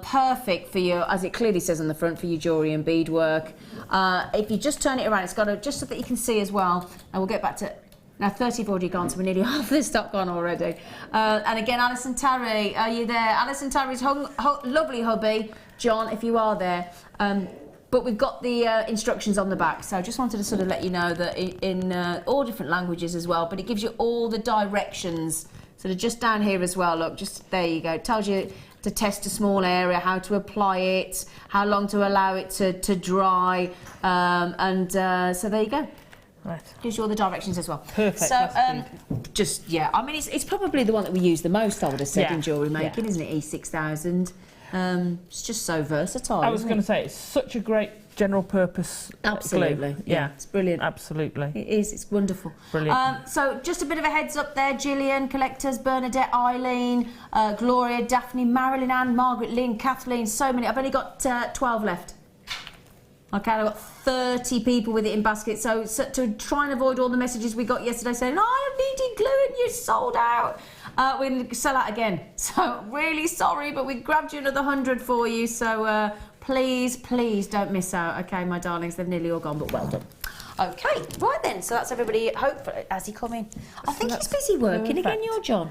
Perfect for you, as it clearly says on the front, for your jewellery and beadwork. If you just turn it around, it's got just so that you can see as well. And we'll get back to now. 30 have already gone, so we're nearly half the stock gone already. And again, Alison Tarry, are you there? Alison Tarry's lovely hubby, John, if you are there. But we've got the instructions on the back, so I just wanted to sort of let you know that in all different languages as well. But it gives you all the directions. Sort of just down here as well. Look, just there you go. It tells you to test a small area, how to apply it, how long to allow it to dry, so there you go. Right. Gives you all the directions as well. Perfect. So, I mean, it's probably the one that we use the most, I would have said, Yeah. in jewellery making, isn't it? E6000. It's just so versatile. I was isn't going it? to say, it's such a great general purpose Absolutely. glue. Yeah, it's brilliant. Absolutely. It is, it's wonderful. Brilliant. So just a bit of a heads up there, Gillian, collectors, Bernadette, Eileen, Gloria, Daphne, Marilyn Ann, Margaret, Lynn, Kathleen, so many. I've only got 12 left. Okay, I've got 30 people with it in basket, so to try and avoid all the messages we got yesterday saying, oh, I'm needing glue and you're sold out, we're going to sell out again. So really sorry, but we grabbed you another 100 for you, so please don't miss out. Okay, my darlings, they've nearly all gone, but well done. Okay, right then, so that's everybody. Hopefully, has he come in? I think he's busy working again, perfect. you're John.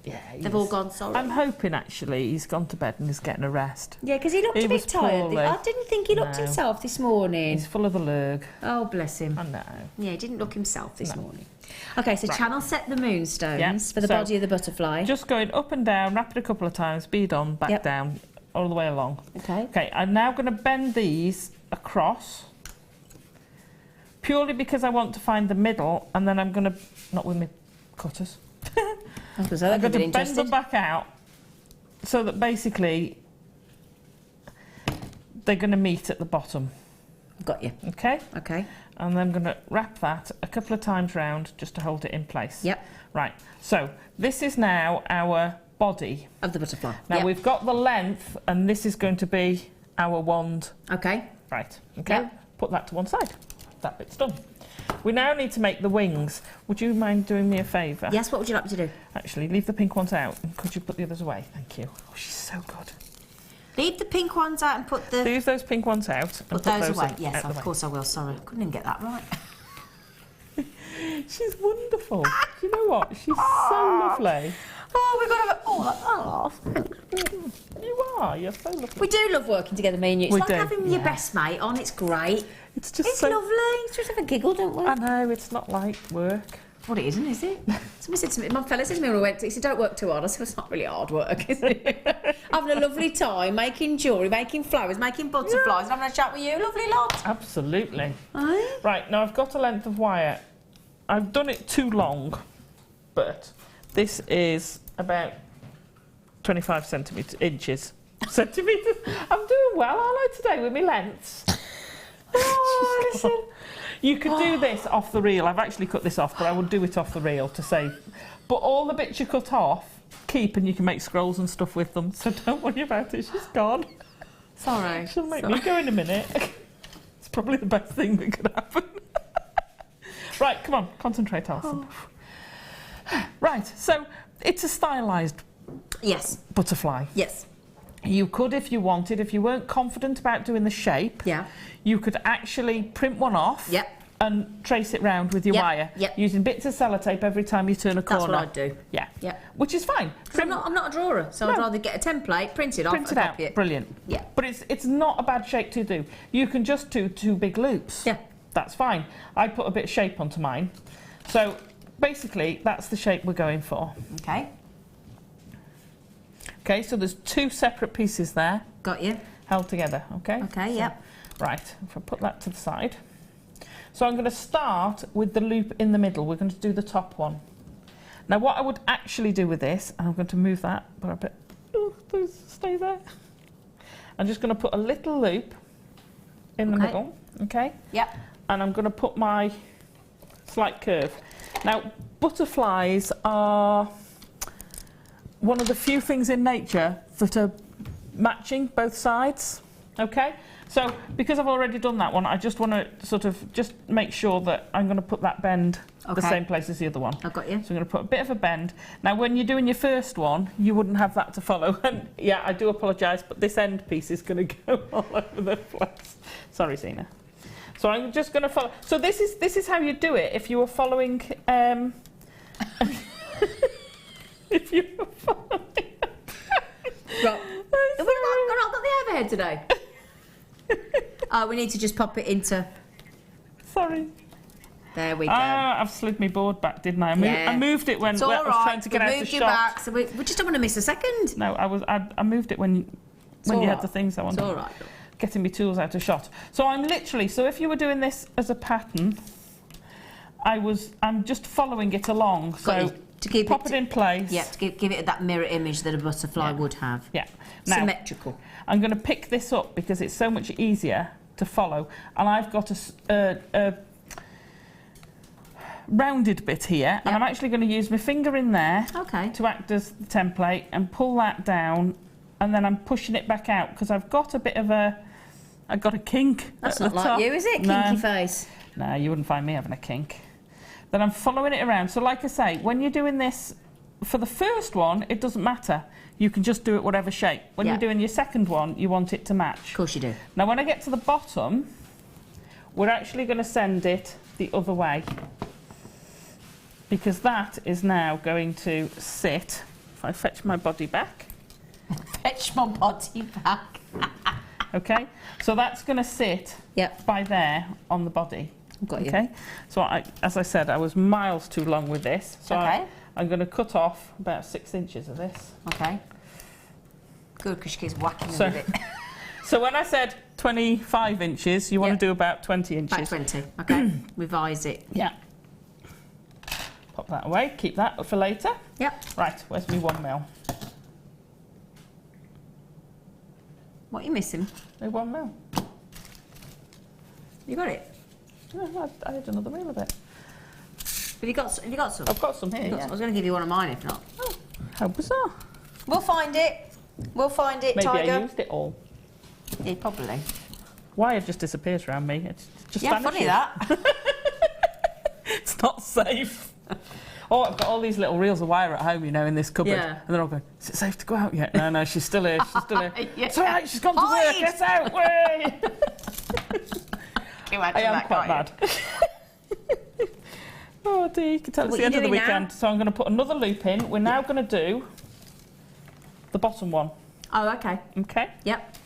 Yeah, They've all gone, sorry. I'm hoping actually he's gone to bed and is getting a rest. Yeah, because he looked He a bit was tired. poorly. I didn't think he looked No. himself this morning. He's full of the lurg. Oh, bless him. I know. Yeah, he didn't look himself this morning. Okay, so channel set the moonstones Yeah, for the so body of the butterfly. Just going up and down, wrap it a couple of times, bead on, back Yep. down, all the way along. Okay. Okay, I'm now going to bend these across, purely because I want to find the middle, and then I'm going to, not with my cutters, I'm I'm going to bend them back out so that basically they're going to meet at the bottom. Got you. Okay? Okay. And then I'm going to wrap that a couple of times round just to hold it in place. Yep. Right, so this is now our body. Of the butterfly. Now Yep. we've got the length, and this is going to be our wand. Okay. Right, okay? Yep. Put that to one side. That bit's done. We now need to make the wings. Would you mind doing me a favour? Yes, what would you like me to do? Actually, leave the pink ones out. And could you put the others away? Thank you. Oh, she's so good. Leave the pink ones out and put the... Leave those pink ones out. And Put those away. out Yes, the of way. course I will. Sorry, I couldn't even get that right. She's wonderful. Do you know what? She's so lovely. Oh, we've got to have a... Oh, You are. You're so lovely. we do love working together, me and you. It's We like do, having your yeah. best mate on. It's great. It's just It's so... lovely. Let's just have a giggle, don't we? I know, it's not like work. what it isn't, is it? Somebody said to me, my fella said to me when we went to, he said, don't work too hard. I said, it's not really hard work, is it? Having a lovely time, making jewellery, making flowers, making butterflies, and having a chat with you. Lovely lot. Absolutely. Aye. Right, now I've got a length of wire. I've done it too long, but this is about 25 inches. Centimetres. I'm doing well, aren't I, today with my lengths? Oh, listen. You could do this off the reel. I've actually cut this off, but I would do it off the reel to save. But all the bits you cut off, keep, and you can make scrolls and stuff with them. So don't worry about it. She's gone. Sorry. She'll make me go in a minute. It's probably the best thing that could happen. Right, come on, concentrate, Alison. Right, so it's a stylised butterfly. Yes. You could, if you wanted, if you weren't confident about doing the shape, you could actually print one off and trace it round with your wire, using bits of sellotape every time you turn a corner. That's what I'd do. Yeah. Which is fine. I'm not a drawer, so I'd rather get a template, print it off, and copy it. Brilliant. Yeah. But it's not a bad shape to do. You can just do 2 big loops. Yeah. That's fine. I put a bit of shape onto mine. So basically, that's the shape we're going for. Okay. Okay, so there's 2 separate pieces there. Got you. Held together, okay? Okay, so, yep. Right, if I put that to the side. So I'm going to start with the loop in the middle. We're going to do the top one. Now what I would actually do with this, and I'm going to move that, but I bet, those stay there. I'm just going to put a little loop in the middle, okay? Yep. And I'm going to put my slight curve. Now, butterflies are one of the few things in nature that are matching both sides, okay? So, because I've already done that one, I just want to sort of just make sure that I'm going to put that bend the same place as the other one. I've got you. So I'm going to put a bit of a bend. Now, when you're doing your first one, you wouldn't have that to follow. And yeah, I do apologise, but this end piece is going to go all over the place. Sorry, Zena. So I'm just going to follow. So this is how you do it if you were following. If you were following. Right. Have we not got the overhead today? Oh, we need to just pop it into. Sorry. There we go. I've slid my board back, didn't I? I moved it when I was trying to get out the shot. Back, so we just don't want to miss a second. No, I moved it when you had the things I wanted. It's all right. Getting my tools out of shot. So I'm literally, so if you were doing this as a pattern, I'm just following it along. So to keep pop it in place. Yeah, to give it that mirror image that a butterfly would have. Yeah. Now, symmetrical. I'm going to pick this up because it's so much easier to follow. And I've got a rounded bit here, and I'm actually going to use my finger in there to act as the template and pull that down, and then I'm pushing it back out because I've got a bit of I've got a kink. That's not like you, is it? Kinky face. No, you wouldn't find me having a kink. Then I'm following it around. So like I say, when you're doing this, for the first one, it doesn't matter. You can just do it whatever shape. When you're doing your second one, you want it to match. Of course you do. Now when I get to the bottom, we're actually going to send it the other way, because that is now going to sit. If I fetch my body back. Fetch my body back. Okay, so that's going to sit by there on the body. Got you. Okay, so as I said, I was miles too long with this. So I'm going to cut off about 6 inches of this. Okay. Good, because she keeps whacking me with it. So when I said 25 inches, you want to do about 20 inches. About 20, okay. Revise it. Yeah. Pop that away, keep that for later. Yep. Right, where's me 1 mil? What are you missing? Me 1 mil. You got it? No, I had another reel of it. Have you got some? I've got some here, I was going to give you one of mine if not. Oh, how bizarre. We'll find it. We'll find it, Maybe Tiger. I used it all. Yeah, probably. Wire just disappears around me. It's just vanishes. Funny that. It's not safe. Oh, I've got all these little reels of wire at home, you know, in this cupboard. Yeah. And they're all going, is it safe to go out yet? No, she's still here. She's still here. Yeah. It's all right, she's gone to work. Get out. Way. I am quite bad. Oh dear, you can tell it's the end of the weekend. So I'm going to put another loop in. We're now going to do the bottom one. Oh, okay. Okay? Yep.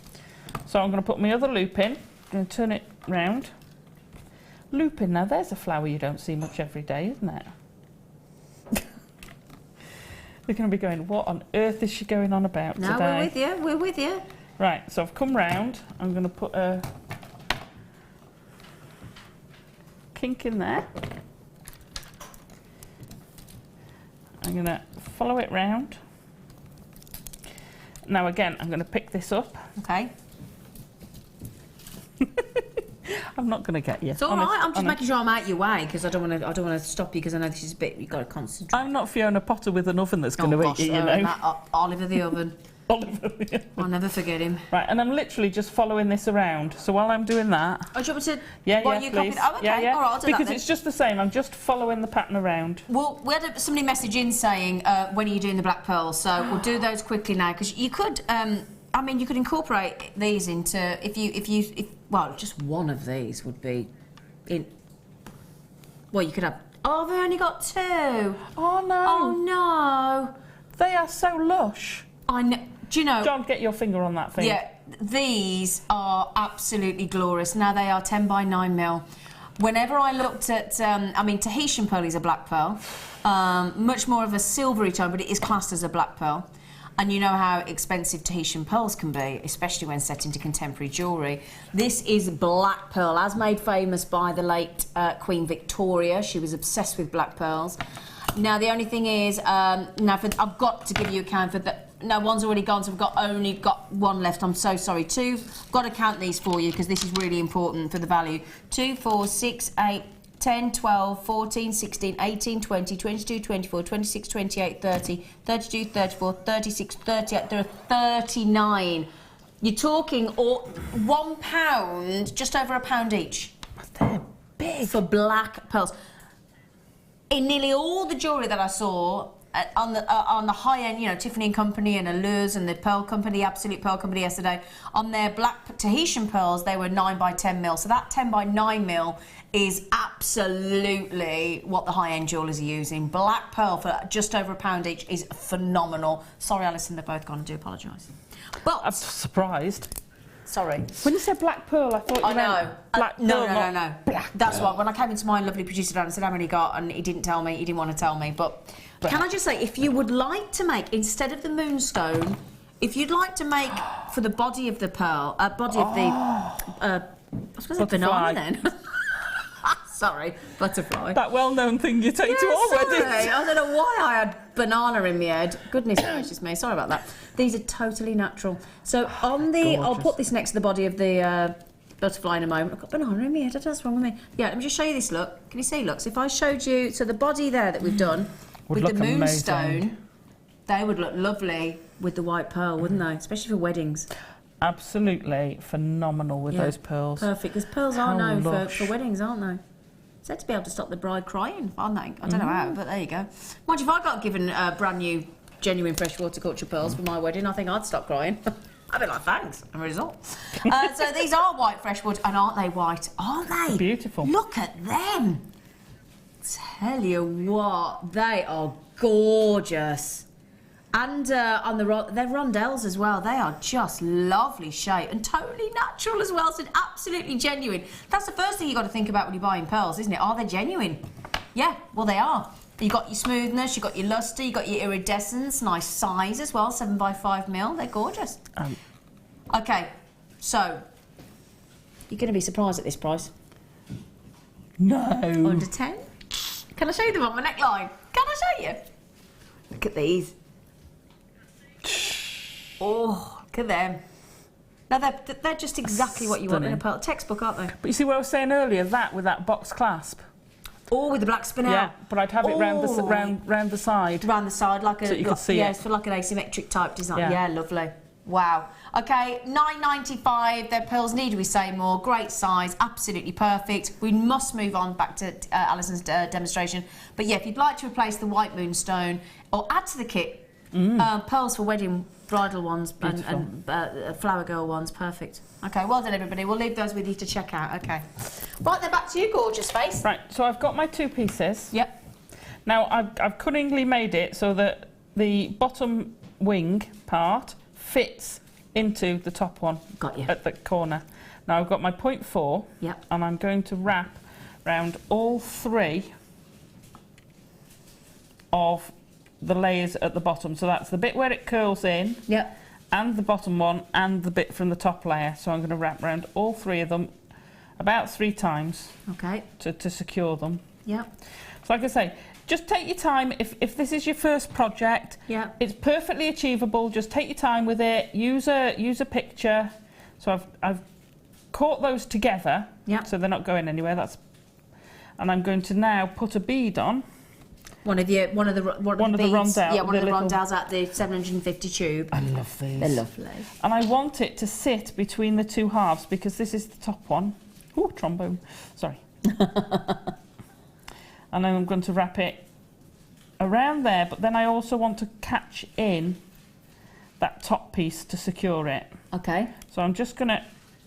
So I'm going to put my other loop in. I'm going to turn it round. Looping, now there's a flower you don't see much every day, isn't it? You're going to be going, what on earth is she going on about No, today? we're with you. We're with you. Right, so I've come round. I'm going to put a kink in there. I'm going to follow it round. Now again, I'm going to pick this up. Okay. I'm not going to get you. It's all right. I'm just making sure I'm out your way because I don't want to stop you because I know this is a bit. You've got to concentrate. I'm not Fiona Potter with an oven that's going to eat you, you know. Oliver the oven. Oliver the oven. I'll never forget him. Right, and I'm literally just following this around. So while I'm doing that... Oh, do you want me to... Yeah, you please. copied? Oh, okay. All right, I'll do because that then. it's just the same. I'm just following the pattern around. Well, we had somebody message in saying, when are you doing the black pearls? So we'll do those quickly now because you could... I mean, you could incorporate these into... Well, just one of these would be in... Well, you could have... Oh, I've only got 2. Oh, no. Oh, no. They are so lush. I know... Do you know... John, get your finger on that thing. Yeah, these are absolutely glorious. Now, they are 10 by 9 mil. Whenever I looked at... I mean, Tahitian pearl is a black pearl. Much more of a silvery tone, but it is classed as a black pearl. And you know how expensive Tahitian pearls can be, especially when set into contemporary jewellery. This is black pearl, as made famous by the late Queen Victoria. She was obsessed with black pearls. Now, the only thing is, I've got to give you a count for the... No, one's already gone, so I've only got 1 left. I'm so sorry. 2. I've got to count these for you because this is really important for the value. 2, 4, 6, 8, 10, 12, 14, 16, 18, 20, 22, 24, 26, 28, 30, 32, 34, 36, 38. There are 39. You're talking £1, just over £1 each. They're big. For black pearls. In nearly all the jewellery that I saw, on the high end, you know, Tiffany & Company and Allures and the Pearl Company, Absolute Pearl Company yesterday, on their black Tahitian pearls, they were 9 by 10 mil. So that 10 by 9 mil is absolutely what the high end jewellers are using. Black pearl for just over £1 each is phenomenal. Sorry, Alison, they're both gone. I do apologise. But I'm surprised. Sorry. When you said black pearl, I thought you meant black pearl. No. That's why when I came into my lovely producer Dan and said how many got, and he didn't tell me, he didn't want to tell me. But can I just say, if you would like to make, instead of the moonstone, if you'd like to make for the body of the pearl, I was going to say banana then. Sorry, butterfly. That well-known thing you take to all weddings. I don't know why I had banana in my head. Goodness gracious me, sorry about that. These are totally natural. So on the, I'll put this next to the body of the butterfly in a moment. I've got banana in my head, I don't know what's wrong with me. Yeah, let me just show you this look. Can you see, look? So if I showed you, so the body there that we've done, with the moonstone, they would look lovely with the white pearl, wouldn't they? Especially for weddings. Absolutely phenomenal with those pearls. Perfect, because pearls are known for weddings, aren't they? Said to be able to stop the bride crying, aren't they? I don't know how, but there you go. Mind if I got given brand new, genuine freshwater culture pearls for my wedding, I think I'd stop crying. I'd be like, thanks, a result. So these are white freshwater, and aren't they white? Aren't they? Beautiful. Look at them. Tell you what, they are gorgeous. And on they're rondelles as well. They are just lovely shape and totally natural as well. So absolutely genuine. That's the first thing you've got to think about when you're buying pearls, isn't it? Are they genuine? Yeah, well they are. You've got your smoothness, you've got your luster, you've got your iridescence, nice size as well, 7 by 5 mil. They're gorgeous. Okay, so you're going to be surprised at this price. No. Under 10? Can I show you them on my neckline? Can I show you? Look at these. Oh, look at them. Now, they're just exactly what you want in a pearl textbook, aren't they? But you see what I was saying earlier, that with that box clasp. Oh, with the black spinel. Yeah, but I'd have it round the side. Round the side, like a... So you could see it. it's for like an asymmetric type design. Yeah. Yeah, lovely. Wow. Okay, $9.95. Their pearls, need we say more? Great size, absolutely perfect. We must move on back to Alison's demonstration. But yeah, if you'd like to replace the white moonstone or add to the kit, pearls for wedding, bridal ones and flower girl ones, perfect. Okay, well done everybody. We'll leave those with you to check out. Okay. Right then, back to you, gorgeous face. Right, so I've got my 2 pieces. Yep. Now I've cunningly made it so that the bottom wing part fits into the top one. Got you. At the corner. Now I've got my 0.4. Yep. And I'm going to wrap round all 3 of the layers at the bottom. So that's the bit where it curls in. Yep. And the bottom one and the bit from the top layer. So I'm going to wrap around all 3 of them about 3 times. Okay. To secure them. Yep. So like I say, just take your time. If this is your first project, it's perfectly achievable. Just take your time with it. Use a picture. So I've caught those together. So they're not going anywhere. And I'm going to now put a bead on. One of the rondelles. Yeah, one of the rondelles at the 750 tube. I love these. They're lovely. And I want it to sit between the 2 halves because this is the top one. Ooh, trombone. Sorry. And then I'm going to wrap it around there, but then I also want to catch in that top piece to secure it. Okay. So I'm just going to,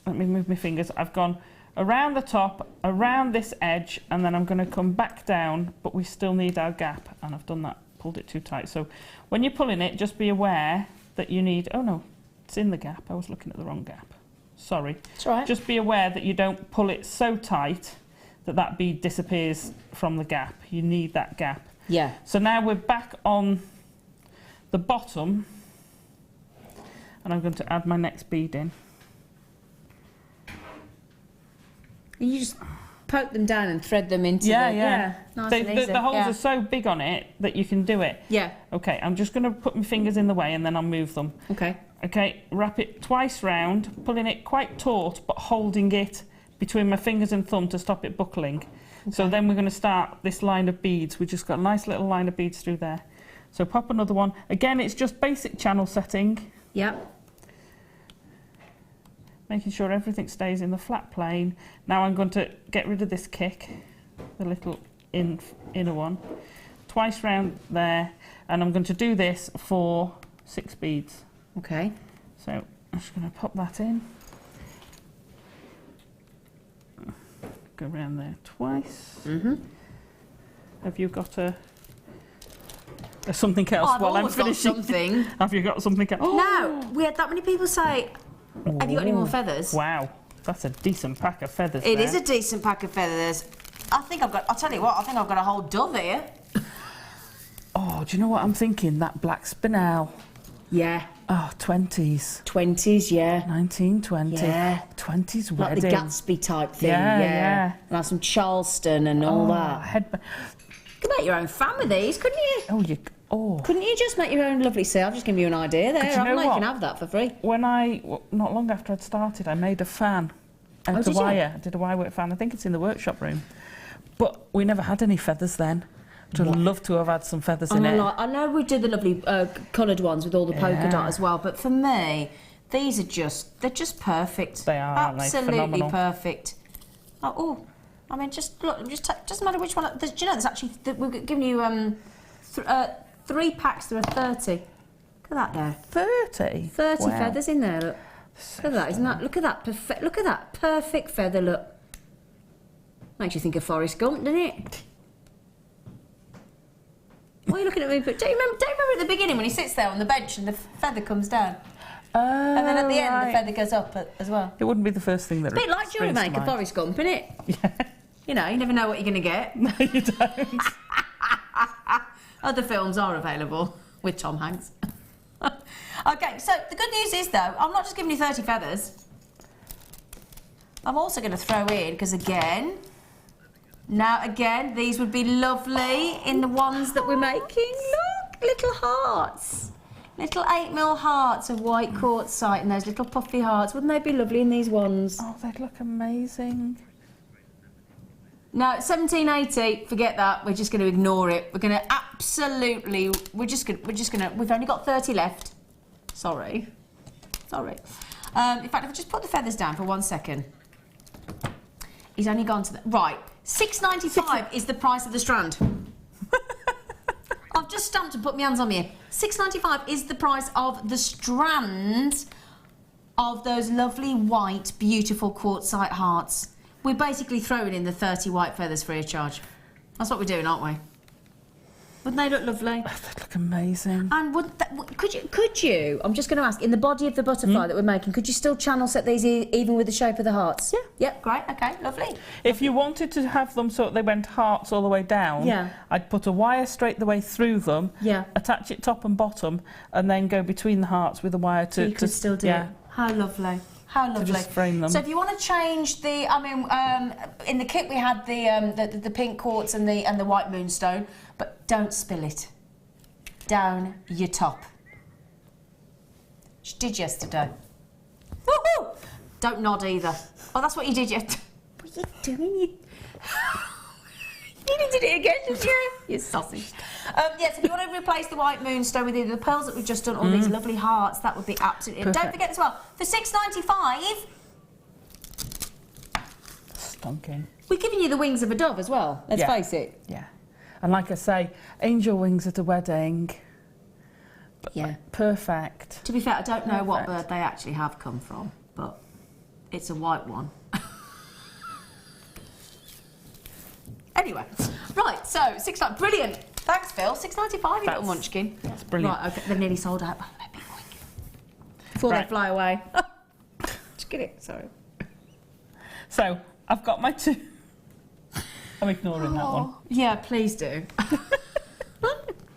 let me move my fingers. I've gone around the top, around this edge, and then I'm going to come back down, but we still need our gap, and I've done that, pulled it too tight. So when you're pulling it, just be aware that you need, oh no, it's in the gap. I was looking at the wrong gap. Sorry. That's all right. Just be aware that you don't pull it so tight that bead disappears from the gap. You need that gap. Yeah. So now we're back on the bottom, and I'm going to add my next bead in. You just poke them down and thread them into Yeah. Nice and easy. The holes are so big on it that you can do it. Yeah. Okay, I'm just going to put my fingers in the way and then I'll move them. Okay. Okay, wrap it twice round, pulling it quite taut but holding it between my fingers and thumb to stop it buckling. Okay. So then we're going to start this line of beads. We've just got a nice little line of beads through there. So pop another one. Again, it's just basic channel setting. Yep. Making sure everything stays in the flat plane. Now I'm going to get rid of this kick, the little inner one, twice round there, and I'm going to do this for 6 beads. Okay. So I'm just going to pop that in. Go around there twice. Have you got something else while I'm finishing? Something. Have you got something else? No, we had that many people say, have you got any more feathers? Wow, that's a decent pack of feathers. It is a decent pack of feathers. I'll tell you what, I think I've got a whole dove here. Oh, do you know what I'm thinking? That black spinel. Yeah. Oh, 20s. 20s, yeah. 1920. Yeah. 20s like wedding. the Gatsby type thing. Yeah. And like some Charleston and all that. You could make your own fan with these, couldn't you? Couldn't you just make your own lovely set? I've just given you an idea there. You know You can have that for free. When not long after I'd started, I made a fan out of wire. I did a wire work fan. I think it's in the workshop room. But we never had any feathers then. I'd love to have had some feathers in it. I know we did the lovely coloured ones with all the polka dot as well, but for me, they're just perfect. They are, absolutely perfect. I mean, just look, doesn't matter which one. Do you know, there's actually we've given you 3 packs. There are 30. Look at that there. 30. 30 feathers in there. Look. Look at that. Isn't that? Look at that. Look at that perfect feather. Look. Makes you think of Forrest Gump, doesn't it? Why are you looking at me? But don't you remember at the beginning when he sits there on the bench and the feather comes down? And then at the end, the feather goes up as well. It wouldn't be the first thing that. It's a bit like Jewellery Maker, Forrest Gump, isn't it? Yeah. You know, you never know what you're going to get. No, you don't. Other films are available with Tom Hanks. Okay, so the good news is, though, I'm not just giving you 30 feathers. I'm also going to throw in, because again, these would be lovely in the ones that we're making. Look, little hearts. Little 8mm hearts of white quartzite and those little puffy hearts. Wouldn't they be lovely in these ones? Oh, they'd look amazing. No, 1780, forget that. We're just going to ignore it. We're going to absolutely, we've only got 30 left. Sorry. In fact, if I just put the feathers down for 1 second. He's only gone to the, right. £6.95 is the price of the strand. I've just stamped and put my hands on me. £6.95 is the price of the strand of those lovely white, beautiful quartzite hearts. We're basically throwing in the 30 white feathers free of charge. That's what we're doing, aren't we? Wouldn't they look lovely? They look amazing. And could you? I'm just going to ask. In the body of the butterfly that we're making, could you still channel set these even with the shape of the hearts? Yeah. Yep. Great. Okay. Lovely. If you wanted to have them so that they went hearts all the way down, Yeah. I'd put a wire straight the way through them, Yeah. attach it top and bottom, and then go between the hearts with a wire to... So you could still do it. How lovely. How lovely. To just frame them. So if you want to change the, I mean, in the kit we had the pink quartz and the white moonstone, but don't spill it down your top. She did yesterday. Woohoo! Don't nod either. Oh, that's what you did yesterday. What are you doing? You did it again, didn't you? You sausage. Yes, if you want to replace the white moonstone with either the pearls that we've just done or these lovely hearts, that would be absolutely... Perfect. Don't forget as well, for $6.95... Stonking. We're giving you the wings of a dove as well, let's face it. Yeah. And like I say, angel wings at a wedding. Yeah. Perfect. To be fair, I don't know what bird they actually have come from, but it's a white one. Anyway, right, so $6.95, brilliant. Thanks, Phil. $6.95, you little munchkin. That's brilliant. Right, okay, they're nearly sold out. Let me quick. Before they fly away. Just get it, sorry. So, I've got my two... I'm ignoring that one. Yeah, please do.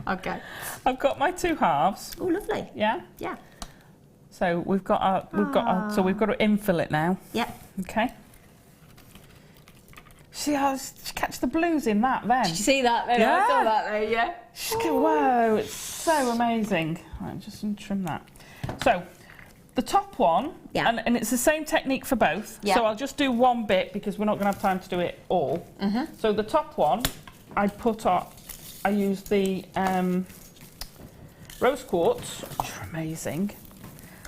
Okay. I've got my two halves. Oh, lovely. Yeah? Yeah. So we've got to infill it now. Yeah. Okay. See how catch the blues in that then? Did you see that then? Yeah. I saw that there, yeah. Whoa, it's so amazing. Right, just trim that. So, the top one, and it's the same technique for both. Yeah. So I'll just do one bit because we're not going to have time to do it all. So the top one, I used the rose quartz, which are amazing.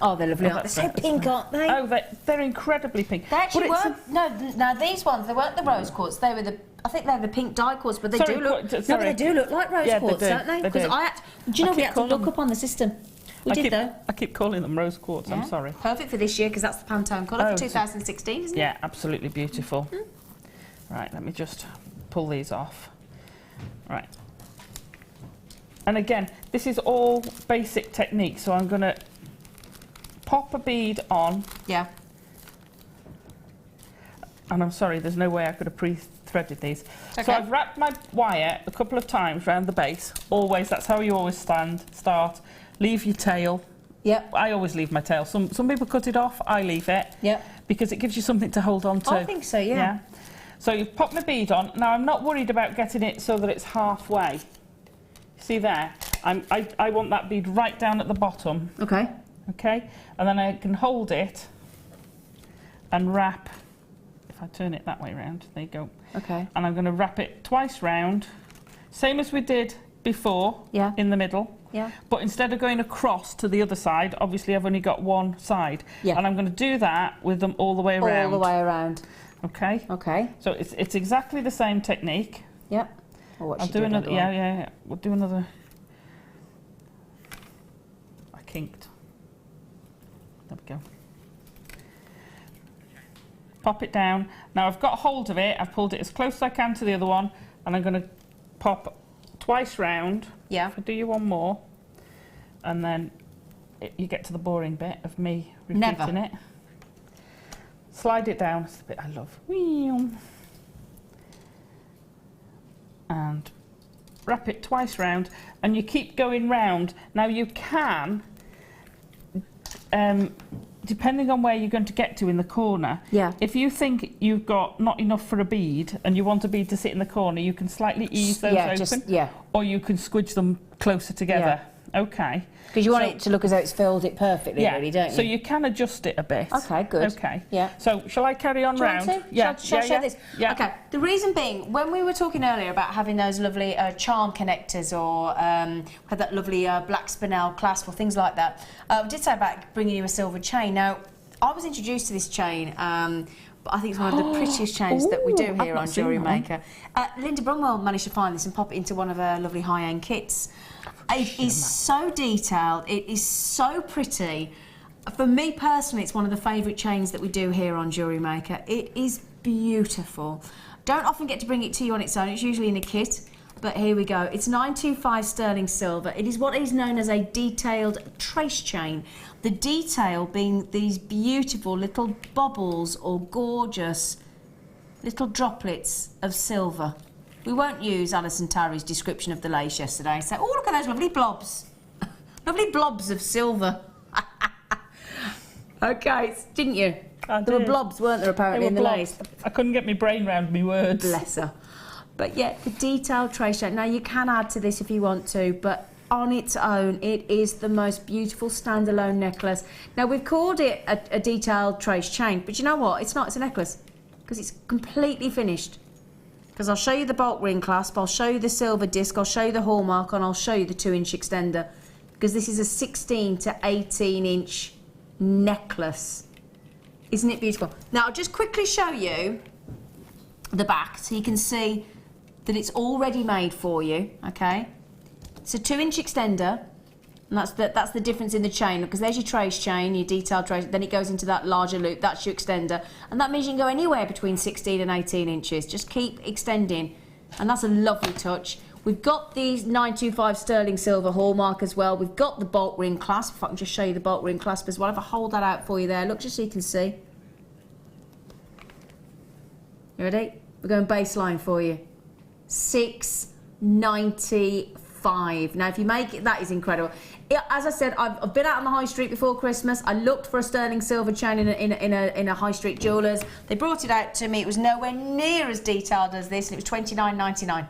Oh, they're lovely. They're so pink, aren't they? Oh, they're incredibly pink. They actually weren't. No, these ones, they weren't the rose quartz. They were I think they're the pink dye quartz, but they do look. No, but they do look like rose quartz, don't they? Because do you know we had to look up on the system. We did though. I keep calling them rose quartz. Yeah. I'm sorry. Perfect for this year because that's the Pantone colour for 2016, isn't it? Yeah, absolutely beautiful. Right, let me just pull these off. Right. And again, this is all basic technique, so I'm going to pop a bead on. Yeah. And I'm sorry, there's no way I could have pre-threaded these. Okay. So I've wrapped my wire a couple of times around the base. Always, that's how you always start. Leave your tail. Yep. I always leave my tail. Some people cut it off, I leave it. Yep. Because it gives you something to hold on to. I think so, yeah. So you've popped my bead on. Now I'm not worried about getting it so that it's halfway. See there? I want that bead right down at the bottom. Okay. Okay? And then I can hold it and wrap. If I turn it that way round, there you go. Okay. And I'm going to wrap it twice round, same as we did before, in the middle. Yeah. But instead of going across to the other side, obviously I've only got one side. Yeah. And I'm going to do that with them all the way around. All the way around. Okay. Okay. So it's exactly the same technique. Yep. I'll do another. Yeah. We'll do another. I kinked. There we go. Pop it down. Now I've got hold of it. I've pulled it as close as I can to the other one, and I'm going to pop twice round. Yeah. If I do you one more, and then you get to the boring bit of me repeating it. Slide it down. It's the bit I love. And wrap it twice round, and you keep going round. Now you can, depending on where you're going to get to in the corner, if you think you've got not enough for a bead and you want a bead to sit in the corner, you can slightly ease those open, or you can squidge them closer together. Okay. Because you want it to look as though it's filled it perfectly, really, don't you? So you can adjust it a bit. Okay, good. Okay. Yeah. So shall I carry on round? Yeah. Shall I show this? Yeah. Okay. The reason being, when we were talking earlier about having those lovely charm connectors or had that lovely black spinel clasp or things like that, we did say about bringing you a silver chain. Now, I was introduced to this chain. But I think it's one of the prettiest chains that we do here on Jewellery Maker. Linda Brunwell managed to find this and pop it into one of her lovely high-end kits. It is so detailed, it is so pretty. For me personally, it's one of the favourite chains that we do here on Jewellery Maker. It is beautiful. Don't often get to bring it to you on its own, it's usually in a kit. But here we go. It's 925 sterling silver. It is what is known as a detailed trace chain. The detail being these beautiful little bubbles or gorgeous little droplets of silver. We won't use Alison Tarry's description of the lace yesterday. So, oh, look at those lovely blobs. Lovely blobs of silver. Okay, didn't you? There were blobs, weren't there, apparently, in the lace? I couldn't get my brain round me words. Bless her. But yeah, the detailed trace chain. Now, you can add to this if you want to, but on its own, it is the most beautiful standalone necklace. Now, we've called it a detailed trace chain, but you know what? It's not. It's a necklace because it's completely finished. Because I'll show you the bulk ring clasp, I'll show you the silver disc, I'll show you the hallmark, and I'll show you the 2-inch extender. Because this is a 16 to 18-inch necklace. Isn't it beautiful? Now, I'll just quickly show you the back so you can see that it's already made for you, okay? It's a 2-inch extender, and that's the difference in the chain, because there's your trace chain, your detailed trace, then it goes into that larger loop, that's your extender, and that means you can go anywhere between 16 and 18 inches. Just keep extending, and that's a lovely touch. We've got these 925 sterling silver hallmark as well. We've got the bulk ring clasp. If I can just show you the bulk ring clasp as well. If I hold that out for you there, look, just so you can see. You ready? We're going baseline for you. $6.95. Now, if you make it, that is incredible. As I said, I've been out on the high street before Christmas. I looked for a sterling silver chain in a high street jewellers. They brought it out to me. It was nowhere near as detailed as this, and it was $29.99.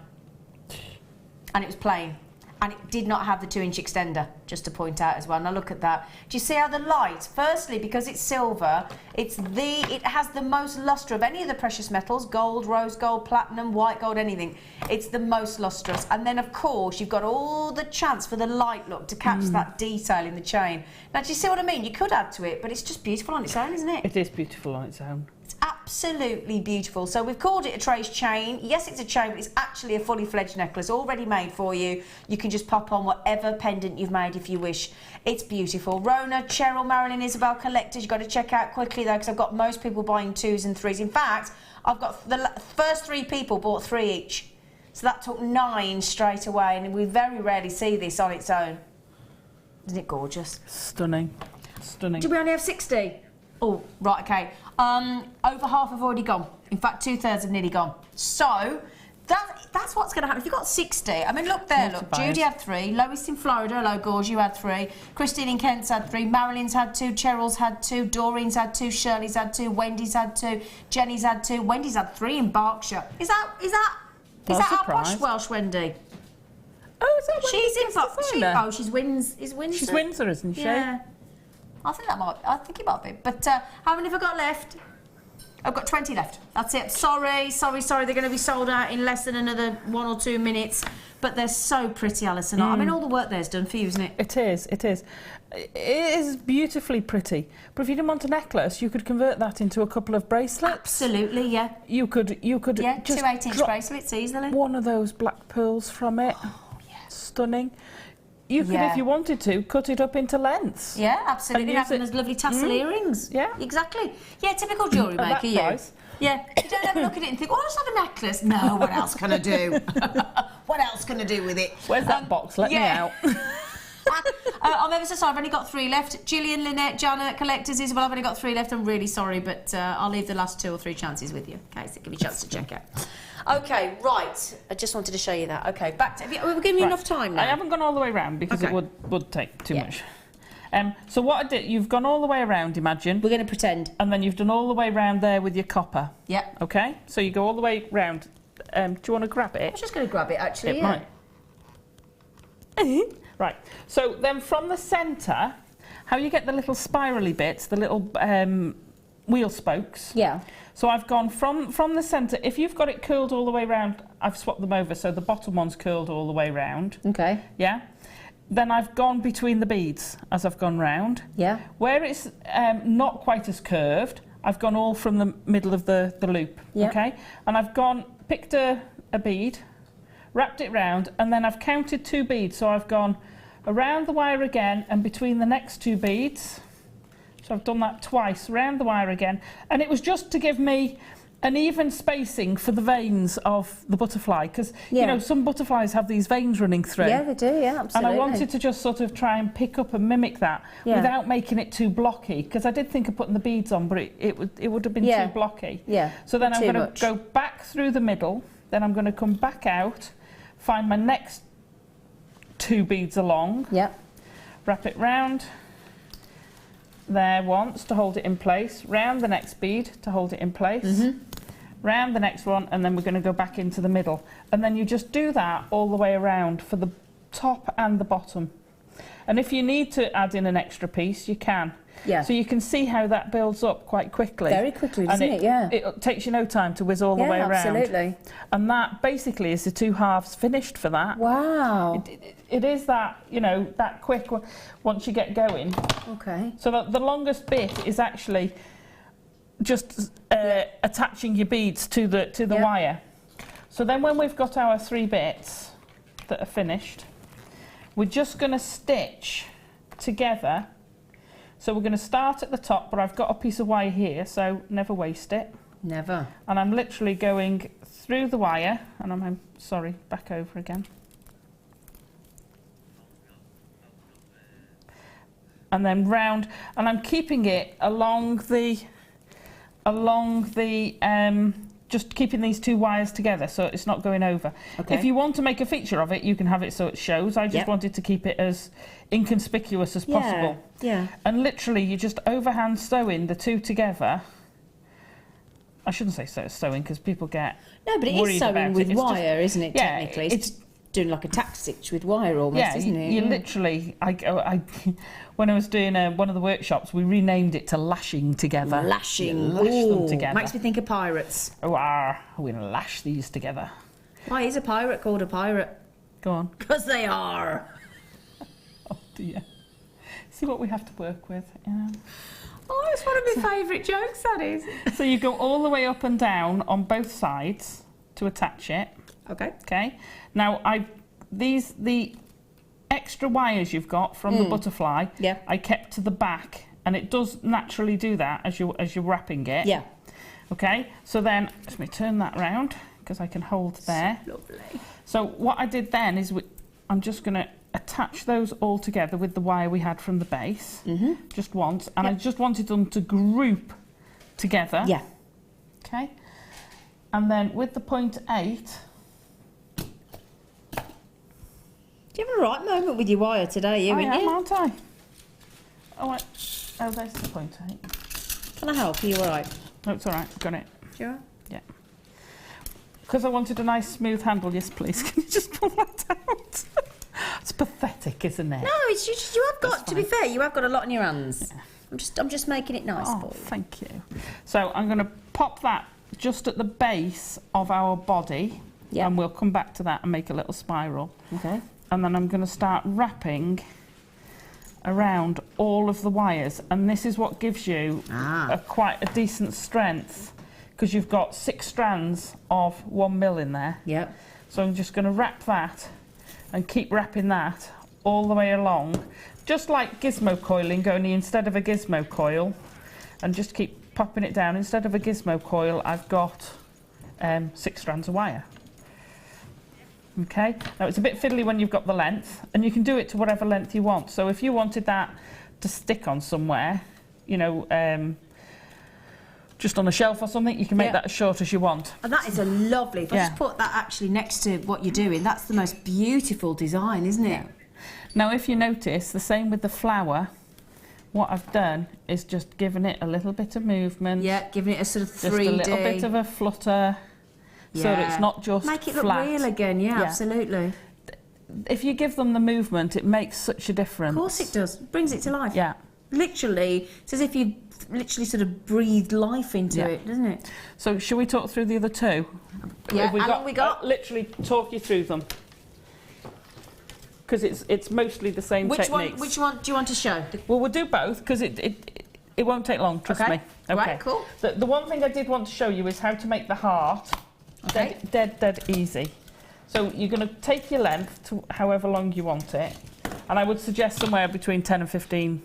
And it was plain, and it did not have the 2-inch extender, just to point out as well. Now look at that. Do you see how the light, firstly, because it's silver, it has the most lustre of any of the precious metals, gold, rose gold, platinum, white gold, anything. It's the most lustrous. And then, of course, you've got all the chance for the light look to catch that detail in the chain. Now, do you see what I mean? You could add to it, but it's just beautiful on its own, isn't it? It is beautiful on its own. It's absolutely beautiful. So we've called it a trace chain. Yes, it's a chain, but it's actually a fully fledged necklace, already made for you. You can just pop on whatever pendant you've made if you wish. It's beautiful. Rona, Cheryl, Marilyn, Isabel, collectors, you've got to check out quickly though, because I've got most people buying 2s and 3s. In fact, I've got the first 3 people bought 3 each. So that took 9 straight away, and we very rarely see this on its own. Isn't it gorgeous? Stunning. Stunning. Do we only have 60? Oh, right, okay. Over half have already gone. In fact, 2/3 have nearly gone. So, that's what's going to happen. If you've got 60, I mean, look there, look. Judy had 3, Lois in Florida, hello, Gorge, you had 3, Christine in Kent's had 3, Marilyn's had 2, Cheryl's had 2, Doreen's had 2, Shirley's had 2, Wendy's had 2, Jenny's had 2, Wendy's had 3 in Berkshire. Is that our posh Welsh Wendy? Oh, is that Wendy? She's in Berkshire. She's Windsor. She's Windsor, isn't she? Yeah. I think it might be. But how many have I got left? I've got 20 left. That's it. Sorry. They're going to be sold out in less than another 1 or 2 minutes. But they're so pretty, Alison. I mean, all the work there's done for you, isn't it? It is. It is beautifully pretty. But if you didn't want a necklace, you could convert that into a couple of bracelets. Absolutely, yeah. You could yeah, just 2 8-inch bracelets easily. One of those black pearls from it. Oh, yeah. Stunning. You could, if you wanted to, cut it up into lengths. Yeah, absolutely. Have them as lovely tassel earrings. Yeah. Exactly. Yeah, typical jewellery maker, yeah. Yeah, you don't ever look at it and think, oh, I just have a necklace. No, what else can I do? What else can I do with it? Where's that box? Let me out. I'm ever so sorry, I've only got 3 left. Gillian, Lynette, Janet, collectors, Isabel, I've only got 3 left. I'm really sorry, but I'll leave the last 2 or 3 chances with you. Okay, so give you a chance to check out. Okay, right. I just wanted to show you that. Okay, back to... We're giving you enough time now. I haven't gone all the way around because it would take too much. So what I did, you've gone all the way around, imagine. We're going to pretend. And then you've done all the way around there with your copper. Yeah. Okay, so you go all the way round. Do you want to grab it? I was just going to grab it, actually, It might. Right, so then from the centre, how you get the little spirally bits, the little wheel spokes. Yeah. So I've gone from the centre. If you've got it curled all the way round, I've swapped them over, so the bottom one's curled all the way round. Okay. Yeah. Then I've gone between the beads as I've gone round. Yeah. Where it's not quite as curved, I've gone all from the middle of the loop. Yeah. Okay. And I've picked a bead, wrapped it round, and then I've counted 2 beads. So I've gone around the wire again and between the next 2 beads. So I've done that twice, round the wire again. And it was just to give me an even spacing for the veins of the butterfly, because you know some butterflies have these veins running through. Yeah, they do. Yeah, absolutely. And I wanted to just sort of try and pick up and mimic that without making it too blocky, because I did think of putting the beads on, but it would have been too blocky. Yeah. So then I'm going to go back through the middle, then I'm going to come back out, find my next 2 beads along. Yep. Wrap it round there once to hold it in place, round the next bead to hold it in place, round the next one, and then we're going to go back into the middle. And then you just do that all the way around for the top and the bottom. And if you need to add in an extra piece, you can. Yeah. So you can see how that builds up quite quickly. Very quickly, doesn't it? Yeah. It takes you no time to whiz all the way around. Absolutely. And that basically is the 2 halves finished for that. Wow. It is that, you know, that quick once you get going. Okay. So the longest bit is actually just attaching your beads to the wire. So then when we've got our 3 bits that are finished, we're just going to stitch together. So we're going to start at the top, but I've got a piece of wire here, so never waste it. Never. And I'm literally going through the wire, and I'm sorry, back over again. And then round, and I'm keeping it along the just keeping these 2 wires together so it's not going over. Okay. If you want to make a feature of it, you can have it so it shows. I just wanted to keep it as inconspicuous as possible. Yeah. And literally you just overhand sew in the 2 together. I shouldn't say sewing because people get No, but it is sewing with wire, isn't it, yeah, technically? It's doing like a tack stitch with wire almost, isn't it? You literally, when I was doing one of the workshops, we renamed it to lashing together. Lashing. Lash them together. Makes me think of pirates. Oh, we're going to lash these together. Why is a pirate called a pirate? Go on. Because they are. Oh dear. See what we have to work with, you know. Oh, it's one of my favourite jokes, that is. So you go all the way up and down on both sides to attach it. Okay. Okay. Now the extra wires you've got from the butterfly, I kept to the back, and it does naturally do that as you're wrapping it. Yeah. Okay. So then let me turn that round because I can hold there. So lovely. So what I did then is I'm just going to attach those all together with the wire we had from the base, just once, and I just wanted them to group together. Yeah. Okay. And then with the 0.8. Do you have a right moment with your wire today, you, aren't I? Oh, there's the 0.8. Can I help? Are you all right? No, it's all right. Got it. Sure. Yeah. Because I wanted a nice smooth handle. Yes, please. Can you just pull that out? It's pathetic, isn't it? No, it's just, you have got, to be fair, you have got a lot in your hands. Yeah. I'm just making it nice for you. Thank you. So I'm going to pop that just at the base of our body, and we'll come back to that and make a little spiral. Okay. And then I'm going to start wrapping around all of the wires, and this is what gives you quite a decent strength, because you've got 6 strands of 1 mil in there. Yep. So I'm just going to wrap that and keep wrapping that all the way along, just like gizmo coiling, only instead of a gizmo coil, and just keep popping it down. Instead of a gizmo coil, I've got 6 strands of wire. Okay, now it's a bit fiddly when you've got the length, and you can do it to whatever length you want. So if you wanted that to stick on somewhere, you know, just on a shelf or something, you can make that as short as you want. And that is a lovely, if I just put that actually next to what you're doing, that's the most beautiful design, isn't it? Now if you notice, the same with the flower, what I've done is just given it a little bit of movement. Yeah, giving it a sort of 3D. Just a little bit of a flutter. So that it's not just make it look flat. real again, absolutely. If you give them the movement, it makes such a difference. Of course it does. It brings it to life. Yeah. Literally, it's as if you literally sort of breathed life into it, doesn't it? So shall we talk through the other 2? Yeah, how long we got? Literally talk you through them. Because it's mostly the same techniques. Which one do you want to show? Well, we'll do both, because it won't take long, trust me. Okay, right, cool. The one thing I did want to show you is how to make the heart. Okay. Dead easy. So you're going to take your length to however long you want it, and I would suggest somewhere between 10 and 15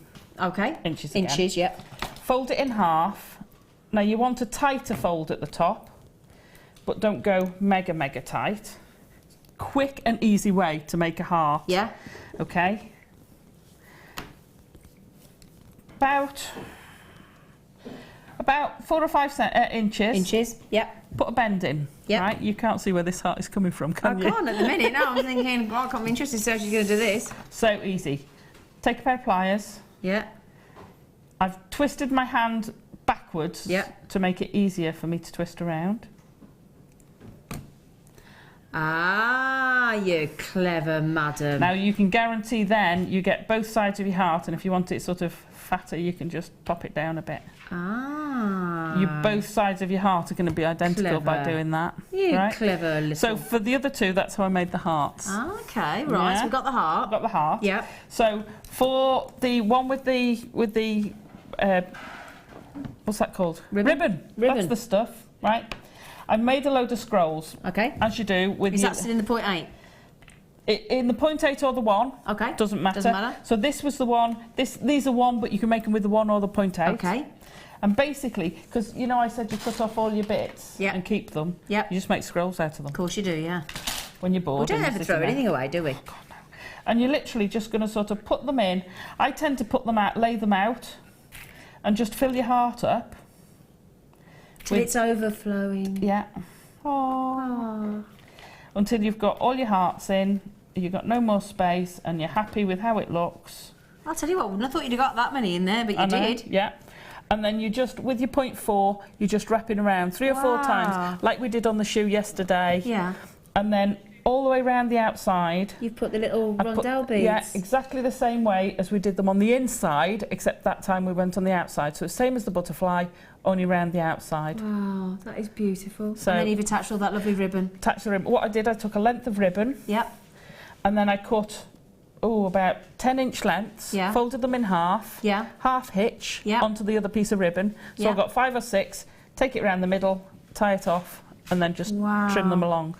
inches again. Inches, yeah. Fold it in half Now you want a tighter fold at the top, but don't go mega, mega tight. Quick and easy way to make a heart. Yeah. Okay. About 4 or 5 inches. Inches, yep. Put a bend in. Yep. Right? You can't see where this heart is coming from, can you? I can't at the minute. No, I'm thinking, well, I can't be interested, so she's going to do this. So easy. Take a pair of pliers. Yeah. I've twisted my hand backwards to make it easier for me to twist around. Ah, you clever madam. Now you can guarantee then you get both sides of your heart, and if you want it sort of fatter, you can just pop it down a bit. Ah. Both sides of your heart are going to be identical by doing that. You right? clever little... So for the other two, that's how I made the hearts. Okay, right, so we've got the heart. Got the heart. Yep. So for the one with the what's that called? Ribbon. That's the stuff, right? I've made a load of scrolls. Okay. As you do with Is that still in the 0.8? In the 0.8 or the 1. Okay. Doesn't matter. Doesn't matter. So this was the 1. These are 1, but you can make them with the 1 or the 0.8. Okay. And basically, because you know I said you cut off all your bits and keep them. Yeah. You just make scrolls out of them. Of course you do, yeah. When you're bored. We don't ever throw anything away, do we? God, no. And you're literally just going to sort of put them in. I tend to put them out, lay them out, and just fill your heart up. Till it's overflowing. Yeah. Aww. Until you've got all your hearts in, you've got no more space, and you're happy with how it looks. I'll tell you what, I wouldn't have thought you'd have got that many in there, but you did. Yeah. And then you just, with your 0.4, you're just wrapping around 3 or 4 times, like we did on the shoe yesterday. Yeah. And then all the way around the outside. You've put the little rondelle beads. Yeah, exactly the same way as we did them on the inside, except that time we went on the outside. So it's same as the butterfly, only round the outside. Wow, that is beautiful. So and then you've attached all that lovely ribbon. Attach the ribbon. What I did, I took a length of ribbon. Yep. And then I cut, about 10-inch lengths. Yeah. Folded them in half. Yeah. Half hitch Yeah. onto the other piece of ribbon. So Yeah. I've got 5 or 6. Take it around the middle, tie it off, and then just trim them along.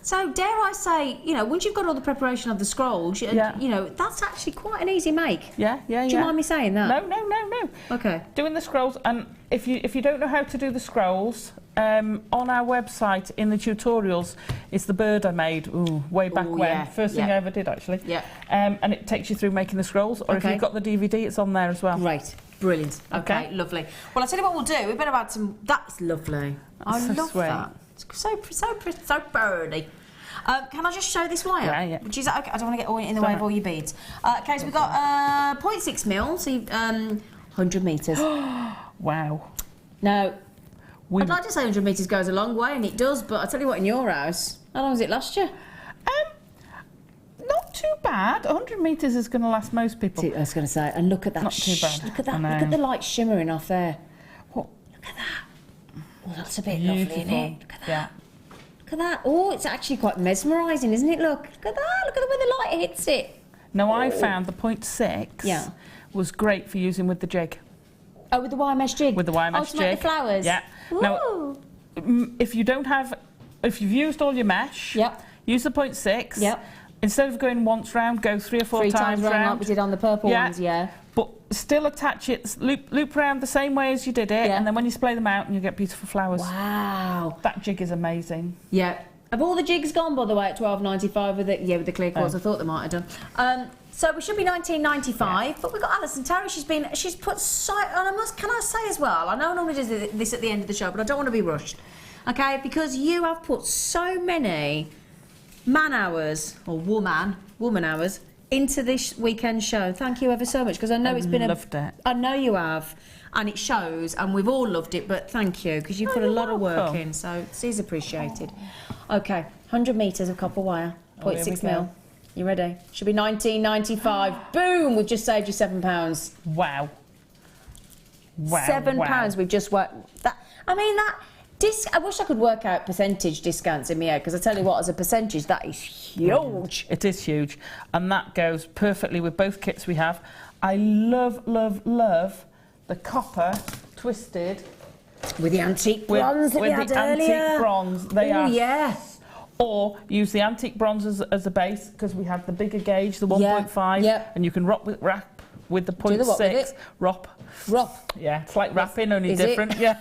So, dare I say, you know, once you've got all the preparation of the scrolls, you know, that's actually quite an easy make. Yeah. Do you mind me saying that? No. Okay. Doing the scrolls, and if you don't know how to do the scrolls, on our website in the tutorials is the bird I made way back when. Yeah, First thing I ever did, actually. Yeah. And it takes you through making the scrolls, or if you've got the DVD, it's on there as well. Great. Brilliant. Okay, lovely. Well, I'll tell you what we'll do. We better add some... That's lovely. I love sweet. that. It's so pretty. Can I just show this wire? Yeah. Which is, okay, I don't want to get all in the way of all your beads. Okay, so we've got 0.6 mil, so 100 metres. Wow. Now, I'd like to say 100 metres goes a long way, and it does, but I tell you what, in your house, how long does it last you? Not too bad. 100 metres is going to last most people. I was going to say, and look at that. Not too bad. Look at that. Look at the light shimmering off there. What? Look at that. Oh, that's a bit lovely, isn't it? Look at that. Yeah. Look at that. Oh, it's actually quite mesmerising, isn't it? Look at that. Look at the way the light hits it. Now, I found the 0.6 was great for using with the jig. Oh, with the wire mesh jig? With the wire mesh to jig. make the flowers? Yeah. Ooh. Now, if you've used all your mesh, use the 0.6. Yep. Instead of going once round, go 3 or 4 times round. Like we did on the purple ones, But still attach it, loop around the same way as you did it, and then when you splay them out, and you get beautiful flowers. Wow. That jig is amazing. Yeah. Have all the jigs gone, by the way, at $12.95 with the clear cords? I thought they might have done. So we should be $19.95, but we've got Alison Tarry. She's put so, and can I say as well, I know I normally do this at the end of the show, but I don't want to be rushed, okay? Because you have put so many man hours or woman hours into this weekend show. Thank you ever so much, because I know it's been loved it. I know you have, and it shows, and we've all loved it. But thank you, because you put a lot of work in, so it is appreciated. Okay, 100 metres of copper wire, 0.6 mil. You ready? Should be $19.95. Boom! We've just saved you £7. Wow. £7. We've just worked that. I mean that. I wish I could work out percentage discounts in my head, because I tell you what, as a percentage, that is huge. It is huge, and that goes perfectly with both kits we have. I love the copper twisted with the antique bronze that we had earlier. Antique bronze, they are. Yeah. Or use the antique bronze as a base, because we have the bigger gauge, the 1.5, and you can wrap with the Do the what with 0.6 it? ROP. ROP. Yeah, it's like wrapping, only Is it? different. Yeah.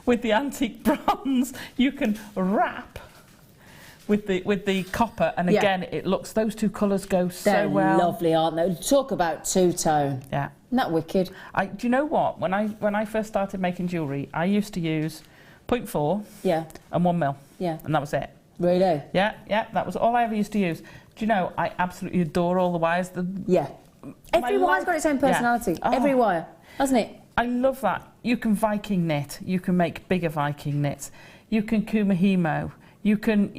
With the antique bronze, you can wrap with the copper, and Yeah. again, it looks, those two colours go They're so well. lovely, aren't they? Talk about two-tone. Yeah. Isn't that wicked? Do you know what? When I first started making jewellery, I used to use 0.4 Yeah. and 1 mil, Yeah. and that was it. Really? Yeah, that was all I ever used to use. Do you know, I absolutely adore all the wires. Yeah. Every wire's got its own personality. Yeah. Oh. Every wire, hasn't it? I love that. You can Viking knit. You can make bigger Viking knits. You can kumahimo. You can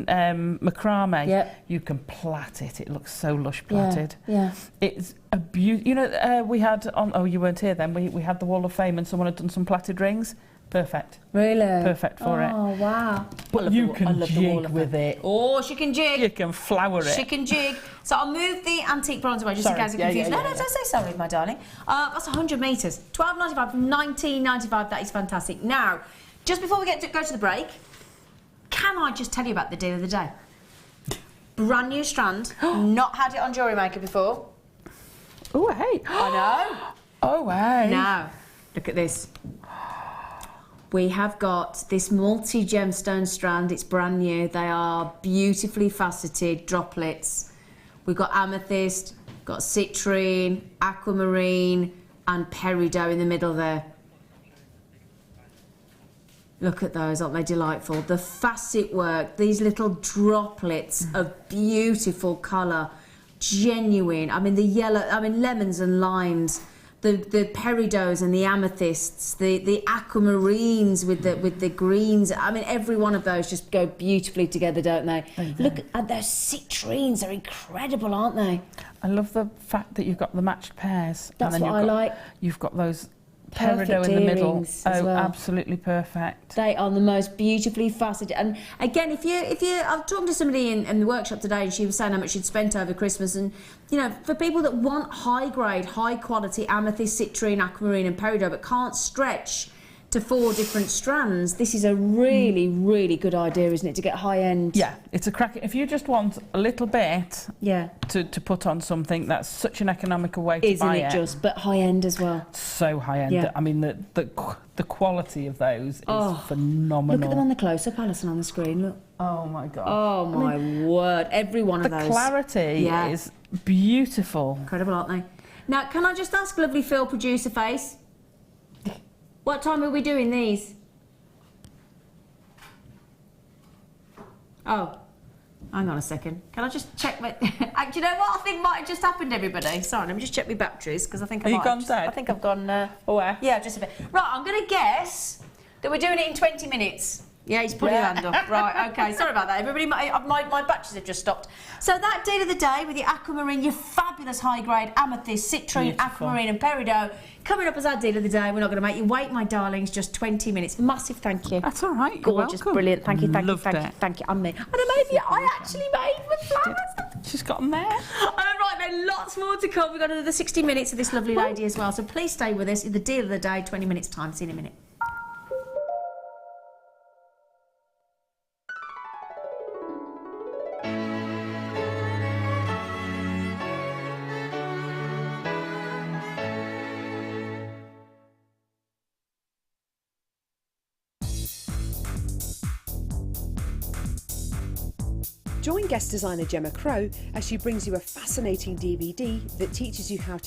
macrame. Yeah. You can plait it. It looks so lush plaited. Yeah. It's a beauty. You know, we had on. Oh, you weren't here then. We had the Wall of Fame, and someone had done some plaited rings. Perfect. Really? Perfect for it. Oh, wow. But you can jig with it. Oh, she can jig. You can flower it. She can jig. So I'll move the antique bronze away just Sorry. in case you're Yeah, confused. yeah, No, yeah. don't say sorry, my darling. That's 100 metres. 12.95, 19.95. That is fantastic. Now, just before we go to the break, can I just tell you about the deal of the day? Brand new strand. Not had it on Jewellery Maker before. Oh, hey. I know. Oh, hey. Now, look at this. We have got this multi-gemstone strand. It's brand new. They are beautifully faceted droplets. We've got amethyst, got citrine, aquamarine, and peridot in the middle there. Look at those, aren't they delightful? The facet work, these little droplets of beautiful colour, genuine. I mean, the yellow, I mean, lemons and limes. The peridots and the amethysts, the aquamarines with the greens. I mean, every one of those just go beautifully together, don't they? Look at those citrines; they're incredible, aren't they? I love the fact that you've got the matched pairs. That's and then what I like. You've got those Perfect peridot in the middle. earrings as Oh, well. absolutely perfect. They are the most beautifully faceted. And again, if you, I was talking to somebody in the workshop today, and she was saying how much she'd spent over Christmas. And you know, for people that want high grade, high quality amethyst, citrine, aquamarine, and peridot, but can't stretch to 4 different strands, this is a really, really good idea, isn't it? To get high end. Yeah, it's a crack. If you just want a little bit, Yeah. to put on something, that's such an economical way to Isn't buy it just? But high end as well. So high end. Yeah. I mean, the quality of those is Oh, phenomenal. Look at them on the close up, Alison, on the screen. Look. Oh my god. Oh my word! Every one of The those. clarity Yeah. is beautiful. Incredible, aren't they? Now, can I just ask lovely Phil, producer face, what time are we doing these? Oh, hang on a second. Can I just check my... Do you know what I think might have just happened, everybody? Sorry, let me just check my batteries, because I think I Are you might gone have dead? I think I've gone... Where? Yeah, just a bit. Right, I'm going to guess that we're doing it in 20 minutes. Yeah, he's put your hand up. Right, okay, sorry about that. Everybody, my batteries have just stopped. So that deal of the day with your aquamarine, your fabulous high-grade amethyst, citrine, Beautiful. aquamarine and peridot, coming up as our deal of the day. We're not going to make you wait, my darlings, just 20 minutes. Massive thank you. That's all right. You're Gorgeous, welcome. brilliant. Thank you, thank you, Loved thank it. you, thank you. I actually made with flowers. She's got them there. Right then, lots more to come. We've got another 60 minutes of this lovely lady as well. So please stay with us. The deal of the day, 20 minutes time. See you in a minute. Join guest designer Gemma Crow as she brings you a fascinating DVD that teaches you how to